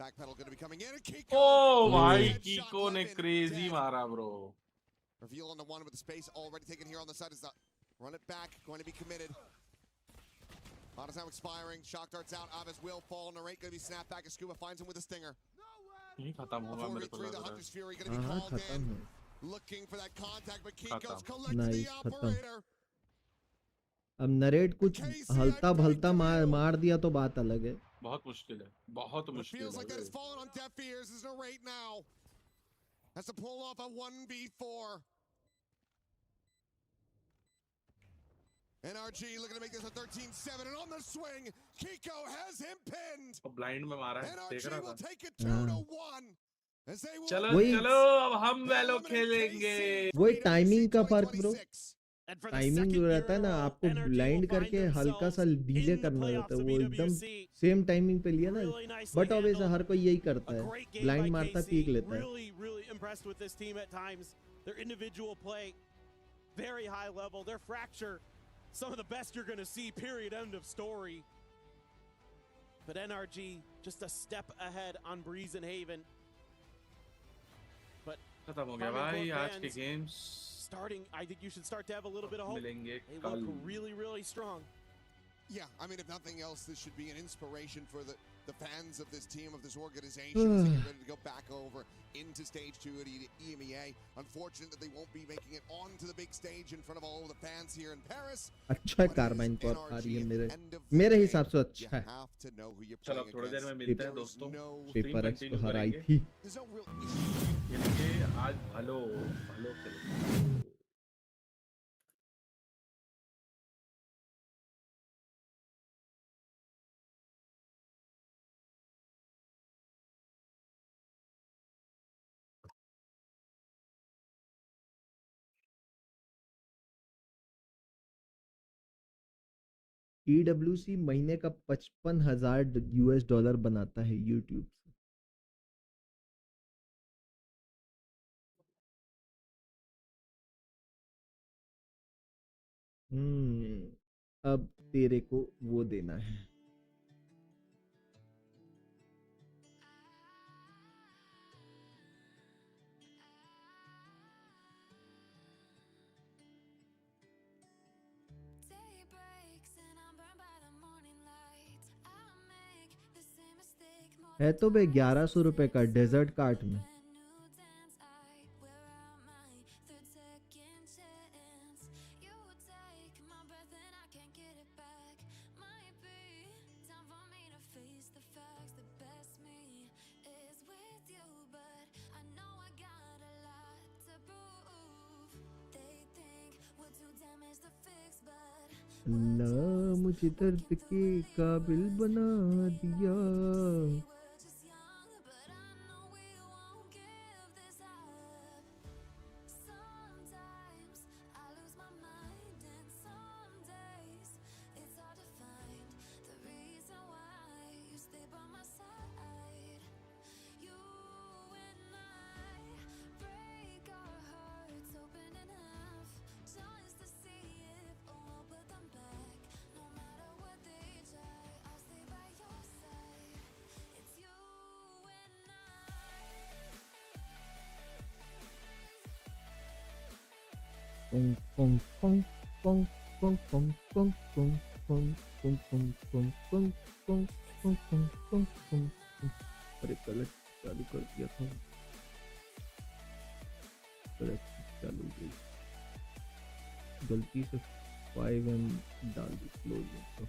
Backpedal going to be coming in, and Kiko! Oh my, Kiko ne crazy mara, bro. Reveal on the one with the space already taken here on the side is the run it back, going to be committed. Mata's now expiring, shock darts out, Aves will fall, Narrate going to be snapped back as Scuba finds him with a stinger. Before we through the Hunter's Fury going to be called in, looking for that contact, but Kiko's collecting the operator. अब narrate कुछ हल्ता भलता मार दिया तो बात अलग है. बहुत मुश्किल है, बहुत मुश्किल है. Feels like that is falling on deaf ears as Narrate now has to pull off a 1v4. NRG looking to make this a 13-7, and on the swing, Kiko has him pinned. Blind में मारा है, देख रहा NRG will था. take it 2-1. As they will चलो अब हम वेलो खेलेंगे. वही टाइमिंग का फर्क ब्रो. टाइमिंग जो रहता है ना, आपको ब्लाइंड करके हल्का सा डीले करना रहता है, वो एकदम सेम टाइमिंग पे लिया ना. बट ऑब्वियसली हर कोई यही करता है, ब्लाइंड मारता है, पीक लेता है. Really impressed with this team at times. Their individual play, very high level. Their fracture some of the best you're going to see, period, end of story. But NRG just a step ahead on Breeze and Haven. But खत्म हो गया Karmine भाई Corp आज के fans games. starting, I think you should start to have a little bit of hope. मिलेंगे They कल. look really, really strong. Yeah, I mean, if nothing else, this should be an inspiration for the fans of this team, of this organization, as they get ready to go back over into Stage 2 at EMEA. Unfortunate that they won't be making it onto the big stage in front of all of the fans here in Paris. अच्छा है Karmine Corp आ रही है मेरे हिसाब से अच्छा है. चलो थोड़ी देर में मिलते हैं दोस्तों. पेपर एक्स को हराई थी. खेलेंगे आज भालो खेलेंगे. EWC महीने का 55,000 US$ बनाता है यूट्यूब से. अब तेरे को वो देना है. है तो बे 1100 रुपए का डेजर्ट कार्ट में. ना मुझे दर्द के काबिल बना दिया. अरे गलत चालू कर दिया था. गलत चालू गई. गलती से 5M डाल दी क्लोज में.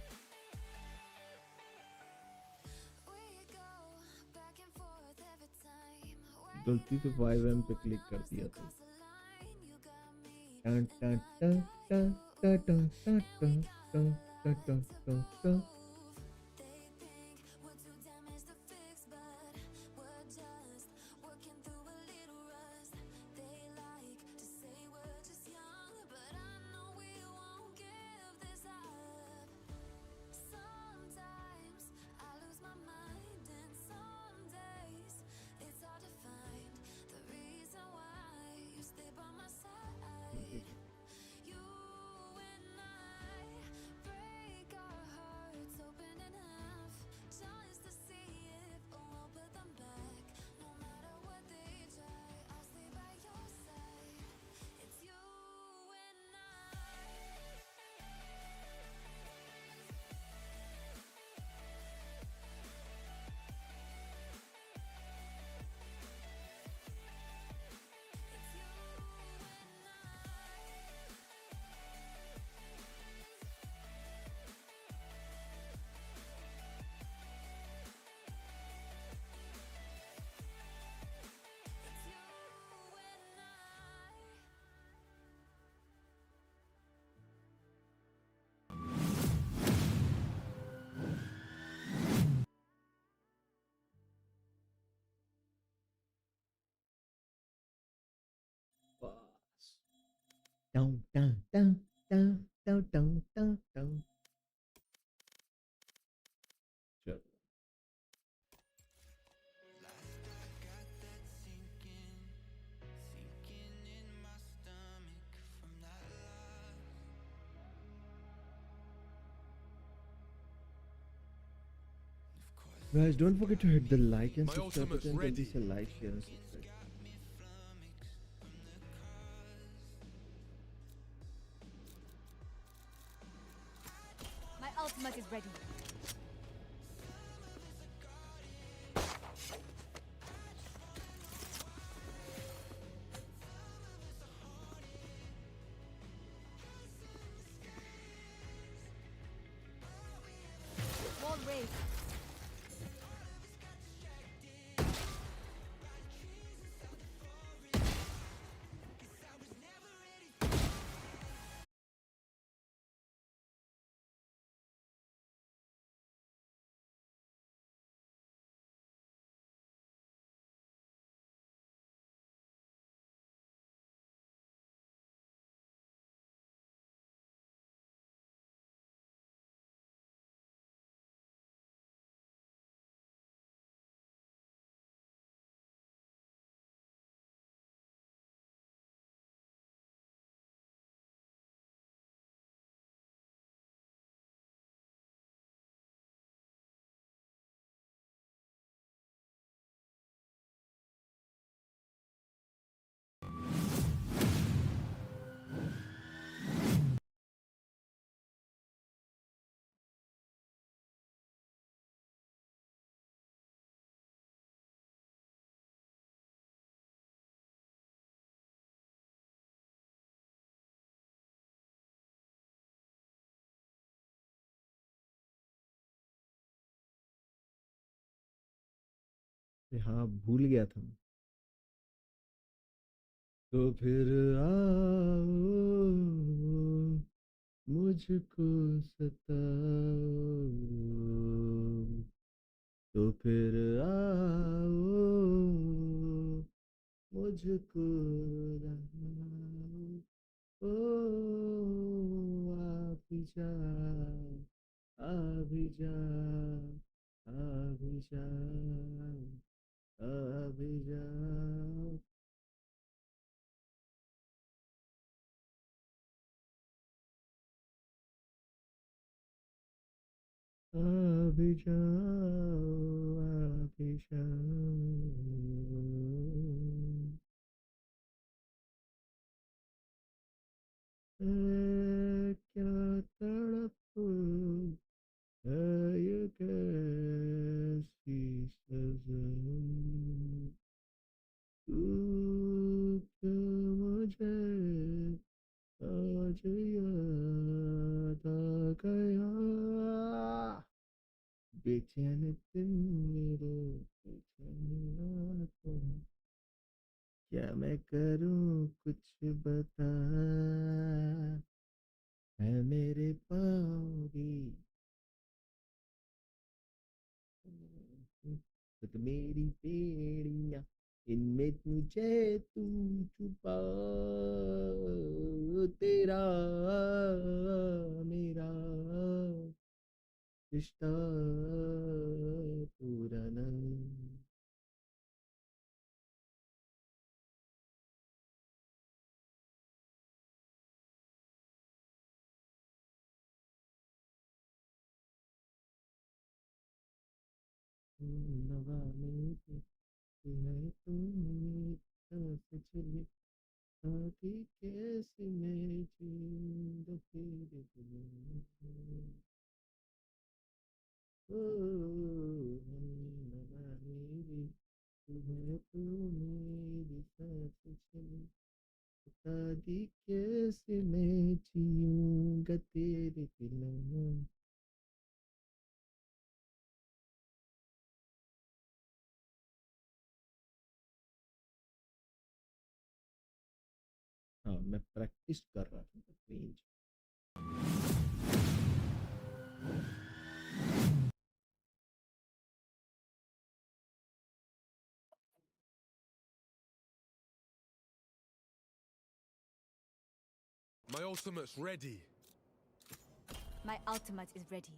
गलती से 5M पे क्लिक कर दिया था. Dun, dun, dun, dun, dun, dun, dun, dun, dun, dun, dun, dun, dun. Dun, dun, dun, dun, dun, dun, dun, dun. Sure. Guys, don't forget to hit the like and subscribe button. जल्दी से like, share and subscribe. My ultimate is ready. Wall raised. हाँ, भूल गया था। तो फिर आओ मुझको सताओ, तो फिर आओ मुझको रुलाओ, ओ आ भी जा, आ भी जा, आ भी जा, आ भी जा। अभी जाओ, अभी जाओ। क्या तड़प है ये कैसी सज़ा, तू क्यों मुझे आज याद आ गया, बेचैन दिल मेरे, बेचैन रातों, क्या मैं करूं कुछ बता, है मेरे पाँव भी तो मेरी बेड़ियाँ, इनमें तुझे तू छुपा, तेरा मेरा रिश्ता पुराना। नवा में तू है तू मेरी सांस चली, आगे कैसे मैं जीऊंगा तेरे बिना, ओ नवा मेरी तू है तू मेरी सांस चली, आगे कैसे मैं जीऊंगा तेरे बिना। हाँ, मैं प्रैक्टिस कर रहा था range. My ultimate's ready. My ultimate is ready.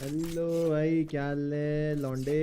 Hello भाई, क्या हाल है लौंडे?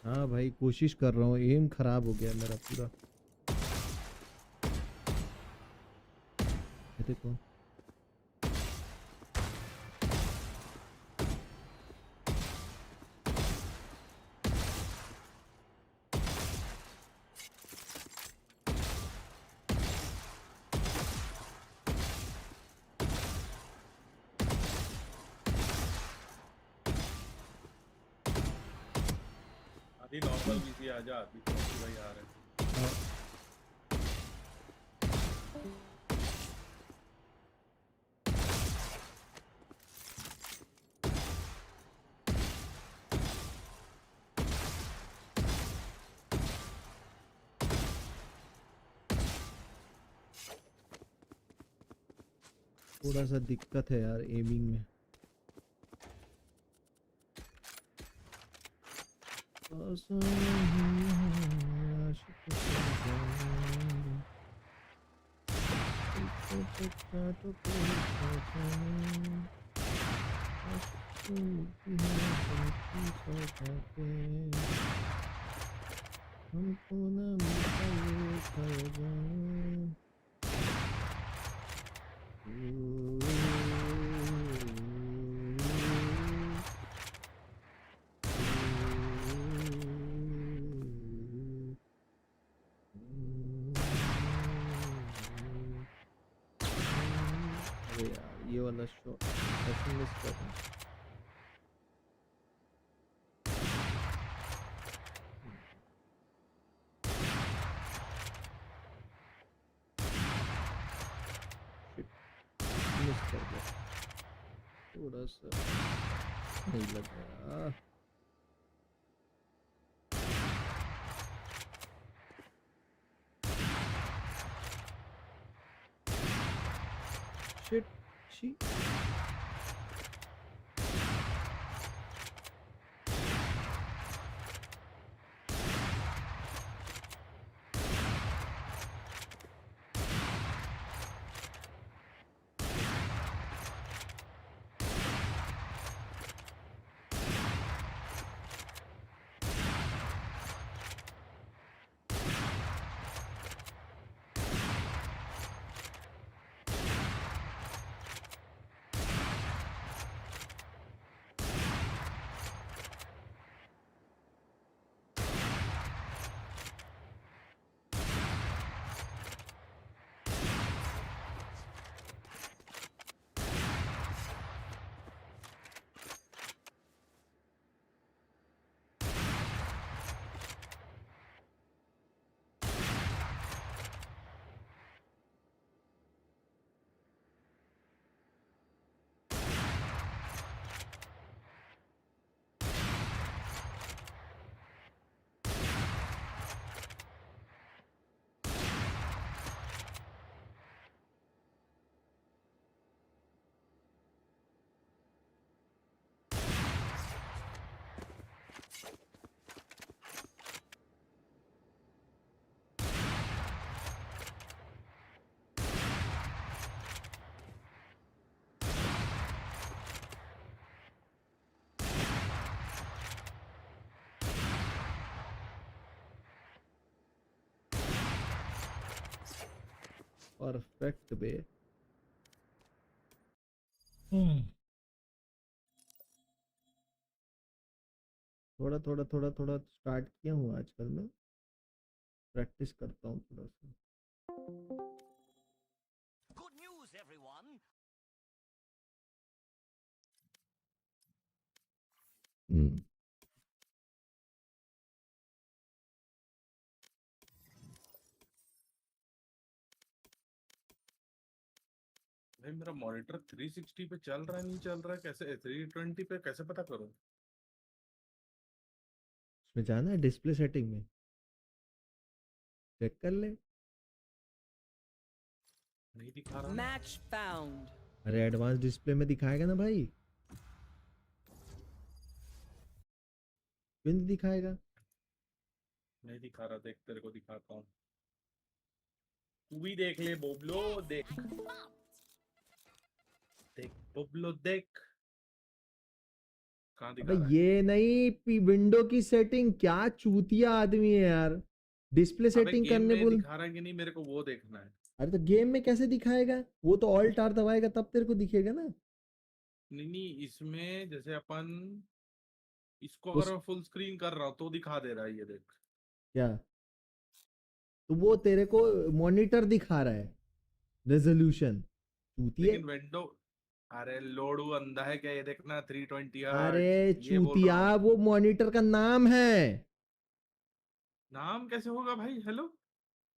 हाँ भाई, कोशिश कर रहा हूँ। एम खराब हो गया मेरा पूरा। ये देखो, नॉर्मल बीसी आ जा, अभी भाई आ रहे हैं। थोड़ा सा दिक्कत है यार एमिंग में। हमको ना अरे यार, ये वाला शॉट मिस कर रहा हूँ। मिस कर दिया, थोड़ा सा नहीं लग रहा। शिट शी परफेक्ट बे। थोड़ा स्टार्ट किया हूँ आजकल मैं, प्रैक्टिस करता हूँ थोड़ा सा। Good news, everyone. भाई मेरा मॉनिटर 360 पे चल रहा है नहीं चल रहा है कैसे 320 पे कैसे पता करूं? उसमें जाना है डिस्प्ले सेटिंग में चेक कर ले। नहीं दिखा रहा। Match found. अरे एडवांस डिस्प्ले में दिखाएगा ना भाई, क्यों नहीं दिखाएगा? नहीं दिखा रहा, देख तेरे को दिखाता हूँ। तू भी देख ले बोबलो, देख देख बोबलो देख। कहाँ दिखा अबे रहा है? ये नहीं विंडो की सेटिंग, क्या चूतिया आदमी है यार, डिस्प्ले अबे सेटिंग गेम करने में बोल। दिखा रहा है कि नहीं, मेरे को वो देखना है। अरे तो गेम में कैसे दिखाएगा, वो तो ऑल्ट आर दबाएगा तब तेरे को दिखेगा ना। नहीं नहीं, इसमें जैसे अपन इसको उस अगर मैं फुल स्क्रीन कर रहा हूँ तो दिखा दे रहा है, ये देख। क्या, तो वो तेरे को मॉनिटर दिखा रहा है रेजोल्यूशन, चूतिया। लेकिन विंडो, अरे लोडू अंधा है क्या, ये देखना 320 अरे हर्ट्ज, ये बोल रहा चूतिया हूँ। वो मॉनिटर का नाम है। नाम कैसे होगा भाई? हेलो,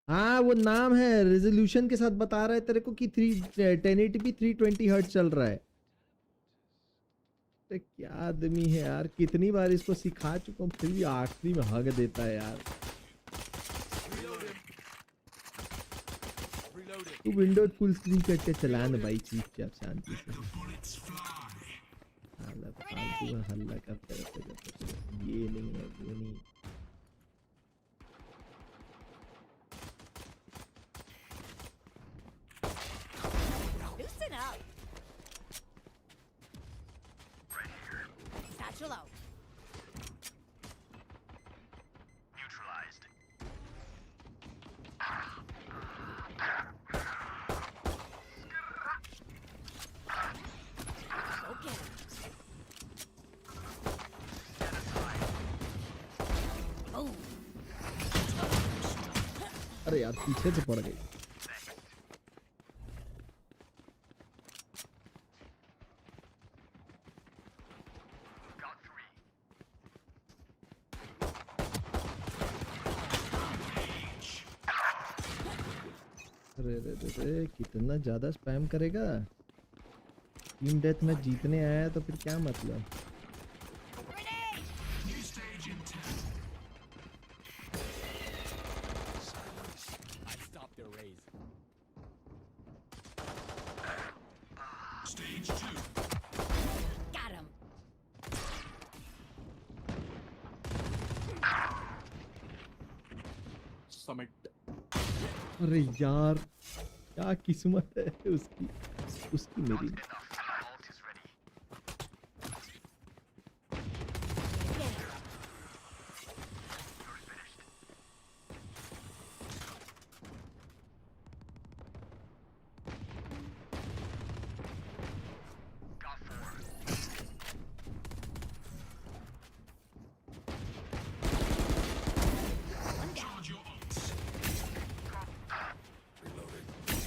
हाँ वो नाम है, रेजोल्यूशन के साथ बता रहा है तेरे को कि 1080p 320 हर्ट्ज चल रहा है। अरे क्या आदमी है यार, कितनी बार इसको सिखा चुका हूँ फिर भी आखिरी में हग देता है यार। तू विंडो फुल स्क्रीन करके चला ना भाई, चुपचाप शांति से। फालतू में हल्ला करते रहते, ये नहीं है वो नहीं। Loosen up. Satchel out. Neutralized. Okay. Oh. अरे यार पीछे से पड़ गई। अरे रे रे रे, कितना ज्यादा स्पैम करेगा। टीम डेथ में जीतने आया है तो फिर क्या मतलब। I stopped their raise. Stage 2. Got him. Summit. अरे यार क्या किस्मत है उसकी, उसकी मेरी।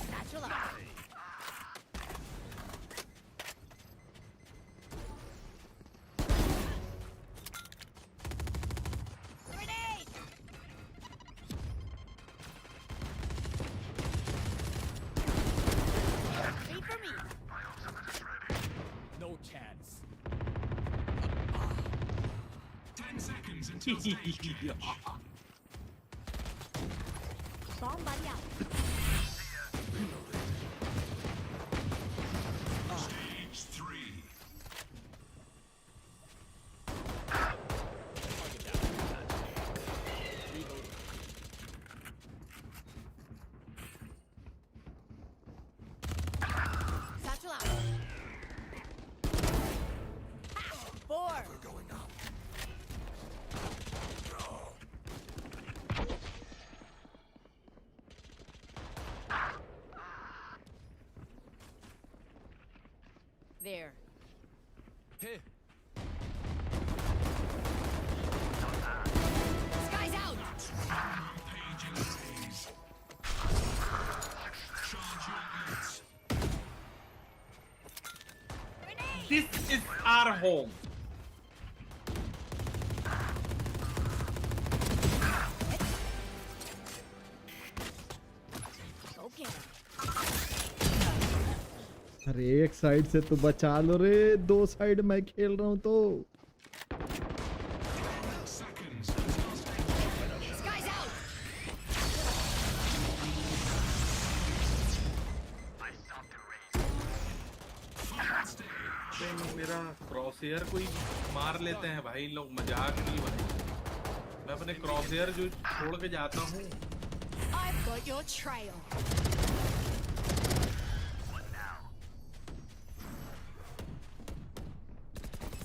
Satchel out. Grenade. Wait for me. No chance. 10 seconds until stage change. Bomb buddy out. Stage 3. Satchel out. 4. We're going up. There. Hey. Sky's out. Page and raise. Charge your ults. This is our home. Okay. अरे एक side से तो बचा लो रे, दो side मैं खेल रहा हूँ तो। मेरा क्रॉसहेयर कोई मार लेते हैं भाई लोग, मजाक नहीं भाई। मैं अपने क्रॉसहेयर जो छोड़ के जाता हूँ। I've got your trail.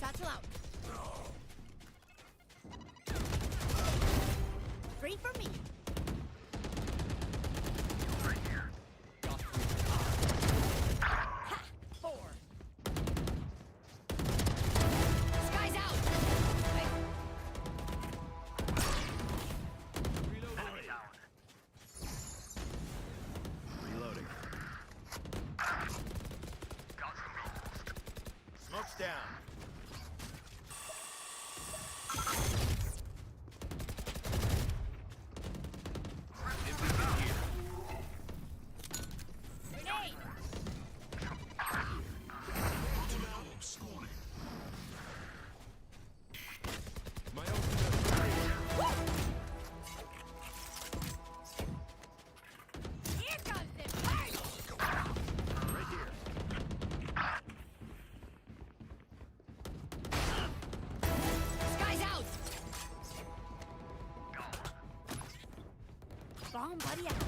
Satchel out. Three for me. Ha! Four. Sky's out. Reloading. Smoke's down. Grenade. My ultimate. Here comes the party. Right here. Sky's out. Bomb buddy out.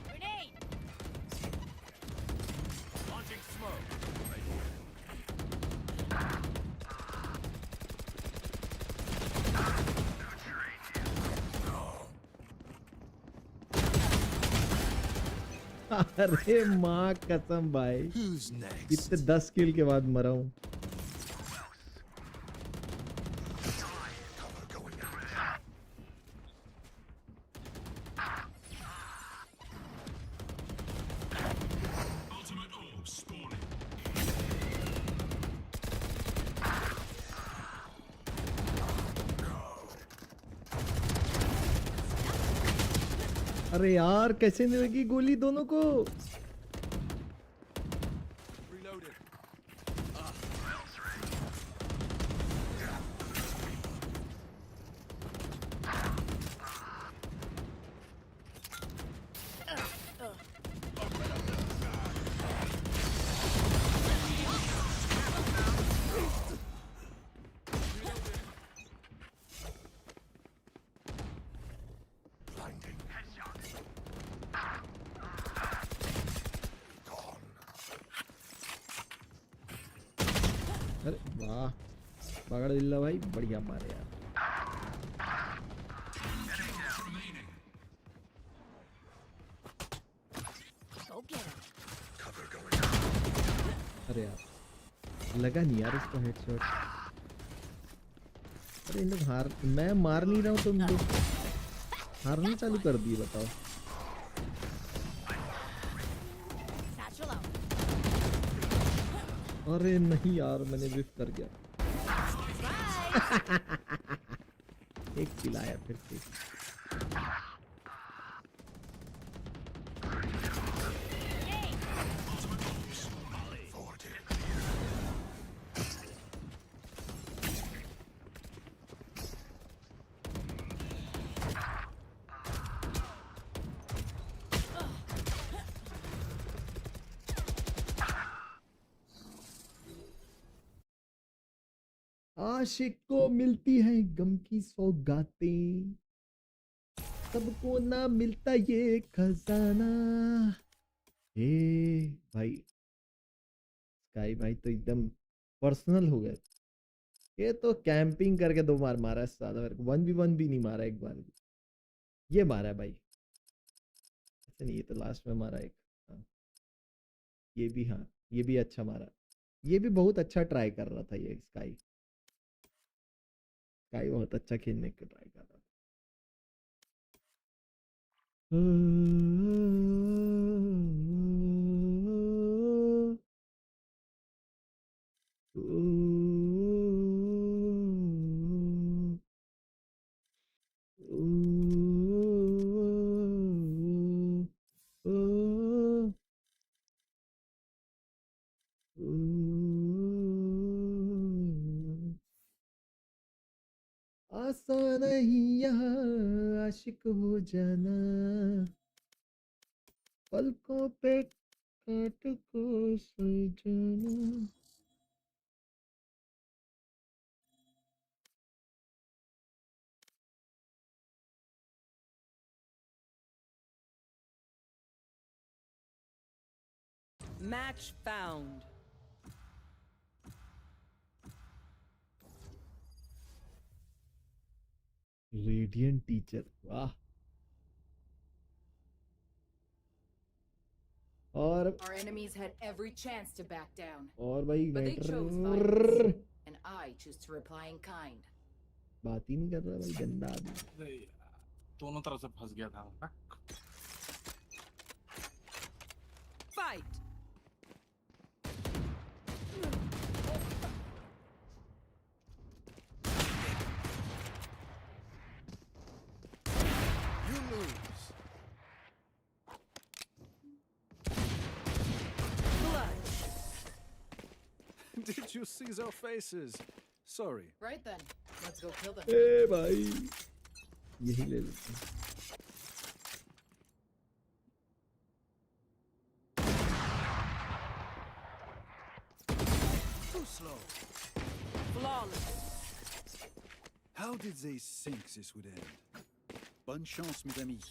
Grenade. Launching smoke. Right अरे माँ कसम भाई, इतने 10 किल के बाद मरा हूँ। अरे यार कैसे नहीं लगी गोली दोनों को? अरे वाह, पकड़ दिल्ला भाई, बढ़िया मारे यार। Go get him. अरे यार लगा नहीं यार इसका हेडशॉट। अरे इन लोग हार, मैं मार नहीं रहा हूँ, तुम लोग हारना चालू कर दिए, बताओ। Satchel out. अरे नहीं यार, मैंने विफ कर गया। एक पिलाया फिर से। आशिक को मिलती है गम की सौगातें, सबको ना मिलता ये खजाना। हे भाई स्काई भाई तो एकदम पर्सनल हो गए। ये तो कैंपिंग करके 2 बार मारा है साला मेरे को, 1v1 भी नहीं मारा एक बार भी। ये मारा है भाई, ऐसे नहीं, ये तो लास्ट में मारा एक। ये भी हाँ, ये भी अच्छा मारा, ये भी बहुत अच्छा ट्राई कर रहा था, ये स्काई स्काई बहुत अच्छा खेलने का ट्राई कर रहा था। आसान नहीं यहाँ आशिक हो जाना, पलकों पे काट को सजना। Match found. रेडियंट टीचर, वाह। और Our enemies had every chance to back down, और भाई but they chose violence, igniter and I choose to reply in kind. बात ही नहीं कर रहा भाई, गंदा आदमी। अरे दोनों तरफ से फंस गया था। Fight. You lose. Did you see their faces? Sorry. Right then, let's go kill them. ए भाई यही ले लेते हैं। Too slow. Flawless. How did they think this would end? Bonne chance, mes amis.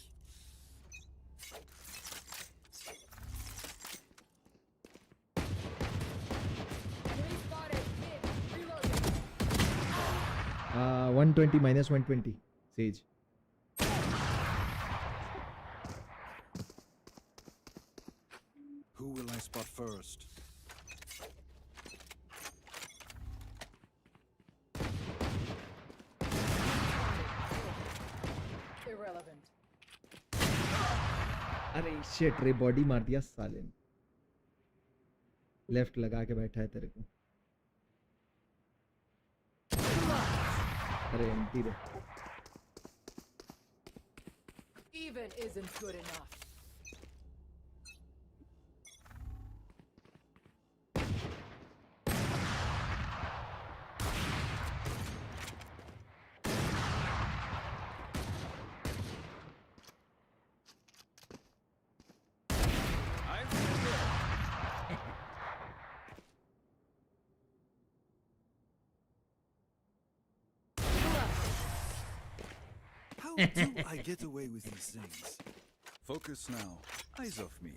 120 minus 120 Sage. Who will I spot first? Irrelevant. अरे shit रे, body मार दिया साले ने। लेफ्ट लगा के बैठा है तेरे को। अरे एंटी रे। Even isn't good enough. How do I get away with these things? Focus now. Eyes off me.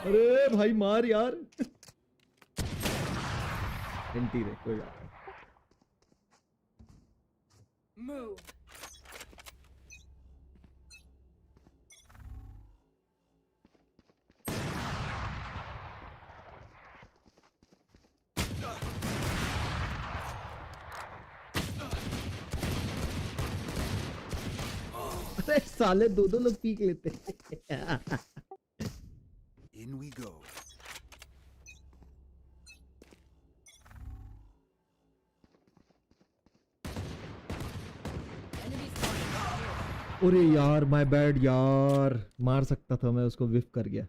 अरे भाई मार यार। एंटी रे, कोई बात नहीं। Move. अरे साले दो लोग पीक लेते हैं। In we go. अरे यार माय बैड यार, मार सकता था मैं उसको, विफ कर गया।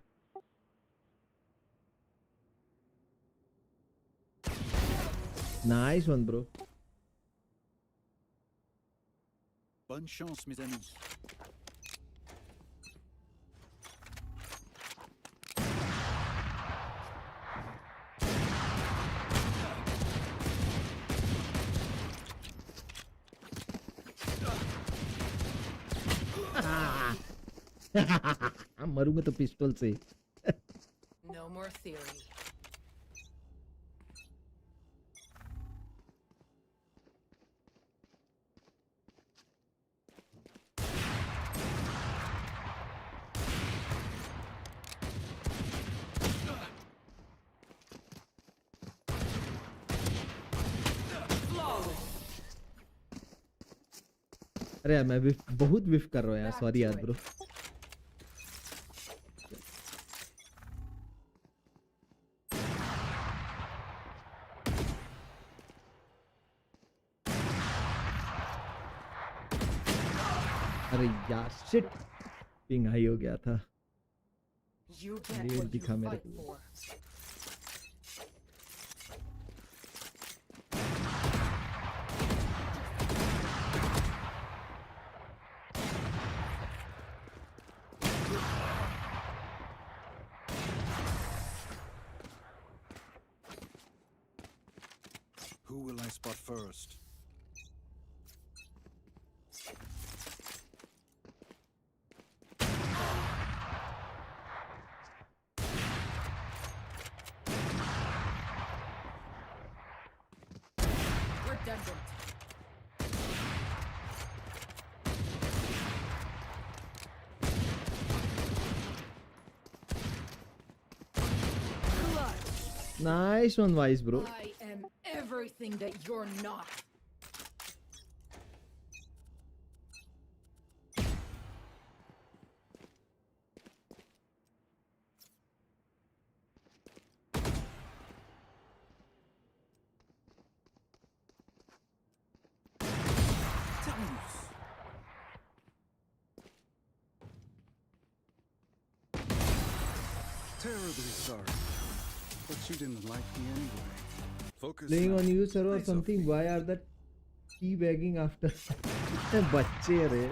Nice one bro. Bonne chance, mes amis. मरूंगा तो पिस्टल से। No more theory. अरे यार मैं बहुत विफ कर रहा हूँ यार, सॉरी यार ब्रो। अरे यार शिट, पिंग हाई हो गया था। ये दिखा मेरे को। Who will I spot first? Redundant. Nice one, Wise bro. I am everything that you're not. Terribly sorry, but you didn't like me anyway. Focus. Playing now. on you sir or Nice of something. you. Why are that teabagging after? बच्चे रे।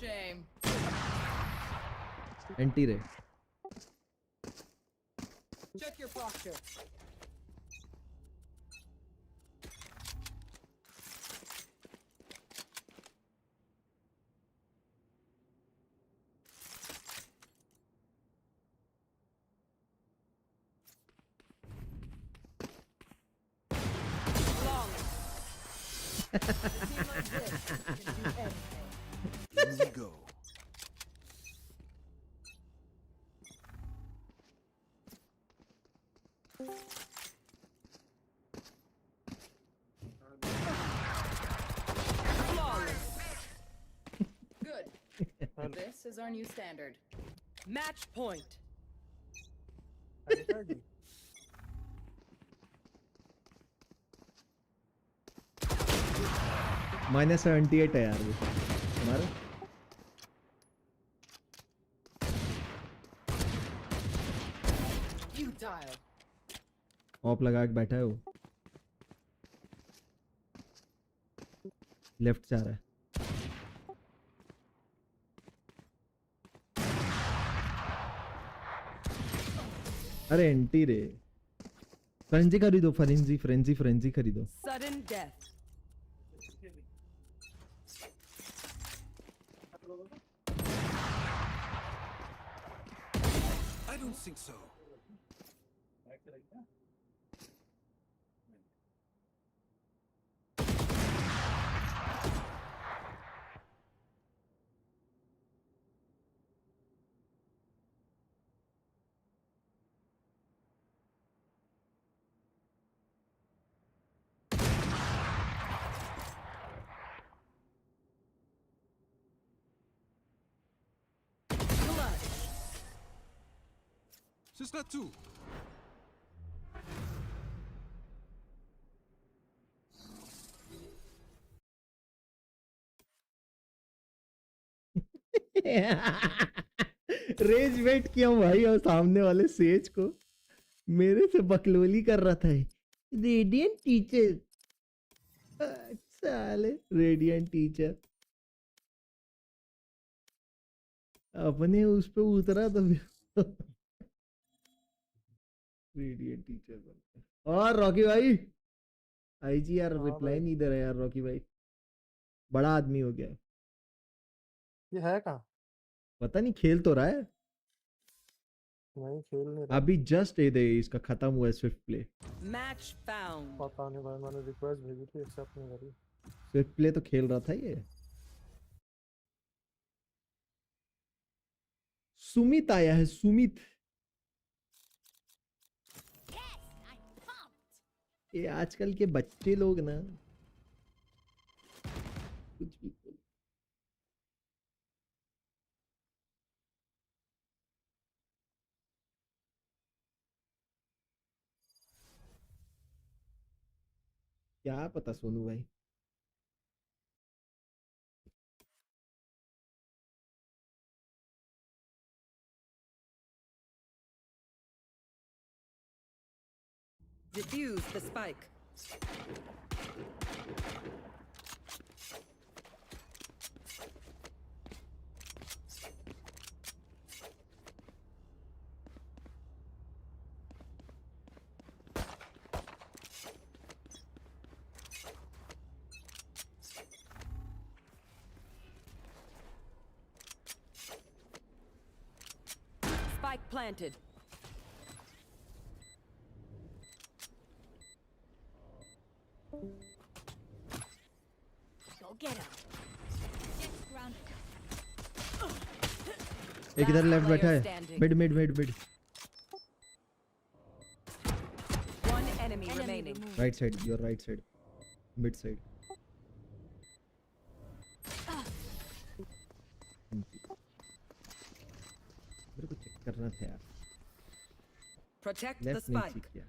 Shame. Anti रे। Check your posture. In we go. Good. This is our new standard. Match point. -78 है यार वो हमारा। Futile. Of लगा के बैठा है वो। लेफ्ट से आ रहा है। अरे एंटी रे। फ्रेंजी खरीदो, फ्रेंजी खरीदो। Sudden death. I don't think so. Sister too. रेज वेट किया हूँ भाई, और सामने वाले सेज को मेरे से बकलोली कर रहा था। रेडियंट टीचर, साले रेडियंट टीचर अपने उस पे उतरा तो रेडियंट टीचर बनता। और रॉकी भाई आईजी यार रिप्लाई नहीं दे रहा यार। रॉकी भाई बड़ा आदमी हो गया है। ये है कहाँ? पता नहीं, खेल तो रहा है। नहीं खेल नहीं रहा। अभी जस्ट ए दे इसका खत्म हुआ है स्विफ्ट प्ले। Match found. पता नहीं भाई, मैंने रिक्वेस्ट भेजी थी, एक्सेप्ट नहीं करी। स्विफ्ट प्ले तो खेल रहा था ये। सुमित आया है, सुमित। ये आजकल के बच्चे लोग ना कुछ भी क्या पता सोनू भाई। Defuse the spike. Spike planted. Go get him. एक इधर लेफ्ट बैठा है, mid mid mid mid, One enemy remaining. Right side, your right side, mid side. मेरे को चेक करना था यार। Protect the लेफ्ट नहीं spike. चेक किया।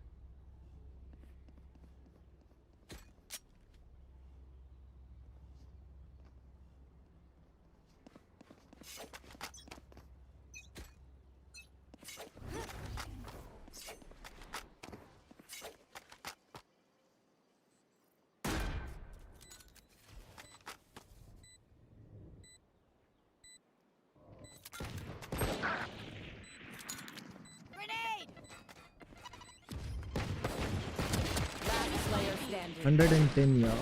Last player standing. 110 यार।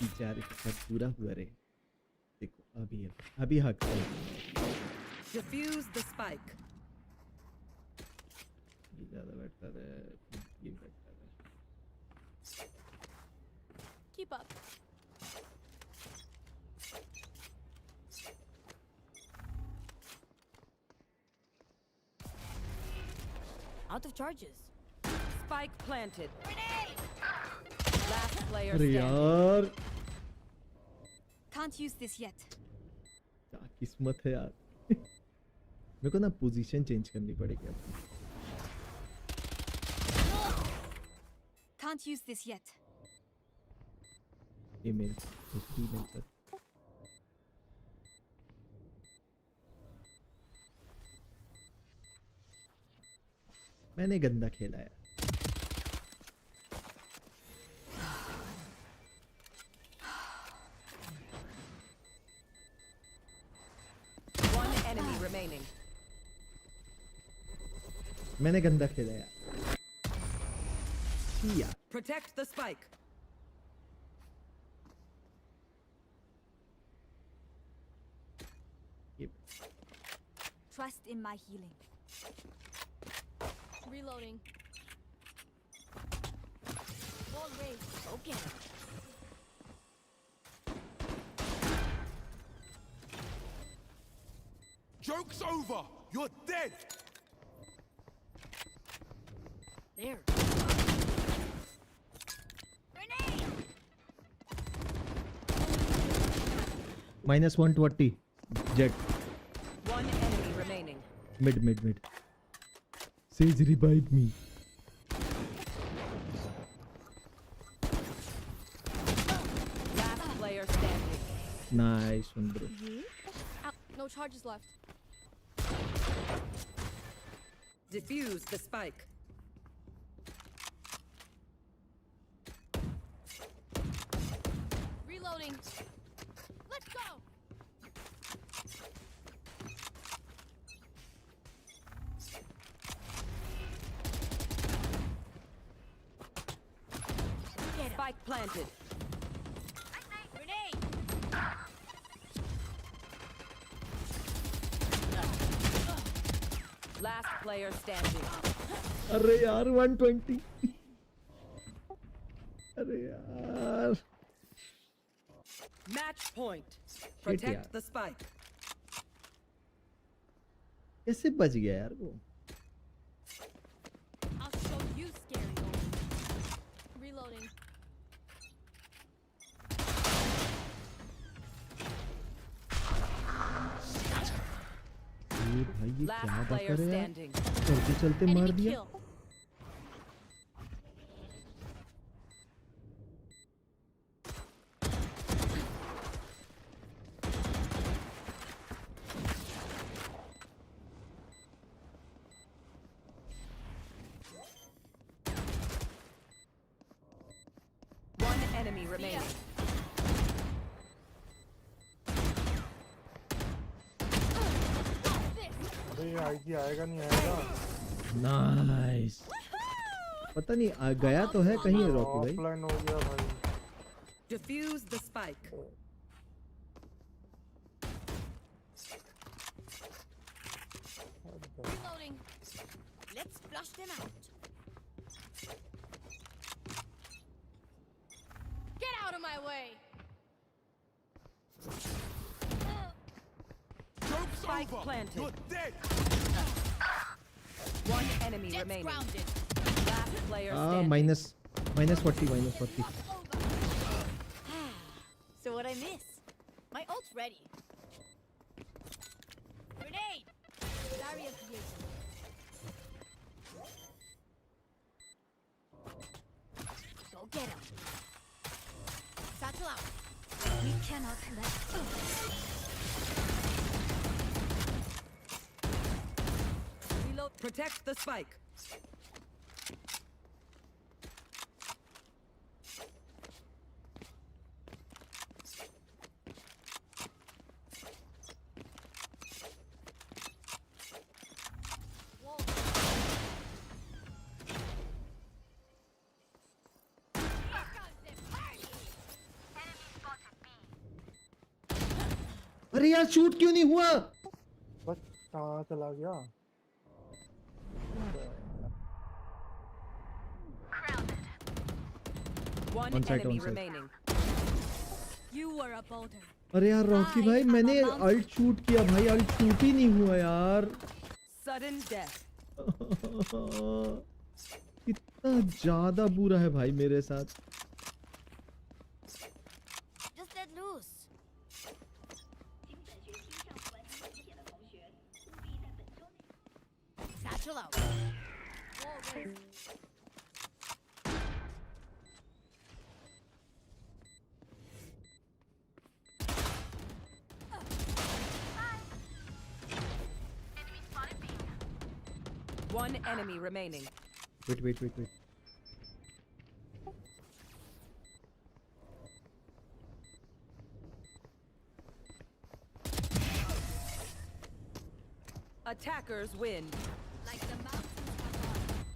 बेचारे के साथ पूरा हुआ रे। देखो अभी हक है। Defuse the spike. ये ज़्यादा बैठता है, ये बैठता है। Keep up. Out of charges. Spike planted. Last player अरे standing. यार Can't use this yet. क्या किस्मत है यार। मेरे को ना पोजीशन चेंज करनी पड़ेगी अब। Can't use this yet. ये मेन सर। मैंने गंदा खेला है। One enemy remaining. मैंने गंदा खेला यार। यार Protect the spike. Trust in my healing. Reloading. Ball raised. Go get him. Joke's over! You're dead! There. -120 jet One enemy remaining. mid Sage revive me. Last player standing. Nice one bro. No charges left. Defuse the spike. Reloading. Let's go. Spike planted. Grenade. Last player standing. अरे यार 120 अरे यार Match point. Protect the spike. कैसे बच गया यार वो? I'll show you scary old. Reloading. ये भाई ये क्या Last बात player कर रहा है? standing. चलते चलते मार Enemy दिया। kill. One enemy remaining. अरे ये आईडी आएगा नहीं आएगा? नाइस। पता नहीं गया तो है कहीं रॉकी भाई। ऑफलाइन हो गया भाई। Defuse the spike. Reloading. Let's flush them out. Get out of my way. Spike planted. You're dead. One enemy Jet's remaining. grounded. Last player Ah, standing. minus 40 minus 40. So what I miss? My ult's ready. Grenade. Barrier created. Go get him. Satchel out. We cannot let. Reload. Protect the spike. अरे यार shoot क्यों नहीं हुआ? बस कहाँ चला गया? One On site, enemy on site. remaining. You were a boulder. अरे यार रॉकी भाई मैंने अल्ट शूट किया भाई, अल्ट शूट ही नहीं हुआ यार। Sudden death. कितना ज्यादा बुरा है भाई मेरे साथ। Just let loose. Satchel out. Wall raised. One enemy remaining. Wait. Attackers win. Like the mountains above.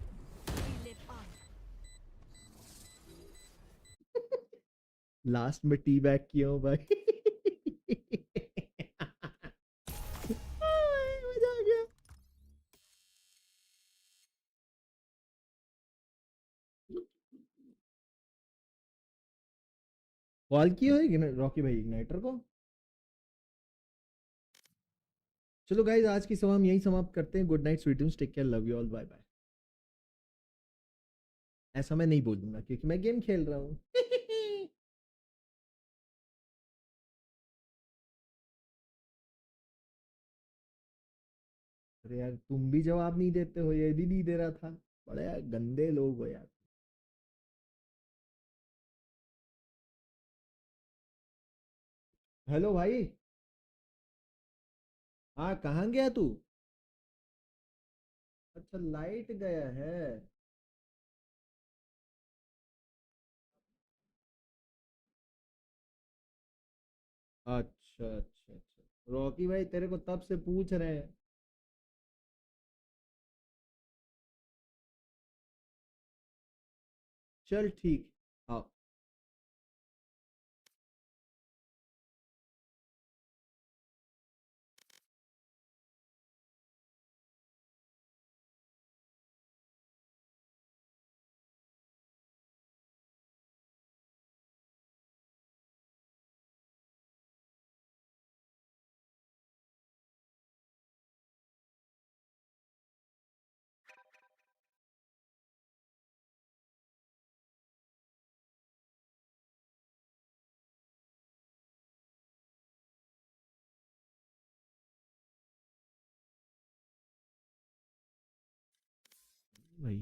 We live on. Last में टी बैक किया हूँ भाई। मजा आ गया। कॉल की हो रॉकी भाई इग्नाइटर को। चलो गाइज आज की सभा हम यही समाप्त करते हैं। Good night, sweet dreams, take care, love you all, bye bye. ऐसा मैं नहीं बोलूंगा क्योंकि मैं गेम खेल रहा हूँ। अरे यार तुम भी जवाब नहीं देते हो, ये भी नहीं दे रहा था। बड़े यार गंदे लोग हो यार। हेलो भाई। हाँ कहाँ गया तू? अच्छा लाइट गया है। अच्छा। रॉकी भाई तेरे को तब से पूछ रहे हैं। चल ठीक, हाँ। भाई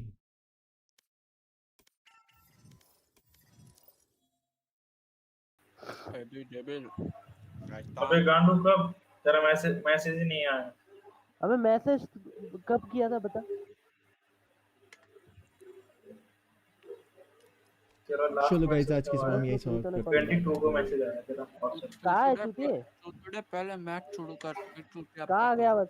अबे गांडू कब तेरा मैसेज ही नहीं आया। अबे मैसेज कब किया था बता। चलो गाइस आज की स्ट्रीम यही समाप्त करते हैं। 22 को मैसेज आया तेरा। कहाँ है चूतिए? थोड़े पहले मैच शुरू कर। कहाँ गया बस?